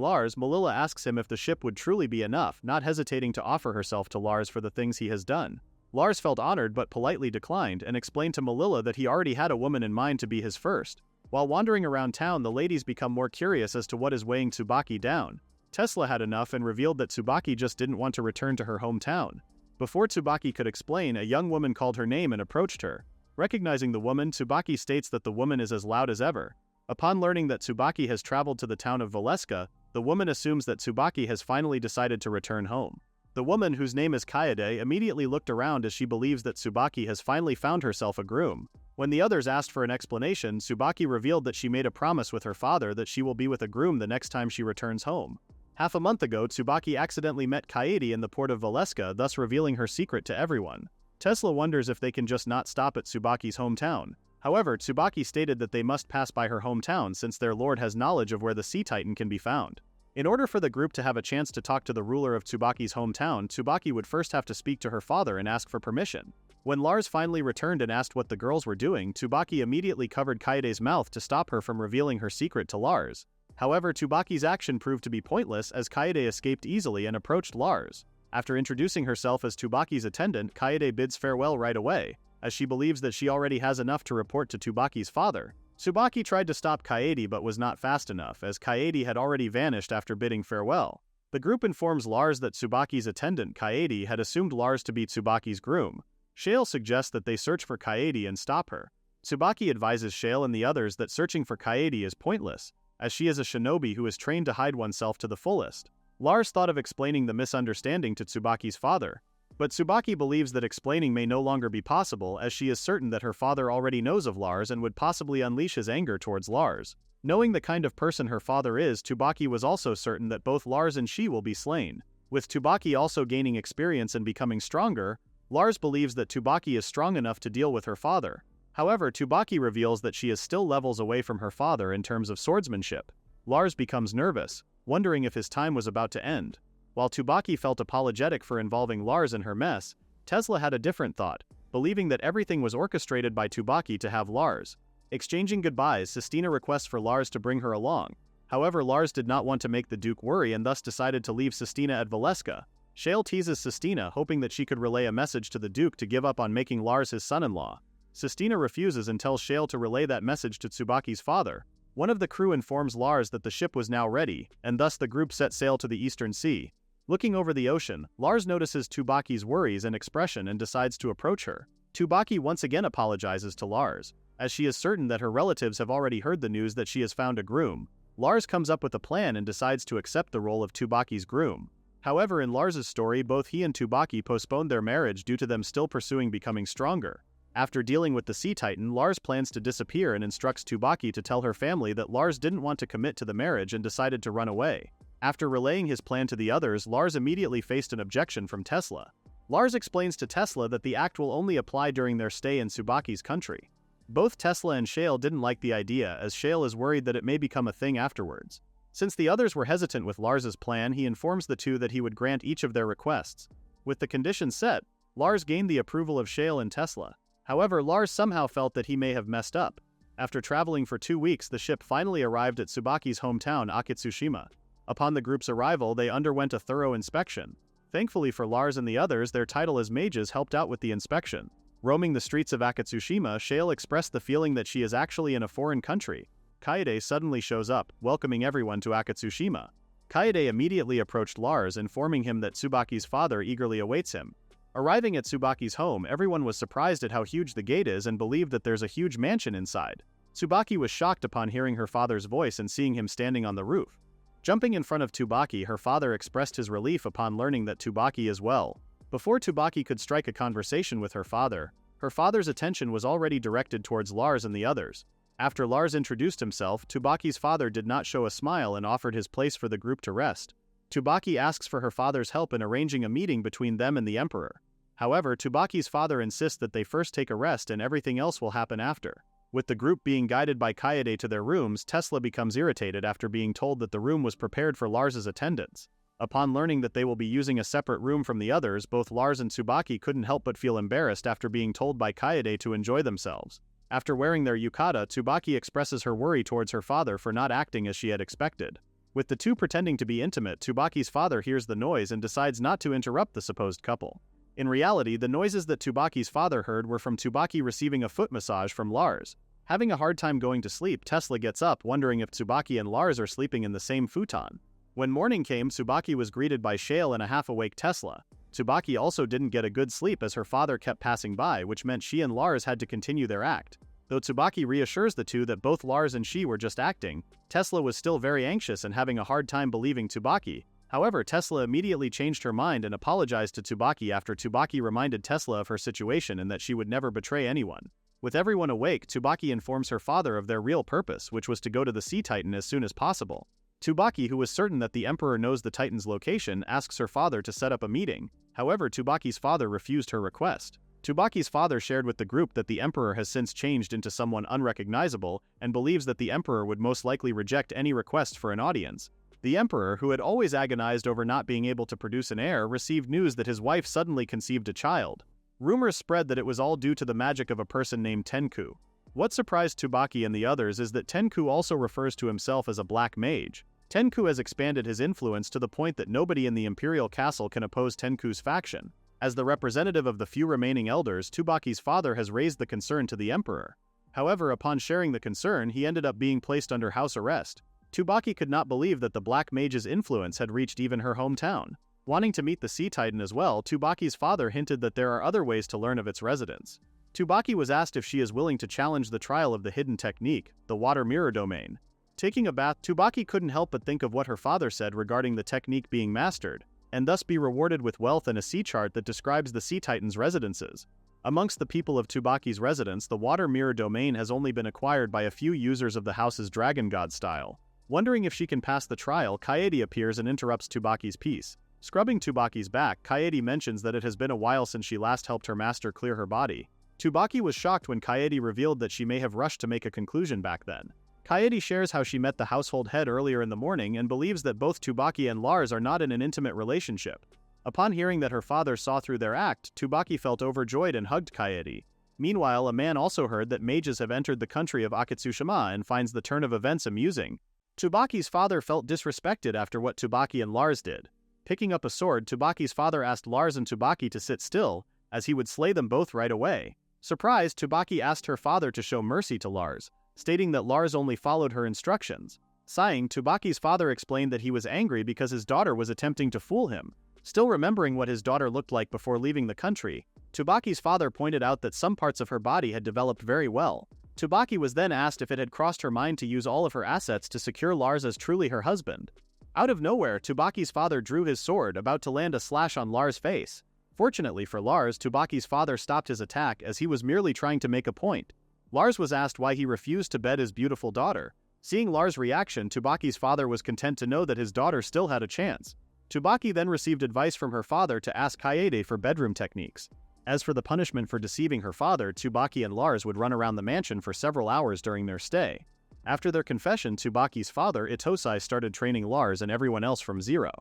Lars, Melilla asks him if the ship would truly be enough, not hesitating to offer herself to Lars for the things he has done. Lars felt honored but politely declined and explained to Melilla that he already had a woman in mind to be his first. While wandering around town, the ladies become more curious as to what is weighing Tsubaki down. Tesla had enough and revealed that Tsubaki just didn't want to return to her hometown. Before Tsubaki could explain, a young woman called her name and approached her. Recognizing the woman, Tsubaki states that the woman is as loud as ever. Upon learning that Tsubaki has traveled to the town of Valeska, the woman assumes that Tsubaki has finally decided to return home. The woman, whose name is Kaede, immediately looked around as she believes that Tsubaki has finally found herself a groom. When the others asked for an explanation, Tsubaki revealed that she made a promise with her father that she will be with a groom the next time she returns home. Half a month ago, Tsubaki accidentally met Kaede in the port of Valeska, thus revealing her secret to everyone. Tesla wonders if they can just not stop at Tsubaki's hometown. However, Tsubaki stated that they must pass by her hometown since their lord has knowledge of where the Sea Titan can be found. In order for the group to have a chance to talk to the ruler of Tsubaki's hometown, Tsubaki would first have to speak to her father and ask for permission. When Lars finally returned and asked what the girls were doing, Tsubaki immediately covered Kaede's mouth to stop her from revealing her secret to Lars. However, Tsubaki's action proved to be pointless as Kaede escaped easily and approached Lars. After introducing herself as Tsubaki's attendant, Kaede bids farewell right away, as she believes that she already has enough to report to Tsubaki's father. Tsubaki tried to stop Kaede but was not fast enough, as Kaede had already vanished after bidding farewell. The group informs Lars that Tsubaki's attendant, Kaede, had assumed Lars to be Tsubaki's groom. Shale suggests that they search for Kaede and stop her. Tsubaki advises Shale and the others that searching for Kaede is pointless, as she is a shinobi who is trained to hide oneself to the fullest. Lars thought of explaining the misunderstanding to Tsubaki's father, but Tsubaki believes that explaining may no longer be possible as she is certain that her father already knows of Lars and would possibly unleash his anger towards Lars. Knowing the kind of person her father is, Tsubaki was also certain that both Lars and she will be slain. With Tsubaki also gaining experience and becoming stronger, Lars believes that Tsubaki is strong enough to deal with her father. However, Tsubaki reveals that she is still levels away from her father in terms of swordsmanship. Lars becomes nervous, wondering if his time was about to end. While Tsubaki felt apologetic for involving Lars in her mess, Tesla had a different thought, believing that everything was orchestrated by Tsubaki to have Lars. Exchanging goodbyes, Sistina requests for Lars to bring her along. However, Lars did not want to make the Duke worry and thus decided to leave Sistina at Valeska. Shale teases Sistina, hoping that she could relay a message to the Duke to give up on making Lars his son-in-law. Sistina refuses and tells Shale to relay that message to Tsubaki's father. One of the crew informs Lars that the ship was now ready, and thus the group set sail to the Eastern Sea. Looking over the ocean, Lars notices Tsubaki's worries and expression and decides to approach her. Tsubaki once again apologizes to Lars, as she is certain that her relatives have already heard the news that she has found a groom. Lars comes up with a plan and decides to accept the role of Tsubaki's groom. However, in Lars's story, both he and Tsubaki postponed their marriage due to them still pursuing becoming stronger. After dealing with the Sea Titan, Lars plans to disappear and instructs Tsubaki to tell her family that Lars didn't want to commit to the marriage and decided to run away. After relaying his plan to the others, Lars immediately faced an objection from Tesla. Lars explains to Tesla that the act will only apply during their stay in Tsubaki's country. Both Tesla and Shale didn't like the idea, as Shale is worried that it may become a thing afterwards. Since the others were hesitant with Lars's plan, he informs the two that he would grant each of their requests. With the conditions set, Lars gained the approval of Shale and Tesla. However, Lars somehow felt that he may have messed up. After traveling for 2 weeks, the ship finally arrived at Tsubaki's hometown, Akatsushima. Upon the group's arrival, they underwent a thorough inspection. Thankfully for Lars and the others, their title as mages helped out with the inspection. Roaming the streets of Akatsushima, Shale expressed the feeling that she is actually in a foreign country. Kaede suddenly shows up, welcoming everyone to Akatsushima. Kaede immediately approached Lars, informing him that Tsubaki's father eagerly awaits him. Arriving at Tsubaki's home, everyone was surprised at how huge the gate is and believed that there's a huge mansion inside. Tsubaki was shocked upon hearing her father's voice and seeing him standing on the roof. Jumping in front of Tsubaki, her father expressed his relief upon learning that Tsubaki is well. Before Tsubaki could strike a conversation with her father, Her father's attention was already directed towards Lars and the others. After Lars introduced himself, Tsubaki's father did not show a smile and offered his place for the group to rest. Tsubaki asks for her father's help in arranging a meeting between them and the emperor. However, Tsubaki's father insists that they first take a rest and everything else will happen after. With the group being guided by Kaede to their rooms, Tesla becomes irritated after being told that the room was prepared for Lars's attendance. Upon learning that they will be using a separate room from the others, both Lars and Tsubaki couldn't help but feel embarrassed after being told by Kaede to enjoy themselves. After wearing their yukata, Tsubaki expresses her worry towards her father for not acting as she had expected. With the two pretending to be intimate, Tsubaki's father hears the noise and decides not to interrupt the supposed couple. In reality, the noises that Tsubaki's father heard were from Tsubaki receiving a foot massage from Lars. Having a hard time going to sleep, Tesla gets up, wondering if Tsubaki and Lars are sleeping in the same futon. When morning came, Tsubaki was greeted by Shale and a half-awake Tesla. Tsubaki also didn't get a good sleep as her father kept passing by, which meant she and Lars had to continue their act. Though Tsubaki reassures the two that both Lars and she were just acting, Tesla was still very anxious and having a hard time believing Tsubaki. However, Tesla immediately changed her mind and apologized to Tsubaki after Tsubaki reminded Tesla of her situation and that she would never betray anyone. With everyone awake, Tsubaki informs her father of their real purpose, which was to go to the Sea Titan as soon as possible. Tsubaki, who was certain that the Emperor knows the Titan's location, asks her father to set up a meeting. However, Tsubaki's father refused her request. Tsubaki's father shared with the group that the Emperor has since changed into someone unrecognizable and believes that the Emperor would most likely reject any request for an audience. The Emperor, who had always agonized over not being able to produce an heir, received news that his wife suddenly conceived a child. Rumors spread that it was all due to the magic of a person named Tenku. What surprised Tsubaki and the others is that Tenku also refers to himself as a black mage. Tenku has expanded his influence to the point that nobody in the Imperial Castle can oppose Tenku's faction. As the representative of the few remaining elders, Tsubaki's father has raised the concern to the Emperor. However, upon sharing the concern, he ended up being placed under house arrest. Tsubaki could not believe that the Black Mage's influence had reached even her hometown. Wanting to meet the Sea Titan as well, Tsubaki's father hinted that there are other ways to learn of its residents. Tsubaki was asked if she is willing to challenge the trial of the hidden technique, the water mirror domain. Taking a bath, Tsubaki couldn't help but think of what her father said regarding the technique being mastered, and thus be rewarded with wealth and a sea chart that describes the Sea Titan's residences. Amongst the people of Tsubaki's residence, the water mirror domain has only been acquired by a few users of the house's dragon god style. Wondering if she can pass the trial, Kaede appears and interrupts Tsubaki's piece. Scrubbing Tsubaki's back, Kaede mentions that it has been a while since she last helped her master clear her body. Tsubaki was shocked when Kaede revealed that she may have rushed to make a conclusion back then. Kaede shares how she met the household head earlier in the morning and believes that both Tsubaki and Lars are not in an intimate relationship. Upon hearing that her father saw through their act, Tsubaki felt overjoyed and hugged Kaede. Meanwhile, a man also heard that mages have entered the country of Akatsushima and finds the turn of events amusing. Tsubaki's father felt disrespected after what Tsubaki and Lars did. Picking up a sword, Tsubaki's father asked Lars and Tsubaki to sit still, as he would slay them both right away. Surprised, Tsubaki asked her father to show mercy to Lars, stating that Lars only followed her instructions. Sighing, Tsubaki's father explained that he was angry because his daughter was attempting to fool him. Still remembering what his daughter looked like before leaving the country, Tsubaki's father pointed out that some parts of her body had developed very well. Tsubaki was then asked if it had crossed her mind to use all of her assets to secure Lars as truly her husband. Out of nowhere, Tsubaki's father drew his sword, about to land a slash on Lars' face. Fortunately for Lars, Tsubaki's father stopped his attack as he was merely trying to make a point. Lars was asked why he refused to bed his beautiful daughter. Seeing Lars' reaction, Tsubaki's father was content to know that his daughter still had a chance. Tsubaki then received advice from her father to ask Kaede for bedroom techniques. As for the punishment for deceiving her father, Tsubaki and Lars would run around the mansion for several hours during their stay. After their confession, Tsubaki's father, Itosai, started training Lars and everyone else from zero.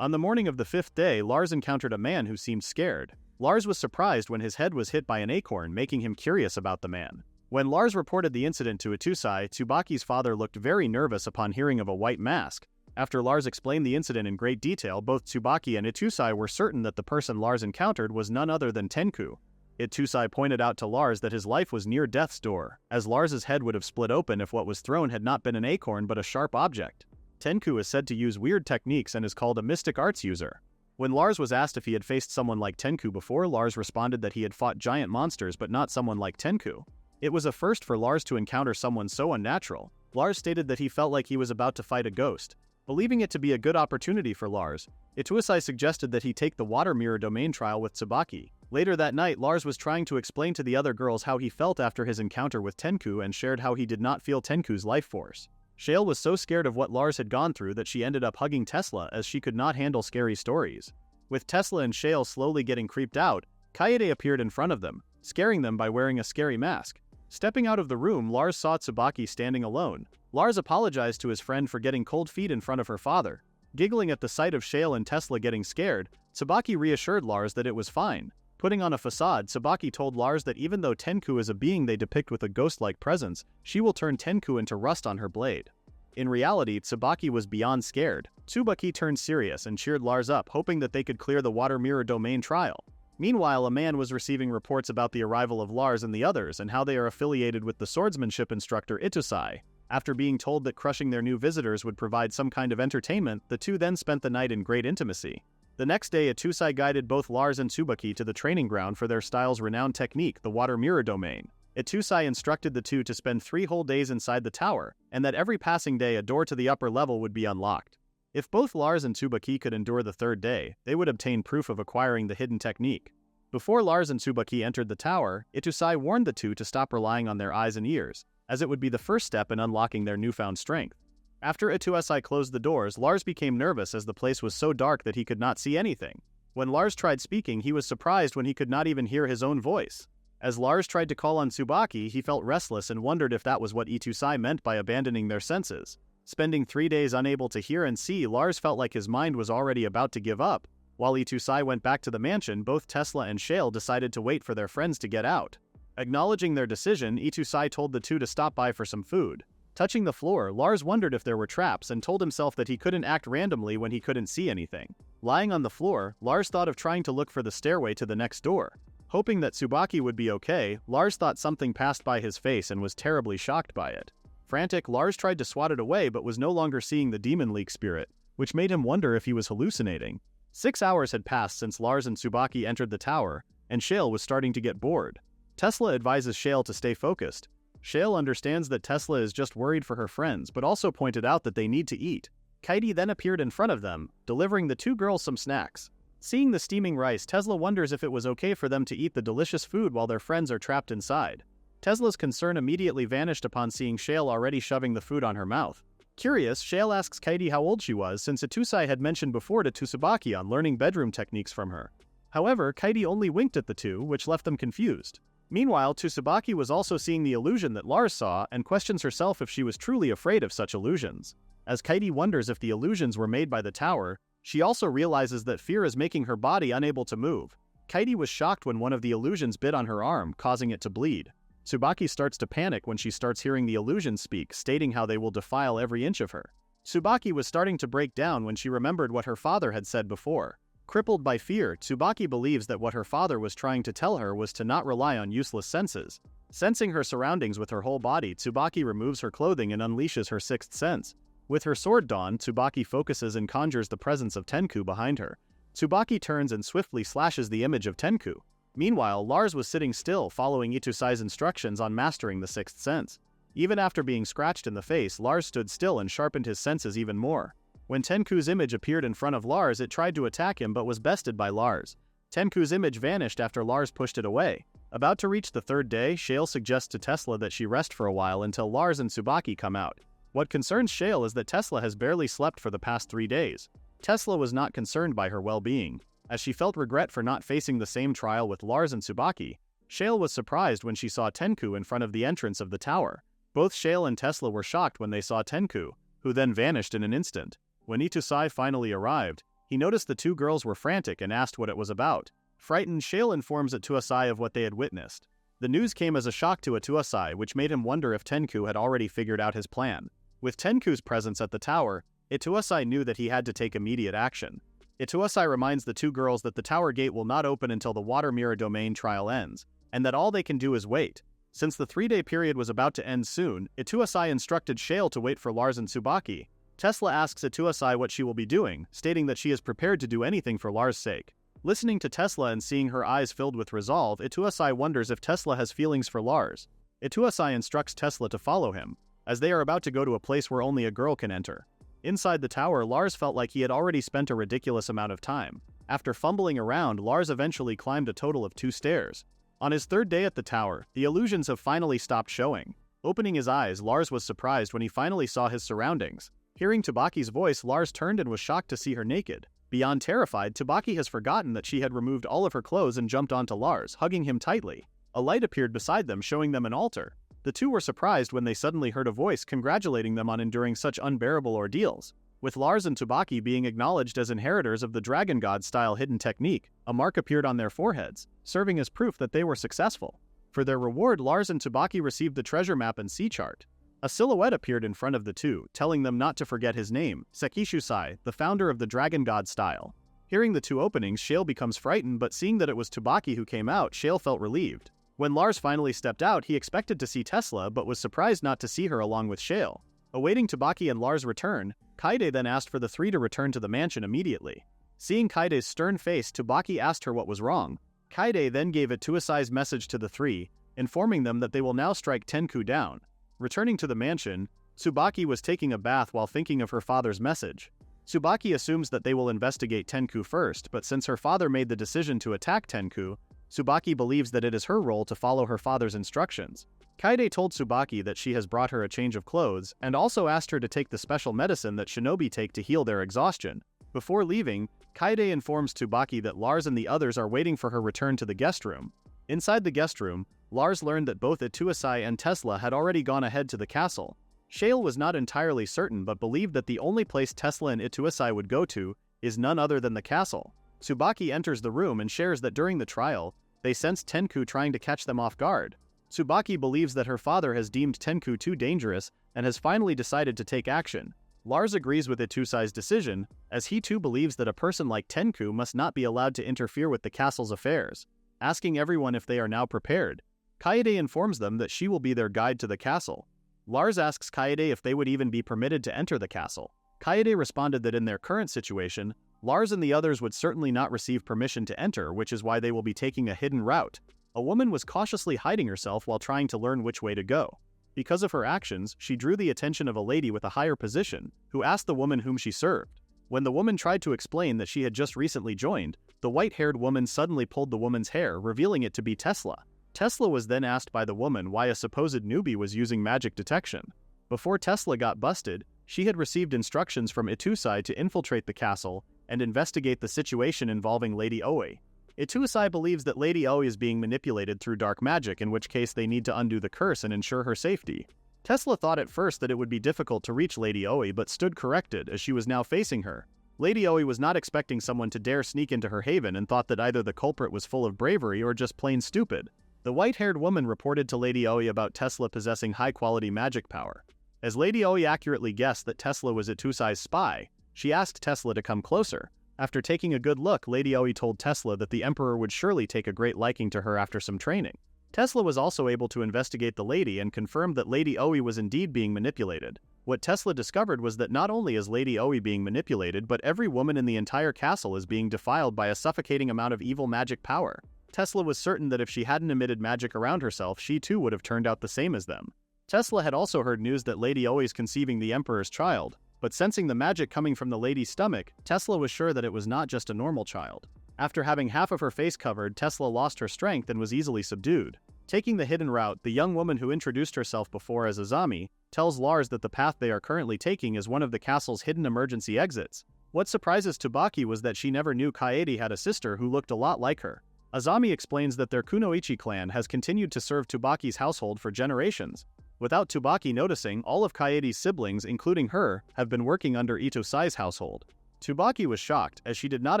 On the morning of the 5th day, Lars encountered a man who seemed scared. Lars was surprised when his head was hit by an acorn, making him curious about the man. When Lars reported the incident to Itosai, Tsubaki's father looked very nervous upon hearing of a white mask. After Lars explained the incident in great detail, both Tsubaki and Itosai were certain that the person Lars encountered was none other than Tenku. Itosai pointed out to Lars that his life was near death's door, as Lars's head would have split open if what was thrown had not been an acorn but a sharp object. Tenku is said to use weird techniques and is called a mystic arts user. When Lars was asked if he had faced someone like Tenku before, Lars responded that he had fought giant monsters but not someone like Tenku. It was a first for Lars to encounter someone so unnatural. Lars stated that he felt like he was about to fight a ghost. Believing it to be a good opportunity for Lars, Itosai suggested that he take the water mirror domain trial with Tsubaki. Later that night, Lars was trying to explain to the other girls how he felt after his encounter with Tenku and shared how he did not feel Tenku's life force. Shale was so scared of what Lars had gone through that she ended up hugging Tesla as she could not handle scary stories. With Tesla and Shale slowly getting creeped out, Kaede appeared in front of them, scaring them by wearing a scary mask. Stepping out of the room, Lars saw Tsubaki standing alone. Lars apologized to his friend for getting cold feet in front of her father. Giggling at the sight of Shale and Tesla getting scared, Tsubaki reassured Lars that it was fine. Putting on a facade, Tsubaki told Lars that even though Tenku is a being they depict with a ghost-like presence, she will turn Tenku into rust on her blade. In reality, Tsubaki was beyond scared. Tsubaki turned serious and cheered Lars up, hoping that they could clear the water mirror domain trial. Meanwhile, a man was receiving reports about the arrival of Lars and the others and how they are affiliated with the swordsmanship instructor Itusai. After being told that crushing their new visitors would provide some kind of entertainment, the two then spent the night in great intimacy. The next day, Itusai guided both Lars and Tsubaki to the training ground for their style's renowned technique, the water mirror domain. Itusai instructed the two to spend 3 whole days inside the tower, and that every passing day a door to the upper level would be unlocked. If both Lars and Tsubaki could endure the 3rd day, they would obtain proof of acquiring the hidden technique. Before Lars and Tsubaki entered the tower, Itusai warned the two to stop relying on their eyes and ears, as it would be the first step in unlocking their newfound strength. After Itusai closed the doors, Lars became nervous as the place was so dark that he could not see anything. When Lars tried speaking, he was surprised when he could not even hear his own voice. As Lars tried to call on Tsubaki, he felt restless and wondered if that was what Itusai meant by abandoning their senses. Spending 3 days unable to hear and see, Lars felt like his mind was already about to give up. While Itusai went back to the mansion, both Tesla and Shale decided to wait for their friends to get out. Acknowledging their decision, Itusai told the two to stop by for some food. Touching the floor, Lars wondered if there were traps and told himself that he couldn't act randomly when he couldn't see anything. Lying on the floor, Lars thought of trying to look for the stairway to the next door. Hoping that Tsubaki would be okay, Lars thought something passed by his face and was terribly shocked by it. Frantic, Lars tried to swat it away but was no longer seeing the demon leak spirit, which made him wonder if he was hallucinating. 6 hours had passed since Lars and Tsubaki entered the tower, and Shale was starting to get bored. Tesla advises Shale to stay focused. Shale understands that Tesla is just worried for her friends, but also pointed out that they need to eat. Kaede then appeared in front of them, delivering the two girls some snacks. Seeing the steaming rice, Tesla wonders if it was okay for them to eat the delicious food while their friends are trapped inside. Tesla's concern immediately vanished upon seeing Shale already shoving the food on her mouth. Curious, Shale asks Kaede how old she was since Itusai had mentioned before to Tsubaki on learning bedroom techniques from her. However, Kaede only winked at the two, which left them confused. Meanwhile, Tsubaki was also seeing the illusion that Lars saw and questions herself if she was truly afraid of such illusions. As Kaede wonders if the illusions were made by the tower, she also realizes that fear is making her body unable to move. Kaede was shocked when one of the illusions bit on her arm, causing it to bleed. Tsubaki starts to panic when she starts hearing the illusions speak, stating how they will defile every inch of her. Tsubaki was starting to break down when she remembered what her father had said before. Crippled by fear, Tsubaki believes that what her father was trying to tell her was to not rely on useless senses. Sensing her surroundings with her whole body, Tsubaki removes her clothing and unleashes her sixth sense. With her sword drawn, Tsubaki focuses and conjures the presence of Tenku behind her. Tsubaki turns and swiftly slashes the image of Tenku. Meanwhile, Lars was sitting still, following Itusai's instructions on mastering the sixth sense. Even after being scratched in the face, Lars stood still and sharpened his senses even more. When Tenku's image appeared in front of Lars, it tried to attack him but was bested by Lars. Tenku's image vanished after Lars pushed it away. About to reach the 3rd day, Shale suggests to Tesla that she rest for a while until Lars and Tsubaki come out. What concerns Shale is that Tesla has barely slept for the past 3 days. Tesla was not concerned by her well-being. As she felt regret for not facing the same trial with Lars and Tsubaki, Shale was surprised when she saw Tenku in front of the entrance of the tower. Both Shale and Tesla were shocked when they saw Tenku, who then vanished in an instant. When Itusai finally arrived, he noticed the two girls were frantic and asked what it was about. Frightened, Shale informs Itusai of what they had witnessed. The news came as a shock to Itusai, which made him wonder if Tenku had already figured out his plan. With Tenku's presence at the tower, Itusai knew that he had to take immediate action. Itusai reminds the two girls that the tower gate will not open until the water mirror domain trial ends, and that all they can do is wait. Since the 3-day period was about to end soon, Itusai instructed Shale to wait for Lars and Tsubaki. Tesla asks Itusai what she will be doing, stating that she is prepared to do anything for Lars' sake. Listening to Tesla and seeing her eyes filled with resolve, Itusai wonders if Tesla has feelings for Lars. Itusai instructs Tesla to follow him, as they are about to go to a place where only a girl can enter. Inside the tower, Lars felt like he had already spent a ridiculous amount of time. After fumbling around, Lars eventually climbed a total of 2 stairs. On his 3rd day at the tower, the illusions have finally stopped showing. Opening his eyes, Lars was surprised when he finally saw his surroundings. Hearing Tabaki's voice, Lars turned and was shocked to see her naked. Beyond terrified, Tabaki has forgotten that she had removed all of her clothes and jumped onto Lars, hugging him tightly. A light appeared beside them, showing them an altar. The two were surprised when they suddenly heard a voice congratulating them on enduring such unbearable ordeals. With Lars and Tabaki being acknowledged as inheritors of the Dragon God-style hidden technique, a mark appeared on their foreheads, serving as proof that they were successful. For their reward, Lars and Tabaki received the treasure map and sea chart. A silhouette appeared in front of the two, telling them not to forget his name, Sekishusai, the founder of the Dragon God style. Hearing the 2 openings, Shale becomes frightened, but seeing that it was Tabaki who came out, Shale felt relieved. When Lars finally stepped out, he expected to see Tesla but was surprised not to see her along with Shale. Awaiting Tabaki and Lars' return, Kaede then asked for the 3 to return to the mansion immediately. Seeing Kaide's stern face, Tabaki asked her what was wrong. Kaede then gave a Tuasai's message to the 3, informing them that they will now strike Tenku down. Returning to the mansion, Tsubaki was taking a bath while thinking of her father's message. Tsubaki assumes that they will investigate Tenku first, but since her father made the decision to attack Tenku, Tsubaki believes that it is her role to follow her father's instructions. Kaede told Tsubaki that she has brought her a change of clothes, and also asked her to take the special medicine that shinobi take to heal their exhaustion. Before leaving, Kaede informs Tsubaki that Lars and the others are waiting for her return to the guest room. Inside the guest room, Lars learned that both Ituasai and Tesla had already gone ahead to the castle. Shale was not entirely certain but believed that the only place Tesla and Ituasai would go to is none other than the castle. Tsubaki enters the room and shares that during the trial, they sensed Tenku trying to catch them off guard. Tsubaki believes that her father has deemed Tenku too dangerous and has finally decided to take action. Lars agrees with Itusai's decision, as he too believes that a person like Tenku must not be allowed to interfere with the castle's affairs. Asking everyone if they are now prepared, Kaede informs them that she will be their guide to the castle. Lars asks Kaede if they would even be permitted to enter the castle. Kaede responded that in their current situation, Lars and the others would certainly not receive permission to enter, which is why they will be taking a hidden route. A woman was cautiously hiding herself while trying to learn which way to go. Because of her actions, she drew the attention of a lady with a higher position, who asked the woman whom she served. When the woman tried to explain that she had just recently joined, the white-haired woman suddenly pulled the woman's hair, revealing it to be Tesla. Tesla was then asked by the woman why a supposed newbie was using magic detection. Before Tesla got busted, she had received instructions from Itusai to infiltrate the castle and investigate the situation involving Lady Oi. Itusai believes that Lady Oi is being manipulated through dark magic, in which case they need to undo the curse and ensure her safety. Tesla thought at first that it would be difficult to reach Lady Oi but stood corrected as she was now facing her. Lady Oi was not expecting someone to dare sneak into her haven and thought that either the culprit was full of bravery or just plain stupid. The white-haired woman reported to Lady Oi about Tesla possessing high-quality magic power. As Lady Oi accurately guessed that Tesla was Itusai's spy, she asked Tesla to come closer. After taking a good look, Lady Oi told Tesla that the Emperor would surely take a great liking to her after some training. Tesla was also able to investigate the lady and confirmed that Lady Oi was indeed being manipulated. What Tesla discovered was that not only is Lady Oi being manipulated, but every woman in the entire castle is being defiled by a suffocating amount of evil magic power. Tesla was certain that if she hadn't emitted magic around herself, she too would have turned out the same as them. Tesla had also heard news that Lady Oi is conceiving the Emperor's child, but sensing the magic coming from the lady's stomach, Tesla was sure that it was not just a normal child. After having half of her face covered, Tesla lost her strength and was easily subdued. Taking the hidden route, the young woman who introduced herself before as Azami tells Lars that the path they are currently taking is one of the castle's hidden emergency exits. What surprises Tsubaki was that she never knew Kaede had a sister who looked a lot like her. Azami explains that their Kunoichi clan has continued to serve Tsubaki's household for generations. Without Tsubaki noticing, all of Kaede's siblings, including her, have been working under Itusai's household. Tsubaki was shocked, as she did not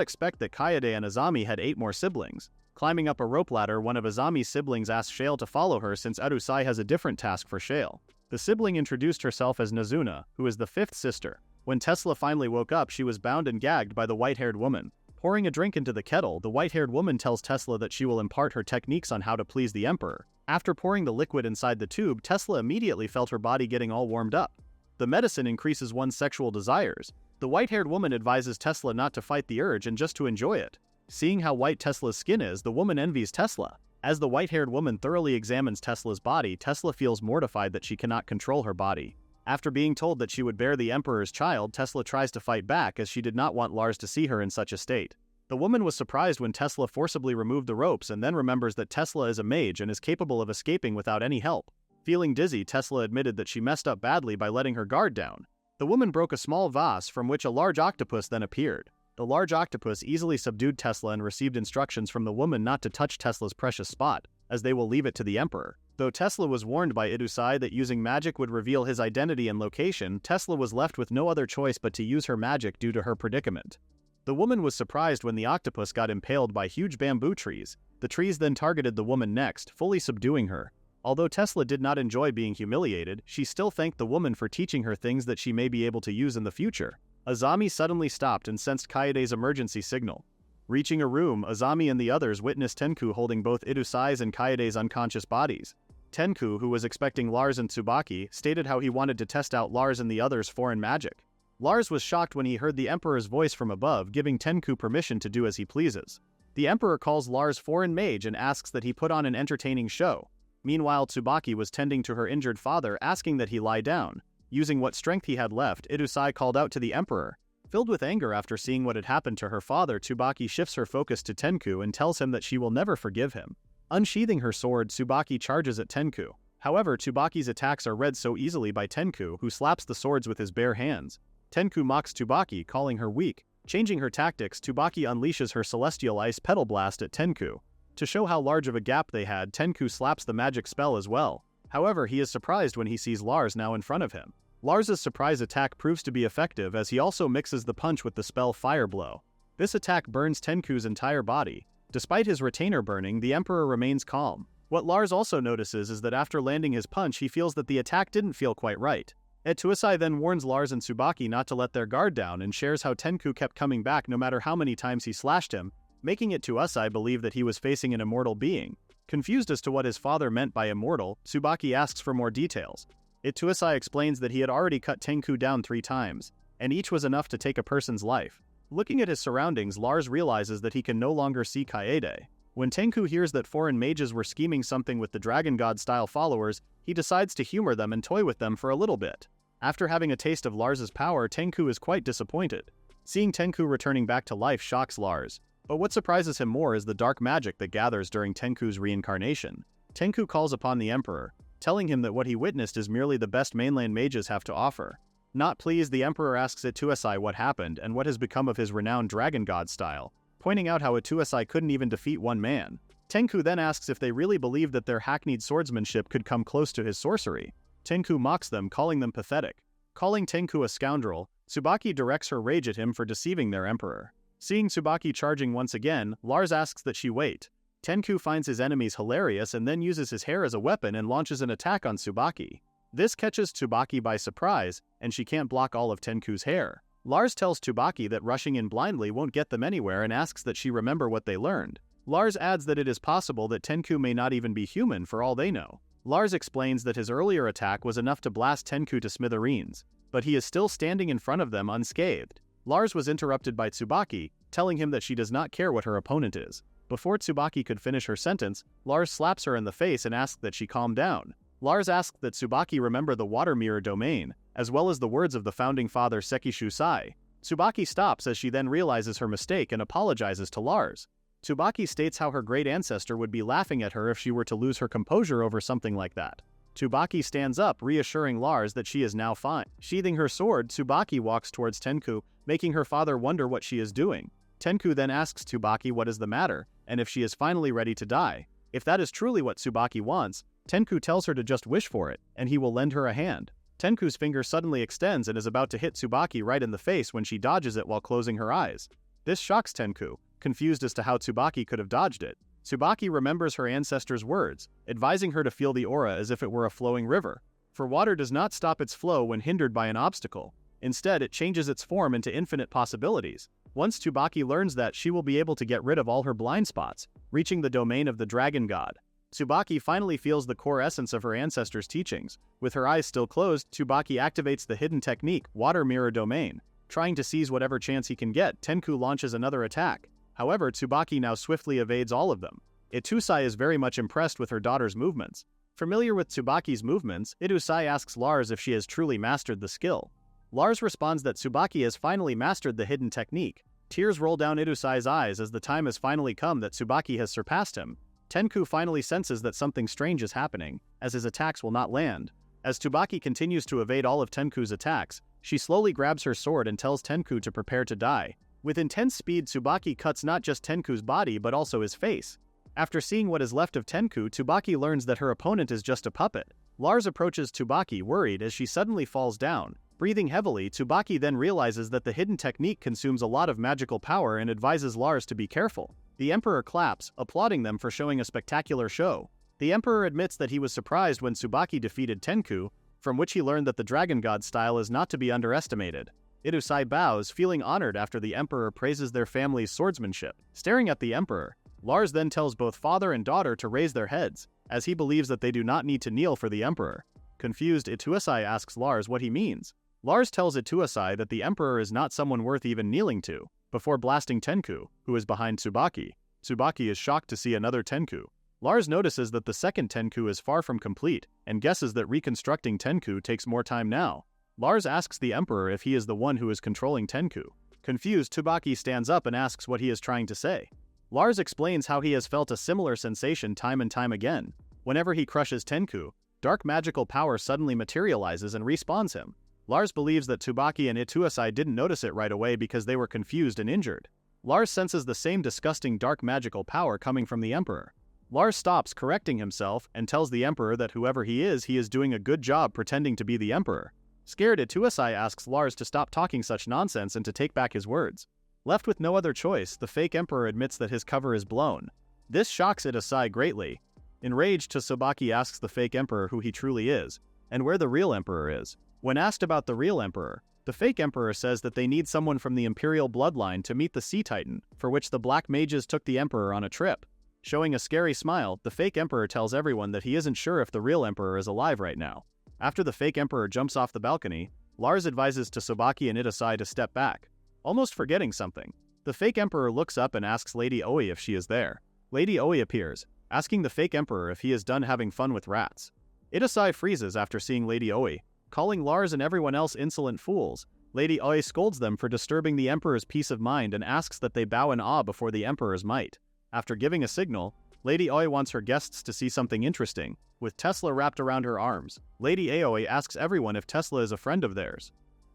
expect that Kaede and Azami had 8 more siblings. Climbing up a rope ladder, one of Azami's siblings asked Shale to follow her since Arusai has a different task for Shale. The sibling introduced herself as Nazuna, who is the 5th sister. When Tesla finally woke up, she was bound and gagged by the white-haired woman. Pouring a drink into the kettle, the white-haired woman tells Tesla that she will impart her techniques on how to please the Emperor. After pouring the liquid inside the tube, Tesla immediately felt her body getting all warmed up. The medicine increases one's sexual desires. The white-haired woman advises Tesla not to fight the urge and just to enjoy it. Seeing how white Tesla's skin is, the woman envies Tesla. As the white-haired woman thoroughly examines Tesla's body, Tesla feels mortified that she cannot control her body. After being told that she would bear the Emperor's child, Tesla tries to fight back as she did not want Lars to see her in such a state. The The woman was surprised when Tesla forcibly removed the ropes and then remembers that Tesla is a mage and is capable of escaping without any help. Feeling dizzy, Tesla admitted that she messed up badly by letting her guard down. The woman broke a small vase from which a large octopus then appeared. The large octopus easily subdued Tesla and received instructions from the woman not to touch Tesla's precious spot, as they will leave it to the Emperor. Though Tesla was warned by Idusai that using magic would reveal his identity and location, Tesla was left with no other choice but to use her magic due to her predicament. The woman was surprised when the octopus got impaled by huge bamboo trees. The trees then targeted the woman next, fully subduing her. Although Tesla did not enjoy being humiliated, she still thanked the woman for teaching her things that she may be able to use in the future. Azami suddenly stopped and sensed Kaede's emergency signal. Reaching a room, Azami and the others witnessed Tenku holding both Idusai's and Kaede's unconscious bodies. Tenku, who was expecting Lars and Tsubaki, stated how he wanted to test out Lars and the others' foreign magic. Lars was shocked when he heard the Emperor's voice from above, giving Tenku permission to do as he pleases. The Emperor calls Lars foreign mage and asks that he put on an entertaining show. Meanwhile, Tsubaki was tending to her injured father, asking that he lie down. Using what strength he had left, Idusai called out to the Emperor. Filled with anger after seeing what had happened to her father, Tsubaki shifts her focus to Tenku and tells him that she will never forgive him. Unsheathing her sword, Tsubaki charges at Tenku. However, Tsubaki's attacks are read so easily by Tenku, who slaps the swords with his bare hands. Tenku mocks Tsubaki, calling her weak. Changing her tactics, Tsubaki unleashes her Celestial Ice Petal Blast at Tenku. To show how large of a gap they had, Tenku slaps the magic spell as well. However, he is surprised when he sees Lars now in front of him. Lars's surprise attack proves to be effective as he also mixes the punch with the spell Fire Blow. This attack burns Tenku's entire body. Despite his retainer burning, the Emperor remains calm. What Lars also notices is that after landing his punch, he feels that the attack didn't feel quite right. Tuasai then warns Lars and Tsubaki not to let their guard down and shares how Tenku kept coming back no matter how many times he slashed him, making Tuasai believe that he was facing an immortal being. Confused as to what his father meant by immortal, Tsubaki asks for more details. Tuasai explains that he had already cut Tenku down 3 times, and each was enough to take a person's life. Looking at his surroundings, Lars realizes that he can no longer see Kaede. When Tenku hears that foreign mages were scheming something with the Dragon God-style followers, he decides to humor them and toy with them for a little bit. After having a taste of Lars's power, Tenku is quite disappointed. Seeing Tenku returning back to life shocks Lars. But what surprises him more is the dark magic that gathers during Tenku's reincarnation. Tenku calls upon the Emperor, telling him that what he witnessed is merely the best mainland mages have to offer. Not pleased, the Emperor asks Tuasai what happened and what has become of his renowned Dragon God style, pointing out how Tuasai couldn't even defeat one man. Tenku then asks if they really believe that their hackneyed swordsmanship could come close to his sorcery. Tenku mocks them, calling them pathetic. Calling Tenku a scoundrel, Tsubaki directs her rage at him for deceiving their Emperor. Seeing Tsubaki charging once again, Lars asks that she wait. Tenku finds his enemies hilarious and then uses his hair as a weapon and launches an attack on Tsubaki. This catches Tsubaki by surprise, and she can't block all of Tenku's hair. Lars tells Tsubaki that rushing in blindly won't get them anywhere and asks that she remember what they learned. Lars adds that it is possible that Tenku may not even be human for all they know. Lars explains that his earlier attack was enough to blast Tenku to smithereens, but he is still standing in front of them unscathed. Lars was interrupted by Tsubaki, telling him that she does not care what her opponent is. Before Tsubaki could finish her sentence, Lars slaps her in the face and asks that she calm down. Lars asks that Tsubaki remember the water mirror domain, as well as the words of the founding father Sekishu Sai. Tsubaki stops as she then realizes her mistake and apologizes to Lars. Tsubaki states how her great ancestor would be laughing at her if she were to lose her composure over something like that. Tsubaki stands up, reassuring Lars that she is now fine. Sheathing her sword, Tsubaki walks towards Tenku, making her father wonder what she is doing. Tenku then asks Tsubaki what is the matter, and if she is finally ready to die. If that is truly what Tsubaki wants, Tenku tells her to just wish for it, and he will lend her a hand. Tenku's finger suddenly extends and is about to hit Tsubaki right in the face when she dodges it while closing her eyes. This shocks Tenku, confused as to how Tsubaki could have dodged it. Tsubaki remembers her ancestor's words, advising her to feel the aura as if it were a flowing river. For water does not stop its flow when hindered by an obstacle. Instead, it changes its form into infinite possibilities. Once Tsubaki learns that, she will be able to get rid of all her blind spots, reaching the domain of the Dragon God. Tsubaki finally feels the core essence of her ancestor's teachings. With her eyes still closed, Tsubaki activates the hidden technique, Water Mirror Domain. Trying to seize whatever chance he can get, Tenku launches another attack. However, Tsubaki now swiftly evades all of them. Itusai is very much impressed with her daughter's movements. Familiar with Tsubaki's movements, Itusai asks Lars if she has truly mastered the skill. Lars responds that Tsubaki has finally mastered the hidden technique, Tears roll down Idusai's eyes as the time has finally come that Tsubaki has surpassed him. Tenku finally senses that something strange is happening, as his attacks will not land. As Tsubaki continues to evade all of Tenku's attacks, she slowly grabs her sword and tells Tenku to prepare to die. With intense speed, Tsubaki cuts not just Tenku's body but also his face. After seeing what is left of Tenku, Tsubaki learns that her opponent is just a puppet. Lars approaches Tsubaki worried as she suddenly falls down. Breathing heavily, Tsubaki then realizes that the hidden technique consumes a lot of magical power and advises Lars to be careful. The Emperor claps, applauding them for showing a spectacular show. The Emperor admits that he was surprised when Tsubaki defeated Tenku, from which he learned that the Dragon God style is not to be underestimated. Idusai bows, feeling honored after the Emperor praises their family's swordsmanship. Staring at the Emperor, Lars then tells both father and daughter to raise their heads, as he believes that they do not need to kneel for the Emperor. Confused, Ituasai asks Lars what he means. Lars tells Ituasai that the Emperor is not someone worth even kneeling to, before blasting Tenku, who is behind Tsubaki. Tsubaki is shocked to see another Tenku. Lars notices that the second Tenku is far from complete, and guesses that reconstructing Tenku takes more time now. Lars asks the Emperor if he is the one who is controlling Tenku. Confused, Tsubaki stands up and asks what he is trying to say. Lars explains how he has felt a similar sensation time and time again. Whenever he crushes Tenku, dark magical power suddenly materializes and respawns him. Lars believes that Tsubaki and Ituasai didn't notice it right away because they were confused and injured. Lars senses the same disgusting dark magical power coming from the Emperor. Lars stops, correcting himself, and tells the Emperor that whoever he is doing a good job pretending to be the Emperor. Scared, Ituasai asks Lars to stop talking such nonsense and to take back his words. Left with no other choice, the fake Emperor admits that his cover is blown. This shocks Ituasai greatly. Enraged, Tsubaki asks the fake Emperor who he truly is, and where the real Emperor is. When asked about the real Emperor, the fake Emperor says that they need someone from the Imperial bloodline to meet the Sea Titan, for which the Black Mages took the Emperor on a trip. Showing a scary smile, the fake Emperor tells everyone that he isn't sure if the real Emperor is alive right now. After the fake Emperor jumps off the balcony, Lars advises Tsubaki and Ituasai to step back. Almost forgetting something, the fake Emperor looks up and asks Lady Oi if she is there. Lady Oi appears, asking the fake Emperor if he is done having fun with rats. Ituasai freezes after seeing Lady Oi. Calling Lars and everyone else insolent fools, Lady Oi scolds them for disturbing the Emperor's peace of mind and asks that they bow in awe before the Emperor's might. After giving a signal, Lady Oi wants her guests to see something interesting, with Tesla wrapped around her arms. Lady Aoi asks everyone if Tesla is a friend of theirs.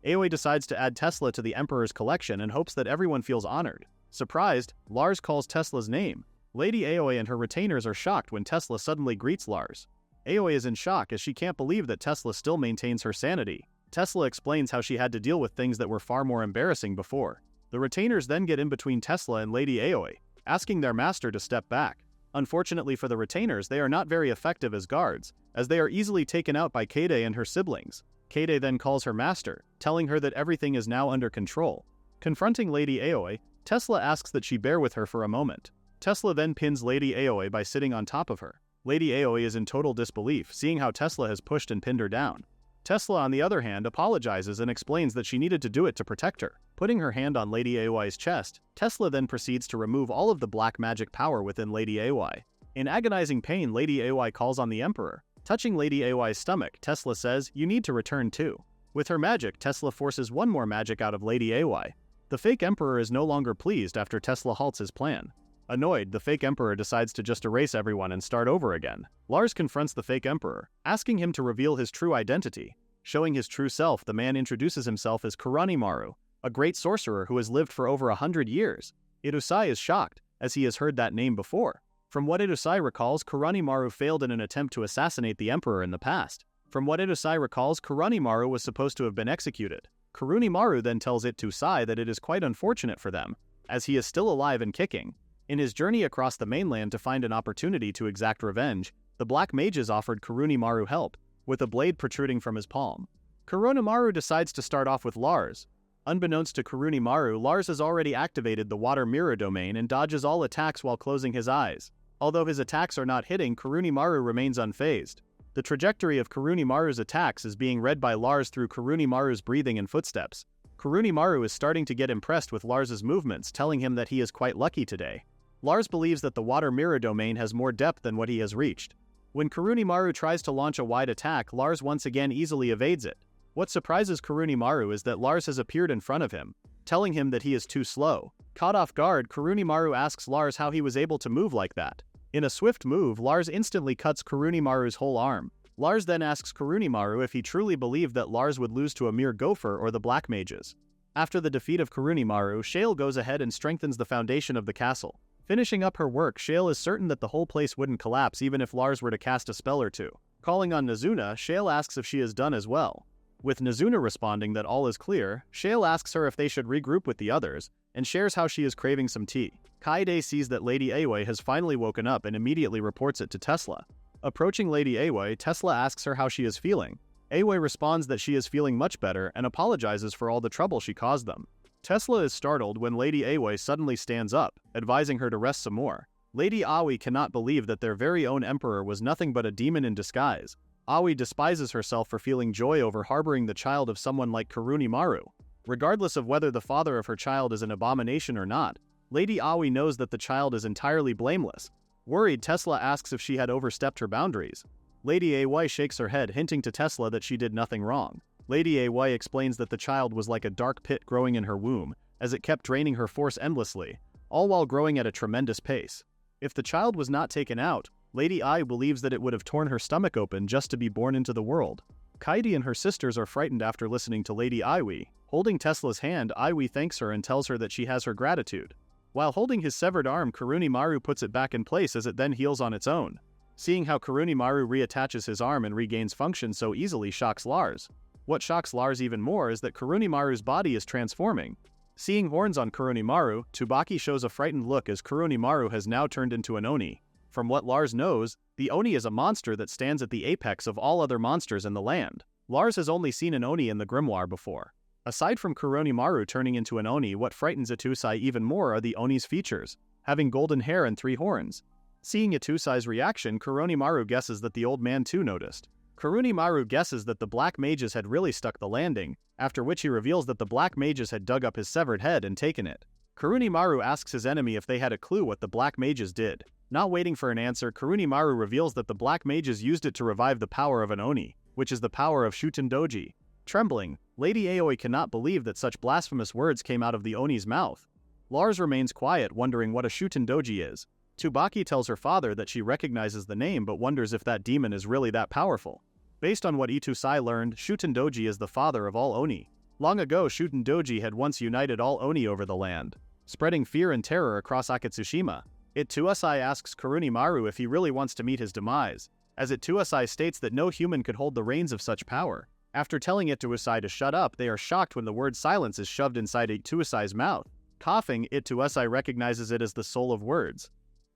Aoi decides to add Tesla to the Emperor's collection and hopes that everyone feels honored. Surprised, Lars calls Tesla's name. Lady Aoi and her retainers are shocked when Tesla suddenly greets Lars. Aoi is in shock as she can't believe that Tesla still maintains her sanity. Tesla explains how she had to deal with things that were far more embarrassing before. The retainers then get in between Tesla and Lady Aoi, asking their master to step back. Unfortunately for the retainers, they are not very effective as guards, as they are easily taken out by Kade and her siblings. Kade then calls her master, telling her that everything is now under control. Confronting Lady Aoi, Tesla asks that she bear with her for a moment. Tesla then pins Lady Aoi by sitting on top of her. Lady Aoi is in total disbelief, seeing how Tesla has pushed and pinned her down. Tesla, on the other hand, apologizes and explains that she needed to do it to protect her. Putting her hand on Lady Aoi's chest, Tesla then proceeds to remove all of the black magic power within Lady Aoi. In agonizing pain, Lady Aoi calls on the Emperor. Touching Lady Aoi's stomach, Tesla says, "You need to return too." With her magic, Tesla forces one more magic out of Lady Aoi. The fake Emperor is no longer pleased after Tesla halts his plan. Annoyed, the fake Emperor decides to just erase everyone and start over again. Lars confronts the fake Emperor, asking him to reveal his true identity. Showing his true self, the man introduces himself as Kuranimaru, a great sorcerer who has lived for over 100 years. Ituasai is shocked, as he has heard that name before. From what Ituasai recalls, Kuranimaru failed in an attempt to assassinate the Emperor in the past. From what Ituasai recalls, Kuranimaru was supposed to have been executed. Kuranimaru then tells Ituasai that it is quite unfortunate for them, as he is still alive and kicking. In his journey across the mainland to find an opportunity to exact revenge, the Black Mages offered Kuranimaru help, with a blade protruding from his palm. Kuranimaru decides to start off with Lars. Unbeknownst to Kuranimaru, Lars has already activated the Water Mirror domain and dodges all attacks while closing his eyes. Although his attacks are not hitting, Kuranimaru remains unfazed. The trajectory of Kuranimaru's attacks is being read by Lars through Kuranimaru's breathing and footsteps. Kuranimaru is starting to get impressed with Lars's movements, telling him that he is quite lucky today. Lars believes that the Water Mirror domain has more depth than what he has reached. When Kuranimaru tries to launch a wide attack, Lars once again easily evades it. What surprises Kuranimaru is that Lars has appeared in front of him, telling him that he is too slow. Caught off guard, Kurunimaru asks Lars how he was able to move like that. In a swift move, Lars instantly cuts Kurunimaru's whole arm. Lars then asks Kurunimaru if he truly believed that Lars would lose to a mere gopher or the black mages. After the defeat of Kurunimaru, Shale goes ahead and strengthens the foundation of the castle. Finishing up her work, Shale is certain that the whole place wouldn't collapse even if Lars were to cast a spell or two. Calling on Nazuna, Shale asks if she is done as well. With Nazuna responding that all is clear, Shale asks her if they should regroup with the others, and shares how she is craving some tea. Kaede sees that Lady Aoi has finally woken up and immediately reports it to Tesla. Approaching Lady Aoi, Tesla asks her how she is feeling. Aoi responds that she is feeling much better and apologizes for all the trouble she caused them. Tesla is startled when Lady Aoi suddenly stands up, advising her to rest some more. Lady Aoi cannot believe that their very own emperor was nothing but a demon in disguise. Aoi despises herself for feeling joy over harboring the child of someone like Kurunimaru. Regardless of whether the father of her child is an abomination or not, Lady Aoi knows that the child is entirely blameless. Worried, Tesla asks if she had overstepped her boundaries. Lady Aoi shakes her head, hinting to Tesla that she did nothing wrong. Lady Aoi explains that the child was like a dark pit growing in her womb, as it kept draining her force endlessly, all while growing at a tremendous pace. If the child was not taken out, Lady Ai believes that it would have torn her stomach open just to be born into the world. Kaede and her sisters are frightened after listening to Lady Aiwi. Holding Tesla's hand, Aiwi thanks her and tells her that she has her gratitude. While holding his severed arm, Kurunimaru puts it back in place as it then heals on its own. Seeing how Kurunimaru reattaches his arm and regains function so easily shocks Lars. What shocks Lars even more is that Kurunimaru's body is transforming. Seeing horns on Kurunimaru, Tsubaki shows a frightened look as Kurunimaru has now turned into an Oni. From what Lars knows, the Oni is a monster that stands at the apex of all other monsters in the land. Lars has only seen an Oni in the grimoire before. Aside from Kuronimaru turning into an Oni, what frightens Itusai even more are the Oni's features, having golden hair and 3 horns. Seeing Itusai's reaction, Kuronimaru guesses that the old man too noticed. Kuronimaru guesses that the black mages had really stuck the landing, after which he reveals that the black mages had dug up his severed head and taken it. Kuronimaru asks his enemy if they had a clue what the black mages did. Not waiting for an answer, Kuronimaru reveals that the black mages used it to revive the power of an Oni, which is the power of Shutendoji. Trembling, Lady Aoi cannot believe that such blasphemous words came out of the Oni's mouth. Lars remains quiet, wondering what a Shutendoji is. Tsubaki tells her father that she recognizes the name but wonders if that demon is really that powerful. Based on what Itusai learned, Shutendoji is the father of all Oni. Long ago, Shutendoji had once united all Oni over the land, spreading fear and terror across Akatsushima. Itusai asks Kuronimaru if he really wants to meet his demise, as Itusai states that no human could hold the reins of such power. After telling Itusai to shut up, they are shocked when the word silence is shoved inside Itusai's mouth. Coughing, Itusai recognizes it as the Soul of Words.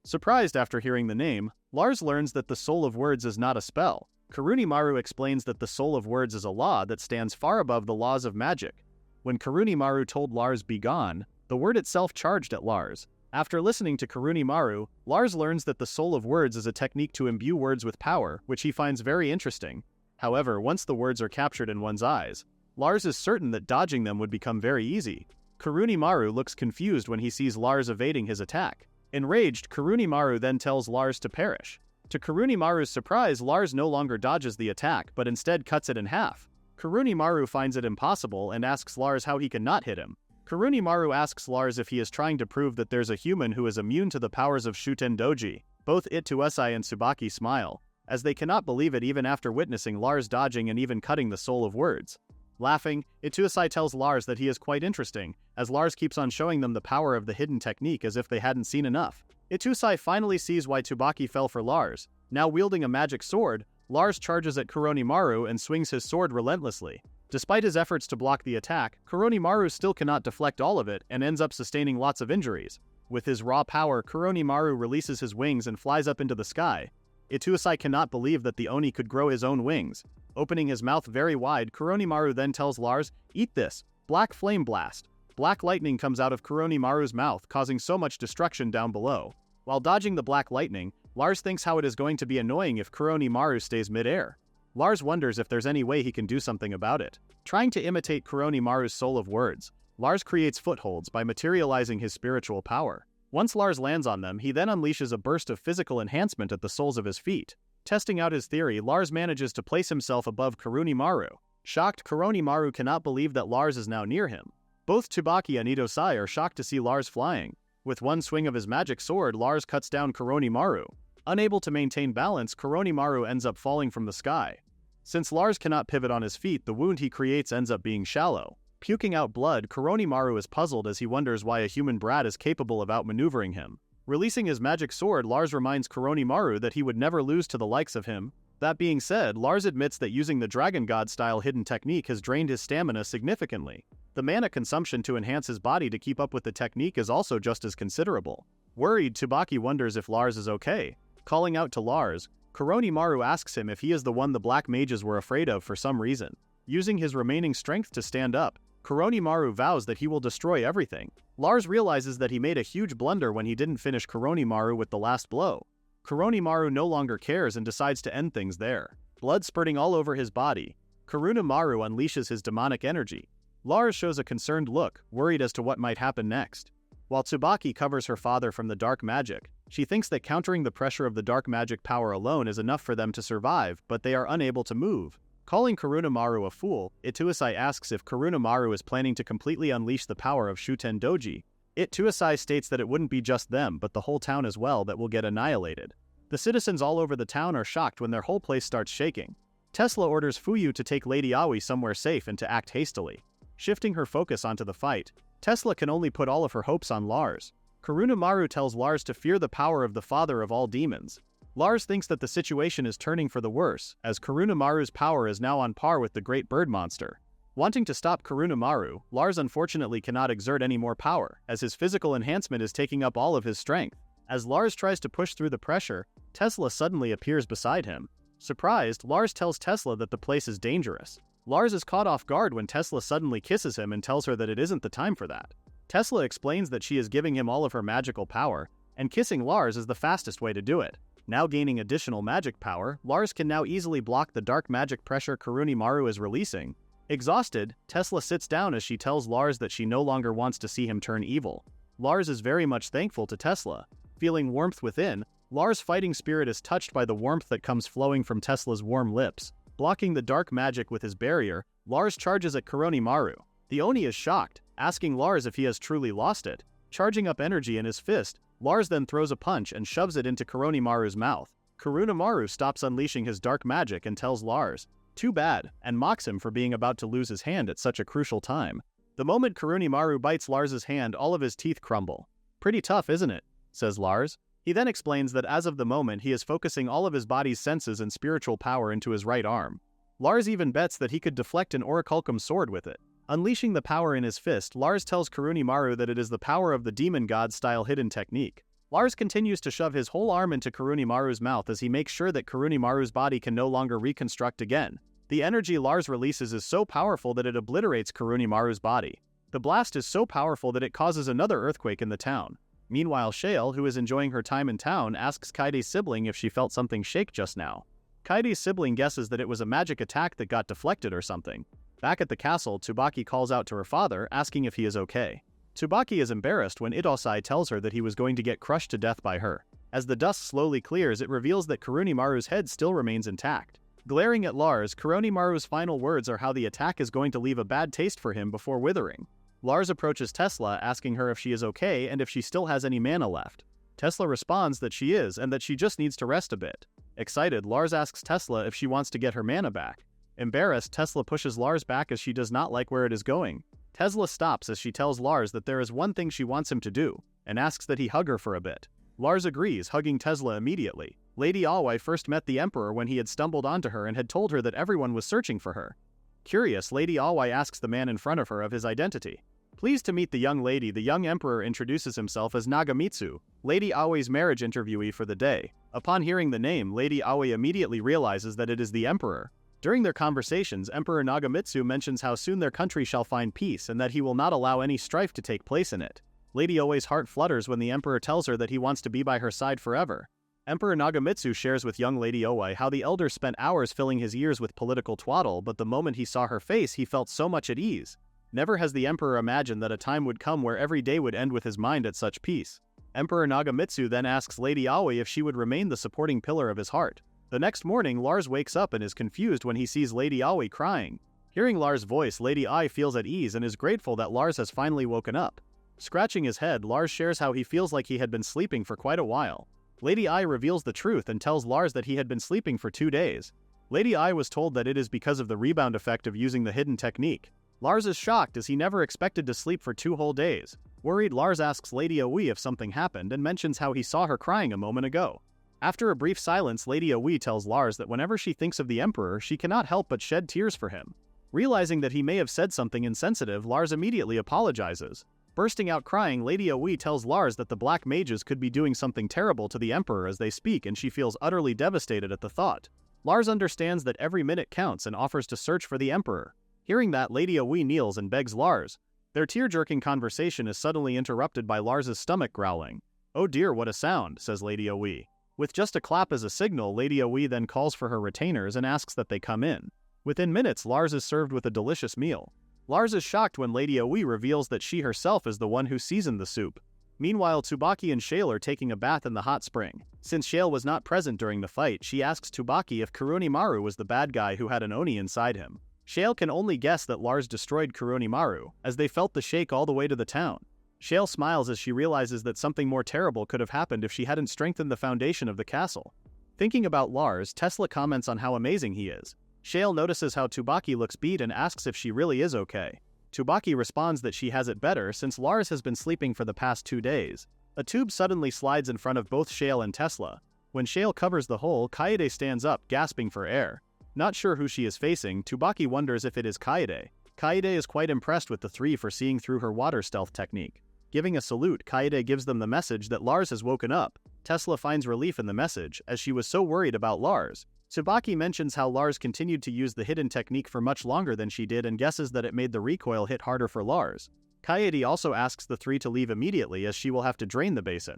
Surprised after hearing the name, Lars learns that the Soul of Words is not a spell. Kurunimaru explains that the Soul of Words is a law that stands far above the laws of magic. When Kurunimaru told Lars "be gone," the word itself charged at Lars. After listening to Kurunimaru, Lars learns that the Soul of Words is a technique to imbue words with power, which he finds very interesting. However, once the words are captured in one's eyes, Lars is certain that dodging them would become very easy. Kurunimaru looks confused when he sees Lars evading his attack. Enraged, Kurunimaru then tells Lars to perish. To Kurunimaru's surprise, Lars no longer dodges the attack, but instead cuts it in half. Kurunimaru finds it impossible and asks Lars how he can not hit him. Kurunimaru asks Lars if he is trying to prove that there's a human who is immune to the powers of Shutendoji. Both Itusai and Tsubaki smile, as they cannot believe it even after witnessing Lars dodging and even cutting the Soul of Words. Laughing, Itusai tells Lars that he is quite interesting, as Lars keeps on showing them the power of the hidden technique as if they hadn't seen enough. Itusai finally sees why Tsubaki fell for Lars. Now wielding a magic sword, Lars charges at Kuronimaru and swings his sword relentlessly. Despite his efforts to block the attack, Kuronimaru still cannot deflect all of it and ends up sustaining lots of injuries. With his raw power, Kuronimaru releases his wings and flies up into the sky. Itusai cannot believe that the Oni could grow his own wings. Opening his mouth very wide, Kuronimaru then tells Lars, "Eat this! Black Flame Blast!" Black lightning comes out of Kuronimaru's mouth, causing so much destruction down below. While dodging the black lightning, Lars thinks how it is going to be annoying if Kuronimaru stays mid-air. Lars wonders if there's any way he can do something about it. Trying to imitate Kuronimaru's Soul of Words, Lars creates footholds by materializing his spiritual power. Once Lars lands on them, he then unleashes a burst of physical enhancement at the soles of his feet. Testing out his theory, Lars manages to place himself above Kuronimaru. Shocked, Kuronimaru cannot believe that Lars is now near him. Both Tsubaki and Itosai are shocked to see Lars flying. With one swing of his magic sword, Lars cuts down Kuronimaru. Unable to maintain balance, Kuronimaru ends up falling from the sky. Since Lars cannot pivot on his feet, the wound he creates ends up being shallow. Puking out blood, Kuronimaru is puzzled as he wonders why a human brat is capable of outmaneuvering him. Releasing his magic sword, Lars reminds Kuronimaru that he would never lose to the likes of him. That being said, Lars admits that using the Dragon God-style hidden technique has drained his stamina significantly. The mana consumption to enhance his body to keep up with the technique is also just as considerable. Worried, Tsubaki wonders if Lars is okay. Calling out to Lars, Kuronimaru asks him if he is the one the black mages were afraid of for some reason. Using his remaining strength to stand up, Kuronimaru vows that he will destroy everything. Lars realizes that he made a huge blunder when he didn't finish Kuronimaru with the last blow. Kuronimaru no longer cares and decides to end things there. Blood spurting all over his body, Kuronimaru unleashes his demonic energy. Lars shows a concerned look, worried as to what might happen next. While Tsubaki covers her father from the dark magic, she thinks that countering the pressure of the dark magic power alone is enough for them to survive, but they are unable to move. Calling Kuronimaru a fool, Ituasai asks if Kuronimaru is planning to completely unleash the power of Shuten Doji. Ituasai states that it wouldn't be just them but the whole town as well that will get annihilated. The citizens all over the town are shocked when their whole place starts shaking. Tesla orders Fuyu to take Lady Aoi somewhere safe and to act hastily. Shifting her focus onto the fight, Tesla can only put all of her hopes on Lars. Kuronimaru tells Lars to fear the power of the father of all demons. Lars thinks that the situation is turning for the worse, as Kuronimaru's power is now on par with the great bird monster. Wanting to stop Kuronimaru, Lars unfortunately cannot exert any more power, as his physical enhancement is taking up all of his strength. As Lars tries to push through the pressure, Tesla suddenly appears beside him. Surprised, Lars tells Tesla that the place is dangerous. Lars is caught off guard when Tesla suddenly kisses him and tells her that it isn't the time for that. Tesla explains that she is giving him all of her magical power, and kissing Lars is the fastest way to do it. Now gaining additional magic power, Lars can now easily block the dark magic pressure Kuronimaru is releasing. Exhausted, Tesla sits down as she tells Lars that she no longer wants to see him turn evil. Lars is very much thankful to Tesla. Feeling warmth within, Lars' fighting spirit is touched by the warmth that comes flowing from Tesla's warm lips. Blocking the dark magic with his barrier, Lars charges at Kuronimaru. The Oni is shocked, asking Lars if he has truly lost it. Charging up energy in his fist, Lars then throws a punch and shoves it into Kuronimaru's mouth. Kuronimaru stops unleashing his dark magic and tells Lars, "Too bad," and mocks him for being about to lose his hand at such a crucial time. The moment Kuronimaru bites Lars's hand, all of his teeth crumble. "Pretty tough, isn't it?" says Lars. He then explains that as of the moment he is focusing all of his body's senses and spiritual power into his right arm. Lars even bets that he could deflect an orichalcum sword with it. Unleashing the power in his fist, Lars tells Kuronimaru that it is the power of the demon god-style hidden technique. Lars continues to shove his whole arm into Kuronimaru's mouth as he makes sure that Kuronimaru's body can no longer reconstruct again. The energy Lars releases is so powerful that it obliterates Kuronimaru's body. The blast is so powerful that it causes another earthquake in the town. Meanwhile, Shale, who is enjoying her time in town, asks Kaide's sibling if she felt something shake just now. Kaide's sibling guesses that it was a magic attack that got deflected or something. Back at the castle, Tsubaki calls out to her father, asking if he is okay. Tsubaki is embarrassed when Itosai tells her that he was going to get crushed to death by her. As the dust slowly clears, it reveals that Kuronimaru's head still remains intact. Glaring at Lars, Kuronimaru's final words are how the attack is going to leave a bad taste for him before withering. Lars approaches Tesla, asking her if she is okay and if she still has any mana left. Tesla responds that she is and that she just needs to rest a bit. Excited, Lars asks Tesla if she wants to get her mana back. Embarrassed, Tesla pushes Lars back as she does not like where it is going. Tesla stops as she tells Lars that there is one thing she wants him to do, and asks that he hug her for a bit. Lars agrees, hugging Tesla immediately. Lady Aoi first met the Emperor when he had stumbled onto her and had told her that everyone was searching for her. Curious, Lady Aoi asks the man in front of her of his identity. Pleased to meet the young lady, the young emperor introduces himself as Nagamitsu, Lady Aoi's marriage interviewee for the day. Upon hearing the name, Lady Aoi immediately realizes that it is the emperor. During their conversations, Emperor Nagamitsu mentions how soon their country shall find peace and that he will not allow any strife to take place in it. Lady Aoi's heart flutters when the emperor tells her that he wants to be by her side forever. Emperor Nagamitsu shares with young Lady Aoi how the elder spent hours filling his ears with political twaddle, but the moment he saw her face he felt so much at ease. Never has the emperor imagined that a time would come where every day would end with his mind at such peace. Emperor Nagamitsu then asks Lady Aoi if she would remain the supporting pillar of his heart. The next morning, Lars wakes up and is confused when he sees Lady Aoi crying. Hearing Lars' voice, Lady Ai feels at ease and is grateful that Lars has finally woken up. Scratching his head, Lars shares how he feels like he had been sleeping for quite a while. Lady Ai reveals the truth and tells Lars that he had been sleeping for 2 days. Lady Ai was told that it is because of the rebound effect of using the hidden technique. Lars is shocked as he never expected to sleep for 2 whole days. Worried, Lars asks Lady Aoi if something happened and mentions how he saw her crying a moment ago. After a brief silence, Lady Aoi tells Lars that whenever she thinks of the Emperor, she cannot help but shed tears for him. Realizing that he may have said something insensitive, Lars immediately apologizes. Bursting out crying, Lady Aoi tells Lars that the Black Mages could be doing something terrible to the Emperor as they speak, and she feels utterly devastated at the thought. Lars understands that every minute counts and offers to search for the Emperor. Hearing that, Lady Aoi kneels and begs Lars. Their tear-jerking conversation is suddenly interrupted by Lars's stomach growling. "Oh dear, what a sound," says Lady Aoi. With just a clap as a signal, Lady Aoi then calls for her retainers and asks that they come in. Within minutes, Lars is served with a delicious meal. Lars is shocked when Lady Aoi reveals that she herself is the one who seasoned the soup. Meanwhile, Tsubaki and Shale are taking a bath in the hot spring. Since Shale was not present during the fight, she asks Tsubaki if Kuronimaru was the bad guy who had an Oni inside him. Shale can only guess that Lars destroyed Kuronimaru, as they felt the shake all the way to the town. Shale smiles as she realizes that something more terrible could have happened if she hadn't strengthened the foundation of the castle. Thinking about Lars, Tesla comments on how amazing he is. Shale notices how Tsubaki looks beat and asks if she really is okay. Tsubaki responds that she has it better since Lars has been sleeping for the past 2 days. A tube suddenly slides in front of both Shale and Tesla. When Shale covers the hole, Kaede stands up, gasping for air. Not sure who she is facing, Tsubaki wonders if it is Kaede. Kaede is quite impressed with the three for seeing through her water stealth technique. Giving a salute, Kaede gives them the message that Lars has woken up. Tesla finds relief in the message, as she was so worried about Lars. Tsubaki mentions how Lars continued to use the hidden technique for much longer than she did and guesses that it made the recoil hit harder for Lars. Kaede also asks the three to leave immediately as she will have to drain the basin.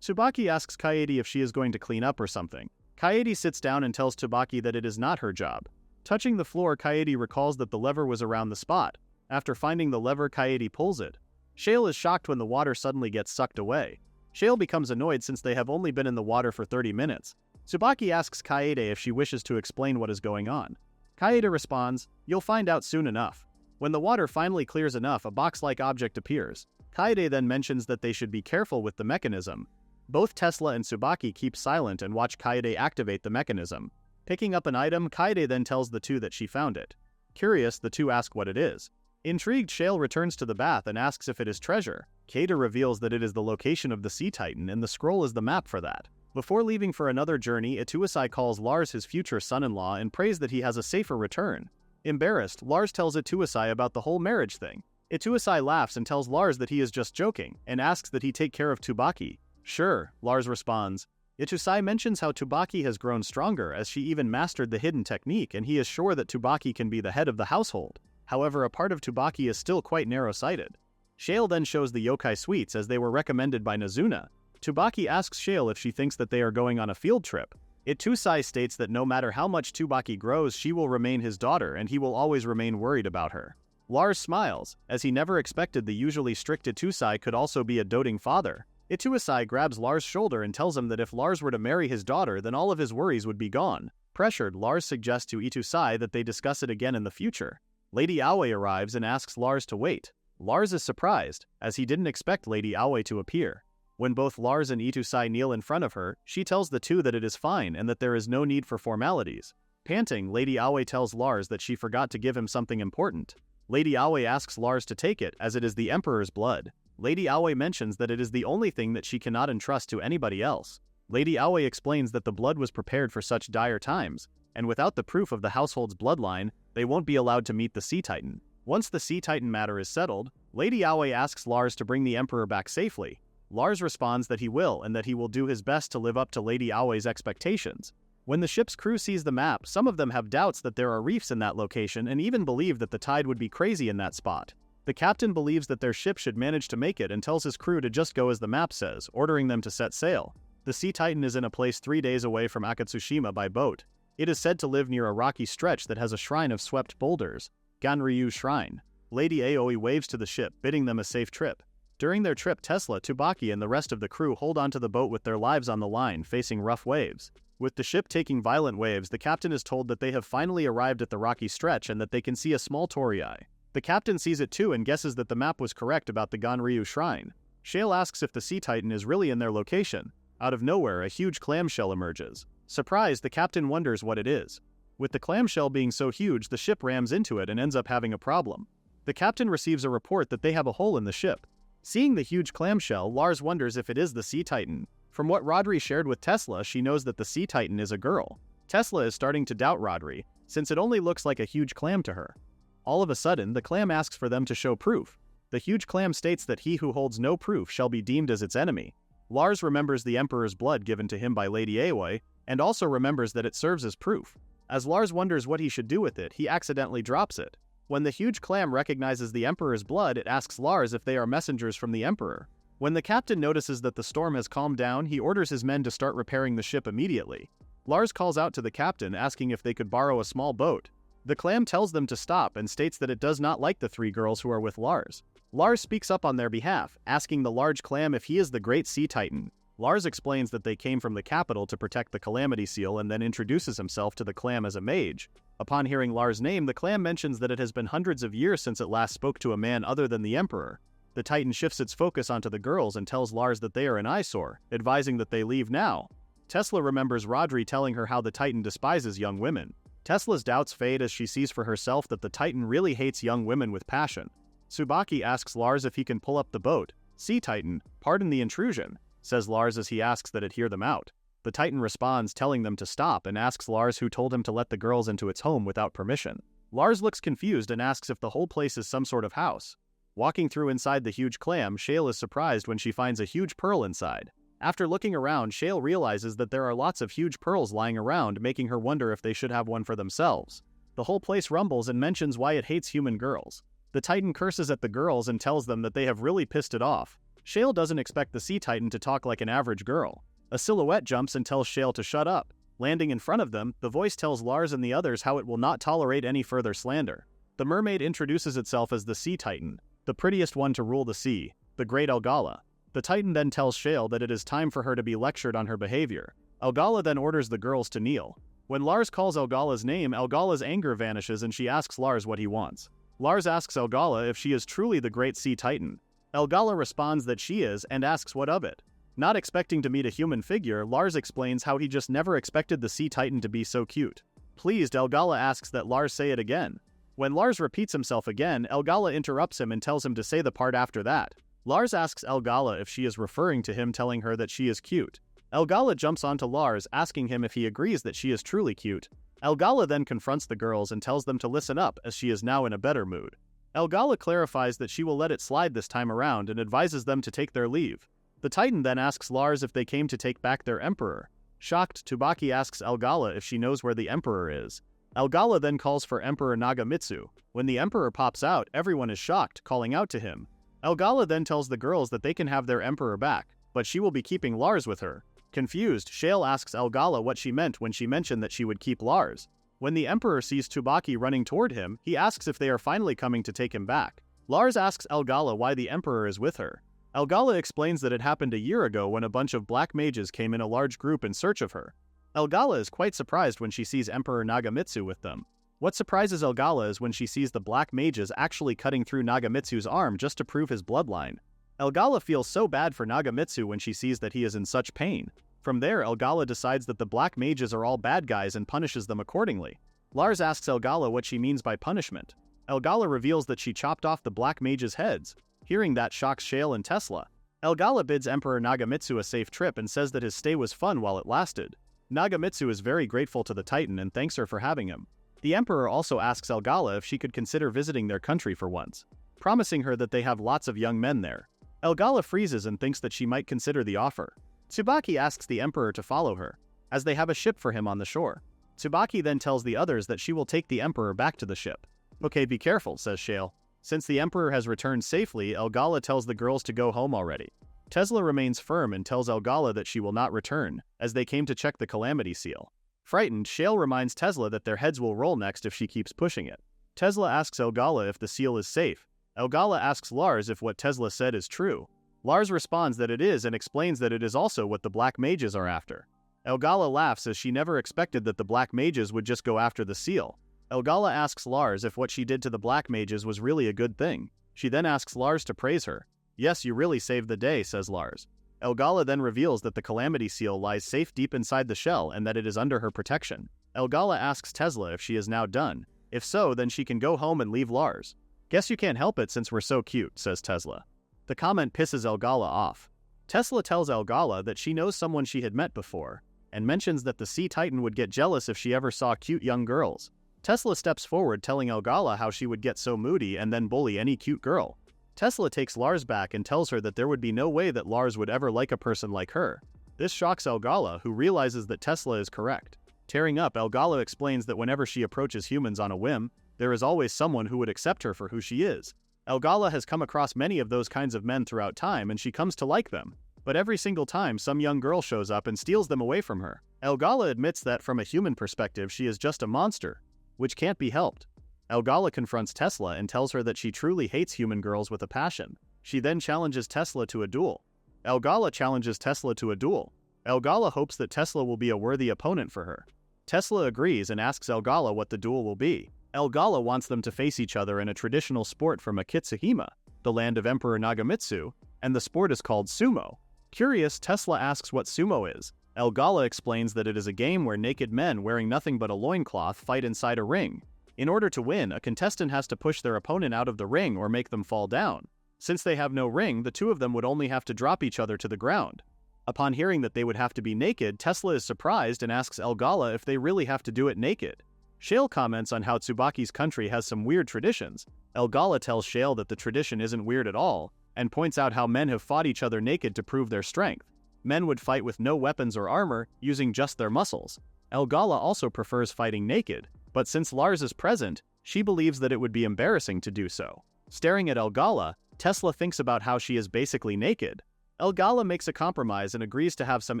Tsubaki asks Kaede if she is going to clean up or something. Kaede sits down and tells Tsubaki that it is not her job. Touching the floor, Kaede recalls that the lever was around the spot. After finding the lever, Kaede pulls it. Shale is shocked when the water suddenly gets sucked away. Shale becomes annoyed since they have only been in the water for 30 minutes. Tsubaki asks Kaede if she wishes to explain what is going on. Kaede responds, "You'll find out soon enough." When the water finally clears enough, a box-like object appears. Kaede then mentions that they should be careful with the mechanism. Both Tesla and Tsubaki keep silent and watch Kaede activate the mechanism. Picking up an item, Kaede then tells the two that she found it. Curious, the two ask what it is. Intrigued, Shale returns to the bath and asks if it is treasure. Kaede reveals that it is the location of the Sea Titan and the scroll is the map for that. Before leaving for another journey, Ituasai calls Lars his future son-in-law and prays that he has a safer return. Embarrassed, Lars tells Ituasai about the whole marriage thing. Ituasai laughs and tells Lars that he is just joking, and asks that he take care of Tsubaki. "Sure," Lars responds. Ituasai mentions how Tsubaki has grown stronger as she even mastered the hidden technique, and he is sure that Tsubaki can be the head of the household. However, a part of Tsubaki is still quite narrow-sighted. Shale then shows the yokai sweets as they were recommended by Nazuna. Tsubaki asks Shale if she thinks that they are going on a field trip. Ituasai states that no matter how much Tsubaki grows, she will remain his daughter and he will always remain worried about her. Lars smiles, as he never expected the usually strict Ituasai could also be a doting father. Ituasai grabs Lars' shoulder and tells him that if Lars were to marry his daughter, then all of his worries would be gone. Pressured, Lars suggests to Ituasai that they discuss it again in the future. Lady Aoi arrives and asks Lars to wait. Lars is surprised, as he didn't expect Lady Aoi to appear. When both Lars and Ituasai kneel in front of her, she tells the two that it is fine and that there is no need for formalities. Panting, Lady Aoi tells Lars that she forgot to give him something important. Lady Aoi asks Lars to take it as it is the Emperor's blood. Lady Aoi mentions that it is the only thing that she cannot entrust to anybody else. Lady Aoi explains that the blood was prepared for such dire times, and without the proof of the household's bloodline, they won't be allowed to meet the Sea Titan. Once the Sea Titan matter is settled, Lady Aoi asks Lars to bring the Emperor back safely. Lars responds that he will and that he will do his best to live up to Lady Aoi's expectations. When the ship's crew sees the map, some of them have doubts that there are reefs in that location and even believe that the tide would be crazy in that spot. The captain believes that their ship should manage to make it and tells his crew to just go as the map says, ordering them to set sail. The Sea Titan is in a place 3 days away from Akatsushima by boat. It is said to live near a rocky stretch that has a shrine of swept boulders, Ganryu Shrine. Lady Aoi waves to the ship, bidding them a safe trip. During their trip, Tesla, Tsubaki, and the rest of the crew hold onto the boat with their lives on the line, facing rough waves. With the ship taking violent waves, the captain is told that they have finally arrived at the rocky stretch and that they can see a small torii. The captain sees it too and guesses that the map was correct about the Ganryu shrine. Shale asks if the sea titan is really in their location. Out of nowhere, a huge clamshell emerges. Surprised, the captain wonders what it is. With the clamshell being so huge, the ship rams into it and ends up having a problem. The captain receives a report that they have a hole in the ship. Seeing the huge clamshell, Lars wonders if it is the sea titan. From what Rodri shared with Tesla, she knows that the sea titan is a girl. Tesla is starting to doubt Rodri, since it only looks like a huge clam to her. All of a sudden, the clam asks for them to show proof. The huge clam states that he who holds no proof shall be deemed as its enemy. Lars remembers the Emperor's blood given to him by Lady Aoi, and also remembers that it serves as proof. As Lars wonders what he should do with it, he accidentally drops it. When the huge clam recognizes the Emperor's blood, it asks Lars if they are messengers from the Emperor. When the captain notices that the storm has calmed down, he orders his men to start repairing the ship immediately. Lars calls out to the captain, asking if they could borrow a small boat. The clam tells them to stop and states that it does not like the three girls who are with Lars. Lars speaks up on their behalf, asking the large clam if he is the great sea titan. Lars explains that they came from the capital to protect the Calamity Seal and then introduces himself to the clam as a mage. Upon hearing Lars' name, the clam mentions that it has been hundreds of years since it last spoke to a man other than the Emperor. The titan shifts its focus onto the girls and tells Lars that they are an eyesore, advising that they leave now. Tesla remembers Rodri telling her how the titan despises young women. Tesla's doubts fade as she sees for herself that the titan really hates young women with passion. Tsubaki asks Lars if he can pull up the boat. Sea Titan, pardon the intrusion, says Lars as he asks that it hear them out. The Titan responds, telling them to stop, and asks Lars who told him to let the girls into its home without permission. Lars looks confused and asks if the whole place is some sort of house. Walking through inside the huge clam, Shale is surprised when she finds a huge pearl inside. After looking around, Shale realizes that there are lots of huge pearls lying around, making her wonder if they should have one for themselves. The whole place rumbles and mentions why it hates human girls. The Titan curses at the girls and tells them that they have really pissed it off. Shale doesn't expect the Sea Titan to talk like an average girl. A silhouette jumps and tells Shale to shut up. Landing in front of them, the voice tells Lars and the others how it will not tolerate any further slander. The mermaid introduces itself as the Sea Titan, the prettiest one to rule the sea, the Great Elgala. The Titan then tells Shale that it is time for her to be lectured on her behavior. Elgala then orders the girls to kneel. When Lars calls Elgala's name, Elgala's anger vanishes and she asks Lars what he wants. Lars asks Elgala if she is truly the Great Sea Titan. Elgala responds that she is and asks what of it. Not expecting to meet a human figure, Lars explains how he just never expected the Sea Titan to be so cute. Pleased, Elgala asks that Lars say it again. When Lars repeats himself again, Elgala interrupts him and tells him to say the part after that. Lars asks Elgala if she is referring to him, telling her that she is cute. Elgala jumps onto Lars, asking him if he agrees that she is truly cute. Elgala then confronts the girls and tells them to listen up as she is now in a better mood. Elgala clarifies that she will let it slide this time around and advises them to take their leave. The Titan then asks Lars if they came to take back their Emperor. Shocked, Tsubaki asks Elgala if she knows where the Emperor is. Elgala then calls for Emperor Nagamitsu. When the Emperor pops out, everyone is shocked, calling out to him. Elgala then tells the girls that they can have their Emperor back, but she will be keeping Lars with her. Confused, Shale asks Elgala what she meant when she mentioned that she would keep Lars. When the Emperor sees Tsubaki running toward him, he asks if they are finally coming to take him back. Lars asks Elgala why the Emperor is with her. Elgala explains that it happened a year ago when a bunch of black mages came in a large group in search of her. Elgala is quite surprised when she sees Emperor Nagamitsu with them. What surprises Elgala is when she sees the black mages actually cutting through Nagamitsu's arm just to prove his bloodline. Elgala feels so bad for Nagamitsu when she sees that he is in such pain. From there, Elgala decides that the black mages are all bad guys and punishes them accordingly. Lars asks Elgala what she means by punishment. Elgala reveals that she chopped off the black mages' heads. Hearing that shocks Shale and Tesla. Elgala bids Emperor Nagamitsu a safe trip and says that his stay was fun while it lasted. Nagamitsu is very grateful to the Titan and thanks her for having him. The Emperor also asks Elgala if she could consider visiting their country for once, promising her that they have lots of young men there. Elgala freezes and thinks that she might consider the offer. Tsubaki asks the Emperor to follow her, as they have a ship for him on the shore. Tsubaki then tells the others that she will take the Emperor back to the ship. Okay, be careful, says Shale. Since the Emperor has returned safely, Elgala tells the girls to go home already. Tesla remains firm and tells Elgala that she will not return, as they came to check the Calamity Seal. Frightened, Shale reminds Tesla that their heads will roll next if she keeps pushing it. Tesla asks Elgala if the seal is safe. Elgala asks Lars if what Tesla said is true. Lars responds that it is and explains that it is also what the black mages are after. Elgala laughs as she never expected that the black mages would just go after the seal. Elgala asks Lars if what she did to the black mages was really a good thing. She then asks Lars to praise her. "Yes, you really saved the day," says Lars. Elgala then reveals that the Calamity Seal lies safe deep inside the shell and that it is under her protection. Elgala asks Tesla if she is now done. If so, then she can go home and leave Lars. "Guess you can't help it since we're so cute," says Tesla. The comment pisses Elgala off. Tesla tells Elgala that she knows someone she had met before, and mentions that the Sea Titan would get jealous if she ever saw cute young girls. Tesla steps forward telling Elgala how she would get so moody and then bully any cute girl. Tesla takes Lars back and tells her that there would be no way that Lars would ever like a person like her. This shocks Elgala, who realizes that Tesla is correct. Tearing up, Elgala explains that whenever she approaches humans on a whim, there is always someone who would accept her for who she is. Elgala has come across many of those kinds of men throughout time and she comes to like them. But every single time some young girl shows up and steals them away from her. Elgala admits that from a human perspective she is just a monster, which can't be helped. Elgala confronts Tesla and tells her that she truly hates human girls with a passion. She then challenges Tesla to a duel. Elgala challenges Tesla to a duel. Elgala hopes that Tesla will be a worthy opponent for her. Tesla agrees and asks Elgala what the duel will be. Elgala wants them to face each other in a traditional sport from Akitsuhima, the land of Emperor Nagamitsu, and the sport is called sumo. Curious, Tesla asks what sumo is. Elgala explains that it is a game where naked men wearing nothing but a loincloth fight inside a ring. In order to win, a contestant has to push their opponent out of the ring or make them fall down. Since they have no ring, the two of them would only have to drop each other to the ground. Upon hearing that they would have to be naked, Tesla is surprised and asks Elgala if they really have to do it naked. Shale comments on how Tsubaki's country has some weird traditions. Elgala tells Shale that the tradition isn't weird at all, and points out how men have fought each other naked to prove their strength. Men would fight with no weapons or armor, using just their muscles. Elgala also prefers fighting naked, but since Lars is present, she believes that it would be embarrassing to do so. Staring at Elgala, Tesla thinks about how she is basically naked. Elgala makes a compromise and agrees to have some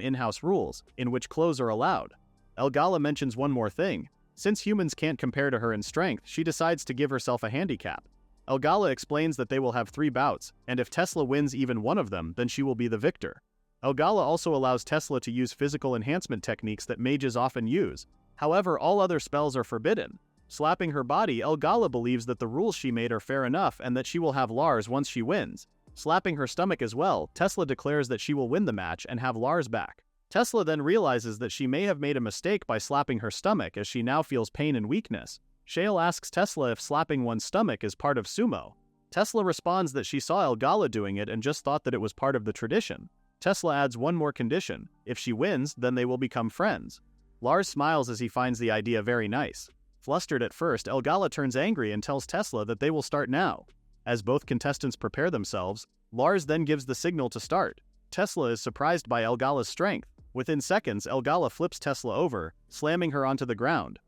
in-house rules, in which clothes are allowed. Elgala mentions one more thing. Since humans can't compare to her in strength, she decides to give herself a handicap. Elgala explains that they will have 3 bouts, and if Tesla wins even one of them, then she will be the victor. Elgala also allows Tesla to use physical enhancement techniques that mages often use. However, all other spells are forbidden. Slapping her body, Elgala believes that the rules she made are fair enough and that she will have Lars once she wins. Slapping her stomach as well, Tesla declares that she will win the match and have Lars back. Tesla then realizes that she may have made a mistake by slapping her stomach as she now feels pain and weakness. Shale asks Tesla if slapping one's stomach is part of sumo. Tesla responds that she saw Elgala doing it and just thought that it was part of the tradition. Tesla adds one more condition. If she wins, then they will become friends. Lars smiles as he finds the idea very nice. Flustered at first, Elgala turns angry and tells Tesla that they will start now. As both contestants prepare themselves, Lars then gives the signal to start. Tesla is surprised by Elgala's strength. Within seconds, Elgala flips Tesla over, slamming her onto the ground.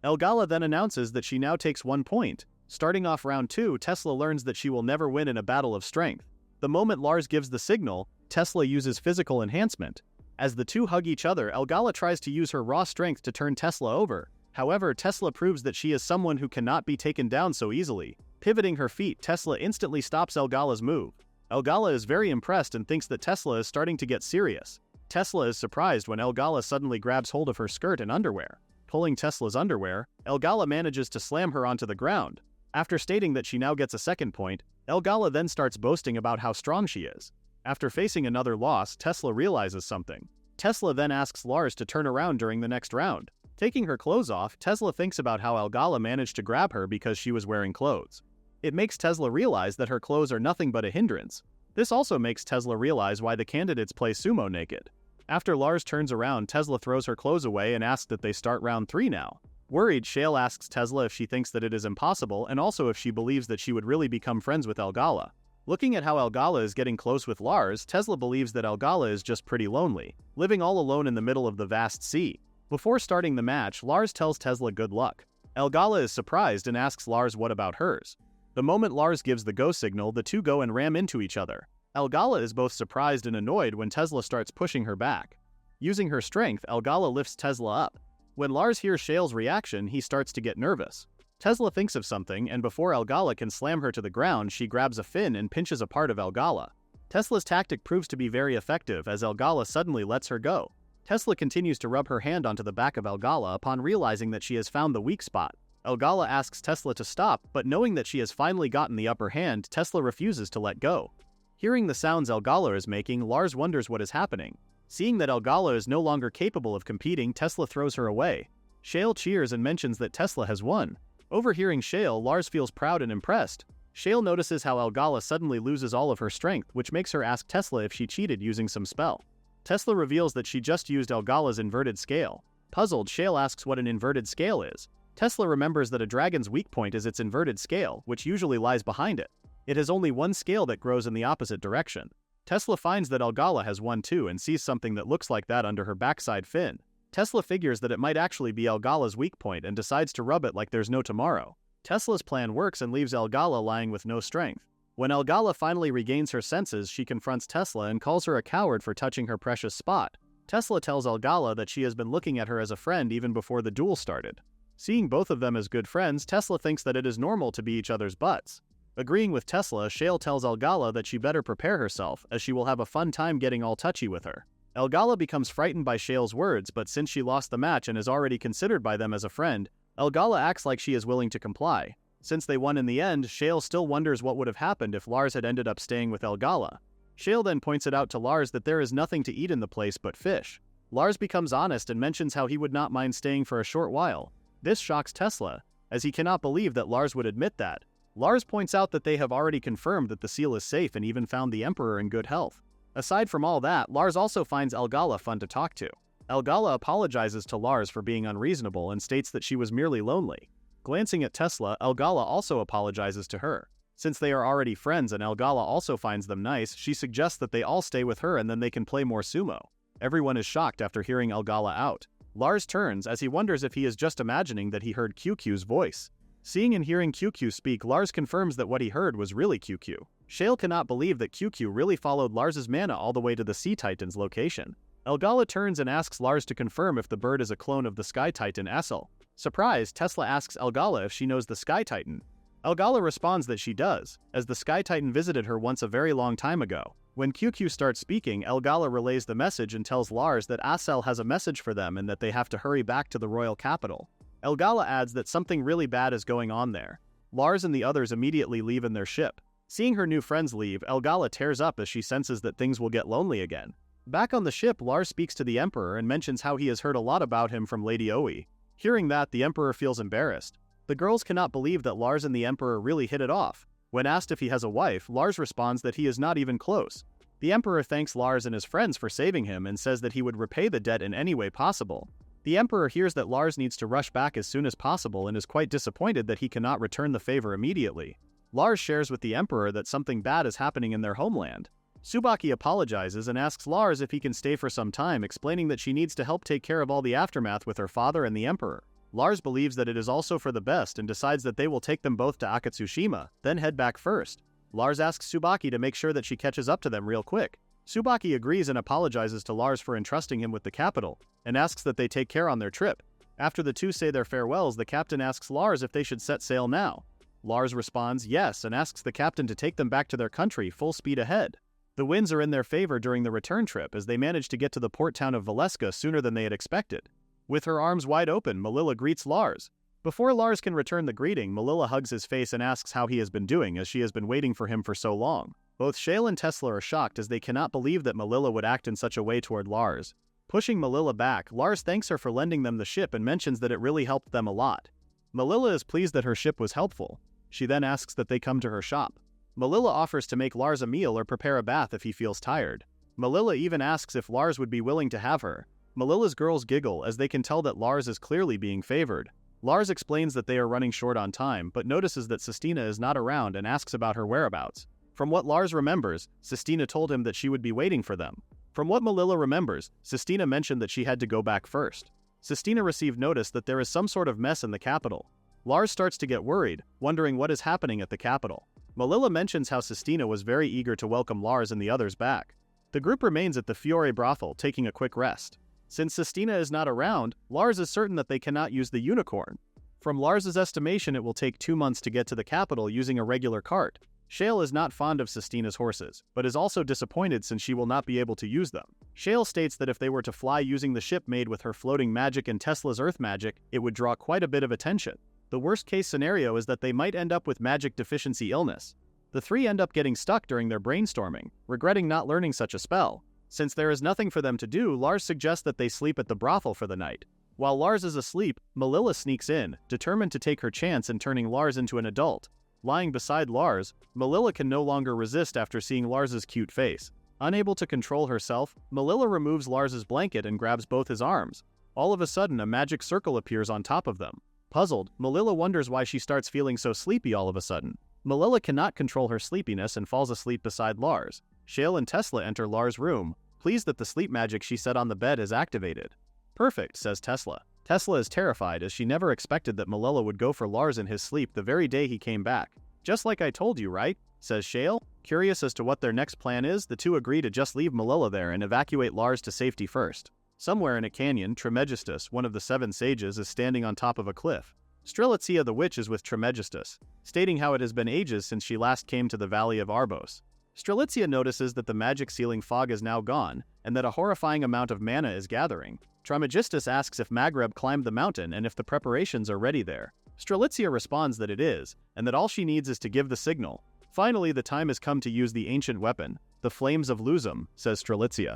Elgala then announces that she now takes 1 point. Starting off round 2, Tesla learns that she will never win in a battle of strength. The moment Lars gives the signal, Tesla uses physical enhancement. As the two hug each other, Elgala tries to use her raw strength to turn Tesla over. However, Tesla proves that she is someone who cannot be taken down so easily. Pivoting her feet, Tesla instantly stops Elgala's move. Elgala is very impressed and thinks that Tesla is starting to get serious. Tesla is surprised when Elgala suddenly grabs hold of her skirt and underwear. Pulling Tesla's underwear, Elgala manages to slam her onto the ground. After stating that she now gets a 2nd point, Elgala then starts boasting about how strong she is. After facing another loss, Tesla realizes something. Tesla then asks Lars to turn around during the next round. Taking her clothes off, Tesla thinks about how Elgala managed to grab her because she was wearing clothes. It makes Tesla realize that her clothes are nothing but a hindrance. This also makes Tesla realize why the candidates play sumo naked. After Lars turns around, Tesla throws her clothes away and asks that they start round 3 now. Worried, Shale asks Tesla if she thinks that it is impossible and also if she believes that she would really become friends with Elgala. Looking at how Elgala is getting close with Lars, Tesla believes that Elgala is just pretty lonely, living all alone in the middle of the vast sea. Before starting the match, Lars tells Tesla good luck. Elgala is surprised and asks Lars what about hers. The moment Lars gives the go signal, the two go and ram into each other. Elgala is both surprised and annoyed when Tesla starts pushing her back. Using her strength, Elgala lifts Tesla up. When Lars hears Shale's reaction, he starts to get nervous. Tesla thinks of something, and before Elgala can slam her to the ground, she grabs a fin and pinches a part of Elgala. Tesla's tactic proves to be very effective as Elgala suddenly lets her go. Tesla continues to rub her hand onto the back of Elgala upon realizing that she has found the weak spot. Elgala asks Tesla to stop, but knowing that she has finally gotten the upper hand, Tesla refuses to let go. Hearing the sounds Elgala is making, Lars wonders what is happening. Seeing that Elgala is no longer capable of competing, Tesla throws her away. Shale cheers and mentions that Tesla has won. Overhearing Shale, Lars feels proud and impressed. Shale notices how Elgala suddenly loses all of her strength, which makes her ask Tesla if she cheated using some spell. Tesla reveals that she just used Elgala's inverted scale. Puzzled, Shale asks what an inverted scale is. Tesla remembers that a dragon's weak point is its inverted scale, which usually lies behind it. It has only one scale that grows in the opposite direction. Tesla finds that Elgala has one too and sees something that looks like that under her backside fin. Tesla figures that it might actually be Elgala's weak point and decides to rub it like there's no tomorrow. Tesla's plan works and leaves Elgala lying with no strength. When Elgala finally regains her senses, she confronts Tesla and calls her a coward for touching her precious spot. Tesla tells Elgala that she has been looking at her as a friend even before the duel started. Seeing both of them as good friends, Tesla thinks that it is normal to be each other's butts. Agreeing with Tesla, Shale tells Elgala that she better prepare herself, as she will have a fun time getting all touchy with her. Elgala becomes frightened by Shale's words, but since she lost the match and is already considered by them as a friend, Elgala acts like she is willing to comply. Since they won in the end, Shale still wonders what would have happened if Lars had ended up staying with Elgala. Shale then points it out to Lars that there is nothing to eat in the place but fish. Lars becomes honest and mentions how he would not mind staying for a short while. This shocks Tesla, as he cannot believe that Lars would admit that. Lars points out that they have already confirmed that the seal is safe and even found the Emperor in good health. Aside from all that, Lars also finds Elgala fun to talk to. Elgala apologizes to Lars for being unreasonable and states that she was merely lonely. Glancing at Tesla, Elgala also apologizes to her. Since they are already friends and Elgala also finds them nice, she suggests that they all stay with her and then they can play more sumo. Everyone is shocked after hearing Elgala out. Lars turns as he wonders if he is just imagining that he heard QQ's voice. Seeing and hearing QQ speak, Lars confirms that what he heard was really QQ. Shale cannot believe that QQ really followed Lars's mana all the way to the Sea Titan's location. Elgala turns and asks Lars to confirm if the bird is a clone of the Sky Titan Essel. Surprised, Tesla asks Elgala if she knows the Sky Titan. Elgala responds that she does, as the Sky Titan visited her once a very long time ago. When QQ starts speaking, Elgala relays the message and tells Lars that Essel has a message for them and that they have to hurry back to the royal capital. Elgala adds that something really bad is going on there. Lars and the others immediately leave in their ship. Seeing her new friends leave, Elgala tears up as she senses that things will get lonely again. Back on the ship, Lars speaks to the Emperor and mentions how he has heard a lot about him from Lady Oe. Hearing that, the Emperor feels embarrassed. The girls cannot believe that Lars and the Emperor really hit it off. When asked if he has a wife, Lars responds that he is not even close. The Emperor thanks Lars and his friends for saving him and says that he would repay the debt in any way possible. The Emperor hears that Lars needs to rush back as soon as possible and is quite disappointed that he cannot return the favor immediately. Lars shares with the Emperor that something bad is happening in their homeland. Tsubaki apologizes and asks Lars if he can stay for some time, explaining that she needs to help take care of all the aftermath with her father and the Emperor. Lars believes that it is also for the best and decides that they will take them both to Akatsushima, then head back first. Lars asks Tsubaki to make sure that she catches up to them real quick. Tsubaki agrees and apologizes to Lars for entrusting him with the capital, and asks that they take care on their trip. After the two say their farewells, the captain asks Lars if they should set sail now. Lars responds yes and asks the captain to take them back to their country full speed ahead. The winds are in their favor during the return trip as they manage to get to the port town of Valeska sooner than they had expected. With her arms wide open, Melilla greets Lars. Before Lars can return the greeting, Melilla hugs his face and asks how he has been doing as she has been waiting for him for so long. Both Shale and Tesla are shocked as they cannot believe that Melilla would act in such a way toward Lars. Pushing Melilla back, Lars thanks her for lending them the ship and mentions that it really helped them a lot. Melilla is pleased that her ship was helpful. She then asks that they come to her shop. Melilla offers to make Lars a meal or prepare a bath if he feels tired. Melilla even asks if Lars would be willing to have her. Melilla's girls giggle as they can tell that Lars is clearly being favored. Lars explains that they are running short on time, but notices that Sistina is not around and asks about her whereabouts. From what Lars remembers, Sistina told him that she would be waiting for them. From what Melilla remembers, Sistina mentioned that she had to go back first. Sistina received notice that there is some sort of mess in the capital. Lars starts to get worried, wondering what is happening at the capital. Melilla mentions how Sistina was very eager to welcome Lars and the others back. The group remains at the Fiore brothel, taking a quick rest. Since Sistina is not around, Lars is certain that they cannot use the unicorn. From Lars's estimation, it will take 2 months to get to the capital using a regular cart. Shale is not fond of Sestina's horses, but is also disappointed since she will not be able to use them. Shale states that if they were to fly using the ship made with her floating magic and Tesla's earth magic, it would draw quite a bit of attention. The worst case scenario is that they might end up with magic deficiency illness. The three end up getting stuck during their brainstorming, regretting not learning such a spell. Since there is nothing for them to do, Lars suggests that they sleep at the brothel for the night. While Lars is asleep, Melilla sneaks in, determined to take her chance in turning Lars into an adult. Lying beside Lars, Melilla can no longer resist after seeing Lars's cute face. Unable to control herself, Melilla removes Lars's blanket and grabs both his arms. All of a sudden, a magic circle appears on top of them. Puzzled, Melilla wonders why she starts feeling so sleepy all of a sudden. Melilla cannot control her sleepiness and falls asleep beside Lars. Shale and Tesla enter Lars' room, pleased that the sleep magic she set on the bed is activated. "Perfect," says Tesla. Tesla is terrified as she never expected that Melilla would go for Lars in his sleep the very day he came back. "Just like I told you, right?" says Shale. Curious as to what their next plan is, the two agree to just leave Melilla there and evacuate Lars to safety first. Somewhere in a canyon, Trismegistus, one of the 7 sages, is standing on top of a cliff. Strelitzia the witch is with Trismegistus, stating how it has been ages since she last came to the Valley of Arbos. Strelitzia notices that the magic sealing fog is now gone, and that a horrifying amount of mana is gathering. Trismegistus asks if Maghreb climbed the mountain and if the preparations are ready there. Strelitzia responds that it is, and that all she needs is to give the signal. Finally, the time has come to use the ancient weapon, the Flames of Luzum, says Strelitzia.